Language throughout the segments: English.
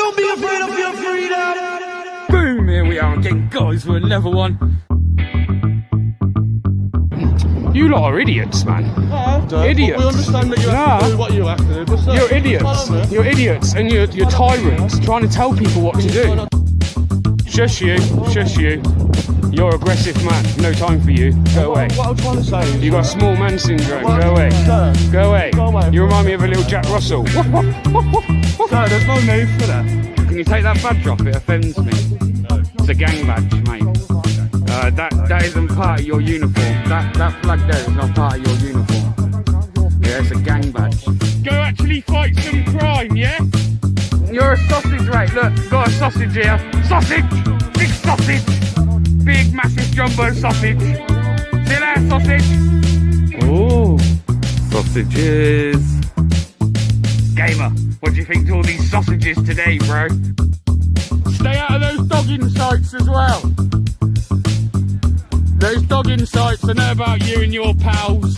Don't be afraid of your freedom. Boom, here we are again, guys. We're at level 1. You lot are idiots, man. Idiots. We understand that you have to do what you have to do. But You're idiots. You're idiots, and you're tyrants trying to tell people what to do. Shush you. Shush you. You're aggressive man. No time for you. Go away. What I'm trying to say is... You got small man syndrome. Go away. Go away. You remind me of a little Jack Russell. Sir, there's no need for that. Can you take that badge off? It offends me. It's a gang badge, mate. That isn't part of your uniform. That flag there is not part of your uniform. Yeah, it's a gang badge. Go actually fight some crime, yeah? You're a sausage, right? Look, got a sausage here. Sausage! Big sausage! Big, massive jumbo sausage. See there, sausage? Oh, sausages. Gamer, what do you think to all these sausages today, bro? Stay out of those dogging sites as well. Those dogging sites, I know about you and your pals.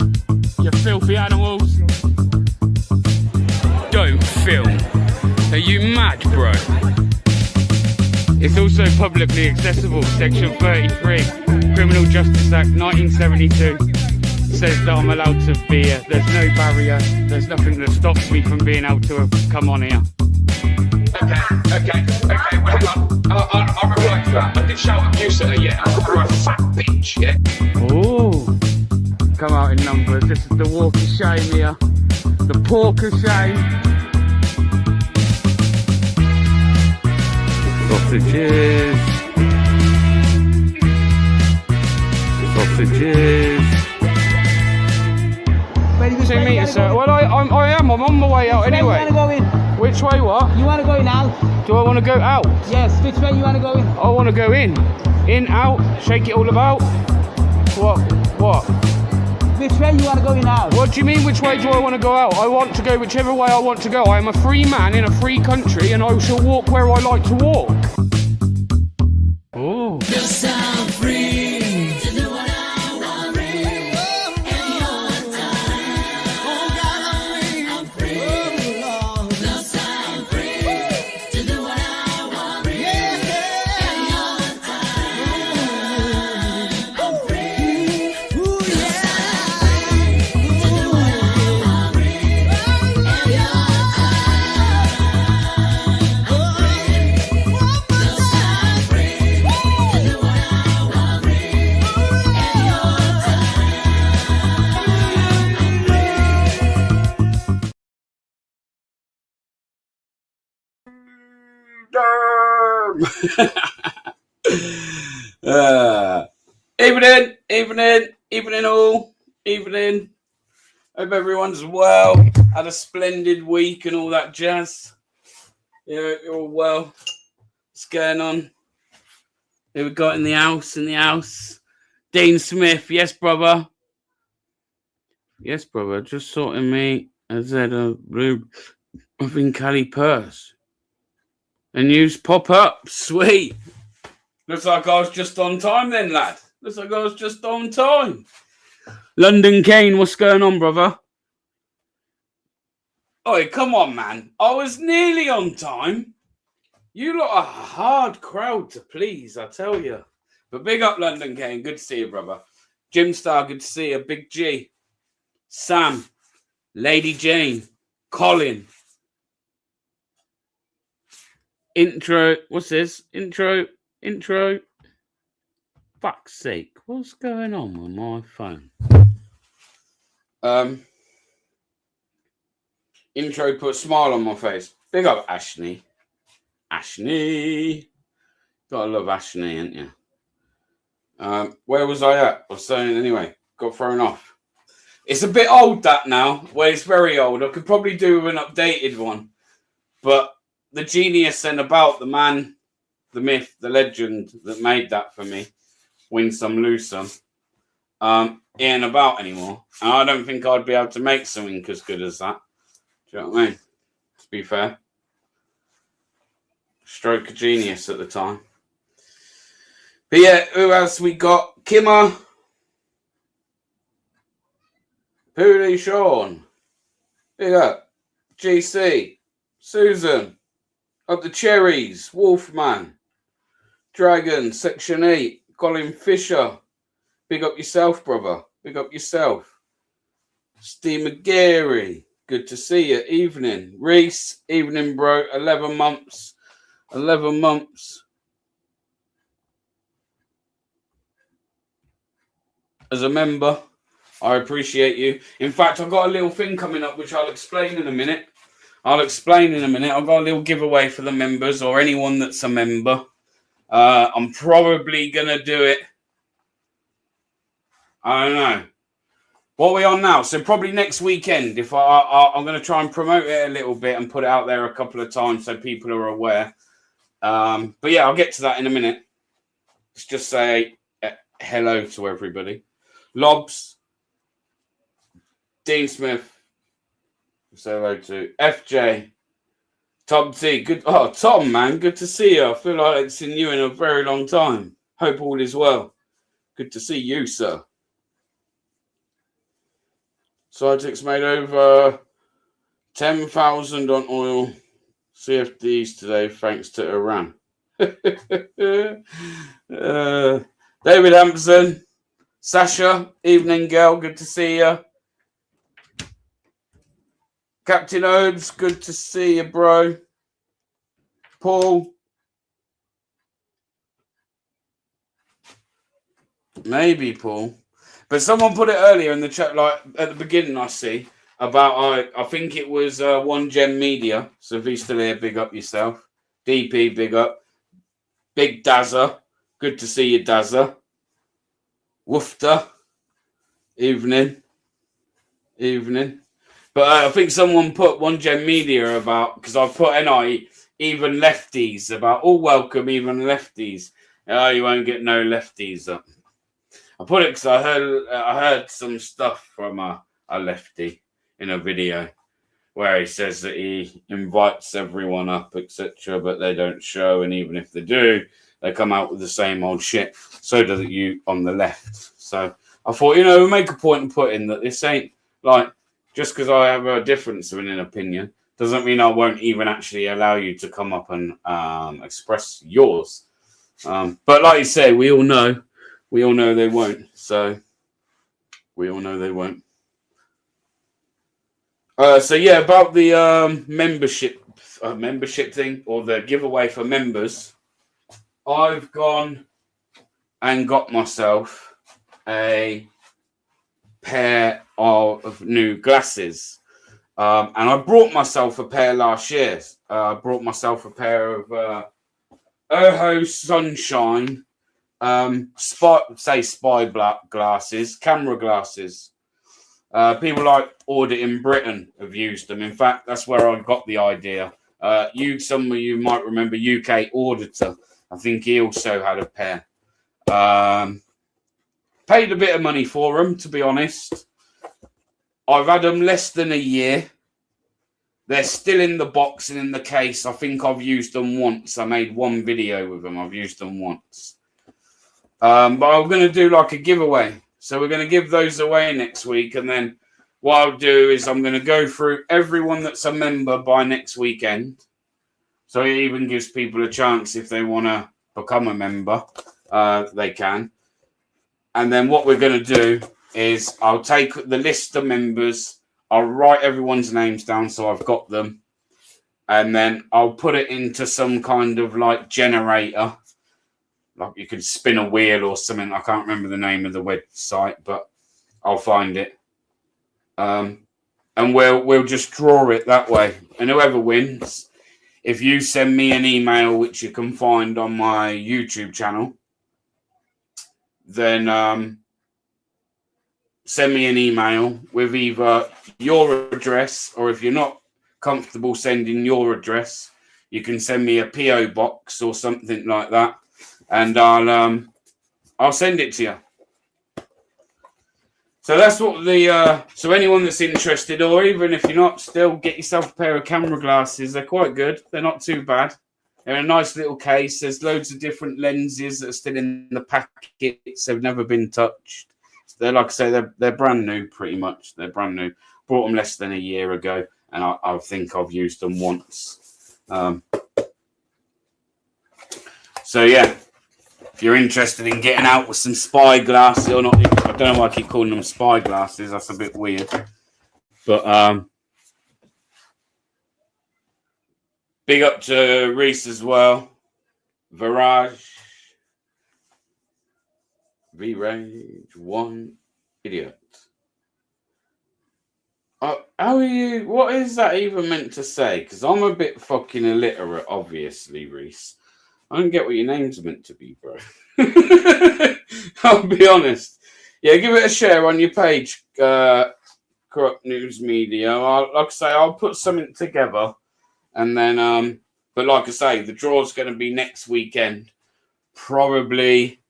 You filthy animals. Don't film. Are you mad, bro? It's also publicly accessible. Section 33, Criminal Justice Act 1972 says that I'm allowed to be here. There's no barrier. There's nothing that stops me from being able to come on here. Okay, well, hang on. I'll reply to that. I did shout abuse at her, yeah. I called her a fat bitch, yeah. Oh, come out in numbers. This is the walk of shame here. The pork of shame. Sausages. Sausages. 2 meters, sir. Well, I'm on my way out anyway. You want to go in? Which way, what? You want to go in out? Do I want to go out? Yes, which way you want to go in? I want to go in. In, out, shake it all about. What? Which way you want to go in out? What do you mean, which way do I want to go out? I want to go whichever way I want to go. I am a free man in a free country and I shall walk where I like to walk. Oh. Yes, I'm free to do what I want. I'm free. Yes, I'm free to do what I want. I'm free. Yes, I'm free to do what I want. Evening all. Evening. Hope everyone's well. Had a splendid week and all that jazz. Yeah, you're all well. What's going on? Who we got in the house? Dean Smith. Yes, brother. Just sorting me. I said a in Cali purse. And news pop up. Sweet. Looks like I was just on time then, lad. Looks like I was just on time. London Kane, what's going on, brother? Oi, come on, man. I was nearly on time. You lot are a hard crowd to please, I tell you. But big up, London Kane. Good to see you, brother. Jim Star, good to see you. Big G. Sam. Lady Jane. Colin. Intro. What's this? Intro. Fuck's sake. What's going on with my phone? Intro put a smile on my face. Big up Ashley. Gotta love Ashley, ain't you? Where was I at? I was saying anyway. Got thrown off. It's a bit old that now. Well, it's very old. I could probably do an updated one. But the genius and about the man, the myth, the legend that made that for me, win some, lose some, ain't about anymore. And I don't think I'd be able to make something as good as that. Do you know what I mean? To be fair. Stroke of genius at the time. But yeah, who else we got? Kimmer. Pooley Sean. Big up. GC. Susan. Up the Cherries, Wolfman, Dragon, Section 8, Colin Fisher. Big up yourself, brother. Big up yourself. Steve McGarry, good to see you. Evening. Reese, evening, bro. 11 months. 11 months. As a member, I appreciate you. In fact, I've got a little thing coming up, which I'll explain in a minute. I've got a little giveaway for the members or anyone that's a member. I'm probably going to do it. I don't know. What are we on now? So probably next weekend. If I'm going to try and promote it a little bit and put it out there a couple of times so people are aware. But yeah, I'll get to that in a minute. Let's just say hello to everybody. Lobs, Dean Smith, say hello to FJ, Tom T. Good. Oh, Tom, man, good to see you. I feel like I haven't seen you in a very long time. Hope all is well. Good to see you, sir. Cytix made over 10,000 on oil CFDs today, thanks to Iran. David Hampson, Sasha, evening girl, good to see you. Captain Odes, good to see you, bro. Paul. Maybe Paul. But someone put it earlier in the chat, like at the beginning, I see, about, I think it was One Gem Media. So if he's still here, big up yourself. DP, big up. Big Dazza, good to see you, Dazza. Woofter, evening. But I think someone put One Gem Media about, because I put NI, even lefties, about, oh, welcome, even lefties. Oh, you won't get no lefties up. I put it because I heard some stuff from a lefty in a video where he says that he invites everyone up, etc., but they don't show, and even if they do, they come out with the same old shit. So does you on the left. So I thought, we make a point in putting that this ain't like, just because I have a difference of an opinion doesn't mean I won't even actually allow you to come up and express yours. But like you say, we all know they won't. So we all know they won't. So yeah, about the membership thing or the giveaway for members, I've gone and got myself a pair of new glasses. And I brought myself a pair last year. I brought myself a pair of Oho Sunshine spy black glasses, camera glasses. People like Audit in Britain have used them. In fact, that's where I got the idea. Some of you might remember UK Auditor. I think he also had a pair. Paid a bit of money for them, to be honest. I've had them less than a year. They're still in the box and in the case. I think I've used them once. I made one video with them. I've used them once. But I'm going to do like a giveaway. So we're going to give those away next week. And then what I'll do is I'm going to go through everyone that's a member by next weekend. So it even gives people a chance if they want to become a member, they can. And then what we're going to do is I'll take the list of members. I'll write everyone's names down so I've got them. And then I'll put it into some kind of like generator. Like you could spin a wheel or something. I can't remember the name of the website, but I'll find it. And we'll just draw it that way. And whoever wins, if you send me an email, which you can find on my YouTube channel, then send me an email with either your address, or if you're not comfortable sending your address, you can send me a PO box or something like that, and I'll send it to you. So that's what so anyone that's interested, or even if you're not, still get yourself a pair of camera glasses. They're quite good. They're not too bad. They're a nice little case. There's loads of different lenses that are still in the packets. They've never been touched. They're, like I say, they're brand new, pretty much. They're brand new. Bought them less than a year ago, and I think I've used them once. So yeah, if you're interested in getting out with some spyglasses or not, I don't know why I keep calling them spyglasses. That's a bit weird. But big up to Reese as well. Virage. V-Rage 1 idiot. How are you? What is that even meant to say? Because I'm a bit fucking illiterate, obviously, Reese. I don't get what your name's meant to be, bro. I'll be honest. Yeah, give it a share on your page, Corrupt News Media. Like I say, I'll put something together, and then but like I say, the draw's going to be next weekend, probably.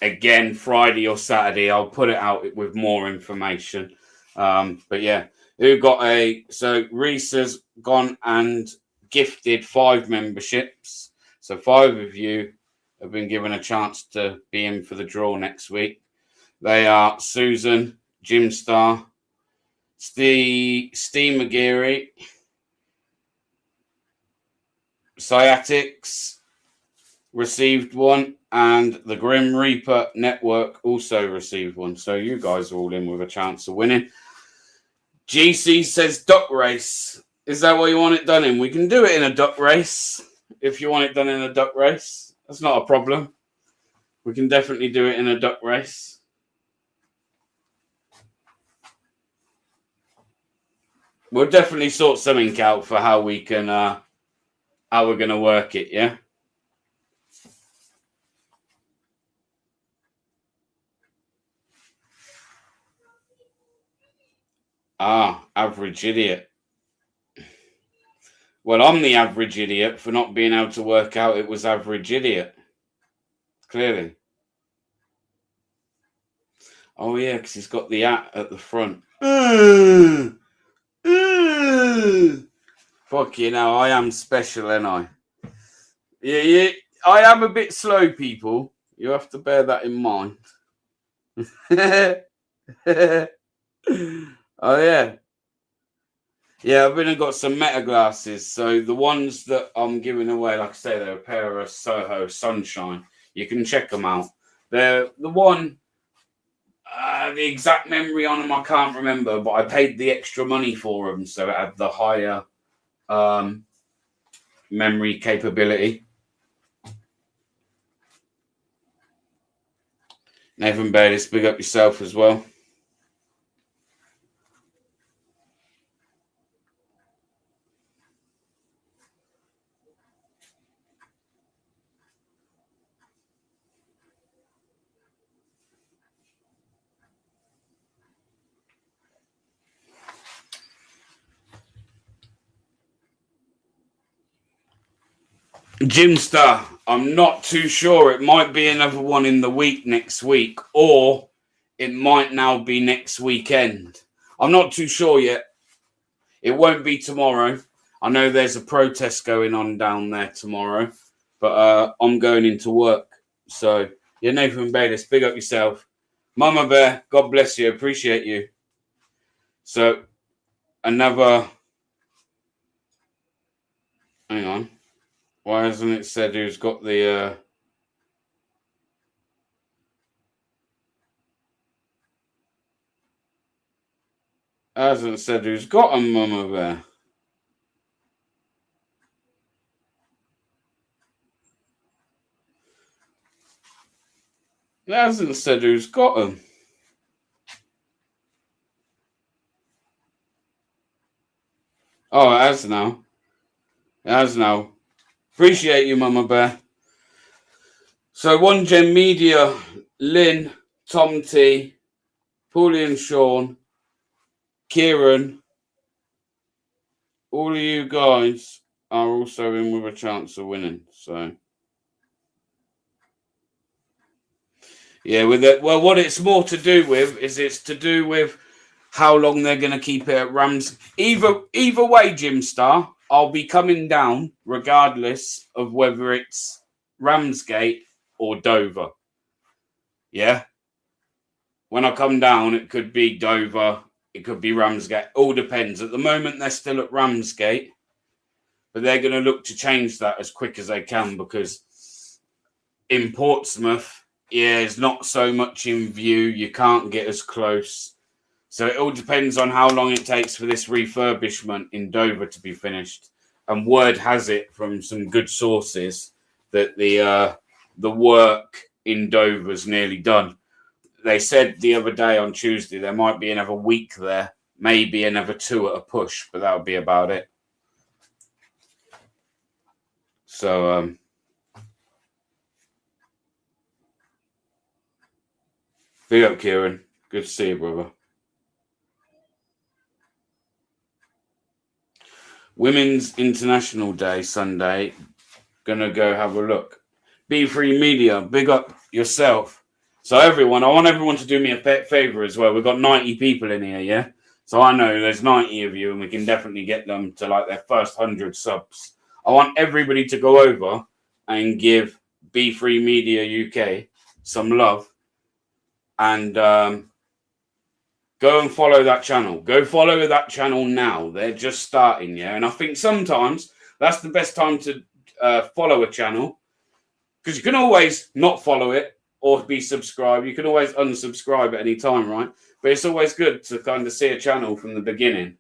Again, Friday or Saturday, I'll put it out with more information. But yeah, so Reese has gone and gifted 5 memberships. So 5 of you have been given a chance to be in for the draw next week. They are Susan, Jim Star, Steve McGeary, Sciatics received 1, and the Grim Reaper Network also received 1. So you guys are all in with a chance of winning. GC says duck race. Is that what you want it done in? We can do it in a duck race. If you want it done in a duck race, that's not a problem. We can definitely do it in a duck race. We'll definitely sort something out for how we can, how we're going to work it, yeah? Average idiot. Well, I'm the average idiot for not being able to work out it was average idiot. Clearly. Oh, yeah, because he's got the at the front. Fuck you know, I am special, ain't I? Yeah, I am a bit slow, people. You have to bear that in mind. Oh, yeah. Yeah, I've been and got some Meta glasses. So the ones that I'm giving away, like I say, they're a pair of Soho Sunshine. You can check them out. They're the one, the exact memory on them I can't remember, but I paid the extra money for them, so it had the higher memory capability. Nathan Bayliss, big up yourself as well. Jim Star, I'm not too sure. It might be another one in the week next week, or it might now be next weekend. I'm not too sure yet. It won't be tomorrow. I know there's a protest going on down there tomorrow, but I'm going into work. So, yeah, Nathan Bayliss, big up yourself. Mama Bear, God bless you. Appreciate you. So, another... Hang on. Why hasn't it said who's got the... hasn't said who's got a Mama Bear. It hasn't said who's got them. Oh, it has now. It has now. Appreciate you, Mama Bear. So, One Gen Media, Lynn, Tom T, Paulie and Sean, Kieran, all of you guys are also in with a chance of winning. So, yeah, with it. Well, what it's more to do with is it's to do with how long they're going to keep it at Rams. Either way, Jim Star, I'll be coming down regardless of whether it's Ramsgate or Dover. Yeah. When I come down, it could be Dover. It could be Ramsgate. All depends. At the moment, they're still at Ramsgate. but they're going to look to change that as quick as they can, because in Portsmouth, yeah, it's not so much in view. You can't get as close. So it all depends on how long it takes for this refurbishment in Dover to be finished. And word has it from some good sources that the work in Dover's nearly done. They said the other day on Tuesday there might be another week there, maybe another 2 at a push, but that would be about it. So big up, Kieran. Good to see you, brother. Women's International Day, Sunday. Gonna go have a look. B3 Media, big up yourself. So everyone, I want everyone to do me a favor as well. We've got 90 people in here, yeah? So I know there's 90 of you, and we can definitely get them to like their first 100 subs. I want everybody to go over and give B3 Media UK some love, and go and follow that channel. Go follow that channel now. They're just starting, yeah? And I think sometimes that's the best time to follow a channel, because you can always not follow it or be subscribed. You can always unsubscribe at any time, right? But it's always good to kind of see a channel from the beginning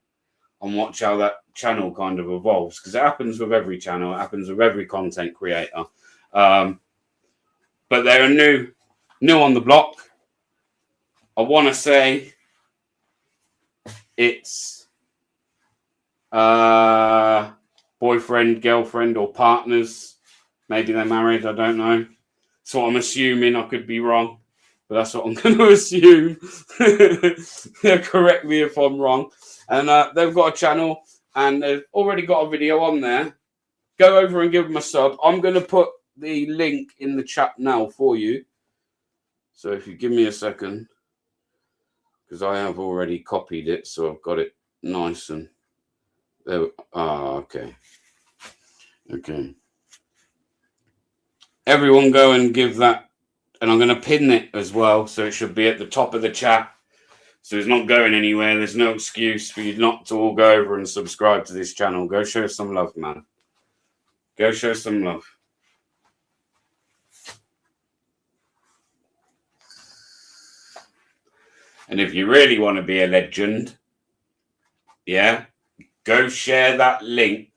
and watch how that channel kind of evolves, because it happens with every channel. It happens with every content creator. But they're new on the block. I want to say it's boyfriend, girlfriend, or partners. Maybe they're married. I don't know. That's what I'm assuming. I could be wrong, but that's what I'm going to assume. Correct me if I'm wrong. And they've got a channel, and they've already got a video on there. Go over and give them a sub. I'm going to put the link in the chat now for you. So if you give me a second, because I have already copied it, so I've got it nice and there. Okay. Everyone go and give that, and I'm going to pin it as well, so it should be at the top of the chat. So it's not going anywhere. There's no excuse for you not to all go over and subscribe to this channel. Go show some love, man. Go show some love. And if you really want to be a legend, yeah, go share that link.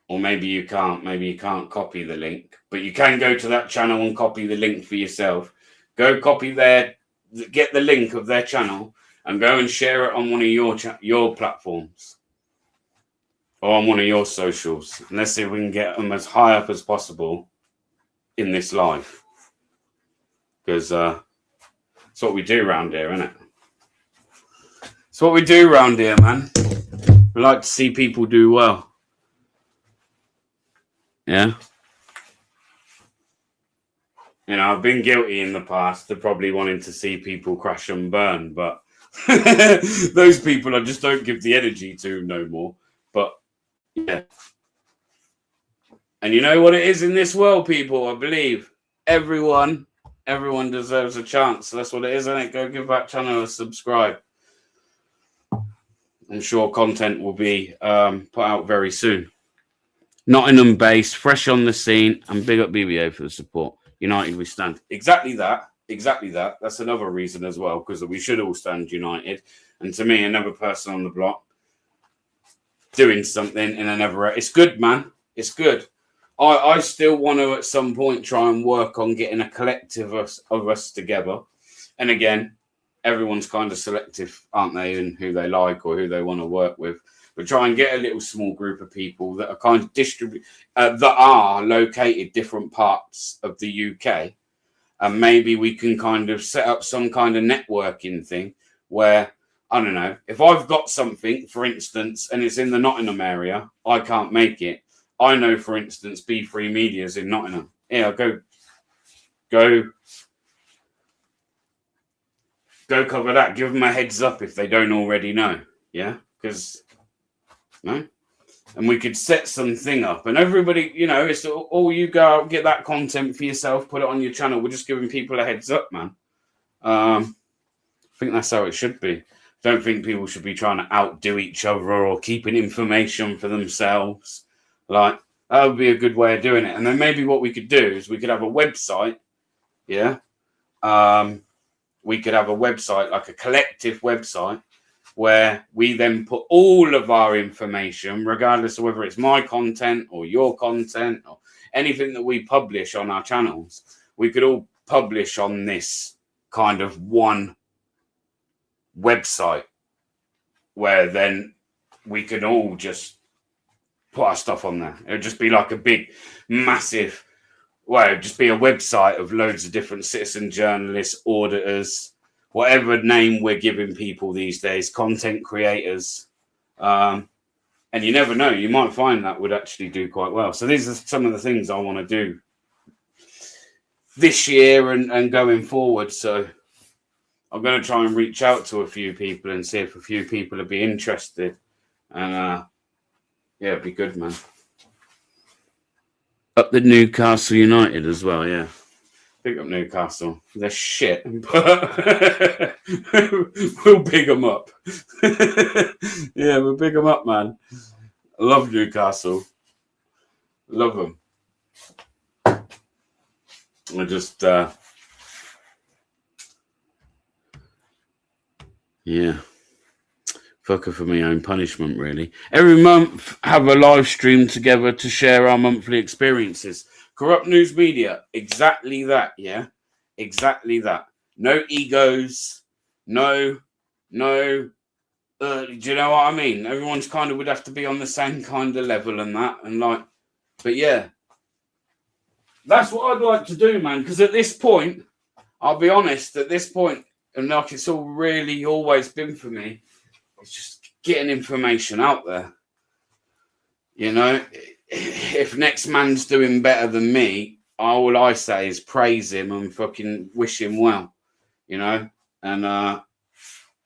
Or maybe you can't. Maybe you can't copy the link. But you can go to that channel and copy the link for yourself. Go copy get the link of their channel and go and share it on one of your platforms. Or on one of your socials. And let's see if we can get them as high up as possible in this live. Because it's what we do around here, isn't it? It's what we do around here, man. We like to see people do well. Yeah. You know, I've been guilty in the past of probably wanting to see people crash and burn, but those people I just don't give the energy to no more. But yeah. And you know what it is in this world, people? I believe everyone deserves a chance. So that's what it is, isn't it? Go give that channel a subscribe. I'm sure content will be put out very soon. Nottingham based, fresh on the scene, and big up BBA for the support. United we stand. Exactly that. That's another reason as well, because we should all stand united. And to me, another person on the block doing something in another. It's good, man. It's good. I still want to at some point try and work on getting a collective of us together. And again, everyone's kind of selective, aren't they, in who they like or who they want to work with. But try and get a little small group of people that are kind of that are located different parts of the UK. And maybe we can kind of set up some kind of networking thing where, I don't know, if I've got something, for instance, and it's in the Nottingham area, I can't make it. I know, for instance, B3 Media's in Nottingham. Yeah, go cover that. Give them a heads up if they don't already know. Yeah, because no, and we could set something up, and everybody, you know, it's all you go out, get that content for yourself, put it on your channel. We're just giving people a heads up, man. I think that's how it should be. Don't think people should be trying to outdo each other or keeping information for themselves. Like, that would be a good way of doing it. And then maybe what we could do is we could have a website. Yeah. We could have a website, like a collective website, where we then put all of our information, regardless of whether it's my content or your content or anything that we publish on our channels, we could all publish on this kind of one website, where then we could all just put our stuff on there. It would just be like a big, massive, well, it would just be a website of loads of different citizen journalists, auditors, whatever name we're giving people these days, content creators. And you never know, you might find that would actually do quite well. So these are some of the things I want to do this year and going forward. So I'm going to try and reach out to a few people and see if a few people would be interested. And yeah, it'd be good, man. Up the Newcastle United as well, yeah. Pick up Newcastle. They're shit, but we'll big them up. Yeah, we'll big them up, man. I love Newcastle. Love them. I just, yeah. Fucker for my own punishment, really. Every month, have a live stream together to share our monthly experiences. Corrupt news media, exactly that, yeah? Exactly that. No egos, no, do you know what I mean? Everyone's kind of would have to be on the same kind of level and that, and like, but yeah. That's what I'd like to do, man, because at this point, I'll be honest, at this point, and like it's all really always been for me, it's just getting information out there. You know, if next man's doing better than me, all I say is praise him and fucking wish him well, you know? And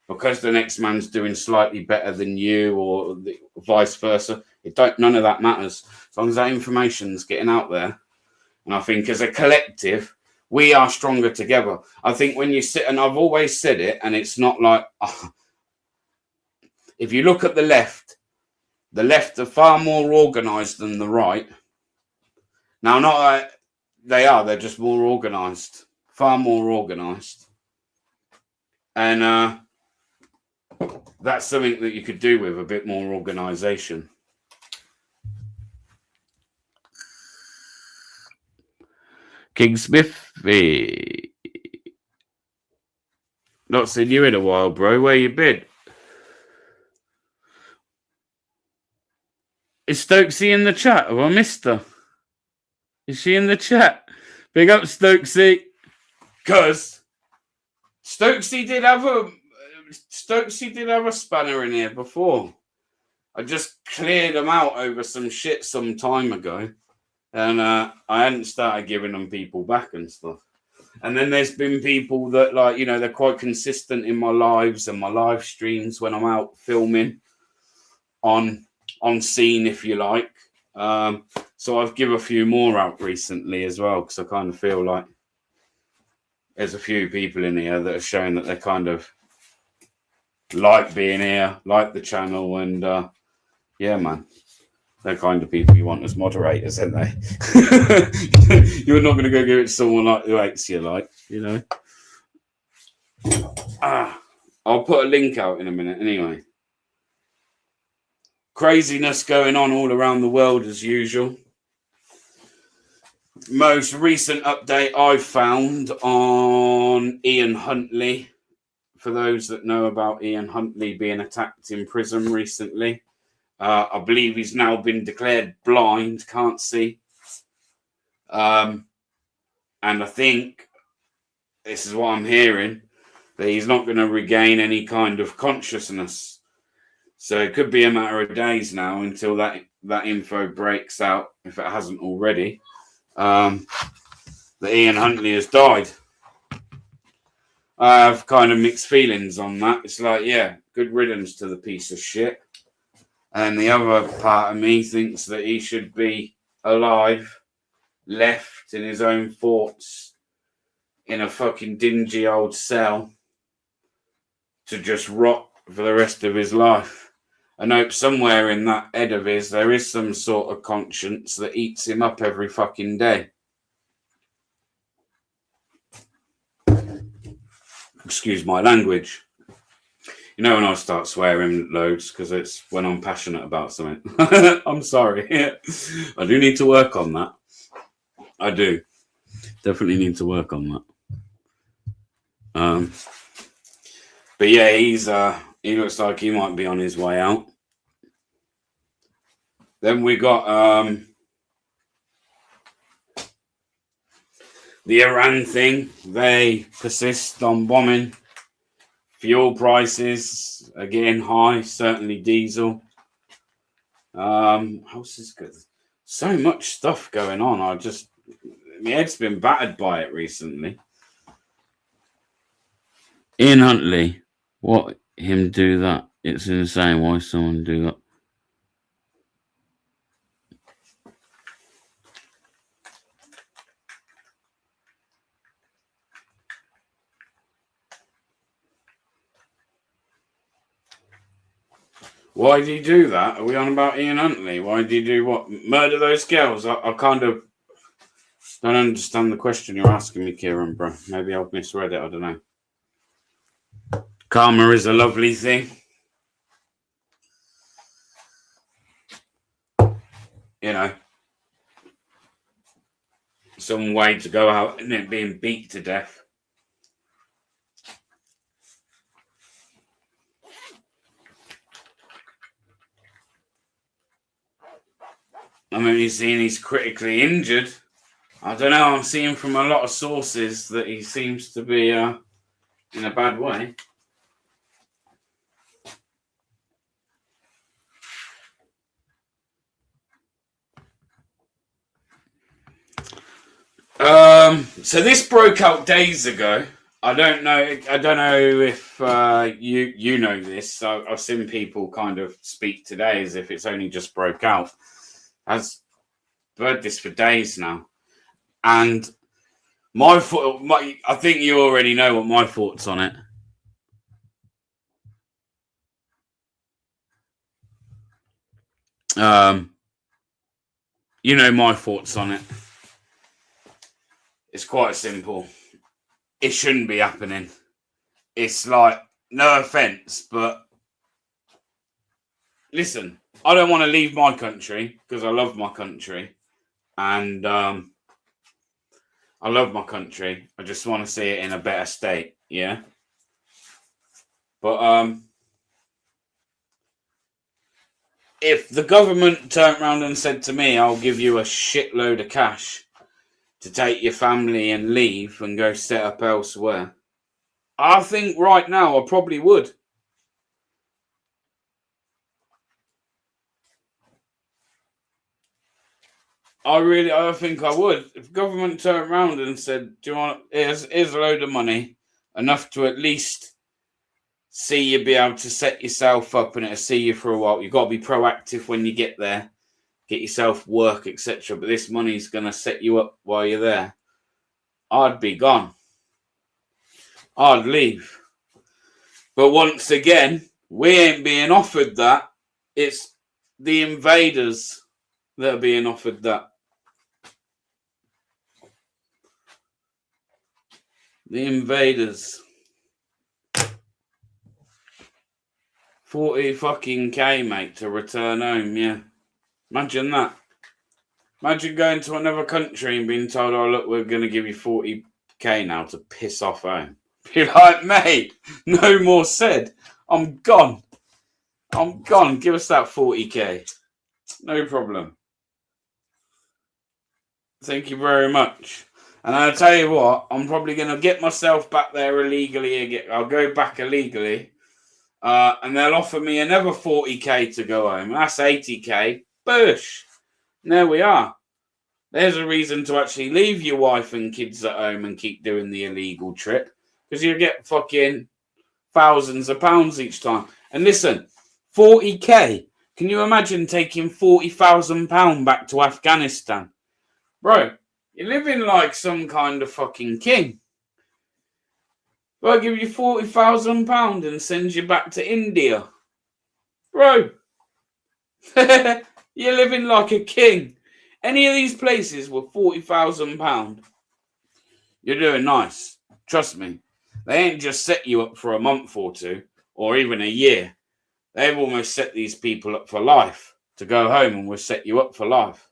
because the next man's doing slightly better than you or vice versa, none of that matters. As long as that information's getting out there. And I think as a collective, we are stronger together. I think when you sit, and I've always said it, and it's not like, if you look at the left are far more organised than the right. Now, not they're just more organised, far more organised. And that's something that you could do with a bit more organisation. King Smithy. Not seen you in a while, bro. Where you been? Is Stokesy in the chat? Have I missed her? Is she in the chat? Big up, Stokesy. Because Stokesy did have a spanner in here before. I just cleared them out over some shit some time ago. And I hadn't started giving them people back and stuff. And then there's been people that, like, you know, they're quite consistent in my lives and my live streams when I'm out filming on scene, if you like. So I've given a few more out recently as well, because I kind of feel like there's a few people in here that are showing that they kind of like being here, like the channel, and yeah, man. They're kind of people you want as moderators, aren't they? You're not going to go give it to someone like who hates you, like, you know. I'll put a link out in a minute anyway. Craziness going on all around the world as usual. Most recent update I've found on Ian Huntley. For those that know about Ian Huntley being attacked in prison recently. I believe he's now been declared blind, can't see. And I think, this is what I'm hearing, that he's not going to regain any kind of consciousness. So it could be a matter of days now until that info breaks out, if it hasn't already, that Ian Huntley has died. I have kind of mixed feelings on that. It's like, yeah, good riddance to the piece of shit. And the other part of me thinks that he should be alive, left in his own thoughts, in a fucking dingy old cell, to just rot for the rest of his life. I hope somewhere in that head of his there is some sort of conscience that eats him up every fucking day. Excuse my language. You know when I start swearing loads because it's when I'm passionate about something. I'm sorry. I do need to work on that. I do. Definitely need to work on that. But yeah, he looks like he might be on his way out. Then we got the Iran thing. They persist on bombing. Fuel prices again high, certainly diesel. How's this good? So much stuff going on. My head's been battered by it recently. Ian Huntley, what him do that? It's insane. Why someone do that? Why did he do that? Are we on about Ian Huntley? Why did he do what? Murder those girls? I kind of don't understand the question you're asking me, Kieran, bro. Maybe I've misread it. I don't know. Karma is a lovely thing. You know, some way to go out and then being beat to death. I mean, he's critically injured. I don't know. I'm seeing from a lot of sources that he seems to be in a bad way. So this broke out days ago. I don't know if you know this. I've seen people kind of speak today as if it's only just broke out. I've heard this for days now, and I think you already know what my thoughts on it. You know my thoughts on it. It's quite simple. It shouldn't be happening. It's like, no offense, but listen, I don't want to leave my country because I love my country. And I love my country. I just want to see it in a better state. Yeah. But if the government turned around and said to me, I'll give you a shitload of cash to take your family and leave and go set up elsewhere, I think right now I probably would. I think I would. If government turned around and said, do you want, here's a load of money, enough to at least see you be able to set yourself up and it'll see you for a while. You've got to be proactive when you get there, get yourself work, etc. But this money's going to set you up while you're there. I'd be gone. I'd leave. But once again, we ain't being offered that. It's the invaders that are being offered that. The invaders. 40 fucking K, mate, to return home, yeah. Imagine that. Imagine going to another country and being told, oh, look, we're going to give you 40K now to piss off home. Be like, mate, no more said. I'm gone. I'm gone. Give us that 40K. No problem. Thank you very much. And I'll tell you what, I'm probably going to get myself back there illegally again. I'll go back illegally. And they'll offer me another 40K to go home. That's 80K. Bush. And there we are. There's a reason to actually leave your wife and kids at home and keep doing the illegal trip. Because you get fucking thousands of pounds each time. And listen, 40K. Can you imagine taking £40,000 back to Afghanistan? Bro, you're living like some kind of fucking king. If I give you £40,000 and send you back to India, bro, you're living like a king. Any of these places with £40,000, you're doing nice. Trust me. They ain't just set you up for a month or two, or even a year. They've almost set these people up for life. To go home and we'll set you up for life.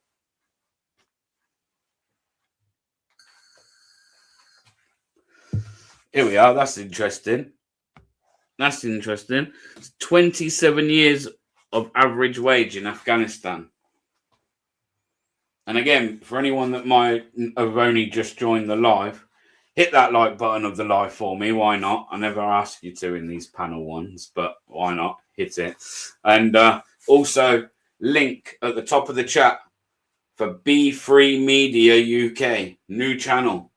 Here we are. That's interesting. That's interesting. It's 27 years of average wage in Afghanistan. And again, for anyone that might have only just joined the live, hit that like button of the live for me. Why not? I never ask you to in these panel ones, but why not? Hit it. And also, link at the top of the chat for Be Free Media UK. New channel.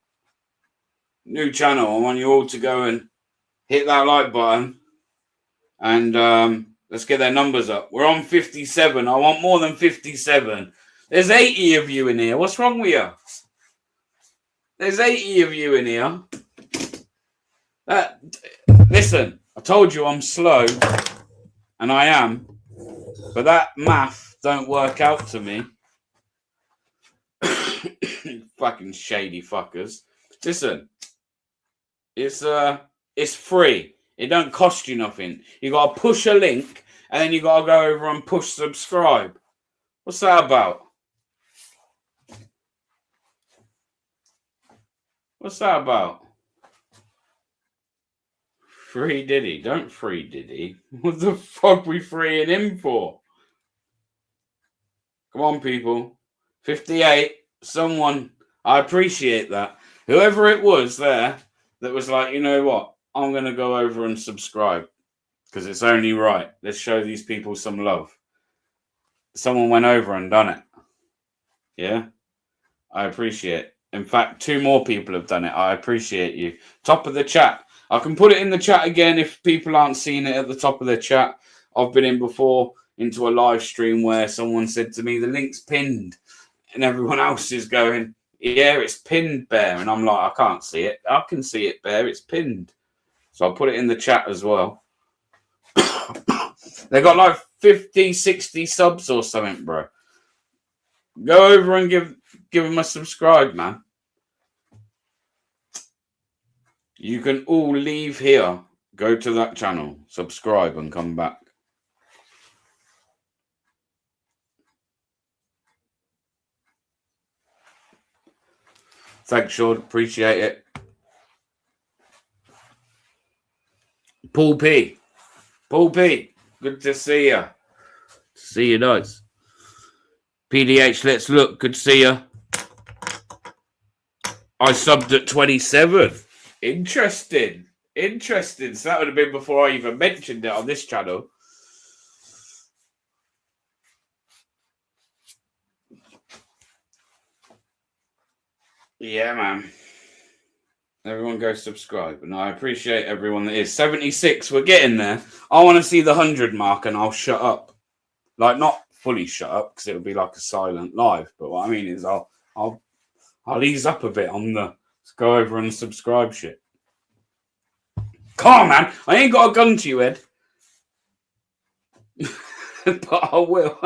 New channel. I want you all to go and hit that like button. And let's get their numbers up. We're on 57. I want more than 57. There's 80 of you in here. What's wrong with you? There's 80 of you in here. Listen, I told you I'm slow, and I am, but that math don't work out to me. Fucking shady fuckers. Listen, it's free. It don't cost you nothing. You got to push a link, and then you got to go over and push subscribe. What's that about? What's that about? Free Diddy. Don't free Diddy. What the fuck we freeing him for? Come on, people. 58. Someone. I appreciate that. Whoever it was there that was like, you know what? I'm going to go over and subscribe because it's only right. Let's show these people some love. Someone went over and done it. Yeah? I appreciate it. In fact, 2 more people have done it. I appreciate you. Top of the chat. I can put it in the chat again if people aren't seeing it at the top of the chat. I've been in before into a live stream where someone said to me, the link's pinned. And everyone else is going, yeah, it's pinned, Bear. And I'm like, I can't see it. I can see it, Bear. It's pinned. So I'll put it in the chat as well. They got like 50, 60 subs or something, bro. Go over and give them a subscribe, man. You can all leave here, go to that channel, subscribe and come back. Thanks, Sean. Appreciate it. Paul P. Paul P. Good to see you. See you, nice. PDH, let's look. Good to see you. I subbed at 27. Interesting. Interesting. So that would have been before I even mentioned it on this channel. Yeah, man. Everyone go subscribe. And I appreciate everyone that is. 76. We're getting there. I want to see the 100 mark and I'll shut up. Like, not fully shut up because it'll be like a silent live. But what I mean is I'll ease up a bit on the let's go over and subscribe shit. Come on, man. I ain't got a gun to you, Ed. But I will.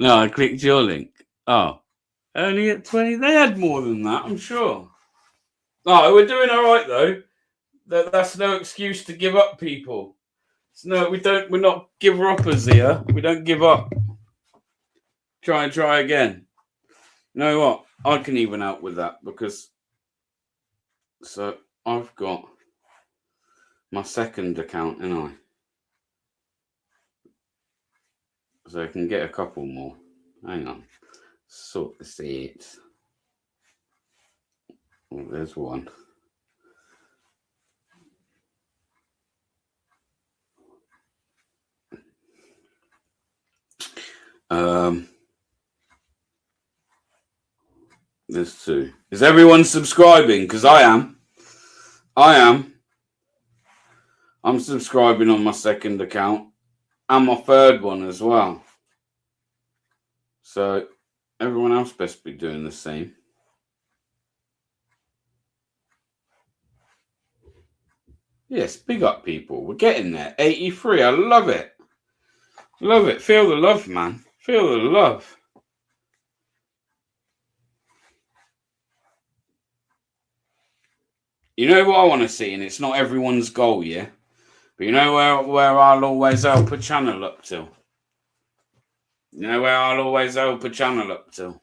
No, I clicked your link. Oh, only at 20. They had more than that, I'm sure. Oh, we're doing all right, though. That's no excuse to give up, people. No, we're not giver-uppers here. We don't give up. Try again. You know what? I can even out with that because so I've got my second account, ain't I? So I can get a couple more. Hang on. Sort the seats. Oh, there's one. There's 2. Is everyone subscribing? Because I am. I'm subscribing on my second account and my third one as well. So everyone else best be doing the same. Yes, big up, people. We're getting there. 83. I love it. Love it. Feel the love, man. Feel the love. You know what I want to see, and it's not everyone's goal, yeah? But you know where I'll always help a channel up to? You know where I'll always help a channel up to?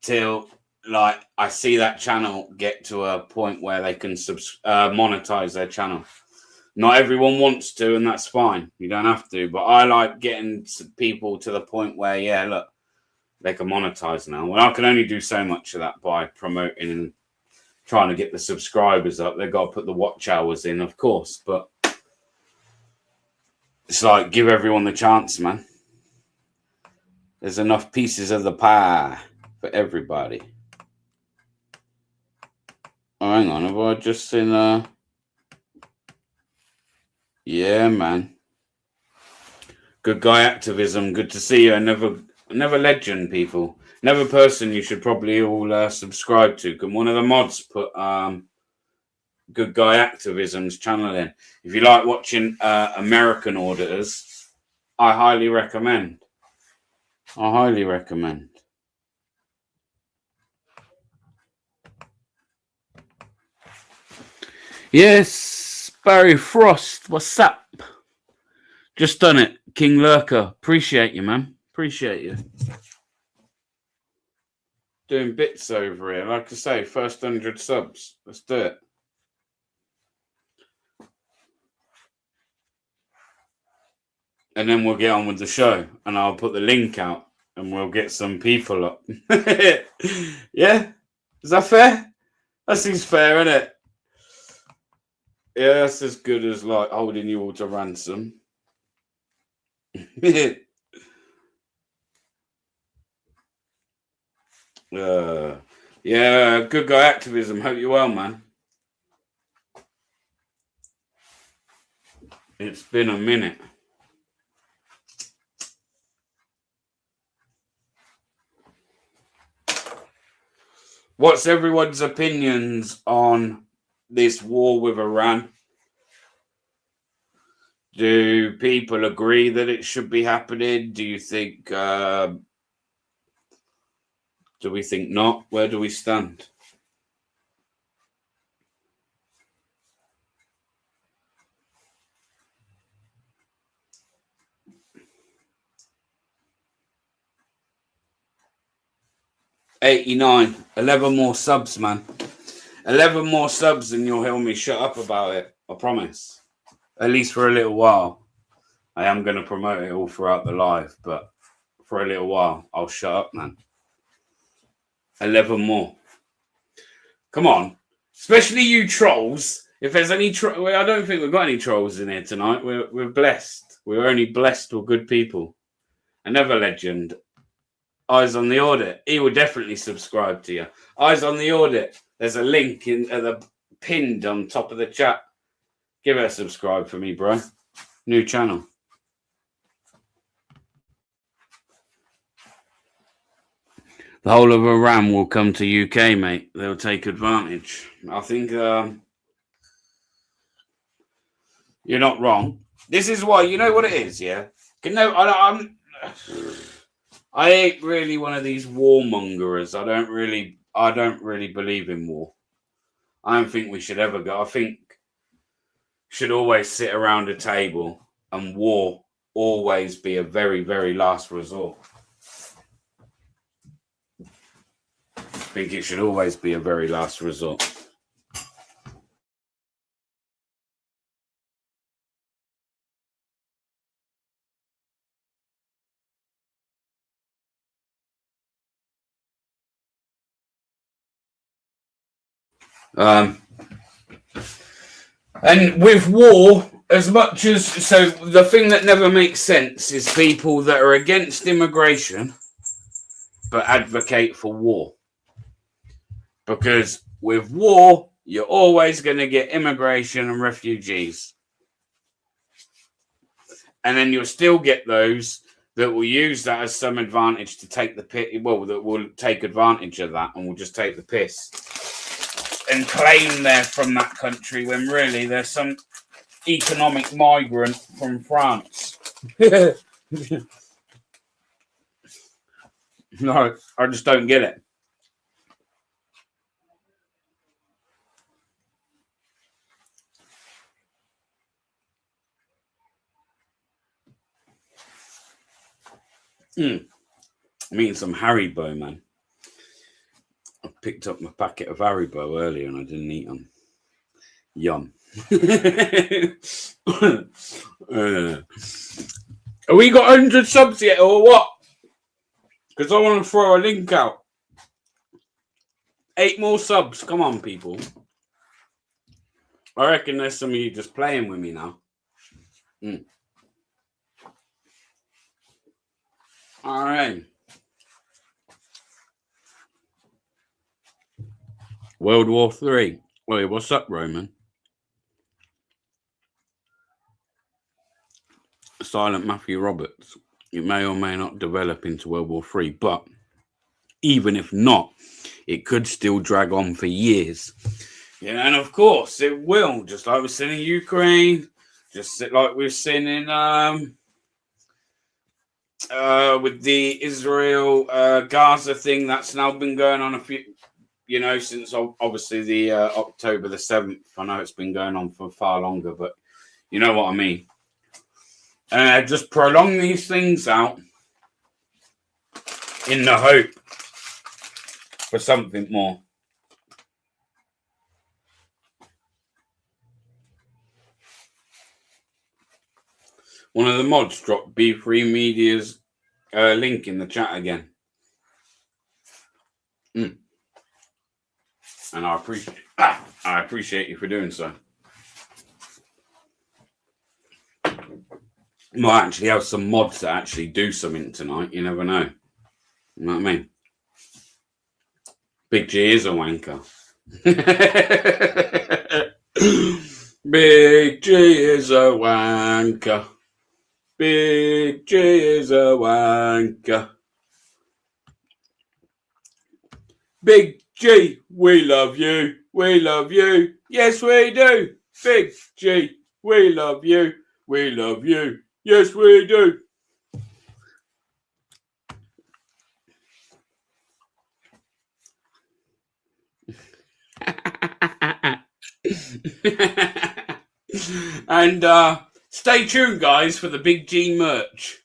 Till, like, I see that channel get to a point where they can monetize their channel. Not everyone wants to, and that's fine. You don't have to. But I like getting people to the point where, yeah, look, they can monetize now. Well, I can only do so much of that by promoting and trying to get the subscribers up. They've got to put the watch hours in, of course. But it's like, give everyone the chance, man. There's enough pieces of the pie for everybody. Oh, hang on. Have I just seen... Yeah, man. Good guy activism. Good to see you. Never legend, people. Another person you should probably all subscribe to. Can one of the mods put Good Guy Activism's channel in? If you like watching American auditors, I highly recommend. I highly recommend. Yes, Barry Frost. What's up? Just done it. King Lurker. Appreciate you, man. Appreciate you. Doing bits over here. Like I say, first 100 subs. Let's do it. And then we'll get on with the show. And I'll put the link out. And we'll get some people up. Yeah? Is that fair? That seems fair, isn't it? Yeah, that's as good as like holding you all to ransom. Yeah, Good Guy Activism. Hope you're well, man. It's been a minute. What's everyone's opinions on this war with Iran? Do people agree that it should be happening? Do you think, do we think not? Where do we stand? $89. 11 more subs, man. 11 more subs and you'll hear me shut up about it. I promise. At least for a little while. I am going to promote it all throughout the live, but for a little while, I'll shut up, man. 11 more. Come on. Especially you trolls. If there's any I don't think we've got any trolls in here tonight. We're blessed. We're only blessed with good people. Another legend. Eyes on the Audit. He will definitely subscribe to you. Eyes on the Audit. There's a link in the pinned on top of the chat. Give it a subscribe for me, bro. New channel. The whole of Iran will come to UK, mate. They'll take advantage. I think you're not wrong. This is why, you know what it is, yeah? I ain't really one of these warmongers. I don't really believe in war. I don't think we should ever go. I think should always sit around a table and war always be a very, very last resort. I think it should always be a very last resort. And with war, as much as so, the thing that never makes sense is people that are against immigration but advocate for war. Because with war, you're always going to get immigration and refugees. And then you'll still get those that will use that as some advantage to take the piss. Well, that will take advantage of that and will just take the piss. and claim they're from that country when really they're some economic migrant from France. No, I just don't get it. I'm eating some Haribo, man. I picked up my packet of Haribo earlier and I didn't eat them. Yum. Have we got 100 subs yet or what? Because I want to throw a link out. 8 more subs. Come on, people. I reckon there's some of you just playing with me now. All right. World War III. Wait, what's up, Roman? Silent Matthew Roberts. It may or may not develop into World War III, but even if not, it could still drag on for years. Yeah, and of course it will, just like we've seen in Ukraine, just like we've seen in with the Israel Gaza thing that's now been going on a few, since obviously the October the 7th. I know it's been going on for far longer, but you know what I mean. Just prolong these things out in the hope for something more. One of the mods dropped B3 Media's link in the chat again. And I appreciate you for doing so. Might actually have some mods that actually do something tonight. You never know. You know what I mean? Big G is a wanker. Big G is a wanker. Big G is a wanker. Big G, we love you. We love you. Yes, we do. Big G, we love you. We love you. Yes, we do. And stay tuned, guys, for the Big G merch.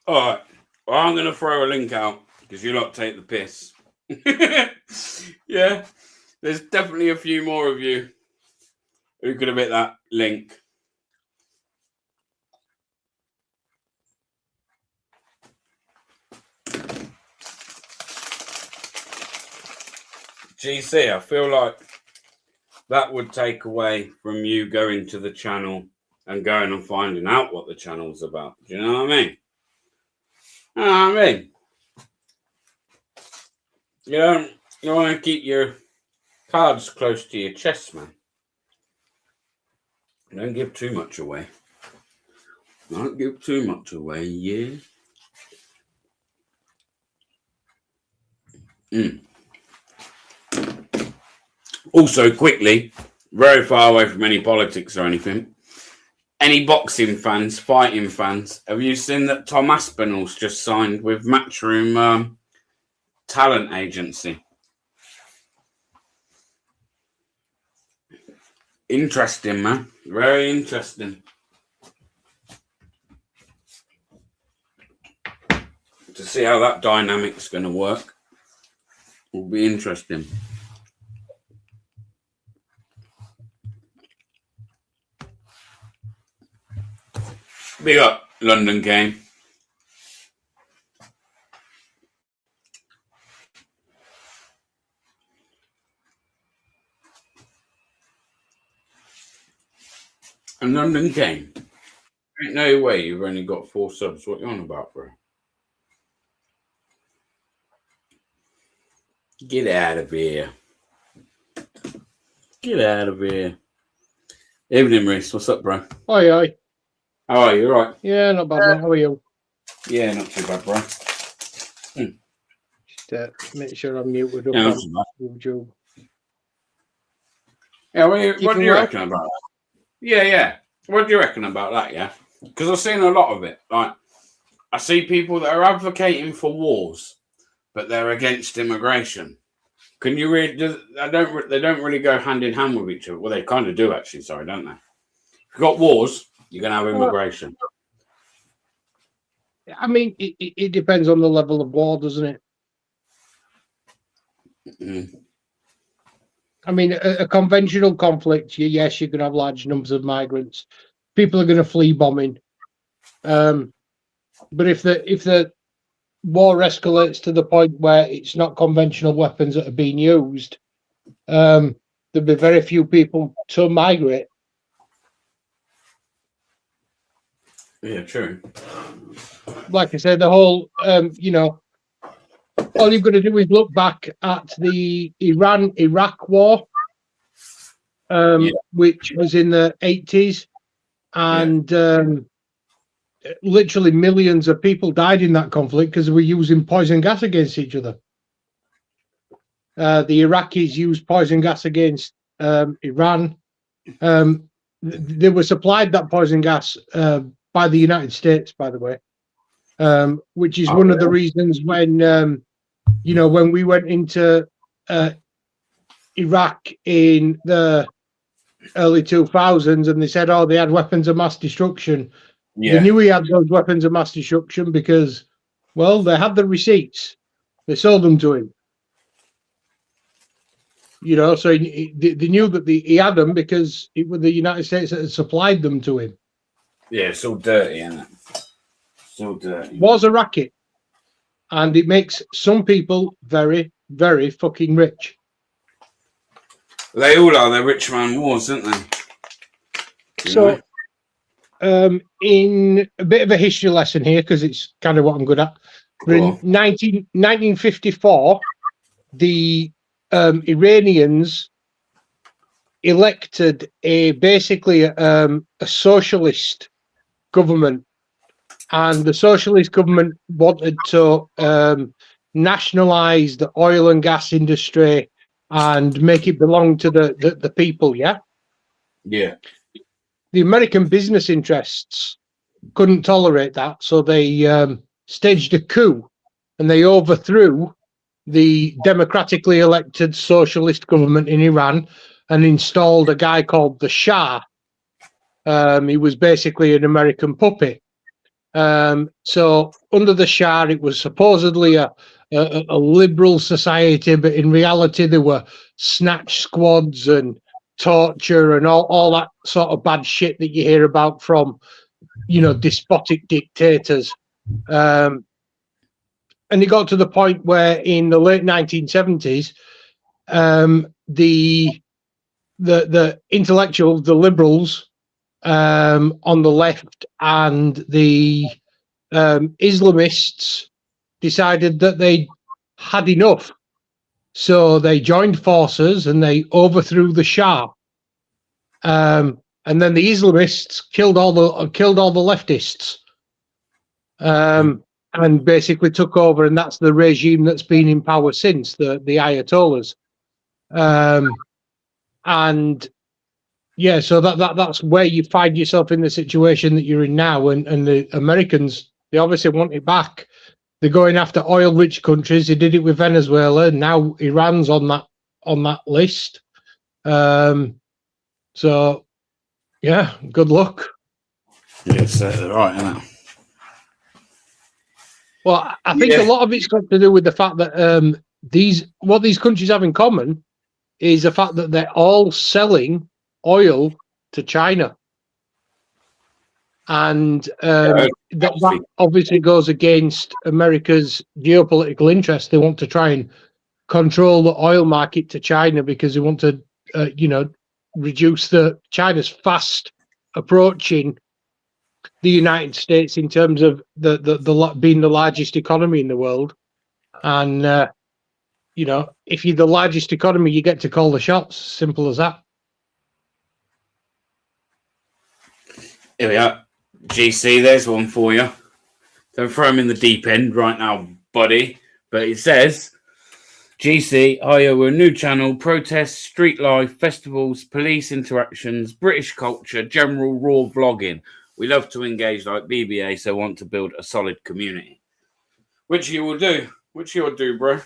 All right. Well, I'm going to throw a link out because you lot take the piss. Yeah. There's definitely a few more of you who could have hit that link. GC, I feel like that would take away from you going to the channel and going and finding out what the channel's about. Do you know what I mean? You know what I mean? You want to keep your cards close to your chest, man. Don't give too much away. Don't give too much away, yeah. Also, quickly, very far away from any politics or anything, any boxing fans, fighting fans, have you seen that Tom Aspinall's just signed with Matchroom Talent Agency? Interesting, man. Very interesting. To see how that dynamic's going to work will be interesting. Big up, London game. And London game. Ain't no way you've only got 4 subs. What you on about, bro? Get out of here. Get out of here. Evening, Reese. What's up, bro? Oi, oi. How are you? All right? Yeah, not bad, mate. How are you? Yeah, not too bad, bro. Just make sure I'm muted up Yeah, not on too bad. YouTube. Yeah, what do you Keeping well? reckon about that? Yeah. What do you reckon about that, yeah? Because I've seen a lot of it. Like, I see people that are advocating for wars, but they're against immigration. Can you read? They don't really go hand in hand with each other. Well, they kind of do, actually. Sorry, don't they? If you've got wars, you're going to have immigration. I mean, it depends on the level of war, doesn't it? Mm. I mean, a conventional conflict, yes, you can have large numbers of migrants. People are going to flee bombing. But if the war escalates to the point where it's not conventional weapons that are being used, there'll be very few people to migrate. Yeah, true. Like I said, the whole, all you've got to do is look back at the Iran-Iraq war, which was in the 80s, and literally millions of people died in that conflict because they were using poison gas against each other. The Iraqis used poison gas against Iran. They were supplied that poison gas by the United States, by the way, which is one of the reasons when when we went into Iraq in the early 2000s and they said, oh, they had weapons of mass destruction. Yeah. They knew he had those weapons of mass destruction because, well, they had the receipts. They sold them to him. So they knew that he had them because it was the United States that had supplied them to him. Yeah, it's all dirty, isn't it? So dirty. War's a racket. And it makes some people very, very fucking rich. They all are. They're rich man wars, aren't they? So, in a bit of a history lesson here, because it's kind of what I'm good at. But in 1954, the Iranians elected basically a socialist government, and the socialist government wanted to nationalize the oil and gas industry and make it belong to the people. Yeah. The American business interests couldn't tolerate that, so they staged a coup and they overthrew the democratically elected socialist government in Iran and installed a guy called the Shah. He was basically an American puppet. So under the Shah, it was supposedly a liberal society, but in reality, there were snatch squads and torture and all that sort of bad shit that you hear about from, despotic dictators. And it got to the point where in the late 1970s, the intellectuals, the liberals on the left and the Islamists decided that they had enough. So they joined forces and they overthrew the Shah. And then the Islamists killed all the leftists. And basically took over, and that's the regime that's been in power since, the Ayatollahs. And yeah, so that's where you find yourself in the situation that you're in now, and the Americans, they obviously want it back. They're going after oil-rich countries. They did it with Venezuela. Now Iran's on that list. So yeah, good luck. Yeah, so right, isn't it? Well, I think a lot of it's got to do with the fact that what these countries have in common is the fact that they're all selling oil to China. And that obviously goes against America's geopolitical interests. They want to try and control the oil market to China because they want to, reduce China's fast approaching the United States in terms of the being the largest economy in the world. And if you're the largest economy, you get to call the shots. Simple as that. Here we are. GC, there's one for you. Don't throw him in the deep end right now, buddy. But it says, GC, hiya, we're a new channel, protests, street life, festivals, police interactions, British culture, general raw vlogging. We love to engage like BBA, so want to build a solid community. Which you will do. Which you'll do, bro.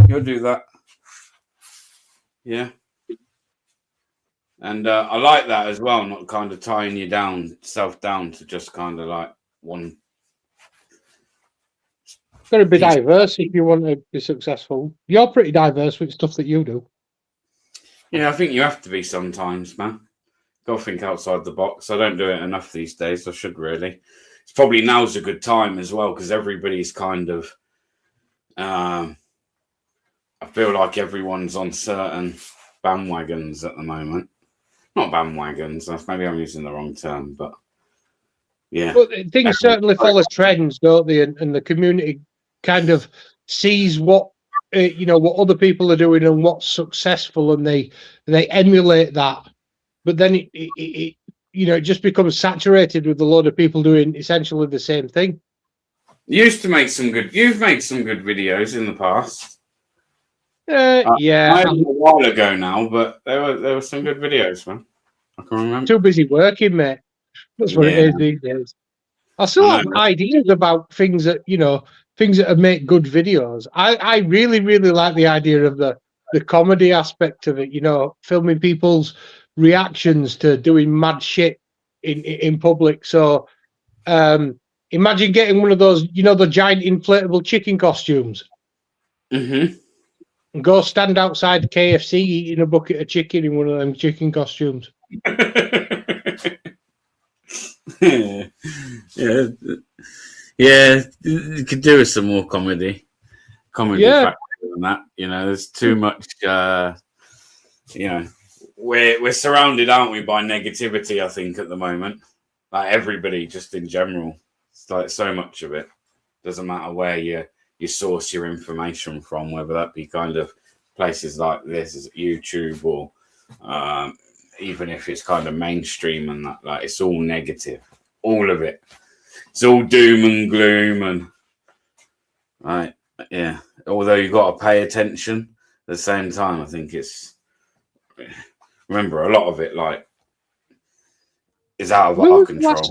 You'll do that. Yeah. And I like that as well, not kind of tying you down, down to just kind of like one. Got to be diverse if you want to be successful. You're pretty diverse with stuff that you do. Yeah, I think you have to be sometimes, man. Got to think outside the box. I don't do it enough these days. I should really. It's probably now's a good time as well because everybody's kind of. I feel like everyone's on certain bandwagons at the moment. Not bandwagons. Maybe I'm using the wrong term, but yeah. But things certainly follow trends, don't they? And the community kind of sees what what other people are doing and what's successful, and they emulate that. But then it just becomes saturated with a load of people doing essentially the same thing. You've made some good videos in the past. Yeah, a while ago now, but there were some good videos, man. I can remember. Too busy working, mate. That's what it is these days. I still have ideas about things that make good videos. I really, really like the idea of the comedy aspect of it. Filming people's reactions to doing mad shit in public. So, imagine getting one of those, the giant inflatable chicken costumes. Mm-hmm. And go stand outside KFC eating a bucket of chicken in one of them chicken costumes. yeah. You could do with some more comedy factor than that. There's too much. We're surrounded, aren't we, by negativity? I think at the moment, like everybody, just in general, it's like so much of it. Doesn't matter where you source your information from, whether that be kind of places like this, YouTube, or even if it's kind of mainstream and that, like it's all negative, all of it. It's all doom and gloom, and although you've got to pay attention at the same time, I think remember a lot of it like is out of our control.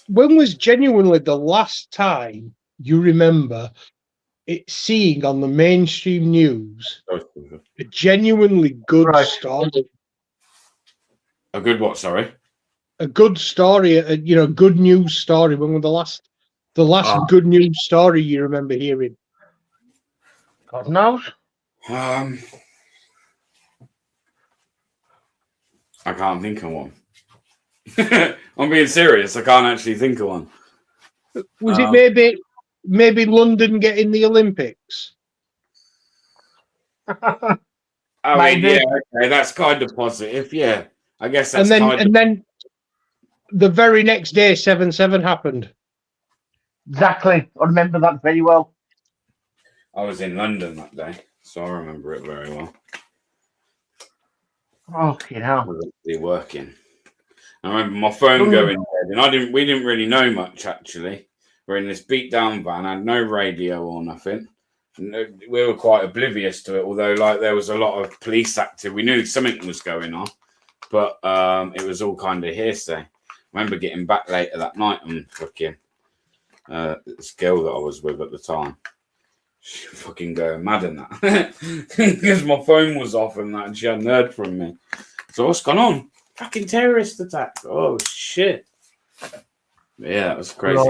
When was genuinely the last time you remember seeing on the mainstream news a genuinely good story? A good what? Sorry. A good story, good news story. When was the last good news story you remember hearing? God knows. I can't think of one. I'm being serious. I can't actually think of one. Was it maybe London getting the Olympics? Okay, that's kind of positive. Yeah, I guess that's and then the very next day, 7/7 happened. Exactly. I remember that very well. I was in London that day, so I remember it very well. Okay, now I was actually working. I remember my phone going dead, and we didn't really know much actually. We're in this beat down van, had no radio or nothing. And we were quite oblivious to it, although like there was a lot of police activity. We knew something was going on, but it was all kind of hearsay. I remember getting back later that night and fucking this girl that I was with at the time, she fucking going mad in that because my phone was off and that, and she hadn't heard from me. So what's gone on? Fucking terrorist attack! Oh shit! Yeah, that was crazy.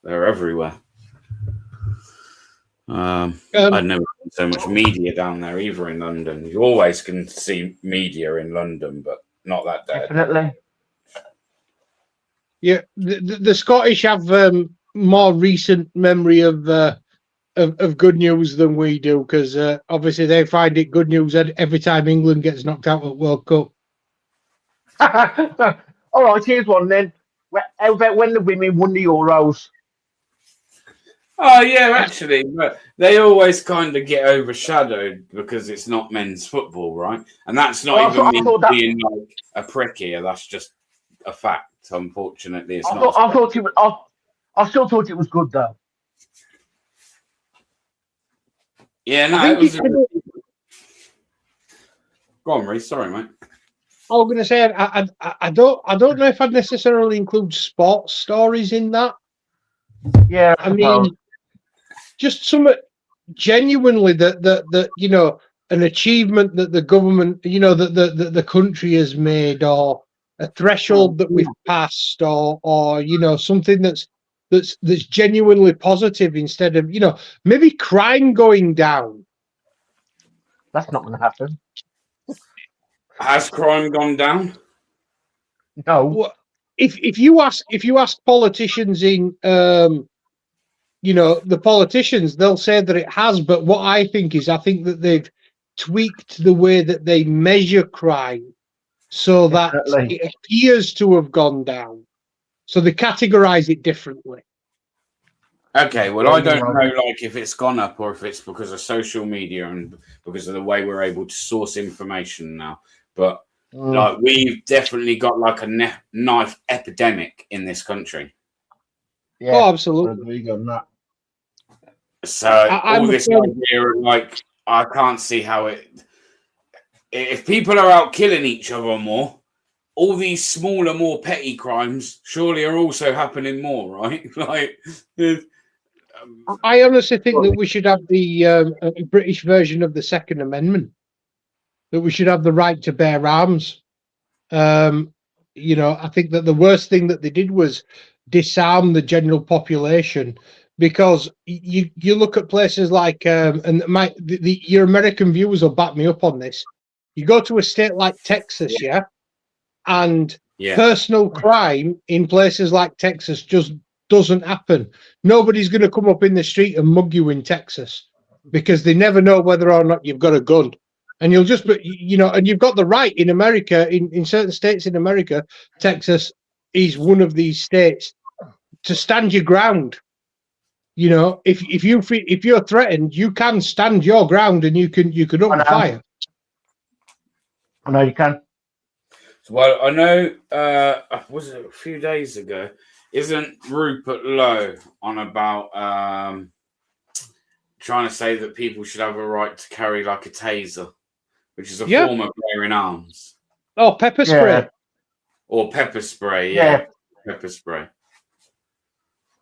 They're everywhere. I'd never seen so much media down there either in London. You always can see media in London, but not that day. Definitely. Yeah, the Scottish have more recent memory of good news than we do, because obviously they find it good news every time England gets knocked out at World Cup. All right, here's one then. How about when the women won the Euros? Oh yeah, actually, but they always kind of get overshadowed because it's not men's football, right? And that's not being like a prick here. That's just a fact. So unfortunately, it's I not. thought, I thought it was. I still thought it was good though. Yeah, no, I it think was. Go on, Reece. Sorry, mate. I was going to say I don't know if I'd necessarily include sports stories in that. Yeah, I mean, just some genuinely that you know, an achievement that the government, you know, that the country has made, or a threshold that we've passed, or you know, something that's genuinely positive, instead of, you know, maybe crime going down. that's not going to happen. Has crime gone down? No. Well, if you ask politicians in you know, the politicians, they'll say that it has, but what I think that they've tweaked the way that they measure crime so that Definitely. it appears to have gone down. So they categorize it differently. Okay, well, Yeah, I you're don't right. know, like, if it's gone up or if it's because of social media and because of the way we're able to source information now. But like, we've definitely got like a knife epidemic in this country. Yeah, Oh, I absolutely. agree on that. So I'm all this idea of, like, I can't see how it. If people are out killing each other more, all these smaller, more petty crimes surely are also happening more, right? Like, I honestly think that we should have the British version of the Second Amendment, that we should have the right to bear arms. You know, I think that the worst thing that they did was disarm the general population, because you look at places like and your American viewers will back me up on this. You go to a state like Texas, yeah, and personal crime in places like Texas just doesn't happen. Nobody's going to come up in the street and mug you in Texas, because they never know whether or not you've got a gun. And you'll just, you know, and you've got the right in America, in certain states in America, Texas is one of these states, to stand your ground. You know, if you're threatened, you can stand your ground and you can open fire. I know you can. Well, I know, was it a few days ago? Isn't Rupert Lowe on about trying to say that people should have a right to carry like a taser, which is a form of bearing arms? Oh, pepper spray. Or pepper spray, yeah. Pepper spray.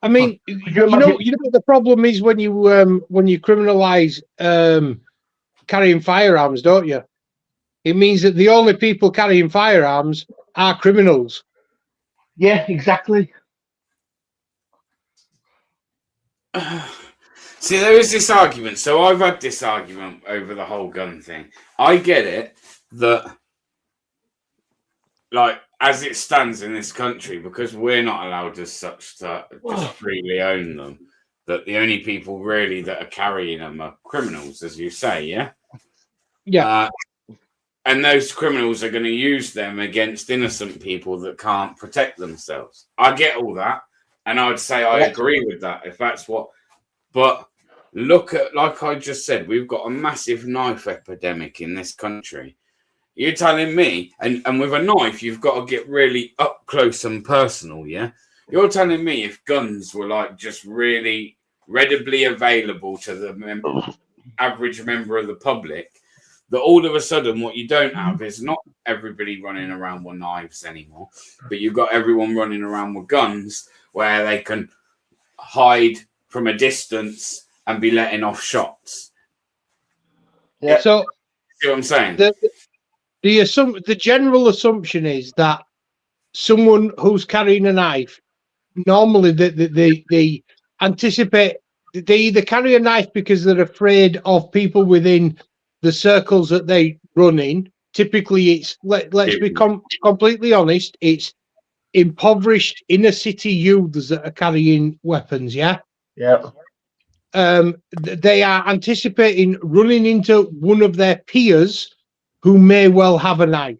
I mean, you know what the problem is when you criminalize carrying firearms, don't you? It means that the only people carrying firearms are criminals. Yeah, exactly. See, there is this argument. So I've had this argument over the whole gun thing. I get it that, like, as it stands in this country, because we're not allowed as such to just freely own them, that the only people really that are carrying them are criminals, as you say, yeah? Yeah. And those criminals are going to use them against innocent people that can't protect themselves. I get all that. And I would say I agree with that, if that's what... But look at, like I just said, we've got a massive knife epidemic in this country. You're telling me, and with a knife, you've got to get really up close and personal, yeah? You're telling me if guns were, like, just really readily available to the average member of the public, that all of a sudden what you don't have is not everybody running around with knives anymore, but you've got everyone running around with guns where they can hide from a distance and be letting off shots. Yeah. So, see what I'm saying? The general assumption is that someone who's carrying a knife, normally they anticipate, they either carry a knife because they're afraid of people within the circles that they run in. Typically, it's let's be completely honest, it's impoverished inner city youths that are carrying weapons. Yeah. They are anticipating running into one of their peers who may well have a knife.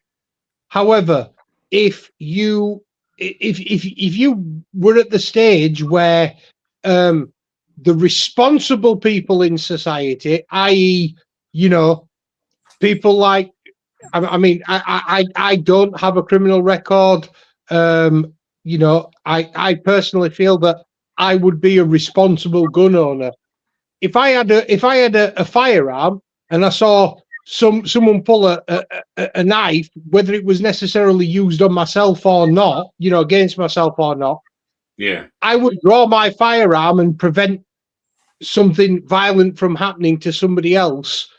However, if you were at the stage where the responsible people in society, i.e., you know, people like, I mean, I don't have a criminal record. you know, I personally feel that I would be a responsible gun owner. If I had a firearm and I saw someone pull a knife, whether it was necessarily used on myself or not, you know, against myself or not, Yeah. I would draw my firearm and prevent something violent from happening to somebody else.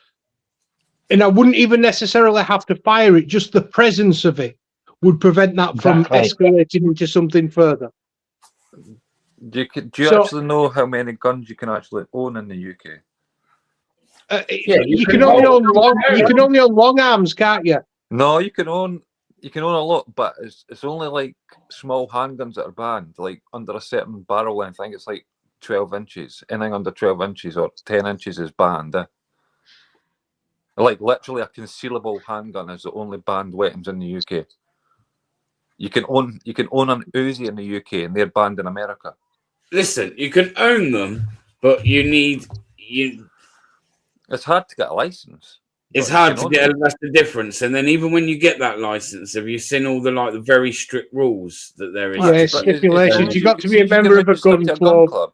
And I wouldn't even necessarily have to fire it, just the presence of it would prevent that from escalating into something further. Do you actually know how many guns you can actually own in the UK? You can only own long arms, can't you? No, you can own a lot, but it's only like small handguns that are banned, like under a certain barrel length. I think it's like 12 inches. Anything under 12 inches or 10 inches is banned. Like literally a concealable handgun is the only banned weapons in the UK. You can own an Uzi in the UK and they're banned in America. Listen, you can own them, but it's hard to get a license. It's hard to get. That's the difference. And then even when you get that license, have you seen all the very strict rules that there is? Yeah, stipulations. You've got to be a member of a gun club.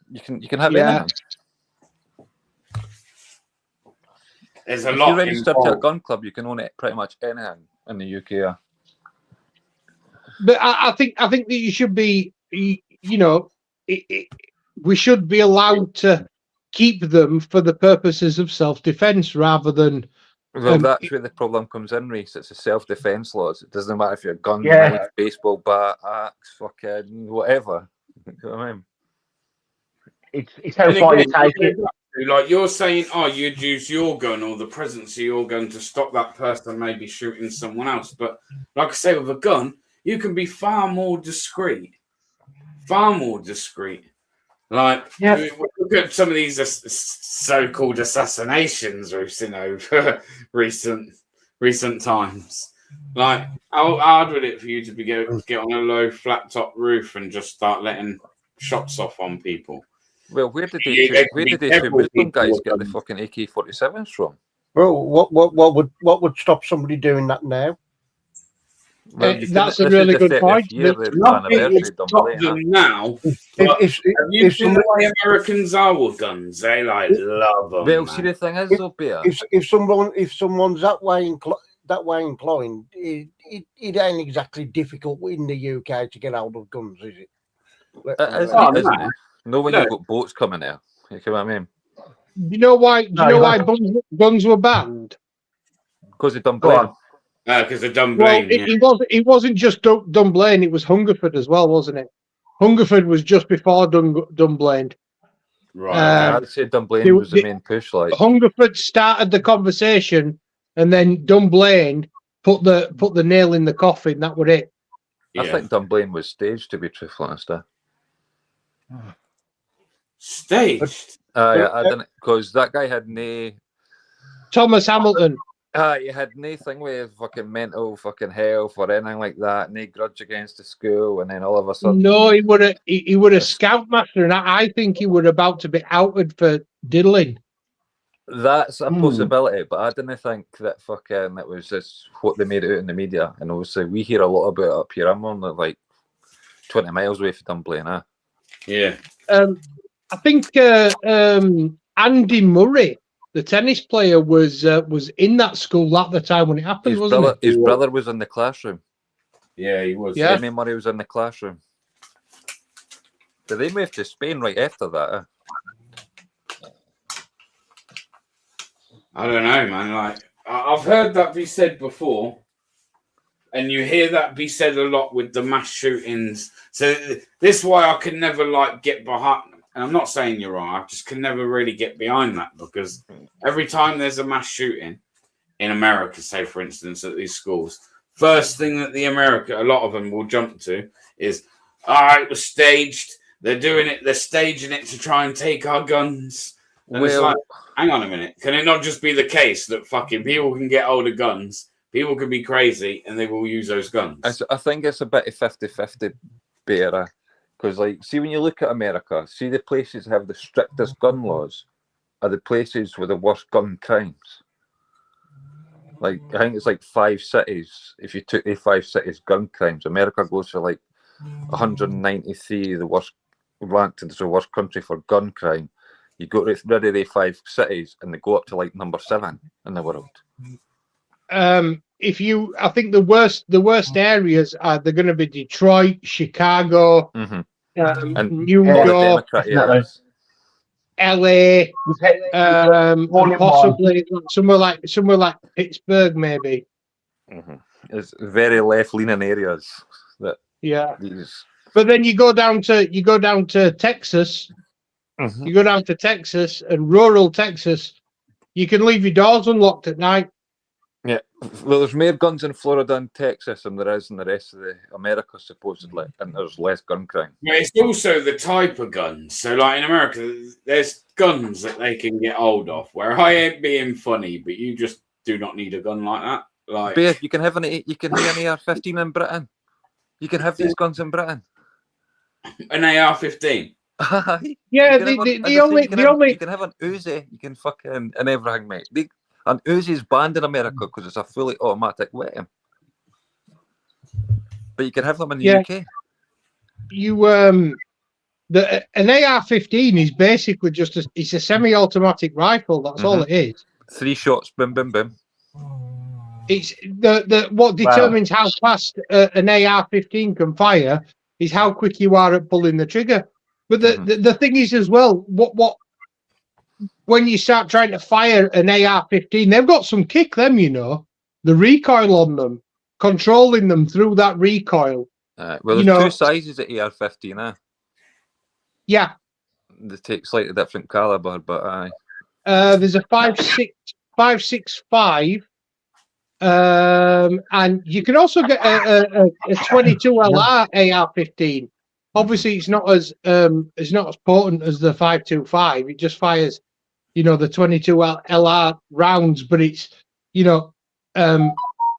You can have anything. There's a if lot. You're registered to a gun club, you can own it pretty much anything in the UK. Yeah. But I think that you should be, you know, we should be allowed to keep them for the purposes of self-defense rather than. Well, that's where the problem comes in, Reese. It's the self-defense laws. It doesn't matter if you're a gun, knife, baseball bat, axe, fucking whatever. You know what I mean? It's how far you take it. Like you're saying, you'd use your gun or the presence of your gun to stop that person maybe shooting someone else. But like I say, with a gun, you can be far more discreet. Like, look at some of these so-called assassinations we've seen over recent times. Like, how hard would it for you to get on a low flat-top roof and just start letting shots off on people? Well, where did they two Muslim guys get the fucking AK-47s from? Well, what would stop somebody doing that now? Well, that's a really good point. Nothing would stop them now. Have you seen the way Americans are with guns? They love them. Well, see, the thing is, though, Bear, if someone's that way inclined, it ain't exactly difficult in the UK to get hold of guns, is it? Isn't it? No, when you've got boats coming there. You know what I mean? You know why? Guns were banned? Because of Dunblane. Because of Dunblane. Well, it wasn't just Dunblane. It was Hungerford as well, wasn't it? Hungerford was just before Dunblane. Right. I'd say Dunblane was the main push. Like Hungerford started the conversation, and then Dunblane put the nail in the coffin. That was it. I think Dunblane was staged, to be truthful honest. Staged? I didn't, because that guy had no. Thomas Hamilton. He had nothing with fucking mental fucking health or anything like that. No grudge against the school, and then all of a sudden, no, he would have scoutmaster, and I think he would about to be outed for diddling. That's a possibility, but I didn't think that fucking it was just what they made it out in the media. And obviously, we hear a lot about it up here. I'm only like 20 miles away from Dunblane. Yeah. I think Andy Murray, the tennis player, was in that school at the time when it happened, wasn't he? His brother was in the classroom. Yeah, he was. Yeah. Andy Murray was in the classroom. Did they move to Spain right after that? I don't know, man. Like, I've heard that be said before, and you hear that be said a lot with the mass shootings. So this is why I can never get behind. And I'm not saying you're wrong. I just can never really get behind that, because every time there's a mass shooting in America, say for instance at these schools, first thing that a lot of them will jump to is, it was staged. They're doing it. They're staging it to try and take our guns. And it's like, hang on a minute. Can it not just be the case that fucking people can get hold of guns, people can be crazy, and they will use those guns? I think it's a bit of 50-50, better. Because, see, when you look at America, see the places that have the strictest gun laws are the places with the worst gun crimes. I think it's 5 cities. If you took the 5 cities gun crimes, America goes for 193, the worst ranked as the worst country for gun crime. You go rid of the 5 cities, and they go up to like number 7 in the world. I think the worst areas are they're going to be Detroit, Chicago, And New all the York, Democrat definitely. areas. LA, All in and possibly somewhere like Pittsburgh, maybe. It's very left-leaning areas that Yeah. these. But then you go down to Texas. You go down to Texas and rural Texas. You can leave your doors unlocked at night. Yeah, well, there's more guns in Florida and Texas than there is in the rest of the America, supposedly, and there's less gun crime. But it's also the type of guns. So, like in America, there's guns that they can get hold of. Where I ain't being funny, but you just do not need a gun like that. Like, Bear, you can have an AR-15 in Britain. You can have these guns in Britain. an AR-15. Yeah, you the can have an Uzi. You can fucking and everything, mate. An Uzi is banned in America because it's a fully automatic weapon. But you can have them in the UK. An AR-15 is basically just it's a semi-automatic rifle. That's all it is. 3 shots, boom, boom, boom. It's what determines how fast an AR-15 can fire is how quick you are at pulling the trigger. But the thing is as well, what when you start trying to fire an AR-15, they've got some kick. The recoil on them, controlling them through that recoil. Well, there's 2 sizes of AR-15. Yeah, They take slightly different caliber, but there's a 5.65, and you can also get a 22 LR AR-15. Obviously, it's not as potent as the 5.25. It just fires, the 22 LR rounds, but it's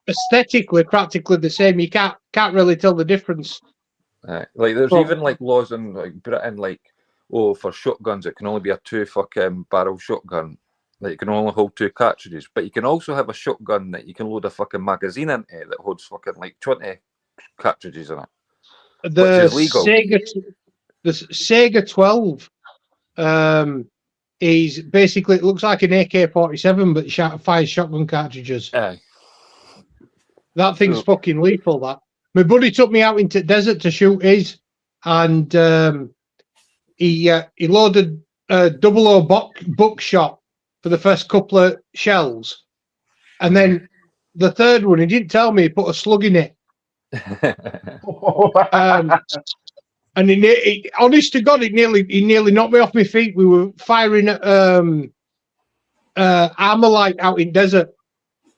aesthetically practically the same. You can't really tell the difference. like there's even like laws in like Britain, like for shotguns it can only be a 2 fucking barrel shotgun. Like you can only hold 2 cartridges, but you can also have a shotgun that you can load a fucking magazine into that holds fucking like 20 cartridges in it. The which is legal. Sega 12 is basically, it looks like an AK-47, but it fires shotgun cartridges. Aye. That thing's fucking lethal. That my buddy took me out into the desert to shoot his, and he loaded a 00 buckshot for the first couple of shells, and then the third one he didn't tell me he put a slug in it. And he honest to God, he nearly knocked me off my feet. We were firing Armalite out in desert,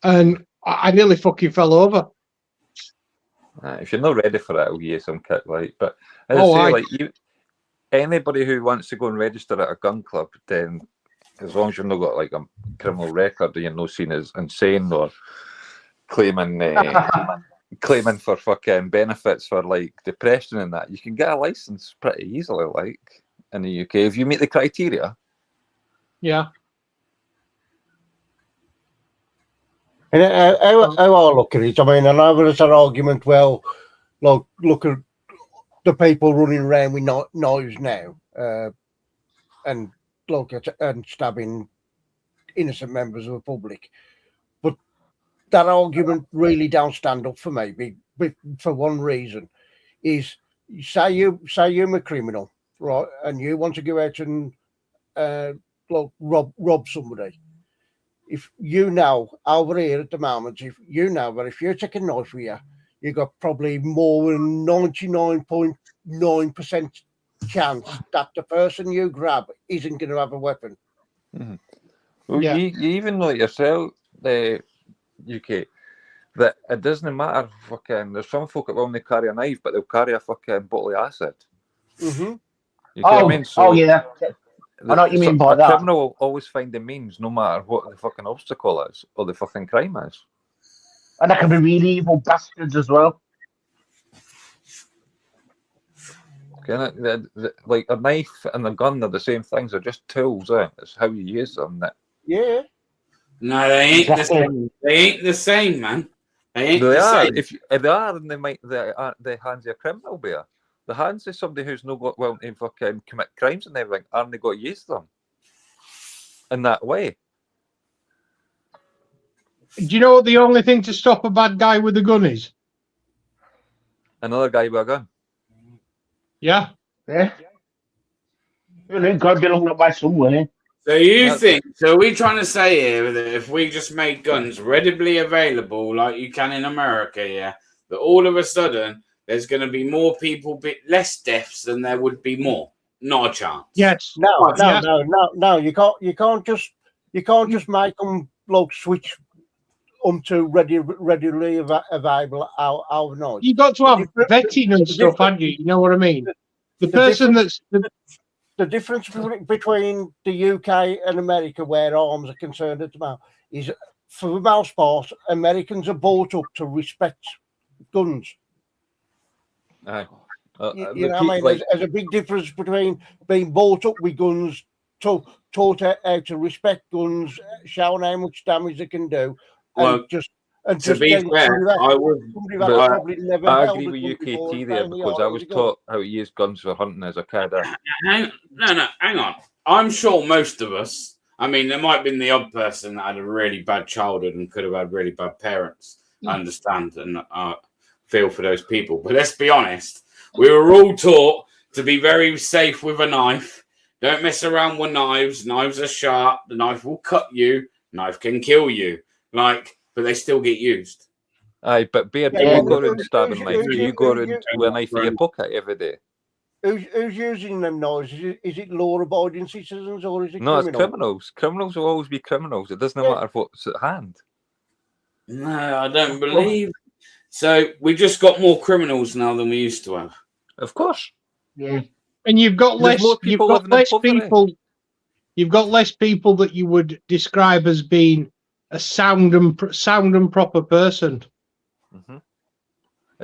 and I nearly fucking fell over. If you're not ready for it, I'll give you some kick, like. But as I say, like anybody who wants to go and register at a gun club, then as long as you've not got like a criminal record, and you're not seen as insane or claiming for fucking benefits for like depression and that, you can get a license pretty easily, like in the UK, if you meet the criteria. Yeah. And how I look at it, I mean, I know there's an argument, well, look at the people running around with knives now, and look at and stabbing innocent members of the public. But that argument really don't stand up for me, for one reason, is say you're a criminal, right, and you want to go out and rob somebody. If you know over here at the moment, if you know that if you take a knife with you, you got probably more than 99.9% chance that the person you grab isn't going to have a weapon. Mm-hmm. Well, you even know yourself, the UK, that it doesn't matter. Fucking, there's some folk that will only carry a knife, but they'll carry a fucking bottle of acid. Mm-hmm. You know what I mean? So yeah. I know what you mean by that. A criminal will always find the means, no matter what the fucking obstacle is or the fucking crime is. And that can be really evil bastards as well. Like a knife and a gun are the same things. They're just tools. It's how you use them. Yeah. No, they ain't the same. They ain't the same, man. They ain't the are. same. If they are, then they might. They hands you a criminal bear. the hands of somebody who's not got willing to fucking commit crimes and everything, aren't they got to use them in that way? Do you know what the only thing to stop a bad guy with a gun is? Another guy with a gun. Yeah. Yeah. It's got to be along that way somewhere. So you think, so are we trying to say here that if we just made guns readily available like you can in America, yeah, that all of a sudden there's going to be more people, less deaths than there would be more? Not a chance. Yes. No. You can't just make them like switch to readily available overnight. You've got to have vetting and stuff, haven't you? You know what I mean? The person that's the difference between the UK and America, where arms are concerned at the moment, is for the most part, Americans are brought up to respect guns. Aye. You know what I mean? Like, there's a big difference between being brought up with guns, taught how to respect guns, showing how much damage they can do, and to be fair, I agree with UKT there because I was taught how to use guns for hunting as a kid. Hang on. I'm sure most of us, I mean, there might have been the odd person that had a really bad childhood and could have had really bad parents. I understand and feel for those people. But let's be honest, we were all taught to be very safe with a knife. Don't mess around with knives. Knives are sharp. The knife will cut you. Knife can kill you. But they still get used. Aye, but Beard, do you go around stabbing knives? Do you go around with a knife in your pocket every day? Who's using them knives? Is it law-abiding citizens or is it criminals? No, it's criminals. Criminals will always be criminals. It doesn't matter what's at hand. No, I don't believe. So we just got more criminals now than we used to have. Of course. Yeah. And you've got less people. You've got less people that you would describe as being a sound and proper person. Mm-hmm.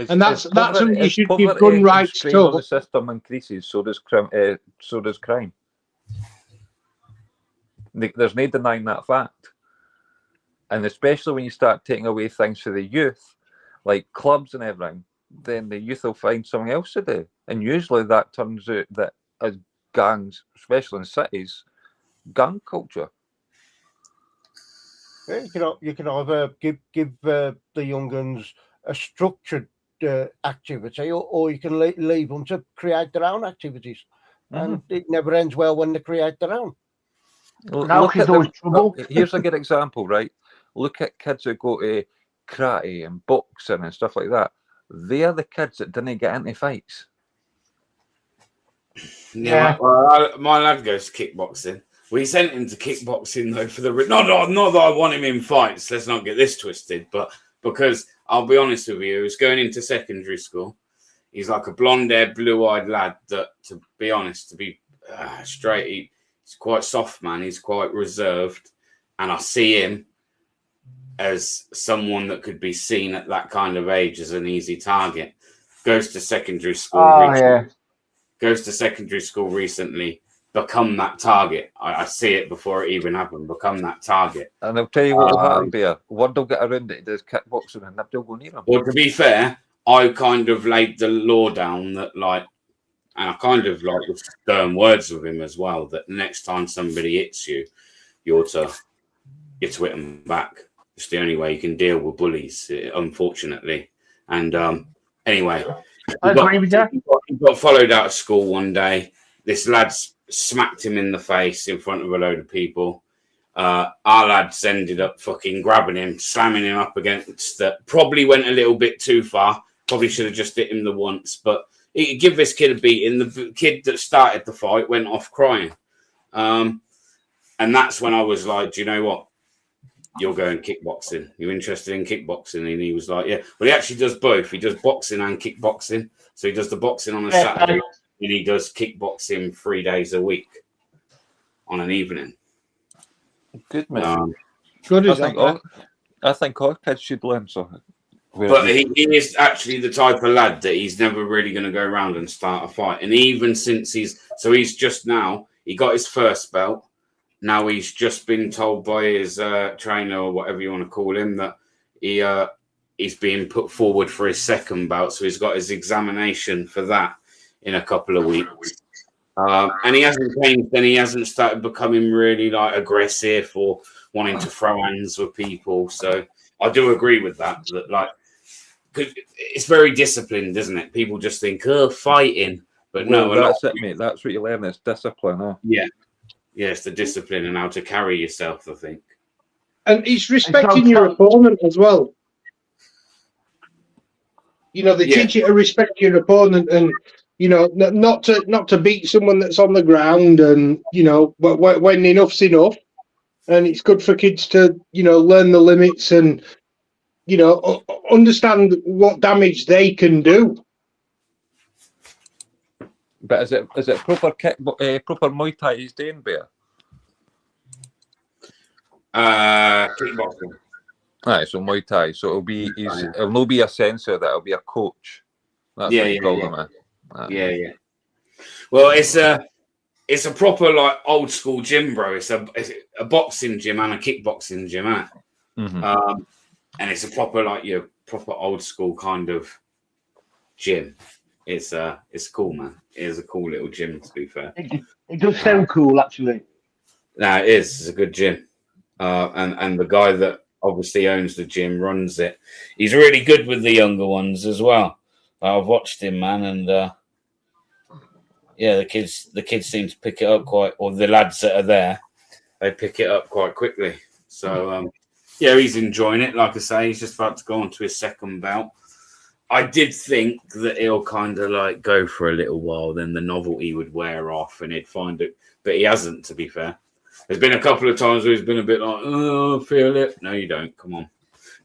And that's what you should give gun rights to. The system increases, so does crime. There's no denying that fact. And especially when you start taking away things for the youth, like clubs and everything, then the youth will find something else to do. And usually that turns out that as gangs, especially in cities, gang culture. Yeah, you can either give the young guns a structured activity, or you can leave them to create their own activities, and it never ends well when they create their own. Here's a good example, right? Look at kids who go to karate and boxing and stuff like that. They are the kids that didn't get into fights. Yeah, well, my lad goes to kickboxing. We sent him to kickboxing though for the not that I want him in fights. Let's not get this twisted, but because I'll be honest with you, he was going into secondary school. He's like a blonde-haired, blue-eyed lad that, to be honest, to be straight, he's quite soft, man. He's quite reserved, and I see him as someone that could be seen at that kind of age as an easy target. Goes to secondary school. Goes to secondary school recently. Become that target. I see it before it even happened. Become that target. And I'll tell you what will happen, Bear. One will get around it, does kickboxing, and they'll go near him. Well, to be fair, I kind of laid the law down that, like, and I kind of like with stern words with him as well, that next time somebody hits you, you're to hit them back. It's the only way you can deal with bullies, unfortunately. And anyway, he got followed out of school one day. This lad's smacked him in the face in front of a load of people. Our lads ended up fucking grabbing him, slamming him up against that. Probably went a little bit too far. Probably should have just hit him the once, but he give this kid a beating. The kid that started the fight went off crying. And that's when I was like, do you know what? You're going kickboxing. You're interested in kickboxing? And he was like, yeah. Well, he actually does both. He does boxing and kickboxing. So he does the boxing on a Saturday. And he does kickboxing 3 days a week on an evening. Good man. Good. I think all kids should learn something. But he is actually the type of lad that he's never really going to go around and start a fight. And even since he's just now, he got his first belt. Now he's just been told by his trainer or whatever you want to call him that he's being put forward for his second belt. So he's got his examination for that in a couple of weeks. And he hasn't changed, and he hasn't started becoming really like aggressive or wanting to throw hands with people. So I do agree with that. That like, cause it's very disciplined, isn't it? People just think, oh, fighting, but Well, no, that's it, mate. That's what you learn. It's discipline, huh? yeah, it's the discipline and how to carry yourself, I think. And it's respecting your opponent as well. You know, they teach you to respect your opponent, and you know, not to beat someone that's on the ground, and you know, when enough's enough. And it's good for kids to, you know, learn the limits and, you know, understand what damage they can do. But is it proper proper Muay Thai he's doing, Bear? Kickboxing. Right, so Muay Thai. So it'll not be a censor, that'll be a coach. That's what you call them. Yeah. Well, it's a proper like old school gym, bro. It's a boxing gym and a kickboxing gym, isn't it? Mm-hmm. And it's a proper like your proper old school kind of gym. It's cool, man. It is a cool little gym, to be fair. It does sound cool, actually. No, it is. It's a good gym. And the guy that obviously owns the gym runs it. He's really good with the younger ones as well. I've watched him, man, and yeah, the kids seem to pick it up or the lads that are there, they pick it up quite quickly. So yeah, he's enjoying it. Like I say, he's just about to go on to his second bout. I did think that he'll kind of like go for a little while, then the novelty would wear off and he'd find it, but he hasn't, to be fair. There's been a couple of times where he's been a bit like, oh, feel it. No, you don't. Come on.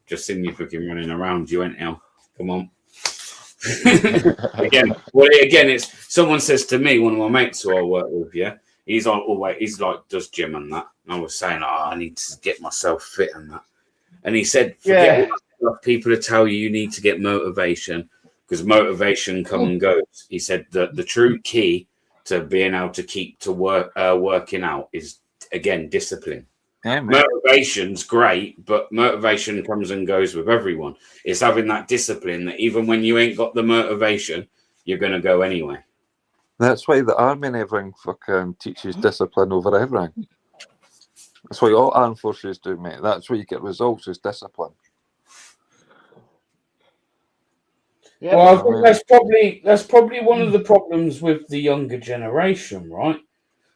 Just seen you fucking running around. You ain't now. Come on. again, it's someone says to me, one of my mates who I work with, he's like does gym and that. And I was saying, I need to get myself fit and that. And he said, forget what people to tell you need to get motivation, because motivation comes and goes. He said that the true key to being able to keep to working out is, again, discipline. Yeah, motivation's great, but motivation comes and goes with everyone. It's having that discipline that even when you ain't got the motivation, you're going to go anyway. That's why the army and everything fucking teaches discipline over everything. That's why all armed forces do, mate. That's where you get results, is discipline. Yeah, well, I think that's probably one of the problems with the younger generation, right?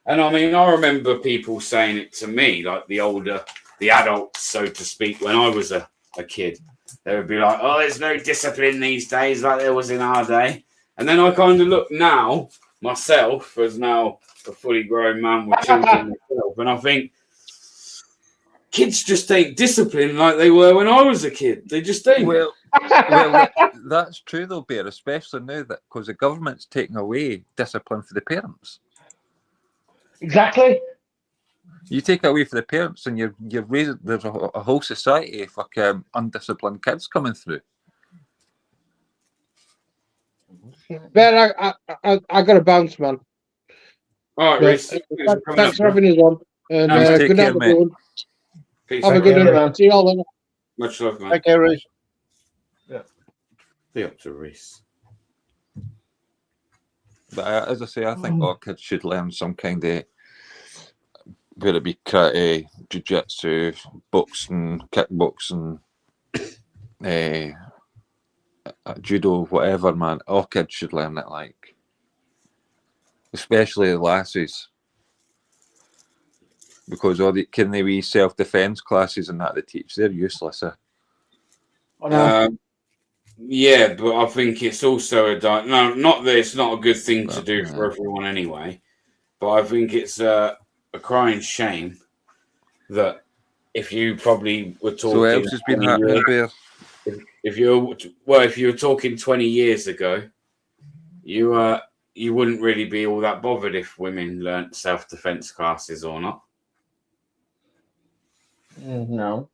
And I mean, I remember people saying it to me, like the adults, so to speak, when I was a kid. They would be like, oh, there's no discipline these days like there was in our day. And then I kind of look now, myself, as now a fully grown man with children myself, and I think kids just ain't disciplined like they were when I was a kid. They just ain't. Well, that's true though, Bear, especially now that because the government's taking away discipline for the parents. Exactly. You take it away for the parents, and you're raising. There's a whole society of undisciplined kids coming through. Ben, I got to bounce, man. All right, Reece. Thanks for having us on. And good night, everyone. Have a good one, man. See you all later. Much love, man. Take care, Reece. Yeah. Be up to Reece. But as I say, I think all kids should learn some kind of, whether it be karate, jiu-jitsu, boxing, kickboxing, judo, whatever, man. All kids should learn it, like. Especially the lasses. Because all the wee self-defense classes and that they teach, they're useless. Yeah, but I think it's also not that it's not a good thing to do for everyone anyway. But I think it's a crying shame that if you probably were talking. So what else has been happening there? If you were talking 20 years ago, you wouldn't really be all that bothered if women learnt self-defense classes or not. No.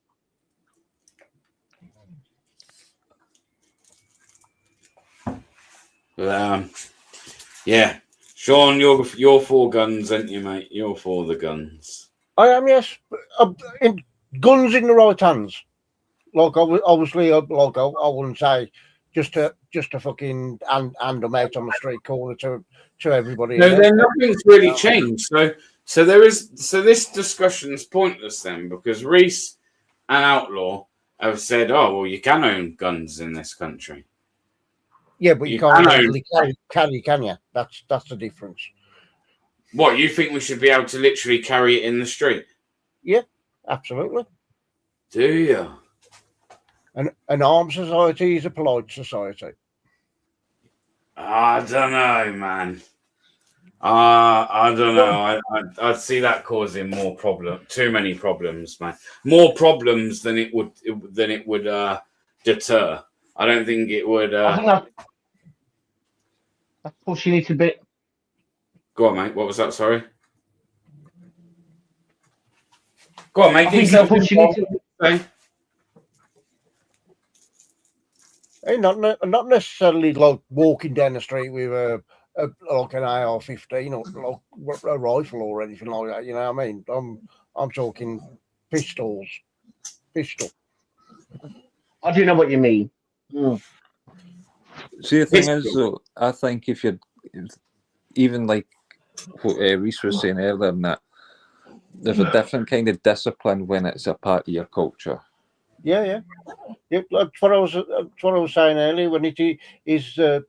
Yeah, Sean, you're for guns, aren't you, mate? You're for the guns. I am, yes. Guns in the right hands. Like, obviously, like I wouldn't say just to fucking hand them out on the street corner to everybody. No, else. then nothing's really changed. So this discussion's pointless then, because Reese and Outlaw have said, "Oh, well, you can own guns in this country." Yeah, but you You can't can legally carry, can you? That's the difference. What, you think we should be able to literally carry it in the street? Yeah, absolutely. Do you? An armed society is a polite society. I don't know, man. I don't know. I'd see that causing more too many problems, man. More problems than it would deter. I don't think it would. I think that's pushing it a bit. Go on, mate. What was that? Sorry. Go on, mate. I think it's pushing it a bit. Hey, not necessarily like walking down the street with like an AR-15 or like a rifle or anything like that. You know what I mean? I'm talking pistol. I do know what you mean. See, the thing is, though, I think if you're even like what Reese was saying earlier, in that there's a different kind of discipline when it's a part of your culture. Yeah. That's what I was saying earlier. When it is the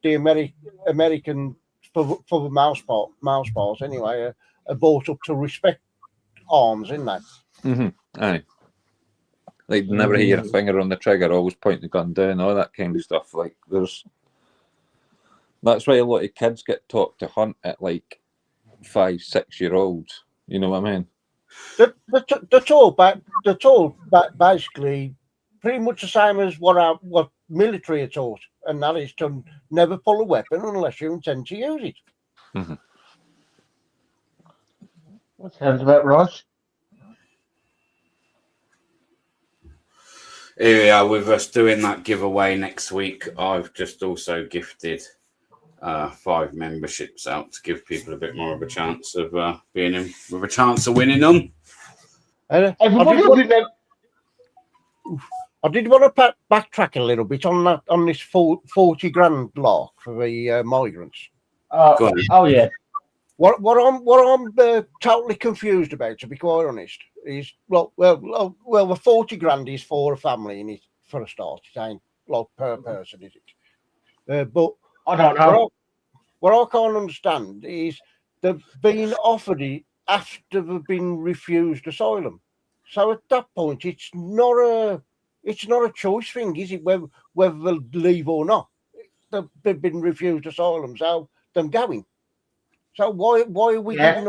American for the mouse parts anyway, are brought up to respect arms, isn't they? Mm-hmm. Aye. Like never hear a finger on the trigger, always point the gun down, all that kind of stuff. Like that's why a lot of kids get taught to hunt at like 5-6 year olds. You know what I mean? They're taught basically pretty much the same as what military are taught, and that is to never pull a weapon unless you intend to use it. Mm-hmm. That sounds about right. Here we are with us doing that giveaway next week. I've just also gifted 5 memberships out to give people a bit more of a chance of being in with a chance of winning them. I did want to backtrack a little bit on this 40 grand lark for the migrants. Oh yeah. What I'm totally confused about, to be quite honest, is well, the 40 grand is for a family, and it's for a start. It ain't like per person, is it? But I don't know. What I can't understand is they've been offered it after they've been refused asylum. So at that point, it's not a choice thing, is it? Whether they'll leave or not. They've been refused asylum, so they're going. So why are we giving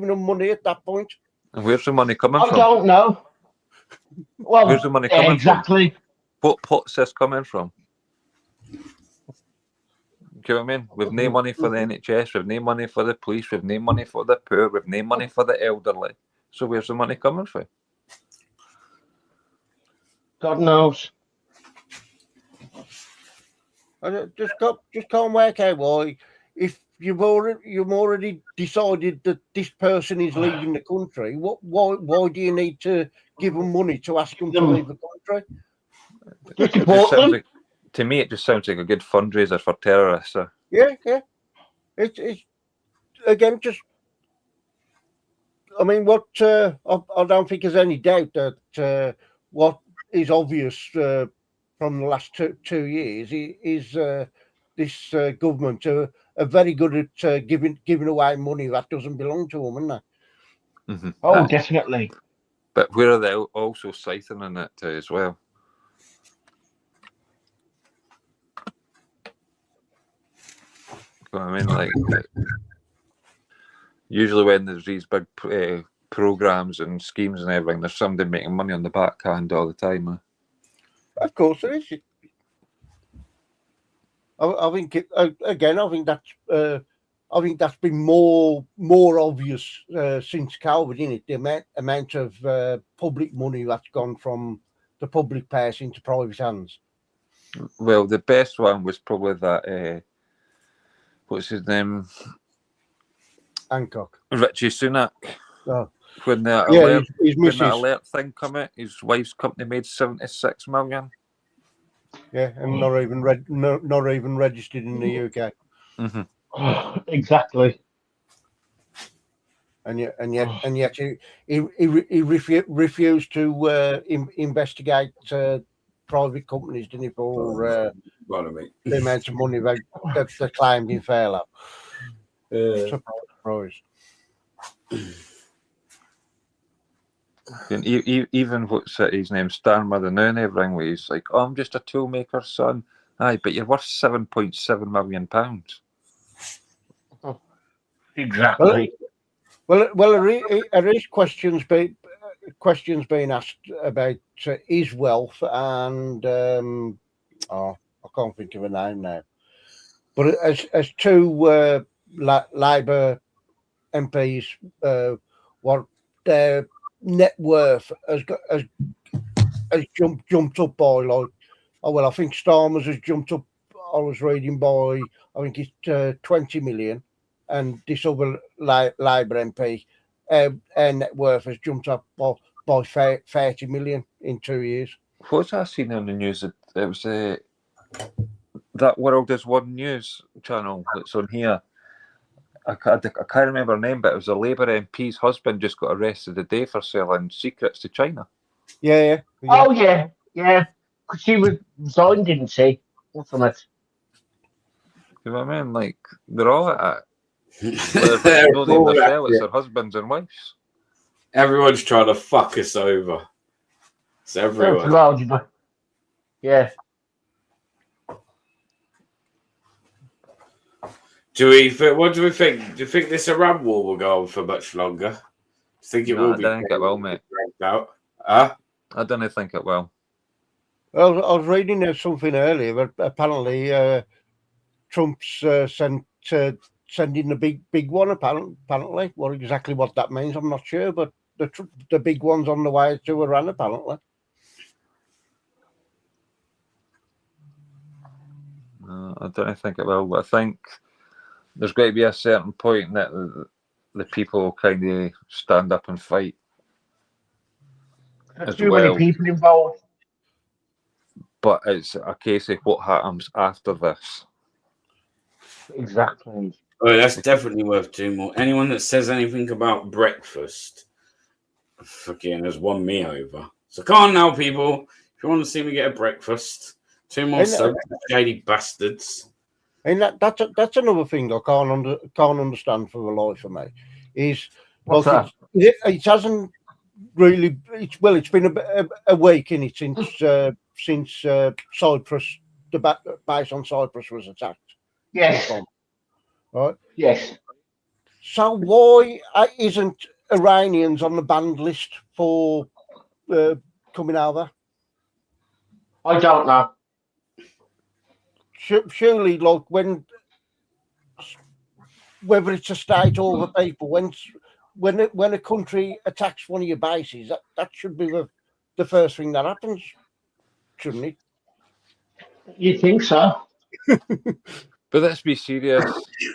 them money at that point? And where's the money coming from? I don't know. Well, where's the money coming from? Exactly. What pot's this coming from? Do you know what I mean? We've no money for the NHS, we've no money for the police, we've no money for the poor, we've no money for the elderly. So where's the money coming from? God knows. I just can't work out why, if you've already decided that this person is leaving the country, why do you need to give them money to ask them to leave the country? To me, it just sounds like a good fundraiser for terrorists. Yeah. It's again just. I mean, what I don't think there's any doubt that what is obvious from the last two years is this government are very good at giving away money that doesn't belong to them, isn't they? Mm-hmm. Oh, definitely. But where are they also siphoning it as well? I mean, like usually when there's these big programs and schemes and everything, there's somebody making money on the backhand all the time. Of course, there is. I think that's been more obvious since COVID, isn't it? The amount of public money that's gone from the public purse into private hands. Well, the best one was probably that. What's his name? Hancock. Richie Sunak. Oh. When that alert thing come out, his wife's company made 76 million. Yeah, and not even not even registered in the UK. Exactly. And yet he refused to investigate private companies, didn't he, for the amount of money they claimed in Fairlow. Surprise. And even what's his name, Starmer, the noon everything, where he's like, "Oh, I'm just a toolmaker's son." Aye, but you're worth £7.7 million. Exactly. Well, there is questions being asked about his wealth and I can't think of a name now. But as two Labour MPs, what their net worth has jumped up by, like, I think Starmer's has jumped up. I was reading by, I think it's 20 million, and this other Labour MP, their net worth has jumped up by 30 million in 2 years. What's I seen on the news? It was that World is One news channel that's on here. I can't remember her name, but it was a Labour MP's husband just got arrested today for selling secrets to China. Yeah. Oh yeah. Because she was resigned, didn't she? Or something. You know what I mean? Like, they're all at it. They're No, they all at sell, it's it. their husbands and wives. Everyone's trying to fuck us over. It's everyone. Well, yeah. What do we think? Do you think this Iran war will go on for much longer? Do you think it will be? I don't think it will, mate. Out? Huh? I don't think it will. Well, I was reading something earlier, but apparently Trump's sending the big one. Apparently, exactly what that means, I'm not sure, but the big one's on the way to Iran, apparently. I don't think it will, but I think there's got to be a certain point that the people kind of stand up and fight. There's too many people involved. But it's a case of what happens after this. Exactly. Oh, that's definitely worth 2 more. Anyone that says anything about breakfast, fucking has won me over. So come on now, people. If you want to see me get a breakfast, 2 more subs, shady bastards. And that's another thing I can't understand for the life of me. Is What's that? It hasn't really. It's been a week in it since Cyprus, the base on Cyprus was attacked. Yes. Right. Yes. So why isn't Iranians on the banned list for coming over? I don't know. Surely, like, whether it's a state or the people, when a country attacks one of your bases, that should be the first thing that happens, shouldn't it? You think so? But let's be serious,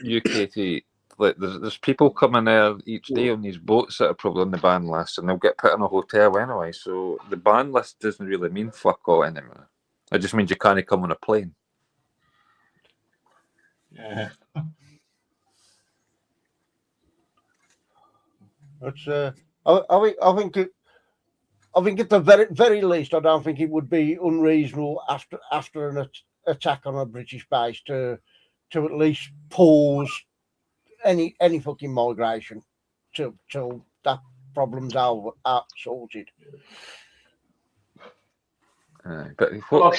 UKT. Like, there's people coming there each day on these boats that are probably on the ban list, and they'll get put in a hotel anyway. So the ban list doesn't really mean fuck all anymore. It just means you can't come on a plane. Yeah. That's I think at the very least, I don't think it would be unreasonable after an attack on a British base to at least pause any fucking migration till that problem's out sorted. But what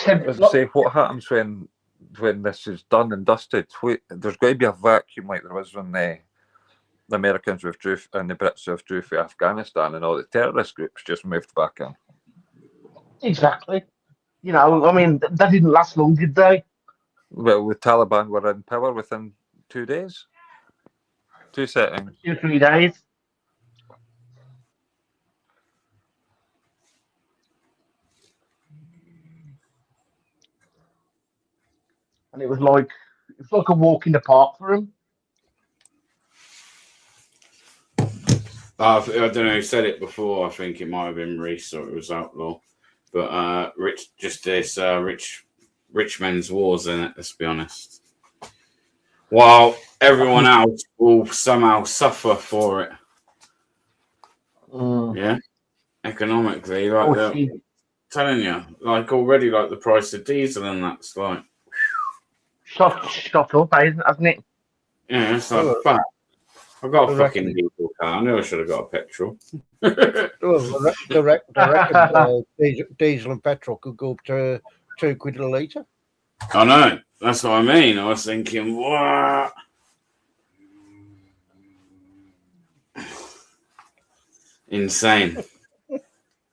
happens when this is done and dusted? There's got to be a vacuum like there was when the Americans withdrew and the Brits withdrew from Afghanistan, and all the terrorist groups just moved back in. Exactly. You know, I mean, that didn't last long, did they? Well, the Taliban were in power within 2 days. 2 settings. 2 or 3 days. And it was like a walk in the park for him. I don't know who said it before. I think it might have been Reese or it was Outlaw. But Rich rich men's wars in it, let's be honest. While everyone else will somehow suffer for it. Yeah, economically, like they're telling you, like already, like the price of diesel and that's like shot up, hasn't it? yeah, it's like fuck. I've got a fucking diesel car. I knew I should have got a petrol. Well, the reckon diesel and petrol could go up to £2 a litre. I know. That's what I mean. I was thinking, what? Insane.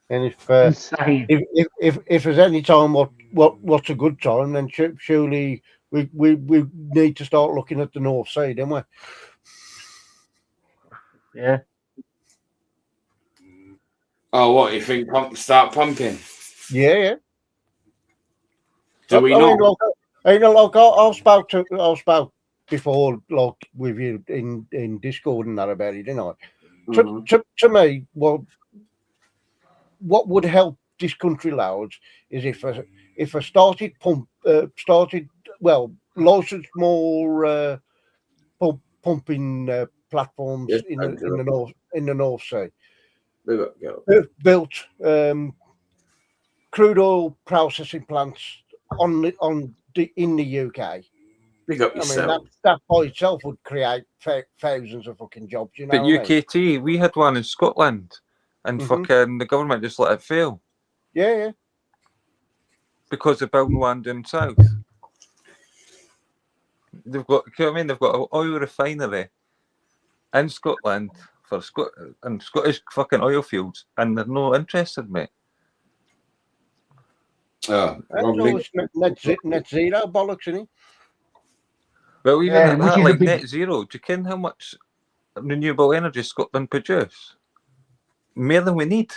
And Insane. if there's any time what's a good time, then surely we need to start looking at the North Sea, don't we? Yeah. Oh, what you think? Start pumping? Yeah. Do we not? I spoke before, like with you in Discord and that about it, didn't I? To me, well, what would help this country loads is if I started licensed more pumping platforms in the North Sea. Built crude oil processing plants in the UK. Big up yourself. I mean, that by itself would create thousands of fucking jobs. You know. But UKT, we had one in Scotland, and fucking the government just let it fail. Yeah. Because they're building one down south. They've got, you know what I mean? They've got an oil refinery in Scotland for Scottish fucking oil fields, and they're no interested, mate. Net zero bollocks, isn't it? Well, even at that, like net zero, do you ken how much renewable energy Scotland produce? More than we need.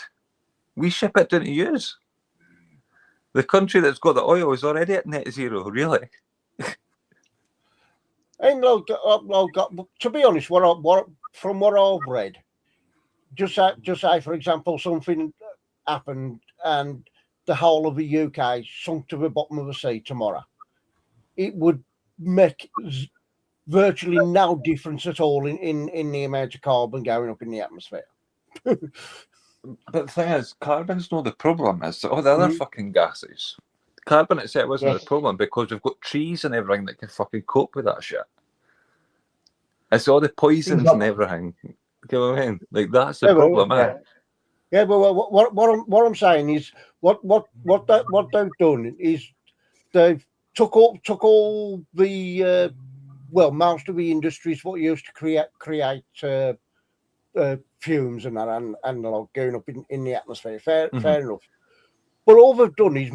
We ship it down to use. The country that's got the oil is already at net zero, really. And to be honest, from what I've read, just say for example, something happened and the whole of the UK sunk to the bottom of the sea tomorrow, it would make virtually no difference at all in the amount of carbon going up in the atmosphere. But the thing is, carbon's not the problem. It's all the other fucking gases. Carbon itself isn't the problem because we've got trees and everything that can fucking cope with that shit. It's all the poisons and everything. You know what I mean? Like that's the problem, man. Yeah, but what I'm saying is what they've done is they've took all the most of the industries what used to create fumes and that and like going up in the atmosphere. Fair enough. But all they've done is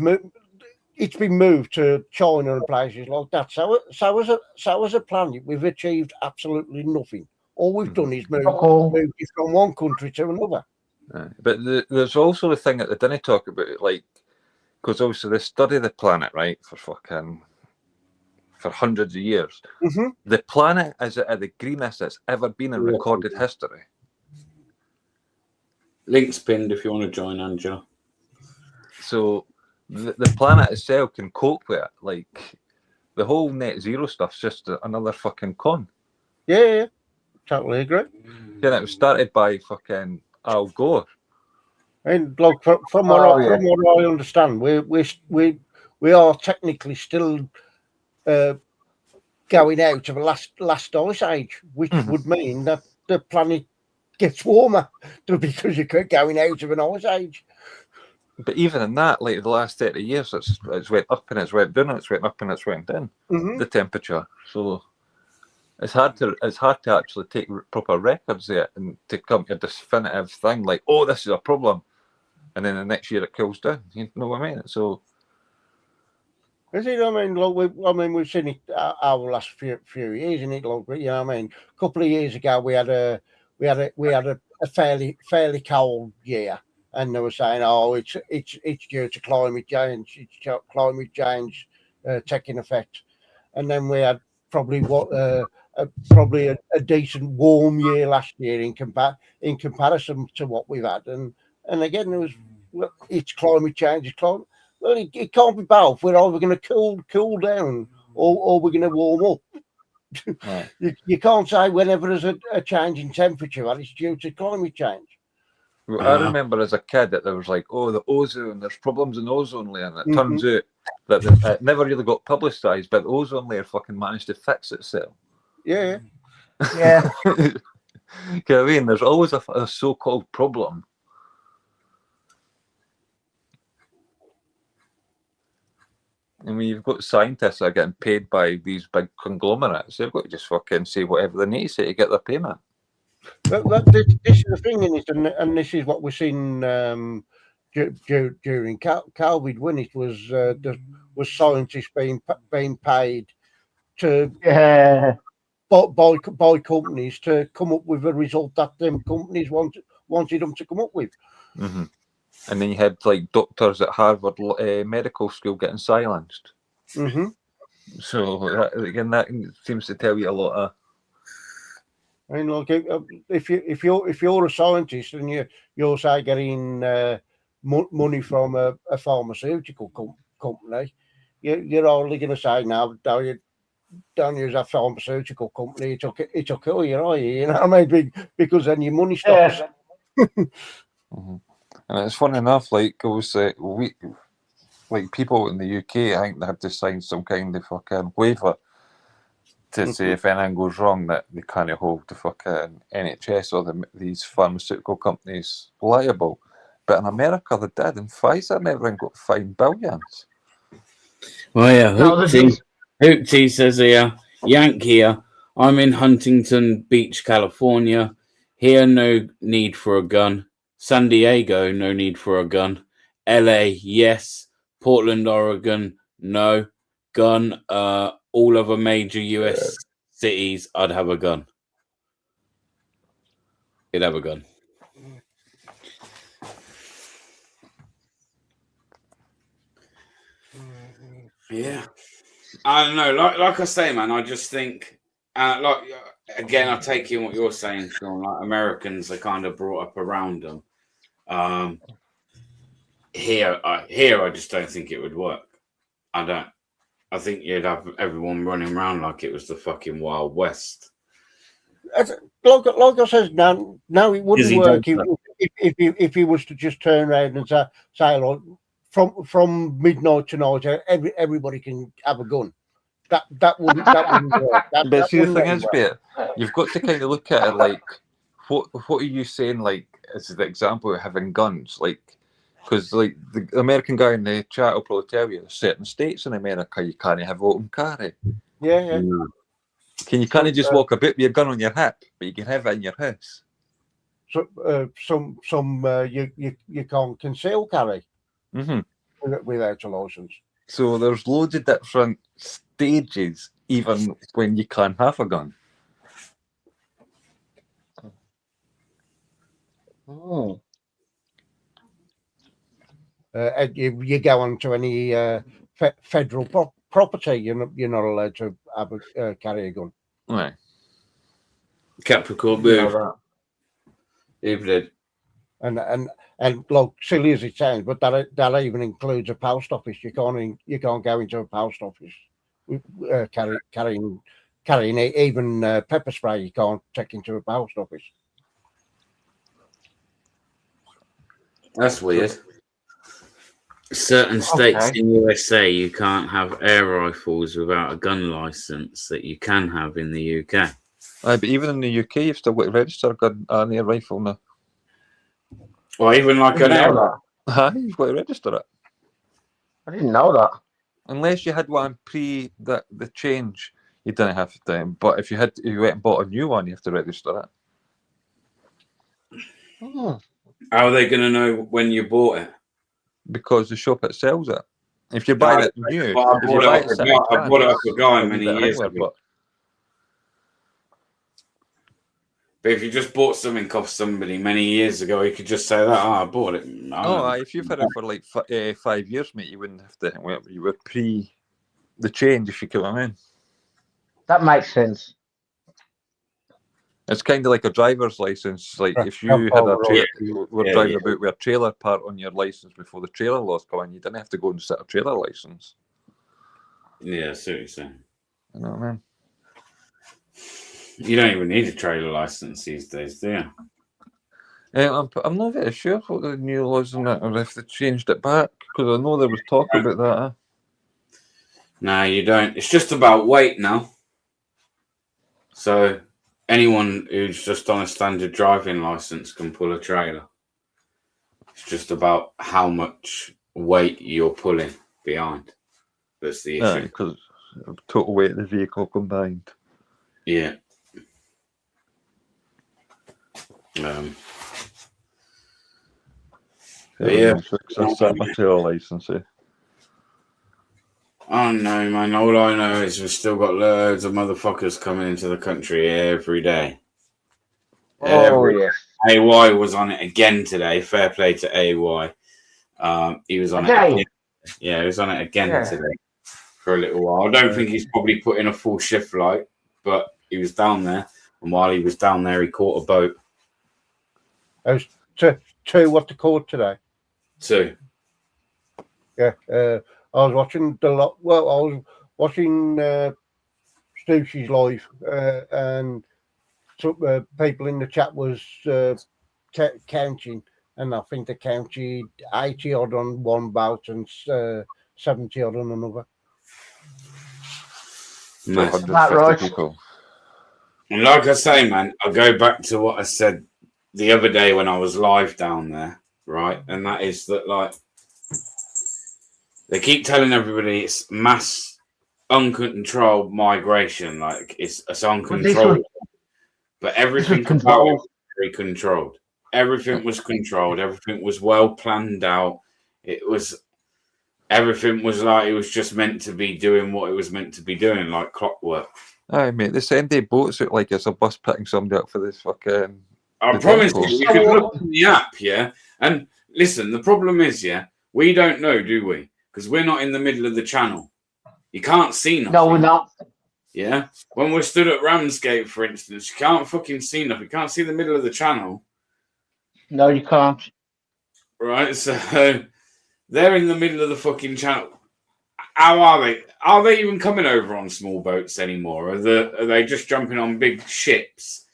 it's been moved to China and places like that. So as a planet, we've achieved absolutely nothing. All we've done is moved it from one country to another. But there's also the thing that they didn't talk about, like, because obviously they study the planet, right, for hundreds of years. The planet is at the greenest it's ever been in recorded history. Link's pinned if you want to join, Angela. So the planet itself can cope with it. Like the whole net zero stuff's just another fucking con. Yeah, totally agree. Yeah, it was started by fucking Al Gore. And like from what I understand, we are technically still going out of a last ice age, which would mean that the planet gets warmer because you're going out of an ice age. But even in that, like the last 30 years, it's went up and it's went down, and it's went up and it's went down. The temperature. So it's hard to actually take proper records there and to come to a definitive thing like, oh, this is a problem, and then the next year it cools down. You know what I mean? So. Is it? I mean, we've seen it our last few years, isn't it? Like, you know what I mean? A couple of years ago, we had a fairly cold year, and they were saying, "Oh, it's due to climate change. It's climate change taking effect." And then we had probably a decent warm year last year in comparison to what we've had, and again, it's climate change. It's climate. Well, it can't be both. We're either going to cool down or we're going to warm up. Right. You can't say whenever there's a change in temperature and it's due to climate change. Well, I remember as a kid that there was like, oh, the ozone, there's problems in the ozone layer. And it turns out that it never really got publicised, but the ozone layer fucking managed to fix itself. Yeah. Yeah. You know what I mean? There's always a so-called problem. I mean, you've got scientists that are getting paid by these big conglomerates. They've got to just fucking say whatever they need to say to get their payment. This is the thing in it, and this is what we're seeing during COVID when it was was scientists being paid to by companies to come up with a result that them companies wanted them to come up with. Mm-hmm. And then you had like doctors at Harvard Medical School getting silenced. Mm-hmm. So again, that seems to tell you a lot of. I mean, look, if you're a scientist and you're say getting money from a pharmaceutical company, you're only going to say no, don't use that pharmaceutical company. It'll kill you, are you? You know what I mean? Because then your money stops. Mm-hmm. And it's funny enough, like it was like people in the UK, I think they had to sign some kind of fucking waiver to say if anything goes wrong that they can't hold the fucking NHS or these pharmaceutical companies liable. But in America they did, and Pfizer and everything got fined billions. Well, yeah, Hoopty says here, Yank here, I'm in Huntington Beach, California. Here, no need for a gun. San Diego, no need for a gun. LA, yes. Portland, Oregon, no. Gun. All other major US cities, I'd have a gun. You'd have a gun. Yeah. I don't know. Like I say, man, I just think, again, I take in what you're saying, Sean. Like Americans are kind of brought up around them. Here, I just don't think it would work. I don't. I think you'd have everyone running around like it was the fucking Wild West. Like I said, no, it wouldn't work if he was to just turn around and say like from midnight tonight, everybody can have a gun. That wouldn't work. But see, the thing is, Bear, you've got to kind of look at it like, what are you saying? Like, as the example of having guns, like. Because, like, the American guy in the chat will probably tell you, certain states in America you can't have open carry. Yeah. You can't just walk about with your gun on your hip, but you can have it in your house. So, you can't conceal carry without a license. So there's loads of different stages, even when you can't have a gun. Oh. You go onto any federal property, you're not allowed to have carry a gun. Right. Capricorn move. Evening. And like silly as it sounds, but that even includes a post office. You can't go into a post office carrying even pepper spray. You can't take into a post office. That's weird. Certain states in USA, you can't have air rifles without a gun license that you can have in the UK. Aye, but even in the UK, you've still got to register a gun and air rifle now. Or even like an air rifle. Aye, you've got to register it. I didn't know that. Unless you had one pre the change, you didn't have to. But if you went and bought a new one, you have to register it. Oh. How are they going to know when you bought it? Because the shop that sells it. If you buy it new, I bought it off a guy many years ago. But if you just bought something off somebody many years ago, you could just say that, I bought it. If you've had it for like 5 years, mate, you wouldn't have to. Well, you were pre the change, if you get what I mean. That makes sense. It's kind of like a driver's license. Like if you Jump had a over trailer, road. were Yeah, driving yeah. about with a trailer part on your license before the trailer laws come in, you didn't have to go and set a trailer license. Yeah, I see what you're saying. You know what I mean? You don't even need a trailer license these days, do you? I'm not very sure what the new laws on that, or if they changed it back, because I know there was talk about that. No, you don't. It's just about weight now. So anyone who's just on a standard driving license can pull a trailer. It's just about how much weight you're pulling behind. That's the issue. Because total weight of the vehicle combined. Yeah. Yeah. Success at my trailer license. Oh no, man. All I know is we've still got loads of motherfuckers coming into the country every day. Oh, yes. AY was on it again today. Fair play to AY. He was on it again. Yeah, he was on it again today for a little while. I don't think he's probably put in a full shift like, but he was down there. And while he was down there, he caught a boat. I was two what to call today. 2. Yeah, I was watching I was watching Stooshy's live, and some people in the chat was counting, and I think they counted 80 odd on one boat and 70 odd on another. Nice. 150 people. And like I say, man, I'll go back to what I said the other day when I was live down there, right? And that is that, like, they keep telling everybody it's mass uncontrolled migration, like it's uncontrolled. But everything about it was very controlled. Everything was controlled. Everything was well planned out. Everything was like it was just meant to be doing what it was meant to be doing, like clockwork. Aye, mate, they send their boats out like it's a bus picking somebody up for this fucking... I promise you can look in the app, yeah? And listen, the problem is, yeah, we don't know, do we? Because we're not in the middle of the channel. You can't see nothing. No, we're not. Yeah? When we're stood at Ramsgate, for instance, you can't fucking see nothing. You can't see the middle of the channel. No, you can't. Right? So they're in the middle of the fucking channel. How are they? Are they even coming over on small boats anymore? Are they just jumping on big ships,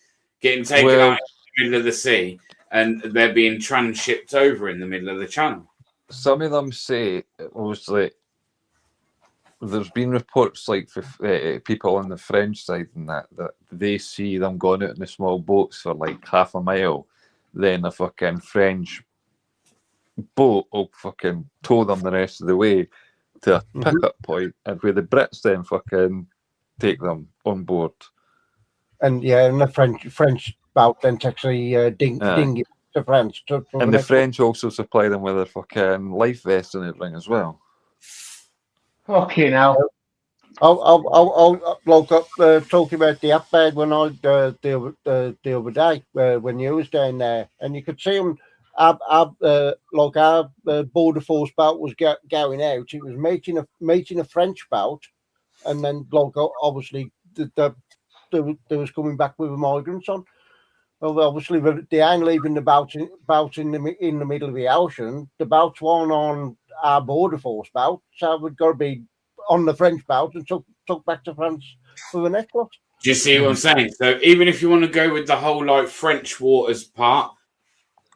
getting taken out in the middle of the sea, and they're being transshipped over in the middle of the channel? Some of them say it was like there's been reports like for people on the French side and that they see them going out in the small boats for like half a mile, then a fucking French boat will fucking tow them the rest of the way to a pickup point, and where the Brits then fucking take them on board. And and the French boat then takes a dinghy to France. And the French also supply them with a fucking life vest in everything as well. Okay, now. I'll look up talking about the upbed when I the other day when you was down there, and you could see them. Our border force boat was going out. It was meeting a French boat, and then obviously there was coming back with the migrants on. Well, obviously they ain't leaving the boat in the middle of the ocean. The boat's one on our border force boat, so we've got to be on the French boat and took back to France for the next lot. Do you see what I'm saying? So even if you want to go with the whole like French waters part,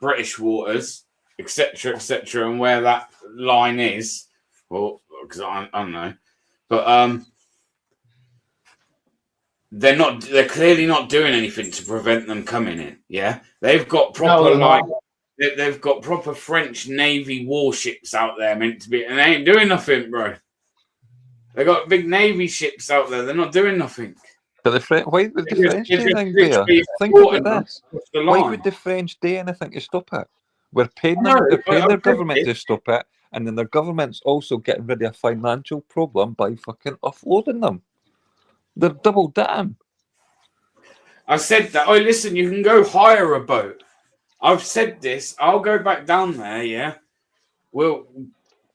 British waters, etc., and where that line is, well, because I don't know, but they're clearly not doing anything to prevent them coming in. Yeah, they've got proper they've got proper French Navy warships out there meant to be, and they ain't doing nothing, bro. They got big Navy ships out there. They're not doing nothing. But why would the French do anything there? Think about this. Why would the French do anything to stop it? We're paying them. They're paying their government to stop it, and then their government's also getting rid of a financial problem by fucking offloading them. They're double damn. I said that. Oh, listen, you can go hire a boat. I've said this. I'll go back down there. Yeah. Well,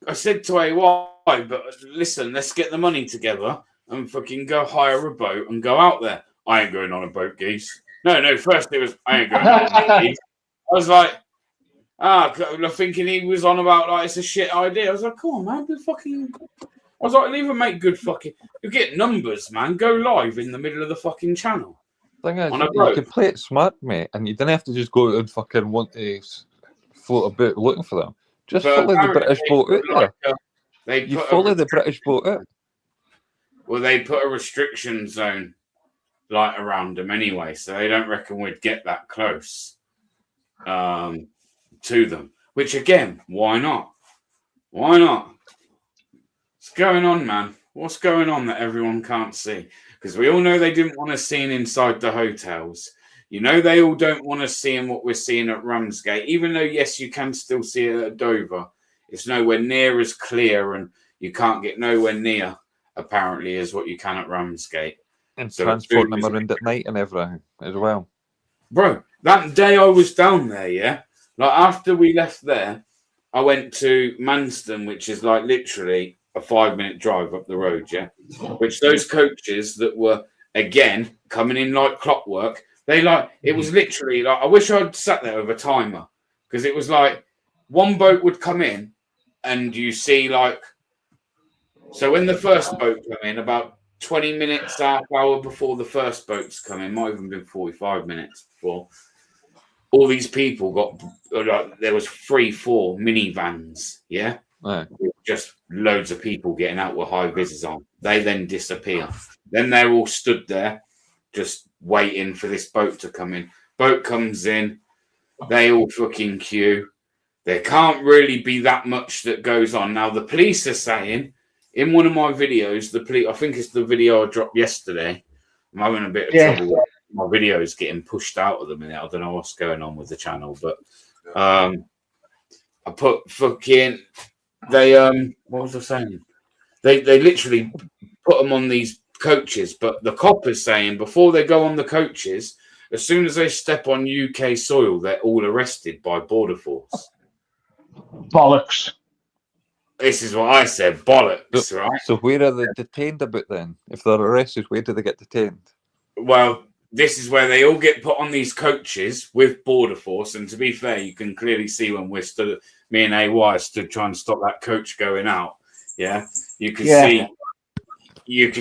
I said to AY, but listen, let's get the money together and fucking go hire a boat and go out there. I ain't going on a boat, geese. No. First it was I ain't going out with Lefties. I was like, thinking he was on about like it's a shit idea. I was like, come on, man, do fucking. I was like, leave him make good fucking. You get numbers, man. Go live in the middle of the fucking channel. Thing is, On a you boat. can play it smart, mate, and you don't have to just go and fucking want to float about looking for them. Just But follow the apparently British they boat put out there. they You put a follow the British boat out. Well, they put a restriction zone like around them anyway, so they don't reckon we'd get that close to them. Which again, why not? Why not? What's going on, man? What's going on that everyone can't see? Because we all know they didn't want us seeing inside the hotels. You know they all don't want us seeing what we're seeing at Ramsgate, even though, yes, you can still see it at Dover. It's nowhere near as clear, and you can't get nowhere near, apparently, as what you can at Ramsgate. And So transporting them around at night and everything as well. Bro, that day I was down there, yeah? Like, after we left there, I went to Manston, which is, like, literally a 5-minute drive up the road, yeah? Which those coaches that were, again, coming in like clockwork, they, like, it was literally, like, I wish I'd sat there with a timer. Because it was, like, one boat would come in, and you see, like... So when the first boat came in, about 20 minutes, half hour before the first boats come in, might have even been 45 minutes before, all these people got, like, there was 3-4 minivans, yeah? Right. With just loads of people getting out with high visors on. They then disappear. Then they're all stood there, just waiting for this boat to come in. Boat comes in, they all fucking queue. There can't really be that much that goes on. Now, the police are saying, in one of my videos, the police, I think it's the video I dropped yesterday. I'm having a bit of trouble with my videos getting pushed out at the minute. I don't know what's going on with the channel, but I put fucking what was I saying? They literally put them on these coaches, but the cop is saying before they go on the coaches, as soon as they step on UK soil, they're all arrested by Border Force. Bollocks. This is what I said, bollocks, right? So where are they detained about then? If they're arrested, where do they get detained? Well, this is where they all get put on these coaches with Border Force. And to be fair, you can clearly see when we're stood, me and AY stood trying to stop that coach going out. Yeah, you could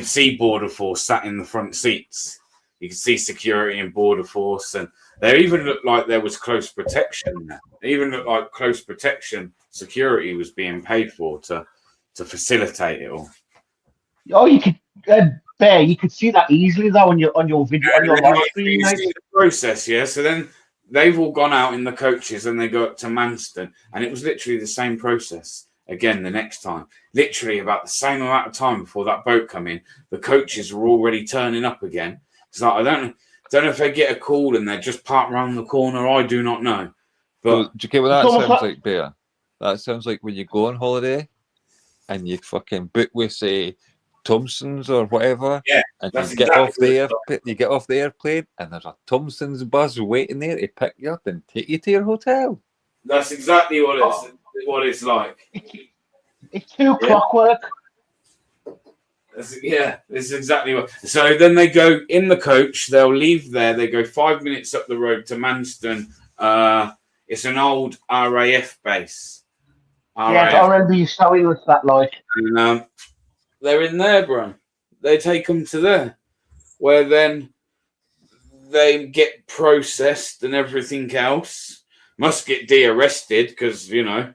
see Border Force sat in the front seats. You could see security and Border Force, and they even looked like there was close protection there. They even looked like close protection security was being paid for to facilitate it all. Oh, you could, Bear, you could see that easily though on your video, on your live stream. You see the process, yeah. So then they've all gone out in the coaches and they go up to Manston, and it was literally the same process again the next time. Literally about the same amount of time before that boat come in, the coaches were already turning up again. So I don't know if they get a call and they're just parked around the corner. I do not know. But do you get what that sounds like, Bear? That sounds like when you go on holiday and you fucking book with, say, Thompson's or whatever, yeah, and you get off the airplane, and there's a Thompson's bus waiting there to pick you up and take you to your hotel. That's exactly what it's like. It's too clockwork. It's exactly what. So then they go in the coach. They'll leave there. They go 5 minutes up the road to Manston. It's an old RAF base. RAF. Yeah, I remember you showing us that, like. And, they're in there, bro. They take them to there, where then they get processed and everything else. Must get de-arrested because, you know,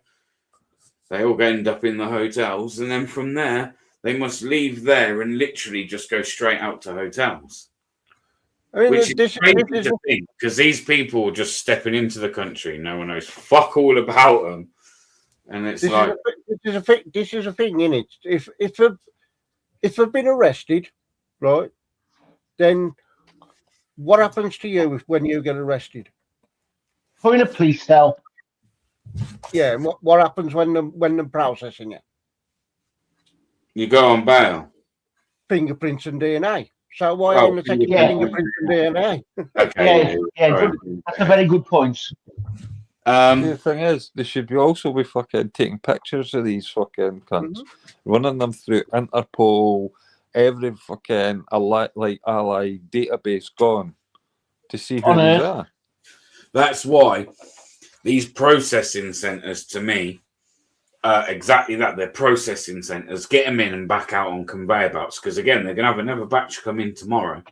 they all end up in the hotels. And then from there, they must leave there and literally just go straight out to hotels. I mean, which is crazy to think, because these people are just stepping into the country. No one knows fuck all about them. And it's this is a thing, isn't it? If they've been arrested, right, then what happens to you when you get arrested? Put in a police cell. Yeah, and what happens when they're processing it? You go on bail. Fingerprints and DNA. So why aren't they taking fingerprints and DNA? Okay. That's a very good point. The thing is, they should also be fucking taking pictures of these fucking cunts, running them through Interpol, every fucking ally database gone, to see who On these Earth. are. That's why these processing centres, to me, exactly that. They're processing centres. Get them in and back out on conveyor belts. Because, again, they're going to have another batch come in tomorrow.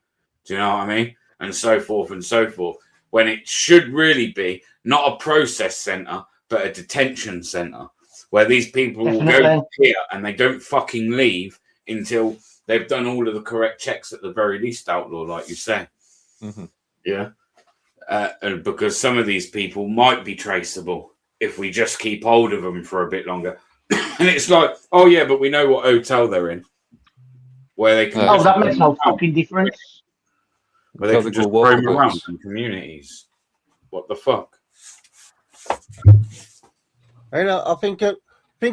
Do you know what I mean? And so forth and so forth. When it should really be not a process centre, but a detention centre. Where these people will go Definitely. here and they don't fucking leave until they've done all of the correct checks at the very least, Outlaw, like you say. Mm-hmm. Yeah. And because some of these people might be traceable if we just keep hold of them for a bit longer. And it's like, oh yeah, but we know what hotel they're in, where they can. Oh, just that roam makes no around, fucking difference. where they Got can to go just roam walkabouts. around in communities. What the fuck? I think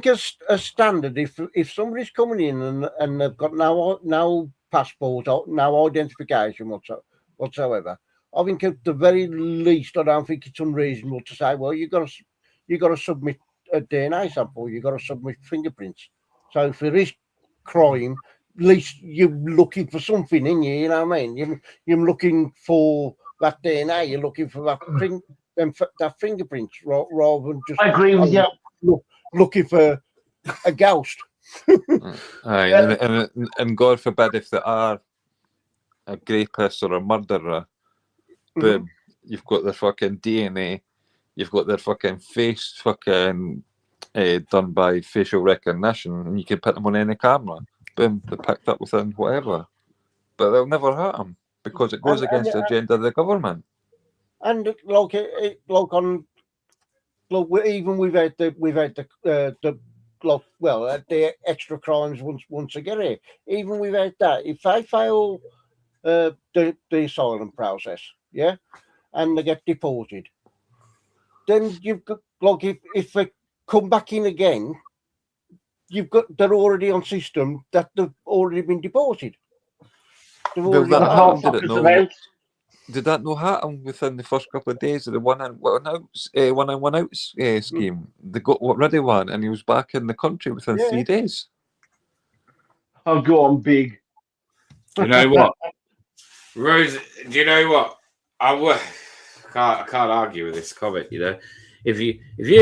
a standard, if somebody's coming in and they've got no passport or no identification whatsoever, I think at the very least, I don't think it's unreasonable to say, well, you got to submit a DNA sample, you got to submit fingerprints. So if there is crime, at least you're looking for something in you. You know what I mean? You're looking for that DNA. You're looking for that fingerprints rather than just I agree with you. looking for a ghost. Aye, and God forbid if they are a rapist or a murderer, boom, you've got their fucking DNA, you've got their fucking face fucking done by facial recognition, and you can put them on any camera. Boom, they're picked up within whatever. But they'll never hurt them because it goes against the agenda of the government. And even without the extra crimes once they get here, even without that, if they fail the asylum process, yeah, and they get deported, then you've got if they come back in again, they're already on system that they've already been deported. Did that not happen within the first couple of days of the one in one out scheme? They got rid of one, and he was back in the country within 3 days. Oh, go on, big. You know what, Rose? Do you know what? I can't argue with this comment. You know, if you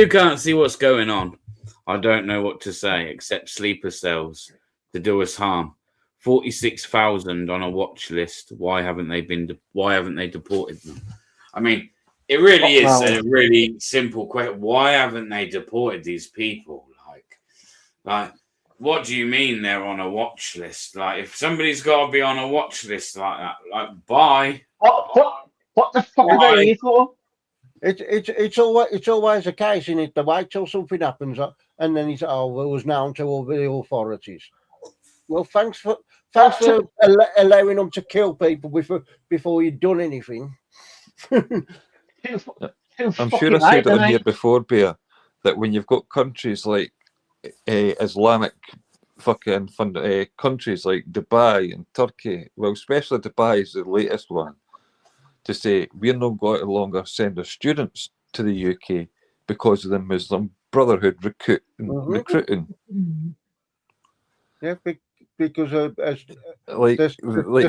can't see what's going on, I don't know what to say except sleeper cells to do us harm. 46,000 on a watch list. Why haven't they deported them? I mean, it really is a really simple question. Why haven't they deported these people? Like, what do you mean they're on a watch list? Like, if somebody's got to be on a watch list like that, like, bye. What the fuck are they here for? It's always the case, in it. They wait till something happens, and then it's it was known to all the authorities. Well, thanks for allowing them to kill people before you've done anything. I'm sure I said it on here before, Bear, that when you've got countries like Islamic fucking countries like Dubai and Turkey, well, especially Dubai is the latest one, to say we're not going to longer send our students to the UK because of the Muslim Brotherhood recruiting. Yeah, because if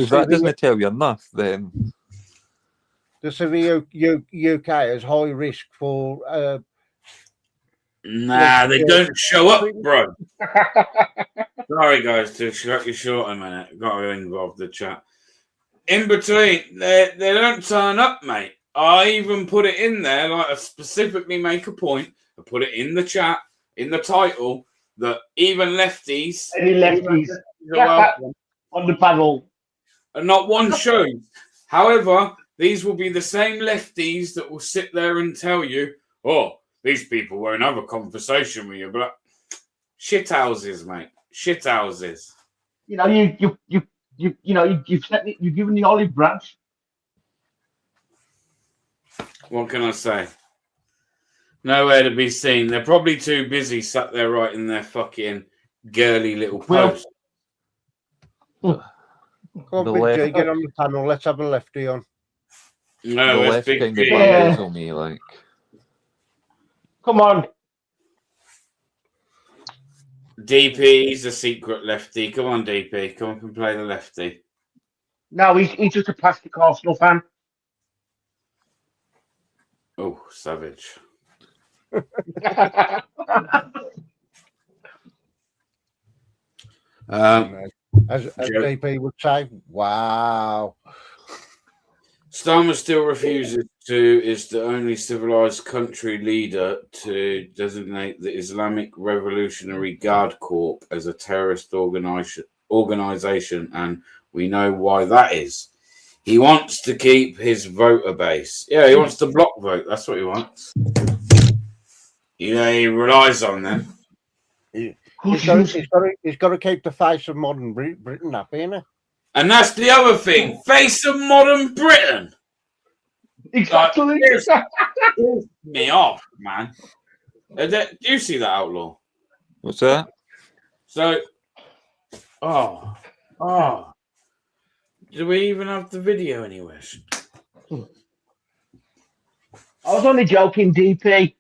that doesn't tell you enough, then the severe UK has high risk for. Nah, they don't show up, bro. Sorry, guys, to cut you short a minute. Got to involve the chat. In between, they don't turn up, mate. I even put it in there, like I specifically make a point. I put it in the chat, in the title, that even lefties, on the panel, and not one shows. However, these will be the same lefties that will sit there and tell you, "Oh, these people won't have a conversation with you." But shit houses, mate, shit houses. You know, you've given the olive branch. What can I say? Nowhere to be seen. They're probably too busy sat there writing their fucking girly little posts. Come on, Big G, get on the panel. Let's have a lefty on. No, the it's left kind Big of G. bamboozle me, like. Come on. DP's a secret lefty. Come on, DP. Come up and play the lefty. No, he's just a plastic Arsenal fan. Oh, savage. As Joe- JP would say, wow. Starmer still refuses to, is the only civilized country leader to designate the Islamic Revolutionary Guard Corps as a terrorist organization, and we know why that is. He wants to keep his voter base. Yeah, he wants to block vote. That's what he wants. Yeah, he relies on them. He's got to keep the face of modern Britain up, ain't he? And that's the other thing. Face of modern Britain. Exactly. Piss me off, man. Do you see that, Outlaw? What's that? So, do we even have the video anywhere? I was only joking, DP.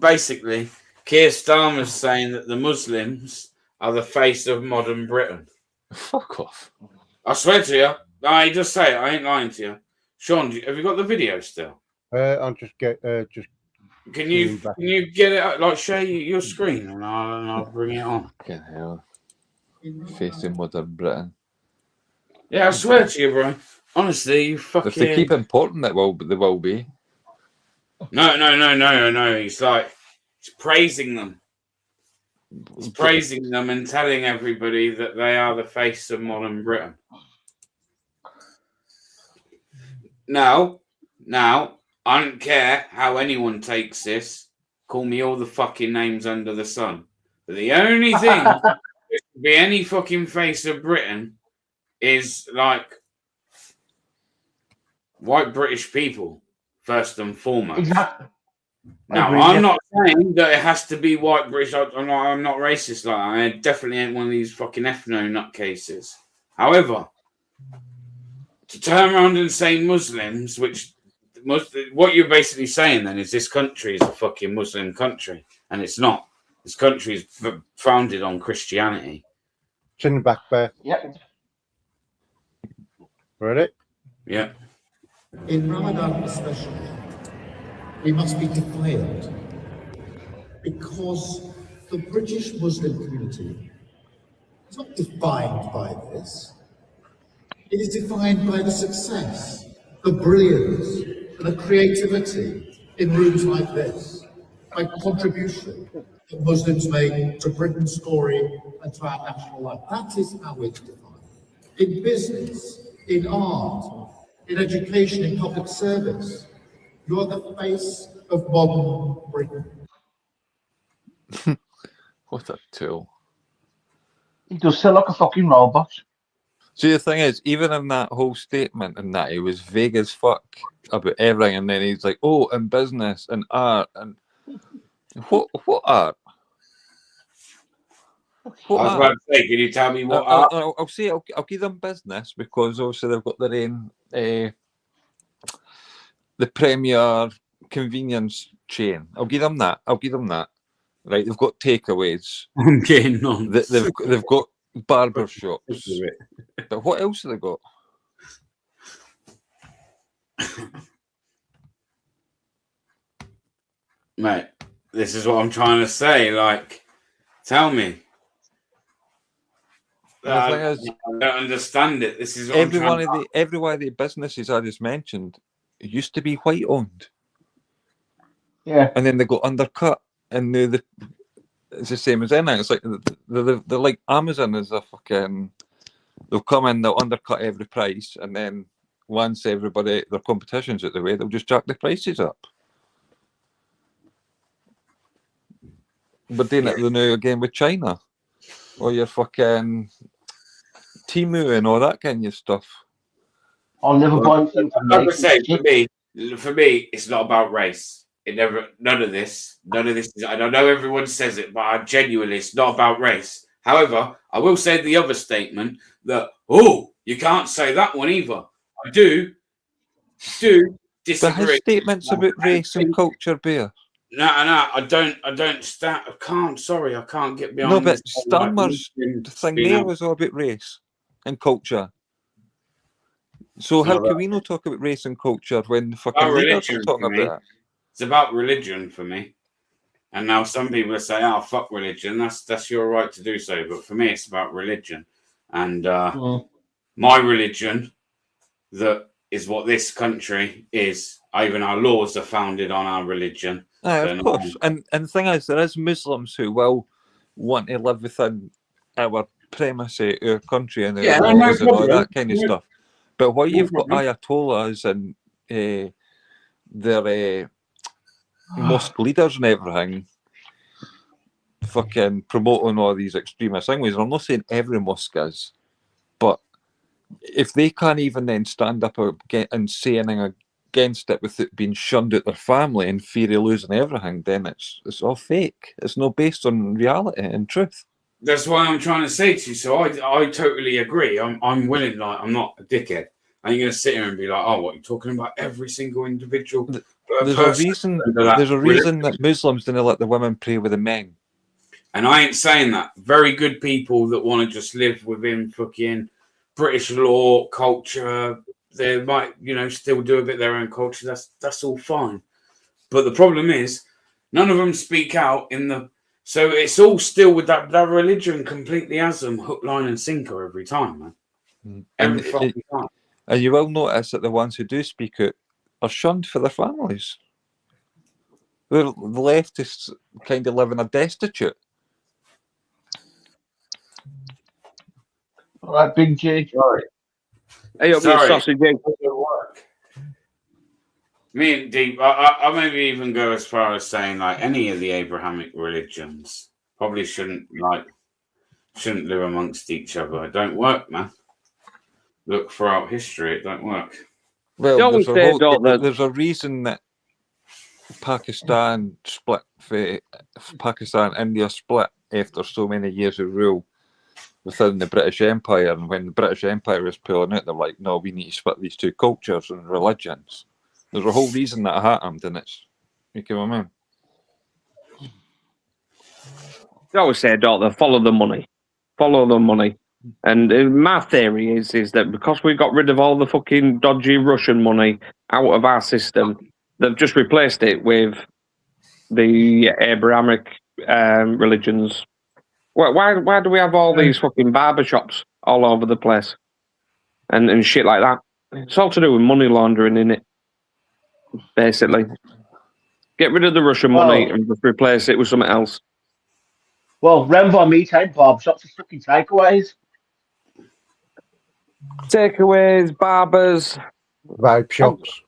Basically, Keir Starmer's saying that the Muslims are the face of modern Britain. Fuck off. I swear to you. I just say it. I ain't lying to you. Sean, have you got the video still? I'll just get Can you get it out, like share your screen and I'll bring it on. Fucking hell. Facing modern Britain. Yeah, I swear to you, bro. Honestly, you fucking. If they keep importing it, they will be. No. He's praising them. He's praising them and telling everybody that they are the face of modern Britain. Now, I don't care how anyone takes this. Call me all the fucking names under the sun. But the only thing that could be any fucking face of Britain is like white British people, first and foremost. Exactly. Now, I'm not saying that it has to be white British. I'm not racist like that. I definitely ain't one of these fucking ethno nutcases. However, to turn around and say Muslims, what you're basically saying then is this country is a fucking Muslim country, and it's not. This country is founded on Christianity. It's in the back there. Yep. Ready? Yeah. In Ramadan especially, we must be defiant because the British Muslim community is not defined by this. It is defined by the success, the brilliance, and the creativity in rooms like this, by contribution that Muslims make to Britain's story and to our national life. That is how it's defined. In business, in art, in education, in public service, you're the face of modern Britain. What a tool. He does sound like a fucking robot. See, the thing is, even in that whole statement and that, he was vague as fuck about everything, and then he's like, oh, and business and art and what art? What I was art? about to say, can you tell me what art? I'll say I'll give them business because obviously they've got their own the premier convenience chain. I'll give them that. Right, they've got takeaways. I'm getting on. They've got barber shops. But what else have they got? Mate, this is what I'm trying to say. Like, tell me. I don't understand it. This is what every one of the businesses I just mentioned used to be white owned. Yeah. And then they got undercut, and it's the same as anything. It's like they're like Amazon is a fucking. They'll come in, they'll undercut every price, and then once their competition's out the way, they'll just jack the prices up. But then they know again with China, or your fucking Temu and all that kind of stuff. I'll never buy anything from I would say for me, it's not about race. None of this is, I don't know everyone says it, but I genuinely, it's not about race. However, I will say the other statement that, you can't say that one either. I do disagree. But his statements about race and culture, Bear. No, I don't stand. I can't get beyond. No, but this Starmer's thing there was all about race and culture. So how No, can we not talk about race and culture when the fucking About leaders are religion talking for me. about it? It's about religion for me. And now some people are saying, "Oh, fuck religion." That's your right to do so. But for me, it's about religion, and my religion, that is what this country is. Even our laws are founded on our religion. Aye, They're of not course. And the thing is, there is Muslims who will want to live within our primacy, our country, and our Yeah, no laws and all problem. that kind of No- stuff. But what no you've got problem. ayatollahs and their mosque leaders and everything fucking promoting all these extremist things. I'm not saying every mosque is, but if they can't even then stand up and say anything against it with it being shunned at their family and fear of losing everything, then it's all fake. It's not based on reality and truth. That's why I'm trying to say to you. So I totally agree. I'm willing. Like, I'm not a dickhead. I ain't gonna sit here and be like, "Oh, what, you're talking about every single individual There's person?" a reason that Muslims didn't let the women pray with the men. And I ain't saying that. Very good people that want to just live within fucking British law, culture, they might, still do a bit of their own culture. That's all fine. But the problem is, none of them speak out in the. So it's all still with that religion completely has them hook, line, and sinker every time, man. Every fucking time. And you will notice that the ones who do speak out are shunned for their families. The leftists kind of living a destitute. All right, Big G. Sorry. Hey, up your sausage egg. Me and Deep, I maybe even go as far as saying like any of the Abrahamic religions probably shouldn't live amongst each other. It don't work, man. Look throughout history, it don't work. Well, Don't there's a reason that Pakistan split, Pakistan and India split after so many years of rule within the British Empire. And when the British Empire was pulling out, they're like, no, we need to split these two cultures and religions. There's a whole reason that happened, and you get what I mean? They always say, don't they? Follow the money. Follow the money. And my theory is that because we got rid of all the fucking dodgy Russian money out of our system, they've just replaced it with the Abrahamic religions. Why do we have all these fucking barber shops all over the place and shit like that? It's all to do with money laundering, innit? Basically. Get rid of the Russian money and just replace it with something else. Well, round by me, barber shops are fucking takeaways. Takeaways, barbers, vape shops.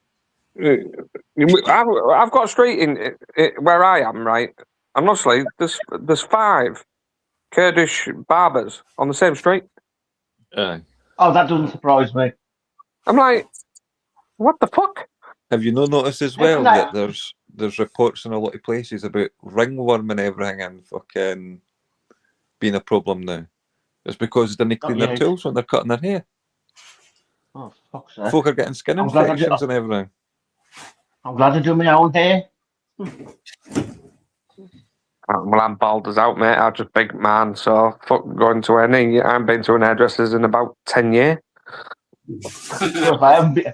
I've got a street in where I am, right? And honestly, there's 5 Kurdish barbers on the same street. Oh, that doesn't surprise me. I'm like, what the fuck? Have you not noticed as well that there's reports in a lot of places about ringworm and everything and fucking being a problem now? It's because they didn't clean their tools when they're cutting their hair. Oh, fuck's sake. Folk are getting skin infections and everything. I'm glad I do my own hair. Well, I'm bald as out, mate. I'm just big man, so fuck going to any. I haven't been to an hairdresser's in about 10 years. Well, I haven't been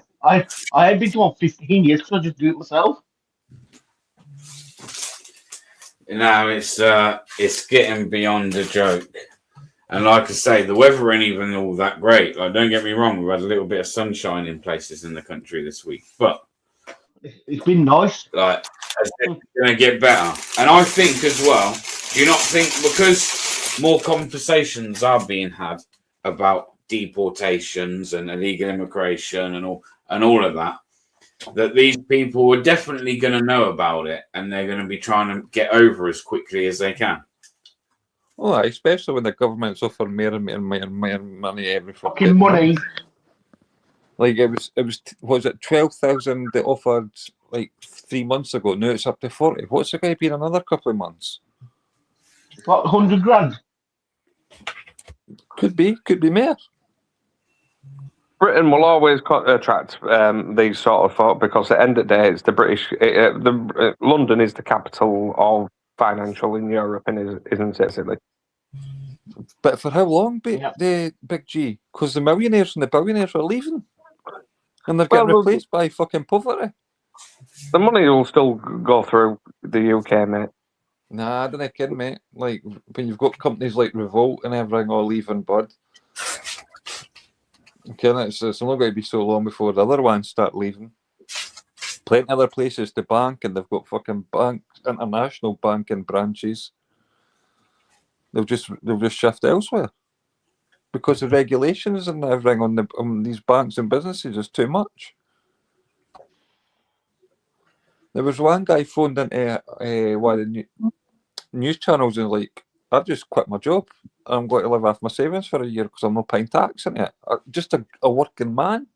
to one 15 years because I just do it myself. It's getting beyond a joke. And like I say, the weather ain't even all that great. Like, don't get me wrong, we've had a little bit of sunshine in places in the country this week, but it's been nice. Like, it's going to get better. And I think as well, do you not think because more conversations are being had about deportations and illegal immigration and all of that, that these people are definitely going to know about it and they're going to be trying to get over as quickly as they can. Oh, especially when the government's offering more and more money every fucking money. Like it was it 12,000 they offered like 3 months ago. Now it's up to 40. What's it going to be in another couple of months? What, 100 grand? Could be more. Britain will always attract these sort of folk because at the end of the day, it's the British. London is the capital of financial in Europe, and isn't it? Silly. But for how long, the Big G? Because the millionaires and the billionaires are leaving. And they're getting Well, replaced by fucking poverty. the money will still go through the UK, mate. Nah, I don't kidding, mate. Like, when you've got companies like Revolt and everything all leaving bud. Okay, it's not going to be so long before the other ones start leaving. Plenty other places to bank, and they've got fucking international banking branches. They'll just shift elsewhere because the regulations and everything on these banks and businesses is too much. There was one guy phoned into one of the news channels and like, I've just quit my job. I'm going to live off my savings for a year because I'm not paying tax in it. Just a working man.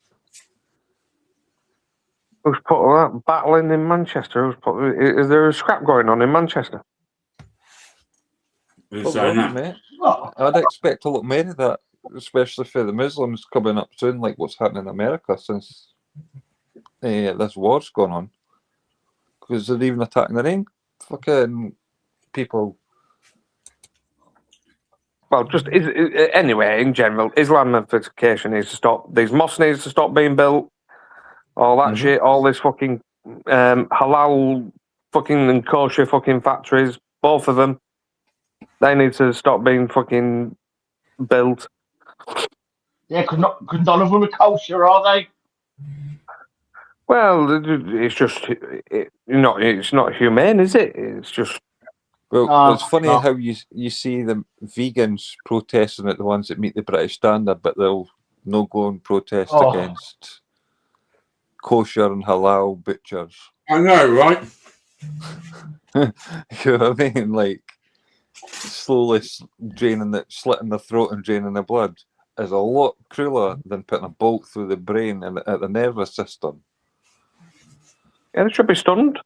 Who's put that battling in Manchester? Is there a scrap going on in Manchester? Who's saying that? Mate. Oh, I'd expect a lot more of that, especially for the Muslims coming up soon, like what's happening in America since this war's going on. Because they're even attacking their own fucking people. Well, just anyway, in general, Islamification needs to stop. These mosques needs to stop being built. All that shit, all this fucking halal fucking and kosher fucking factories, both of them, they need to stop being fucking built. yeah, because none of them are kosher, are they? Well, it's just, it's not humane, is it? It's just. Well, No, it's funny no. how you see the vegans protesting at the ones that meet the British standard, but they'll no go and protest against kosher and halal butchers. I know, right? You know what I mean? Like, slowly slitting the throat and draining the blood is a lot crueler than putting a bolt through the brain and at the nervous system. Yeah, they should be stunned.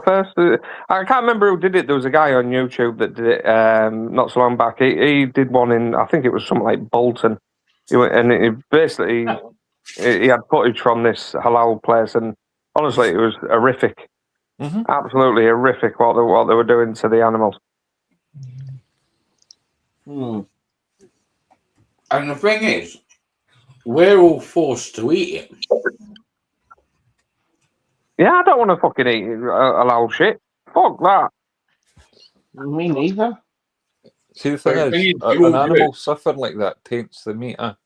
First, I can't remember who did it. There was a guy on YouTube that did it not so long back. He did one in, I think it was something like Bolton. He had footage from this halal place, and honestly, it was horrific. Mm-hmm. Absolutely horrific what they were doing to the animals. And the thing is, we're all forced to eat it. Yeah, I don't want to fucking eat halal shit. Fuck that. Me neither. See, the thing is, an animal suffering like that taints the meat. Well,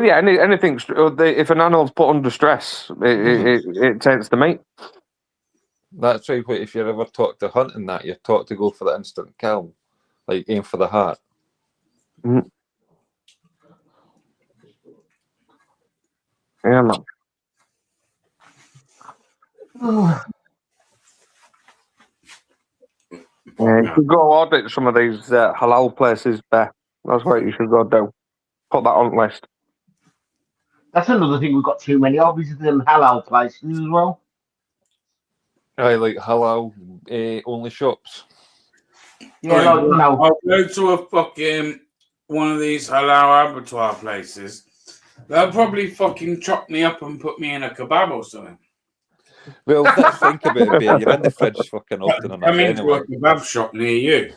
yeah, anything. If an animal's put under stress, it taints the meat. That's why if you're ever taught to hunt and that, you're taught to go for the instant kill, like aim for the heart. Mm. Yeah, man. Yeah, you should go audit some of these halal places, Beth. That's what you should go do. Put that on the list. That's another thing we've got too many of, is them halal places as well. I like halal only shops. Yeah, I'll go to a fucking one of these halal abattoir places. They'll probably fucking chop me up and put me in a kebab or something. Well, let's think about it, Bear. You're in the fridge fucking often enough I'm into anyway. a kebab shop near you.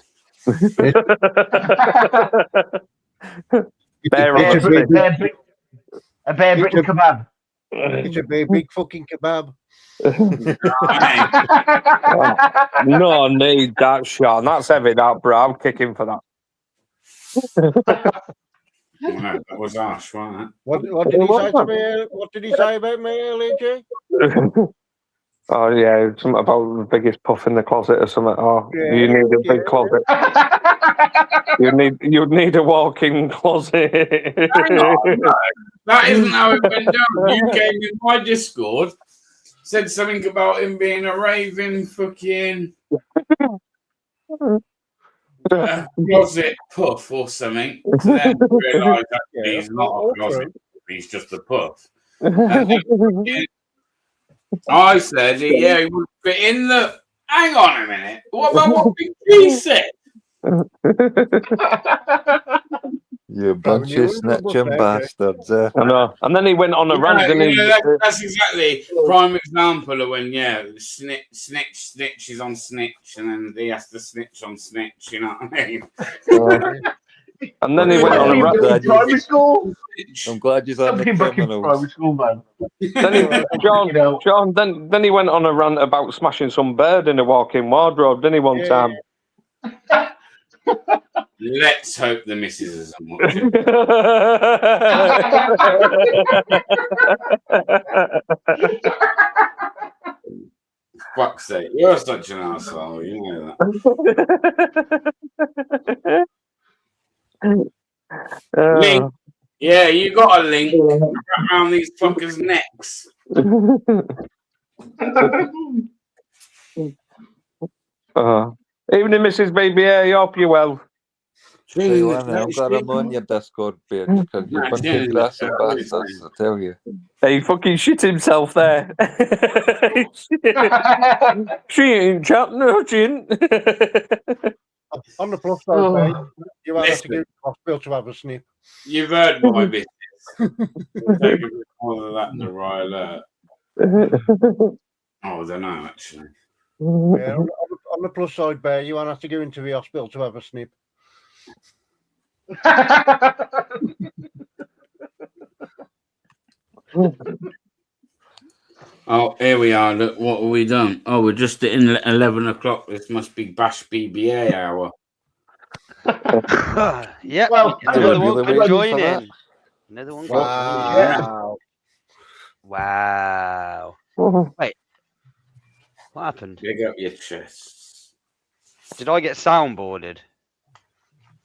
A Bear Britain kebab. It should be a big fucking kebab. No need that, Sean. That's heavy, that, bro. I'm kicking for that. Oh, no, that was harsh, wasn't it? What did he say to me? What did he say about me earlier, Jay? Oh yeah, something about the biggest puff in the closet or something. Oh, yeah, you need a big closet. You need a walk-in closet. Hang on, no. That isn't how it went down. You came in my Discord, said something about him being a raving fucking closet puff or something. To then realise that he's not a closet puff, he's just a puff. I said, yeah, he would fit in the. Hang on a minute. What about what he said? You bunch of snitching bastards. I know. And then he went on a rant. That's exactly prime example of when, snitch is on snitch, and then he has to snitch on snitch. You know what I mean? And then he went on a rant. Something in primary school. I'm glad you're on the Something back in criminals. primary school, man. Then he, You know. John, then he went on a rant about smashing some bird in a walk-in wardrobe, didn't he, one time? Let's hope the missus isn't watching. Fuck's sake, you're such an asshole. You know that. Link. Yeah, you got a link around these fuckers' necks. Evening, Mrs. BBA. Hope you're well. Tell you what, I'm glad I'm on your Discord page because you're a bunch of grassy bastards, I tell you. He fucking shit himself there. She ain't chat, no, she ain't. On the plus side, mate, you won't have to go to the hospital to have a snip. You've heard my business. Take a bit more than that to Rye Alert. Oh, I don't know, actually. Yeah, on the plus side, Bear, you won't have to go into the hospital to have a snip. Oh, here we are. Look, what have we done? Oh, we're just at 11 o'clock. This must be Bash BBA hour. Yeah. Well, Another one really can waiting join for that. in. Another one. Wow. Wow. Wait. What happened? Big up your chest. Did I get soundboarded?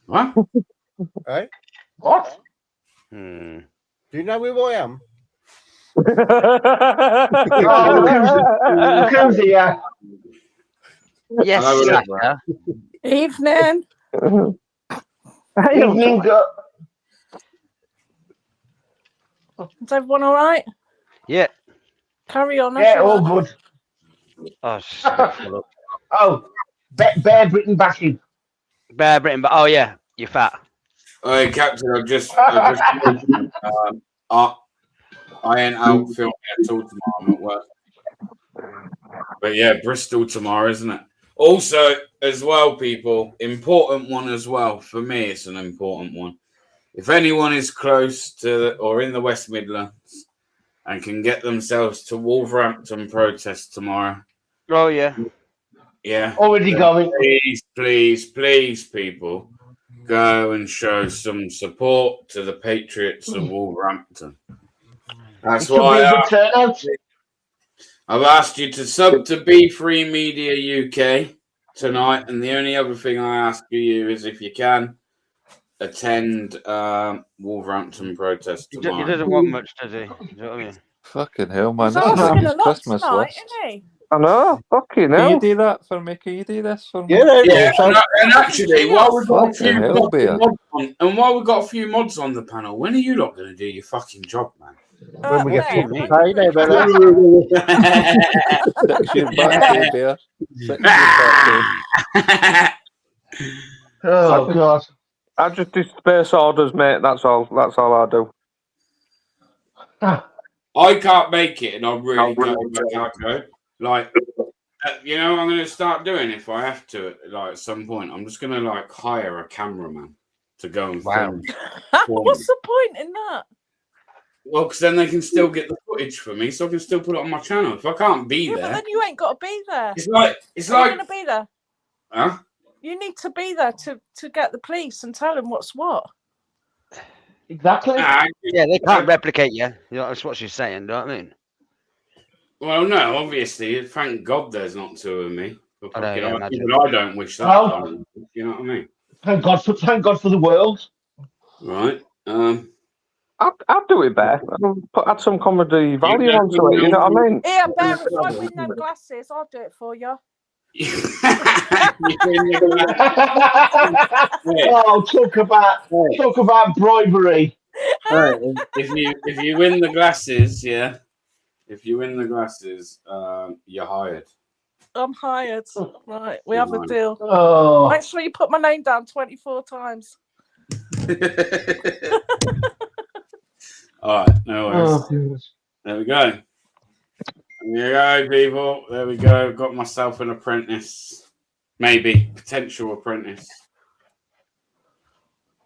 What? Hey, What? Hmm. do you know who I am? Oh, look who's here. Yes, Hello, Slacker. Evening. Evening, Is everyone all right? Yeah. Carry on. yeah, all good. Oh, just a bit full up. Oh, Bear Britain bashing. Bear Britain, but oh yeah, you're fat. Hey, Captain, I ain't out filming at all tomorrow. I'm at work. But yeah, Bristol tomorrow, isn't it? Also, as well, people, important one as well. For me, it's an important one. If anyone is close to or in the West Midlands and can get themselves to Wolverhampton protest tomorrow. Oh yeah. Yeah. Already going. Please, people, go and show some support to the Patriots of Wolverhampton. That's why I've asked you to sub to B3 Media UK tonight, and the only other thing I ask you is if you can attend Wolverhampton protest He tomorrow. doesn't want much, does he? You know what I mean? Fucking hell, man. He's This is asking his a lot Christmas tonight, list. isn't he? I know, fucking Can you hell. do that for me? Can you do this for me? Yeah, and actually, while we've got a few Fucking hell, Bear. mods on, and while we've got a few mods on the panel, when are you lot going to do your fucking job, man? When we get Bear, fucking when paid, you- Bear. 6 years back, Bear. 6 years back, Oh, God. I just disperse orders, mate. That's all I do. I can't make it, and I'm really going back out. Like, you know, I'm going to start doing if I have to. Like at some point, I'm just going to like hire a cameraman to go and film. What's the point in that? Well, because then they can still get the footage for me, so I can still put it on my channel. If I can't be Yeah, but there, then you ain't got to be there. it's Are like, you going to be there? huh? You need to be there to get the police and tell them what's what. Exactly. Yeah, they can't replicate you. You know, that's what she's saying. You know what I mean? Well, no, obviously, thank God there's not two of me. But I know, yeah, imagine. I don't wish that. No. on them, you know what I mean? Thank God for the world. Right. I'd do it, Bear. Add some comedy value onto it. You know what I mean? Here, Bear, if I win them glasses, I'll do it for you. Oh, talk about bribery. Right. If you win the glasses, yeah. If you win the glasses, you're hired. I'm hired. Right, we have a Right. deal. Oh, Make sure you put my name down 24 times. All right, no worries. goodness. There we go. There you go, people. There we go. Got myself an apprentice. Maybe. Potential apprentice.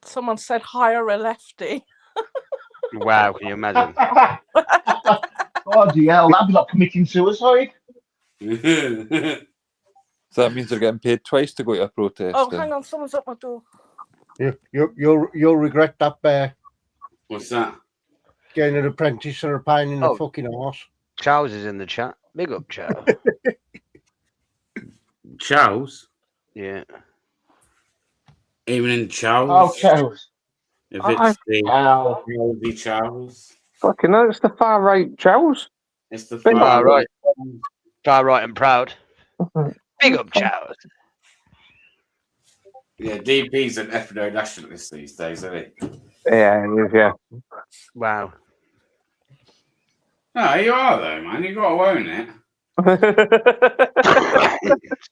Someone said hire a lefty. Wow, can you imagine? Oh dear, that'd be like committing suicide. So that means they're getting paid twice to go to a protest. Oh, then? hang on, someone's at my door. You'll regret that, Bear. What's that? Getting an apprentice or a pain in the Oh. fucking arse. Charles is in the chat. Big up, Charles. Charles? Yeah. Even in Charles? Oh, Charles. If it's the Ow. Moldy Charles. Fucking hell, it's the far right Charles. It's the Big far right. Far right and proud. Big up, Charles. Yeah, DP's an ethno-nationalist these days, isn't he? Yeah, it is, yeah. Wow. No, you are though, man. You got to own it.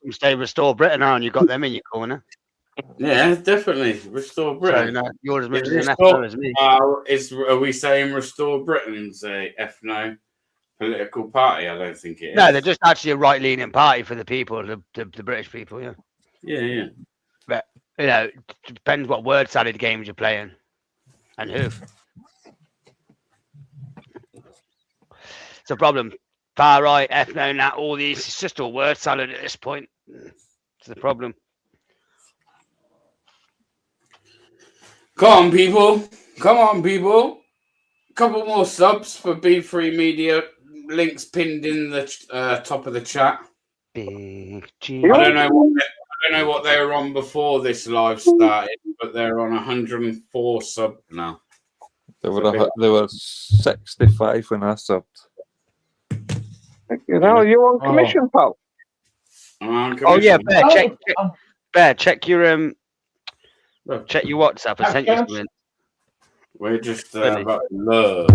Some say restore Britain, and you got them in your corner. Yeah, definitely. Restore So, Britain. no, you're as much Is as an restore- ethno as me. Are we saying restore Britain's a ethno political party? I don't think it is. No, they're just actually a right-leaning party for the people, the British people. Yeah. Yeah. But you know, it depends what word salad games you're playing, and who. It's a problem. Far right, ethno, nat, all these. It's just all word salad at this point. It's the problem. Come on, people. Come on, people. Couple more subs for B3 Media. Links pinned in the top of the chat. Big I don't know what they were on before this live started, but they're on 104 sub now. They were 65 when I subbed. You know, you're on commission, pal. Oh yeah, Bear, check your WhatsApp. I sent you something. We're just about love.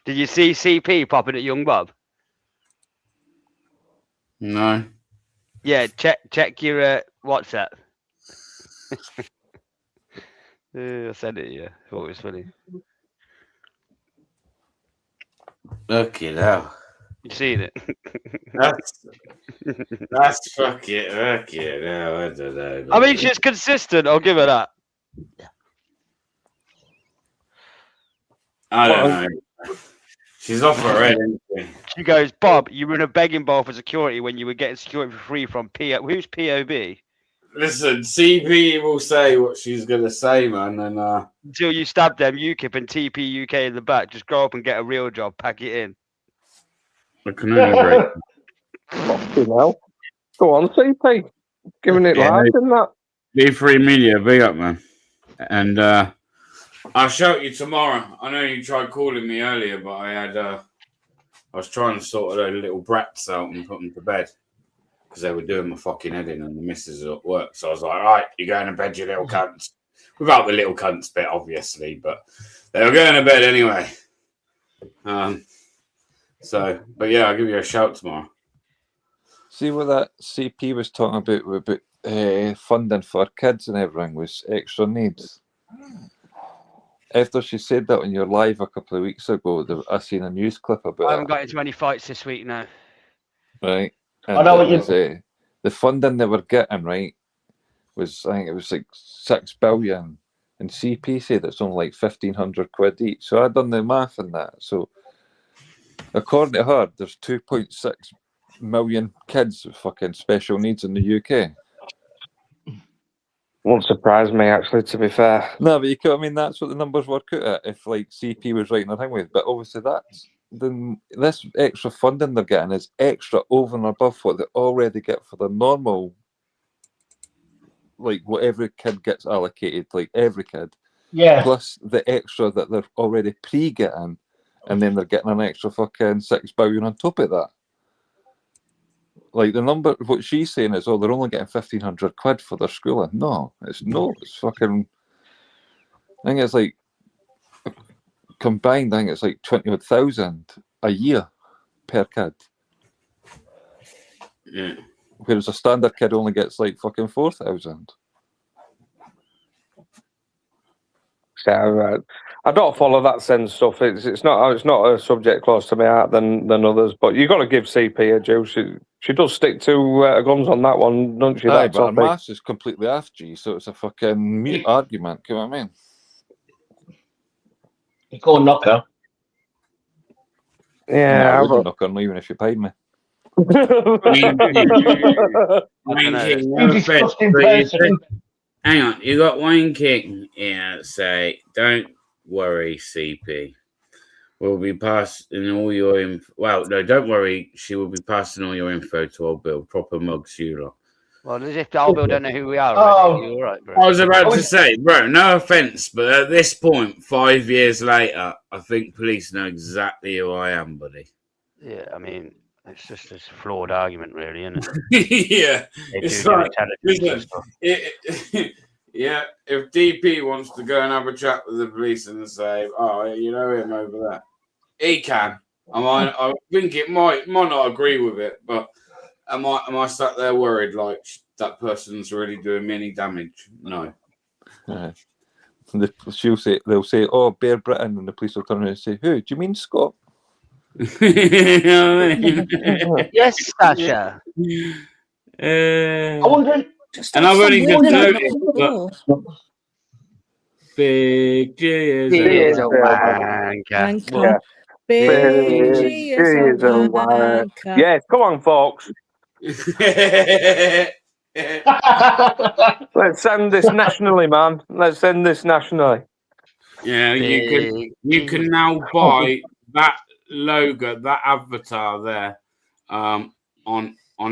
Did you see CP popping at Young Bob? No. Yeah, check your WhatsApp. I sent it to you. I thought it was funny. Look it out. You seen it? That's fucking look it out. I don't know. I mean, she's consistent. I'll give her that. I don't know. She's off her head, isn't she? She goes, Bob, you were in a begging bowl for security when you were getting security for free from who's POB? Listen, CP will say what she's gonna say, man, and Until you stab them, UKIP and TP UK in the back. Just go up and get a real job. Pack it in. I can only break. Fucking hell. Go on, CP. Giving it Yeah, live, isn't that? B3 Media, big up, man. And I'll shout you tomorrow. I know you tried calling me earlier, but I was trying to sort those little brats out and put them to bed because they were doing my fucking head in and the missus was at work. So I was like, all right, you're going to bed, you little cunts. Without the little cunts bit, obviously, but they were going to bed anyway. But yeah, I'll give you a shout tomorrow. See what that CP was talking about funding for kids and everything was extra needs. After she said that on your live a couple of weeks ago, I seen a news clip about I haven't got into any fights this week now. right? And I know what the funding they were getting, right, was I think it was like 6 billion, and CP said it's only like 1,500 quid each. So I done the math on that. So according to her, there's 2.6 million kids with fucking special needs in the UK. Won't surprise me, actually, to be fair. No, but that's what the numbers work out at if like CP was writing a thing with. But obviously this extra funding they're getting is extra over and above what they already get for the normal, like what every kid gets allocated, like every kid. Yeah. Plus the extra that they're already pre-getting, and then they're getting an extra fucking 6 billion on top of that. Like the number, what she's saying is, they're only getting 1,500 quid for their schooling. No, it's fucking. I think it's like combined. I think it's like 20,000 a year per kid. Yeah. Whereas a standard kid only gets like fucking 4,000. So I don't follow that sense stuff. It's not a subject close to my heart than others. But you got to give CP a due. She does stick to her guns on that one, doesn't she? Aye, That but her topic. maths is completely off, G, so it's a fucking mute argument. You know what I mean? You go knock her. No, I Yeah. wouldn't knock her, not even if you paid me. Wayne know. King, You no offense, disgusting but you person. hang on, you got Wayne King here say, don't worry, CP. We'll be passing all your info. Well, no, don't worry. She will be passing all your info to old Bill. Proper mugs, you lot. Well, as if Albill don't know who we are Oh. already. You're all right, bro. I was about to say, bro, no offense, but at this point, 5 years later, I think police know exactly who I am, buddy. Yeah, I mean, it's just this flawed argument, really, isn't it? Yeah. They It's do like, intelligence and listen, stuff. yeah, if DP wants to go and have a chat with the police and say, oh, you know him over there, he can. I think it might not agree with it, but am I sat there worried like that person's really doing me any damage? No. They'll say, "Oh, Bear Britain," and the police will turn around and say, "Who? Do you mean Scott?" Yes, Sasha. I wonder. And I've only just noticed, but Big G is He is a a wanker. Wanker. Big G is a wanker. Yes, come on, folks. Let's send this nationally, man. Let's send this nationally. Yeah, you can now buy that logo, that avatar there, on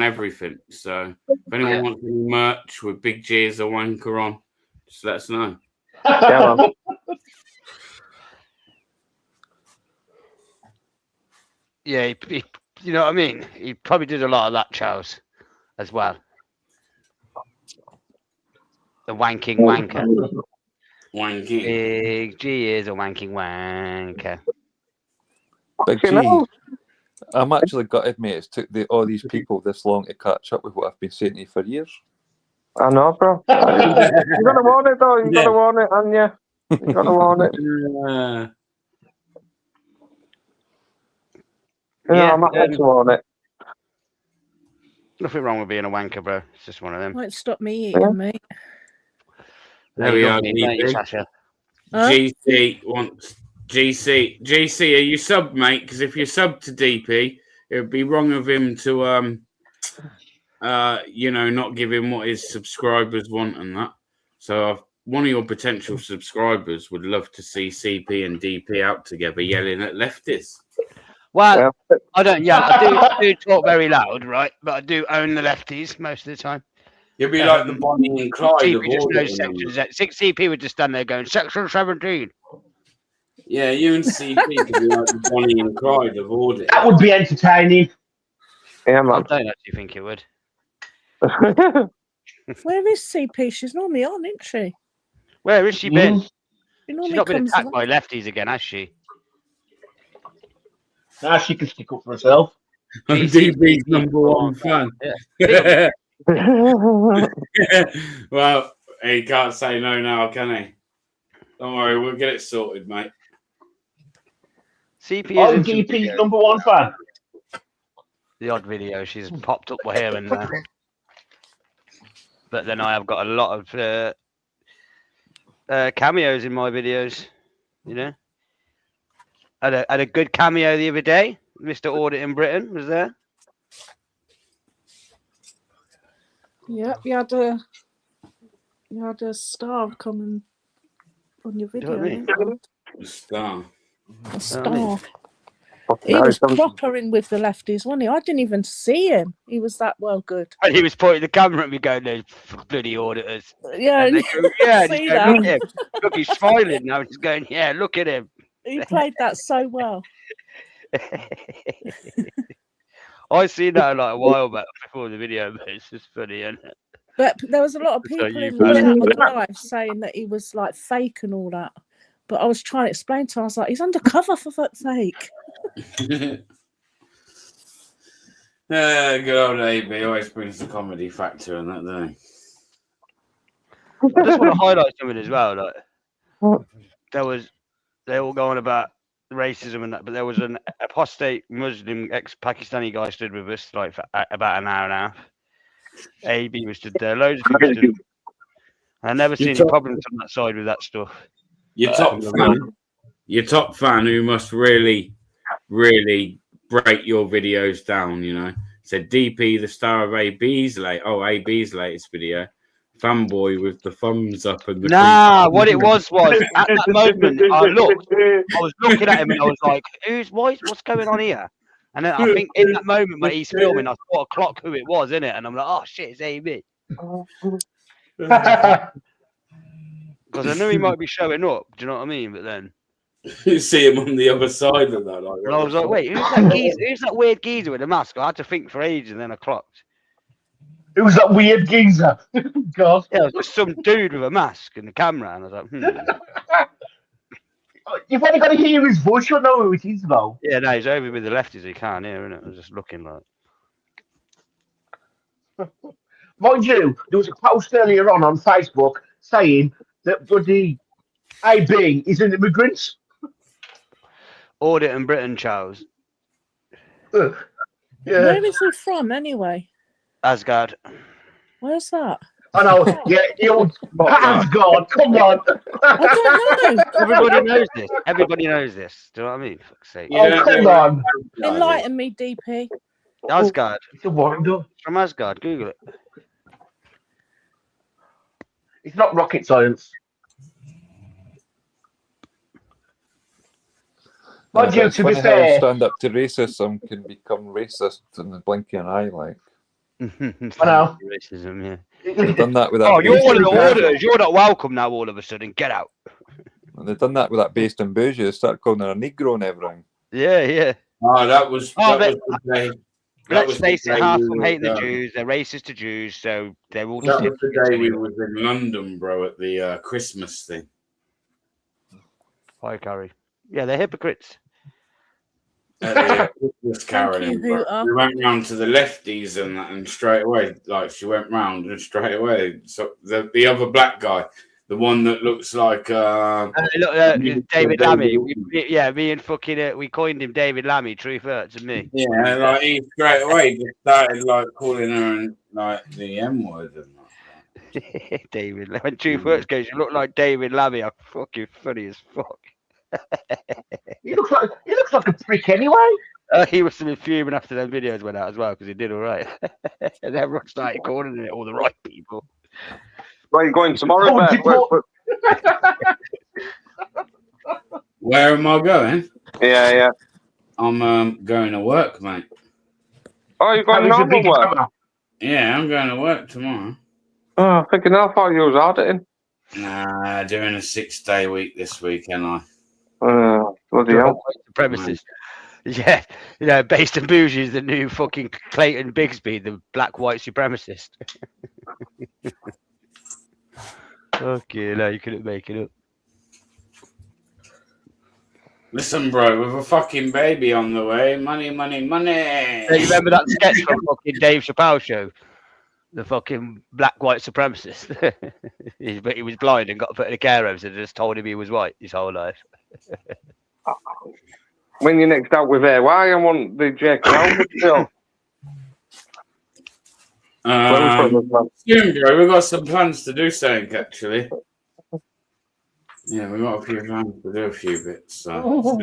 everything. So if anyone wants any merch with Big G as a wanker on, just let us know. Yeah, man. Yeah, he, you know what I mean? He probably did a lot of that, Charles, as well. The wanking wanker. Wanking. Big G is a wanking wanker. Big You know? G. I'm actually gutted, mate. It's took all these people this long to catch up with what I've been saying to you for years. I know, bro. You gotta want it, though. You gotta want it, and you gotta want it. Yeah, I'm not meant to want it. Nothing wrong with being a wanker, bro. It's just one of them. Won't stop me eating, mate. There we are, Don't you, DP. Sasha? Huh? GC wants GC. Are you sub, mate? Because if you're sub to DP, it would be wrong of him to not give him what his subscribers want and that. So one of your potential subscribers would love to see CP and DP out together yelling at lefties. Well, I don't yell. I do talk very loud, right? But I do own the lefties most of the time. You'd be like the Bonnie and Clyde of CP just knows audio. sections. 6CP would just stand there going, Section 17. Yeah, you and CP could be like the Bonnie and Clyde of audio. That would be entertaining. Yeah, I man. don't actually think it would. Where is CP? She's normally on, isn't she? Where has she been? She She's normally not been comes attacked on. by lefties again, has she? Now she can stick up for herself. DB's number one fan. Yeah. Well, he can't say no now, can he? Don't worry, we'll get it sorted, mate. CP I'm is in some DP's videos. number one fan. The odd video she's popped up here and there. But then I have got a lot of cameos in my videos, you know. Had a good cameo the other day. Mr. Audit in Britain was there. Yep, you had a star coming on your Do you know video. what I mean? Star. A star. He No, was some- proper in with the lefties, wasn't he? I didn't even see him. He was that well good. And he was pointing the camera at me going, those bloody auditors. Yeah, And they go, yeah, and see he's going, that. look at him. Look, he's smiling now. He's going, yeah, look at him. He played that so well. I seen that like a while back before the video, but it's just funny, isn't it? But there was a lot of So people you in the found chat it. on the live saying that he was like fake and all that. But I was trying to explain to him, I was like, he's undercover for fuck's sake. Good old AB always brings the comedy factor in that, doesn't he? I just want to highlight something as well. Like, they all going about racism and that, but there was an apostate Muslim ex-Pakistani guy stood with us like for about an hour and a half. AB was stood there. Loads of people stood. I never seen any problems on that side with that stuff. Your top fan who must really, really break your videos down, you know, said DP, the star of AB's AB's latest video. Fanboy with the thumbs up and the What it was at that moment I was looking at him and I was like, what's going on here? And then I think in that moment when he's filming, I thought a clock who it was, innit? And I'm like, oh shit, it's AB. Because I knew he might be showing up, do you know what I mean? But then you see him on the other side of that. And I was like, wait, who's that weird geezer with the mask? I had to think for ages and then I clocked. Who's that weird geezer? God. Yeah, it was just some dude with a mask and a camera, and I was like, You've only got to hear his voice, you'll know who it is, though. Yeah, no, he's over with the lefties, he can't hear, innit? I was just looking like. Mind you, there was a post earlier on Facebook saying that bloody AB is an immigrant. Audit in Britain, Charles. Yeah. Where is he from, anyway? Asgard. Where's that? I know, yeah, the old Asgard, come on. I don't know. Everybody knows this. Everybody knows this. Do you know what I mean? Fuck's sake. Oh, come on. Enlighten me, DP. Asgard. It's a wonder. From Asgard. Google it. It's not rocket science. Mind you, to be fair, stand up to racism can become racist in the blink of an eye, like. I know. Racism, yeah. They've done that with that. Oh, you're one of the orders. You're not welcome now. All of a sudden, get out. They've done that with that based in bougie. They start calling her a Negro and everything. Yeah, yeah. Oh, that was the day. Let's face it, half of them hate the Jews. They're racist to Jews, so they're all just. That was the day we was in London, bro, at the Christmas thing. Hi, Carrie. Yeah, they're hypocrites. At the Christmas caroling, bro. We went round to the Lefties and straight away, like she went round and straight away. So the other black guy, the one that looks like David Lammy. Me and fucking we coined him David Lammy. Truth hurts and me. Yeah, like he straight away just started like calling her and like the M word and that. David, when Truth hurts goes, you look like David Lammy. I'm fucking funny as fuck. he looks like a prick anyway. He must have been fuming after them videos went out as well because he did all right. And everyone started calling it all the right people. Where are you going tomorrow? Where am I going? Yeah. I'm going to work, mate. Oh, you're going normal work? Yeah, I'm going to work tomorrow. Oh, I'm thinking how far you was auditing. Nah, doing a 6-day week this week, ain't I? Bloody hell. Supremacist. Yeah, based in bougie is the new fucking Clayton Bigsby, the black white supremacist. Okay, no, you couldn't make it up. Listen, bro, with a fucking baby on the way, money. Yeah, you remember that sketch from fucking Dave Chappelle show? The fucking black white supremacist. But he was blind and got put in a care home, so they just told him he was white his whole life. When you're next out with air, why I want the Jake Albert soon, bro, we've got some plans to do something, actually. Yeah, we've got a few plans to do a few bits. So.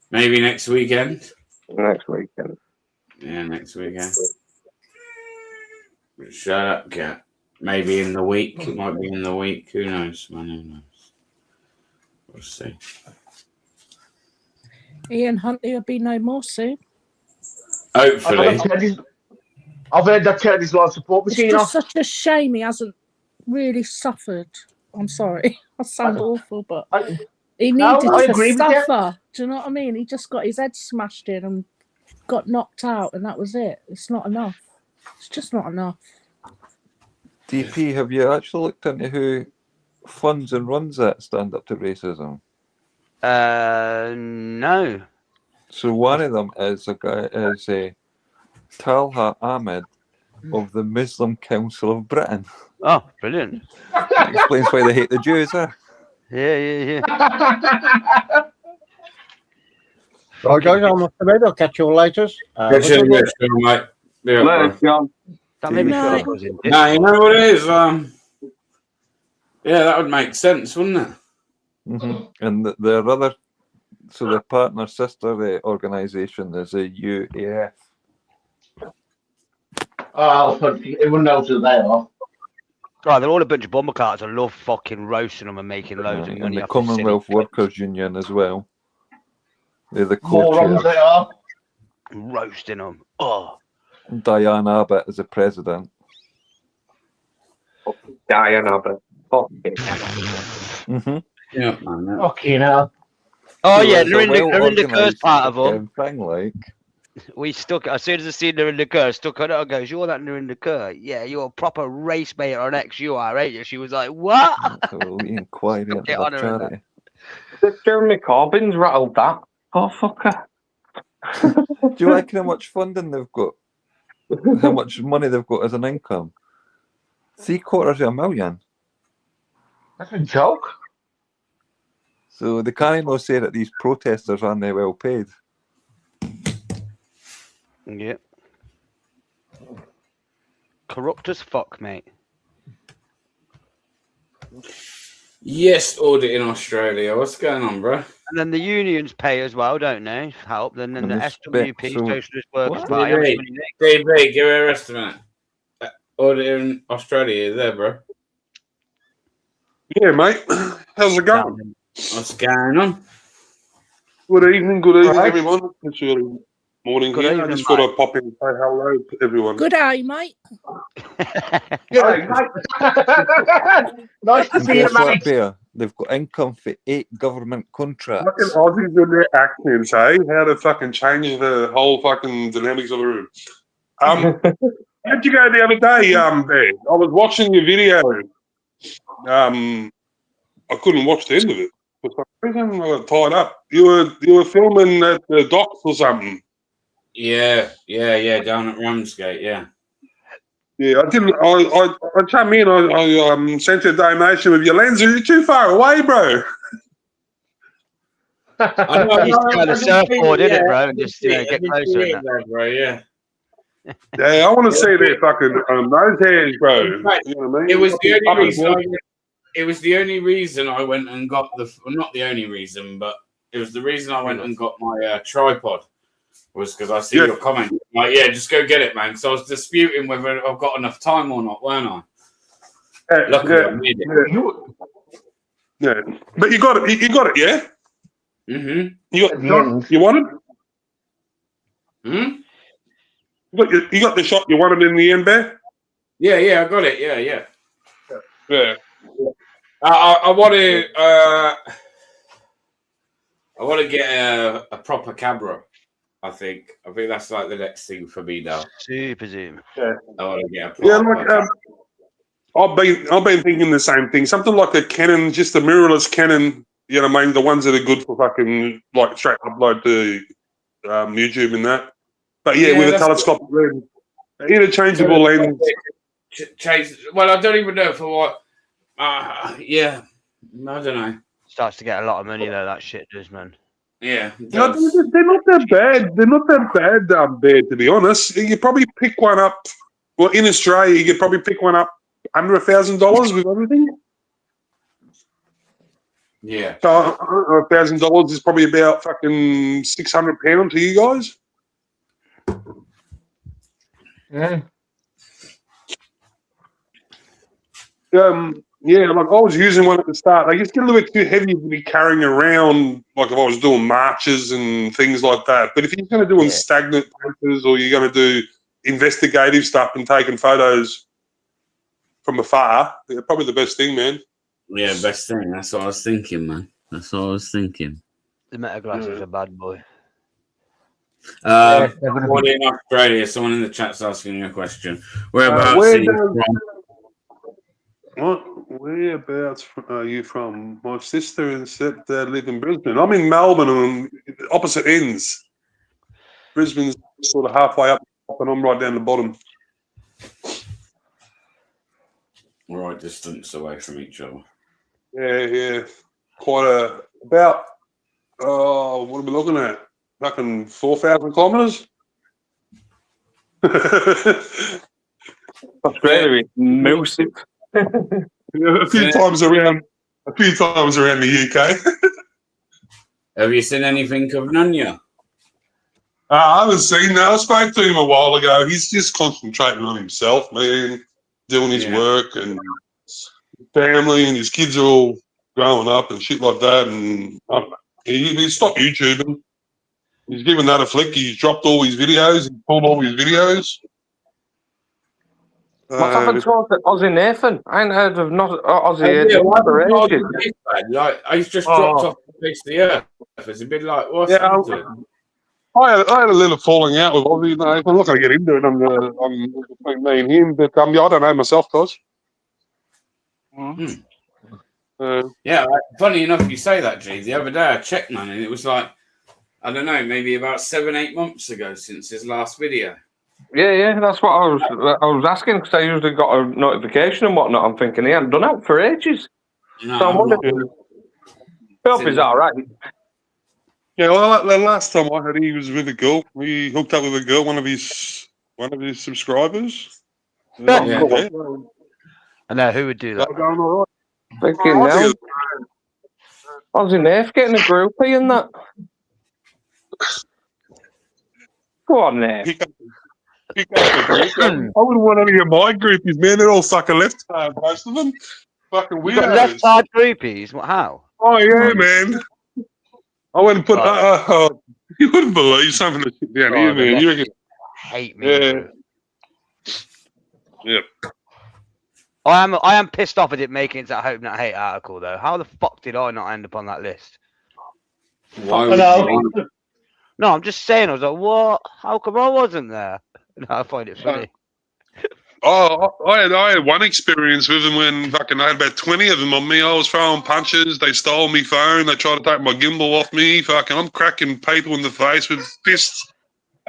Maybe next weekend. Next weekend. Yeah, next weekend. Shut up, cat. Maybe in the week. It might be in the week. Who knows, man? Who knows? We'll see. Ian Huntley will be no more soon. Hopefully. I've heard that Tony's life support It's machine. just such a shame he hasn't really suffered. I'm sorry. I sound awful, but he needed to suffer. Do you know what I mean? He just got his head smashed in and got knocked out, and that was it. It's not enough. It's just not enough. DP, have you actually looked into who funds and runs that Stand Up to Racism? No. So one of them is Talha Ahmed of the Muslim Council of Britain. Oh, brilliant. That explains why they hate the Jews, huh? Yeah. Right, guys, I'm off to bed. I'll catch you all later. Catch you in the next one, mate. Yeah, Later, John. That made me feel Right. like I was in No, you Discord. know what it is? Yeah, that would make sense, wouldn't it? And their other, so their partner sister organisation is a UAF. Oh, everyone knows who they are. Right, they're all a bunch of bomber carts. I love fucking roasting them and making loads of And money the off the Commonwealth silly Workers Union as well. They're the Morons co-chairs. they are. roasting them. Oh, Diane Abbott is the president. Diane Abbott. Fucking Yeah, man. Fucking hell. oh So yeah, it's a they're in the curse well-organised part of them. fucking thing, like. We stuck as soon as I seen her in the car, stuck on it and goes, "You're that in the car? Yeah, you're a proper race mate on X, you are, ain't you?" She was like, "What?" So we inquiry Stuck into it their on her and charity. Jeremy Corbyn's rattled that. Oh, fucker. Do you reckon how much funding they've got? How much money they've got as an income? $750,000. That's a joke. So they can't even say that these protesters aren't they well paid. Yeah. Corrupt as fuck, mate. Yes, audit in Australia. What's going on, bro? And then the unions pay as well, don't they? Help. Then the And SWP, so- Socialist Workers What? Party. how much money DB, give her a rest a minute. Audit in Australia, you there, bro? Yeah, mate. How's it they going? get? What's going on? Good evening, Right. everyone. It's early morning Good here. evening, I just thought mate. I'd pop in and say hello to everyone. Good day, mate. Yeah, mate. Nice to And see you, guess what, mate. Bear? They've got income for 8 government Fucking contracts. Aussies with their accents, eh? How to fucking change the whole fucking dynamics of the room. How'd you go the other day, Ben? I was watching your video. I couldn't watch the end of it. For some reason, I got tied up. You were filming at the docks or something. Yeah, down at Ramsgate, yeah. Yeah, I didn't. I came in. I sent a donation with your lens. You're too far away, bro. I know, Just go on the surfboard, innit, bro, and just get closer and that. there, bro, yeah. Yeah, I want to see their fucking nose hairs, bro. In fact, You know what I mean? It was the Up only and reason. down. It was the only reason I went and got the. Well, not the only reason, but it was the reason I went and got my tripod. Was because I see Yeah. your comment. Like, yeah, just go get it, man. So I was disputing whether I've got enough time or not, weren't I? Luckily, I made it. Yeah. But you got it. You got it, yeah. Mm-hmm. You got the shot you wanted. Hmm? You got the shot you wanted in the end, Bear. Yeah, I got it. Yeah. Yeah. I want to. I want to get a proper camera. I think that's like the next thing for me now. Super zoom. Yeah. I want to get a Yeah, proper. like I've been thinking the same thing. Something like a Canon, just a mirrorless Canon. You know what I mean? The ones that are good for fucking like straight upload to YouTube and that. But yeah, with a that's telescopic lens, interchangeable lens. Change. Well, I don't even know for what. Yeah, I don't know. Starts to get a lot of money though. That shit does, man. Yeah, No, they're not that bad. They're not that bad, to be honest. You could probably pick one up. Well, in Australia, you could probably pick one up under $1,000 with everything. Yeah. So $1,000 is probably about fucking £600 to you guys. Yeah. Yeah, like I was using one at the start. They just get a little bit too heavy to be carrying around, like if I was doing marches and things like that. But if you're going to do stagnant papers or you're going to do investigative stuff and taking photos from afar, they're probably the best thing, man. Yeah, best thing. That's what I was thinking, man. That's what I was thinking. The meta glasses are bad, boy. What in Australia? Someone in the chat's asking you a question. Whereabouts are you from? Whereabouts are you from? My sister and stepdad live in Brisbane. I'm in Melbourne on opposite ends. Brisbane's sort of halfway up and I'm right down the bottom. Right distance away from each other. Yeah. Quite about, what are we looking at? fucking 4,000 kilometres. Australia is massive. A few times around the UK. Have you seen anything of Nanya? I haven't seen that. I spoke to him a while ago. He's just concentrating on himself, man, doing his work and family, and his kids are all growing up and shit like that. And I don't know. He stopped YouTubing. He's given that a flick. He's dropped all his videos. He pulled all his videos. What's happened to Aussie Nathan? I ain't heard of not Aussie Yeah, Nathan for ages. like he's just dropped off the face of the earth. It's a bit like what's Yeah, happened to him? I had a little falling out with Aussie Nathan. I'm not going to get into it on between me and him, but yeah, I don't know myself, guys. Yeah, funny enough, you say that, G. The other day I checked, man, and it was like, I don't know, maybe about 7-8 months ago since his last video. Yeah, that's what I was asking, because I usually got a notification and whatnot. I'm thinking he hadn't done out for ages. No, so I'm wondering. I hope he's all right. Yeah, well, the last time I heard he was with a girl. He hooked up with a girl, one of his subscribers. Yeah. I know who would do that. Going all right. Thinking now, Aussie Nath getting a groupie and that. Go on, Nath. I wouldn't want any of my groupies, man. They're all sucker left hard, most of them. Fucking You got weirdos. left side groupies? How? Oh yeah, man. I went and put. You wouldn't believe something that's down here, man. You reckon? Hate me. Yeah. I am pissed off at it making it to Hope Not Hate article though. How the fuck did I not end up on that list? Why No, I'm just saying. I was like, what? How come I wasn't there? No, I find it funny. I had one experience with them when fucking I had about 20 of them on me. I was throwing punches. They stole me phone. They tried to take my gimbal off me. Fucking, I'm cracking people in the face with fists.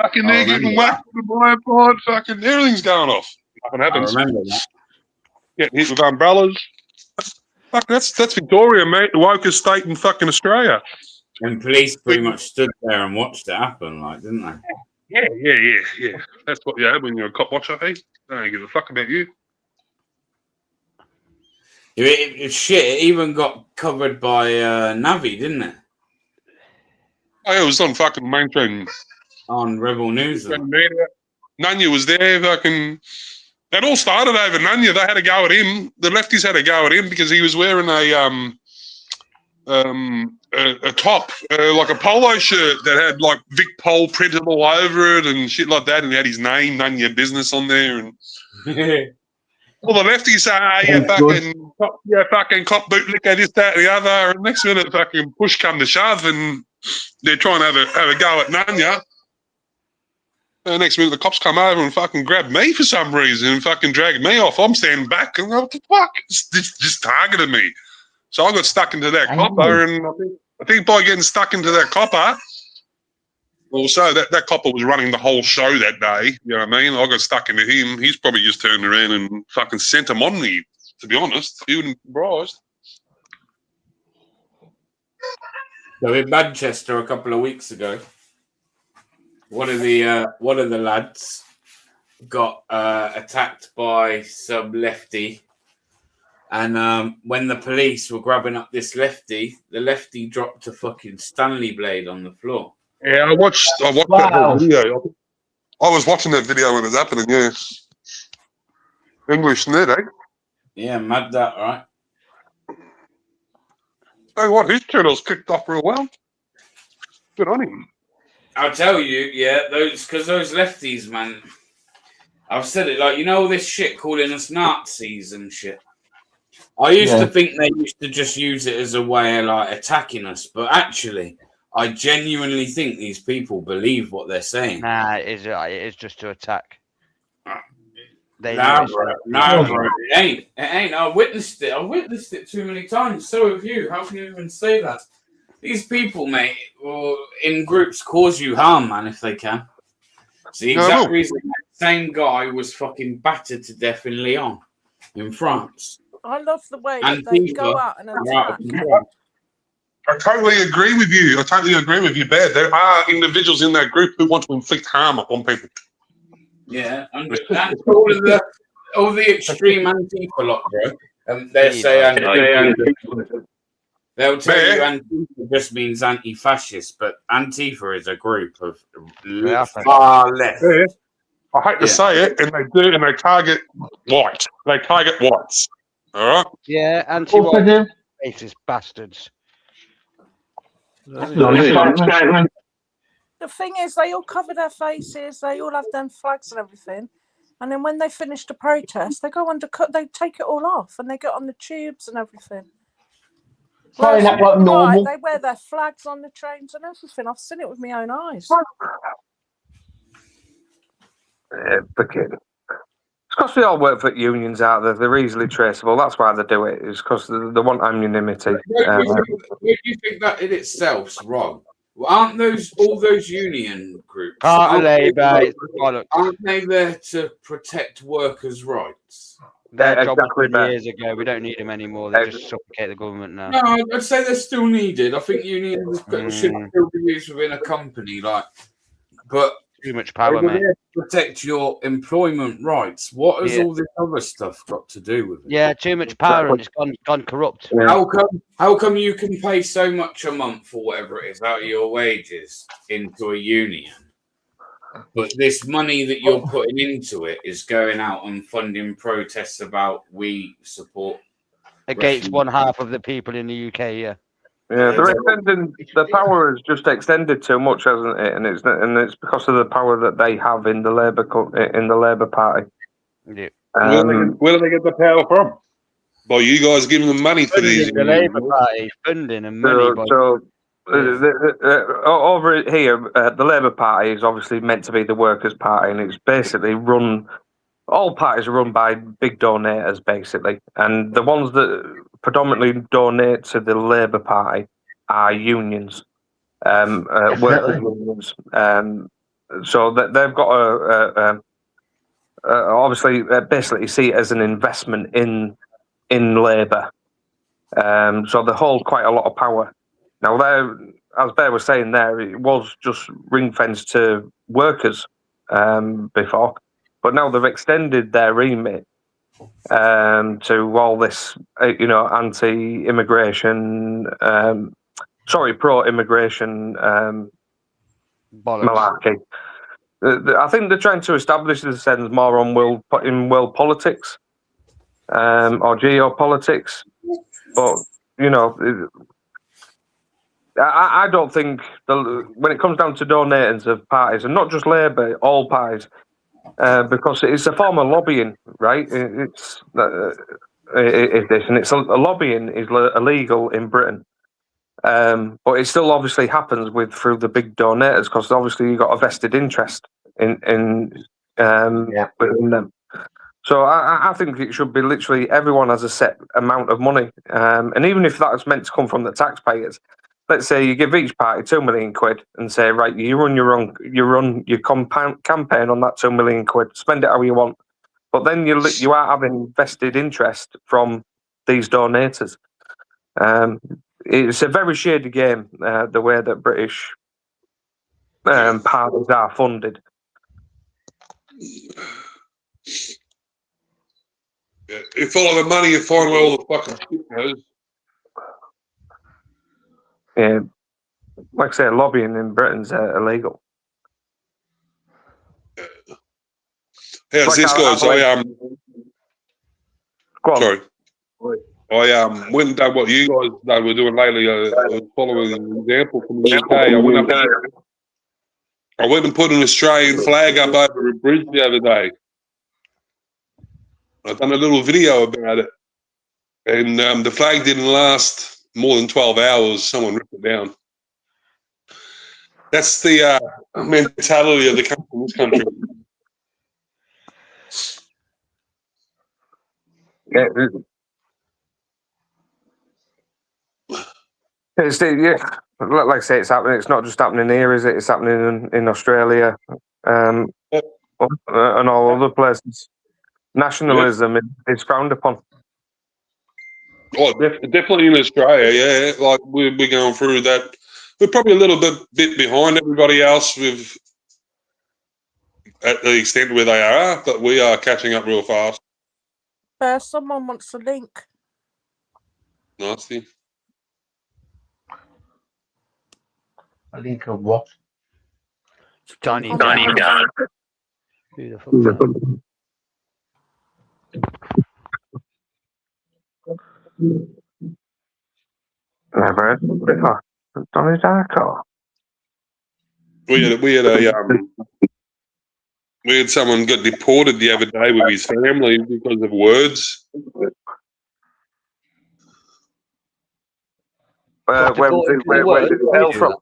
Fucking, they're getting whacked with the blowpipe. Fucking, everything's going off. Nothing happens. I remember that. Getting hit with umbrellas. Fuck, that's Victoria, mate. The wokest state in fucking Australia. And police pretty much stood there and watched it happen, like, didn't they? Yeah. That's what you have when you're a cop watcher, hey? They don't give a fuck about you. It even got covered by Navi, didn't it? Oh, yeah, it was on fucking mainstream. On Rebel News. Nanya was there, fucking. It all started over Nanya. They had a go at him. The lefties had a go at him because he was wearing a top, like a polo shirt that had like Vic Pol printed all over it and shit like that, and he had his name, Nanya Business, on there. And all the lefties say, fucking cop bootlicker, this, that, and the other. And next minute, fucking push come to shove, and they're trying to have a go at Nanya. And next minute, the cops come over and fucking grab me for some reason and fucking drag me off. I'm standing back and what the fuck? Just targeted me. So I got stuck into that copper, and I think by getting stuck into that copper, also that copper was running the whole show that day. You know what I mean? I got stuck into him. He's probably just turned around and fucking sent him on me. To be honest, he wouldn't be surprised. So in Manchester a couple of weeks ago, one of the lads got attacked by some lefty. And when the police were grabbing up this lefty, the lefty dropped a fucking Stanley blade on the floor. Yeah, I watched that whole video. I was watching that video when it was happening, yeah. English net, eh? Yeah, mad that, right? Hey, what? His channel's kicked off real well. Good on him. I'll tell you, yeah, those lefties, man. I've said it, like, you know all this shit calling us Nazis and shit. I used to think they used to just use it as a way of like attacking us, but actually, I genuinely think these people believe what they're saying. Nah, it is just to attack. No, bro. It ain't. I witnessed it. I've witnessed it too many times. So have you. How can you even say that? These people, mate, will in groups cause you harm, man, if they can. It's the exact reason that same guy was fucking battered to death in Lyon, in France. I love the way And that they people go out and are out attack. of control. I totally agree with you. Bear. There are individuals in that group who want to inflict harm upon people. Yeah, and all the extreme Antifa lot, bro. They say they'll tell you Antifa just means anti-fascist, but Antifa is a group of far left. Yeah. I hate to say it, and they target white. They target whites. All right. Yeah, anti-white racist bastards. The thing is, they all cover their faces, they all have them flags and everything, and then when they finish the protest, they go undercut, they take it all off, and they get on the tubes and everything. Saying that wasn't normal. They wear their flags on the trains and everything. I've seen it with my own eyes. It's because we all work for unions out there. They're easily traceable. That's why they do it. It's because they want anonymity. Do you think that in itself's wrong? Aren't all those union groups? Aren't they there to protect workers' rights? Their job was done years ago. We don't need them anymore. They just suffocate the government now. No, I'd say they're still needed. I think unions should still be used within a company, but too much power, mate. To protect your employment rights. What has all this other stuff got to do with it? Yeah, too much power and it's gone corrupt. How come you can pay so much a month or whatever it is out of your wages into a union, but this money that you're putting into it is going out and funding protests about we support against one half of the people in the UK? Yeah. Yeah, they're extending. The power has just extended too much, hasn't it? And it's because of the power that they have in the Labour Party. Yeah. Where do they get the power from? By you guys giving them money for these? The Labour Party funding and money. Over here, the Labour Party is obviously meant to be the workers' party, and it's basically run. All parties are run by big donators, basically, and the ones that predominantly donate to the Labour Party are unions, workers' unions. So that they've got obviously basically see it as an investment in Labour. So they hold quite a lot of power. Now, as Bear was saying there, it was just ring-fenced to workers before. But now they've extended their remit to all this, anti-immigration, pro-immigration malarkey. I think they're trying to establish themselves more on world politics or geopolitics. But, I don't think when it comes down to donating to parties, and not just Labour, all parties, because it's a form of lobbying, right? It's lobbying is illegal in Britain, but it still obviously happens through the big donators, because obviously you've got a vested interest in them. So I think it should be literally everyone has a set amount of money, and even if that's meant to come from the taxpayers. Let's say you give each party £2 million and say, right, you run your campaign on that £2 million, spend it how you want. But then you are having vested interest from these donators. It's a very shady game, the way that British parties are funded. You follow the money, you find where all the fucking shit goes. Yeah, like I say, lobbying in Britain's illegal. How's this, guys? Sorry. I went and done what you guys were doing lately. I was following an example from the UK. I went and put an Australian flag up over a bridge the other day. I've done a little video about it, and the flag didn't last more than 12 hours. Someone ripped it down. That's the mentality of the country in this country. Yeah. Like I say, it's happening. It's not just happening here, is it? It's happening in Australia and all other places. Nationalism is frowned upon. Oh, definitely in Australia, yeah. Like we're going through that. We're probably a little bit behind everybody else with at the extent where they are, but we are catching up real fast. Someone wants a link. Nasty. A link of what? Tiny. Who the fuck? Never heard of it before. Donnie Darko. We had someone got deported the other day with his family because of words. Where did he hail from?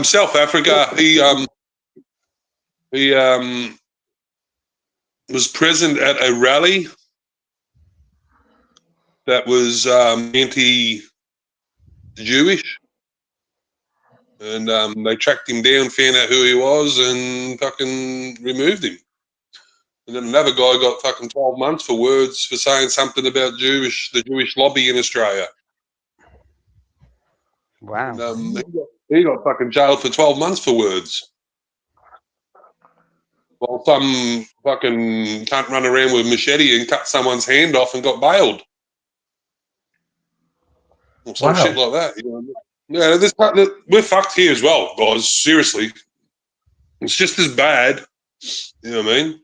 South Africa. He was present at a rally that was anti-Jewish, and they tracked him down, found out who he was, and fucking removed him. And then another guy got fucking 12 months for words for saying something about the Jewish lobby in Australia. Wow. And, he got fucking jailed for 12 months for words. While some fucking can't run around with a machete and cut someone's hand off and got bailed. Or some shit like that. You know? Yeah, we're fucked here as well, guys. Seriously. It's just as bad. You know what I mean?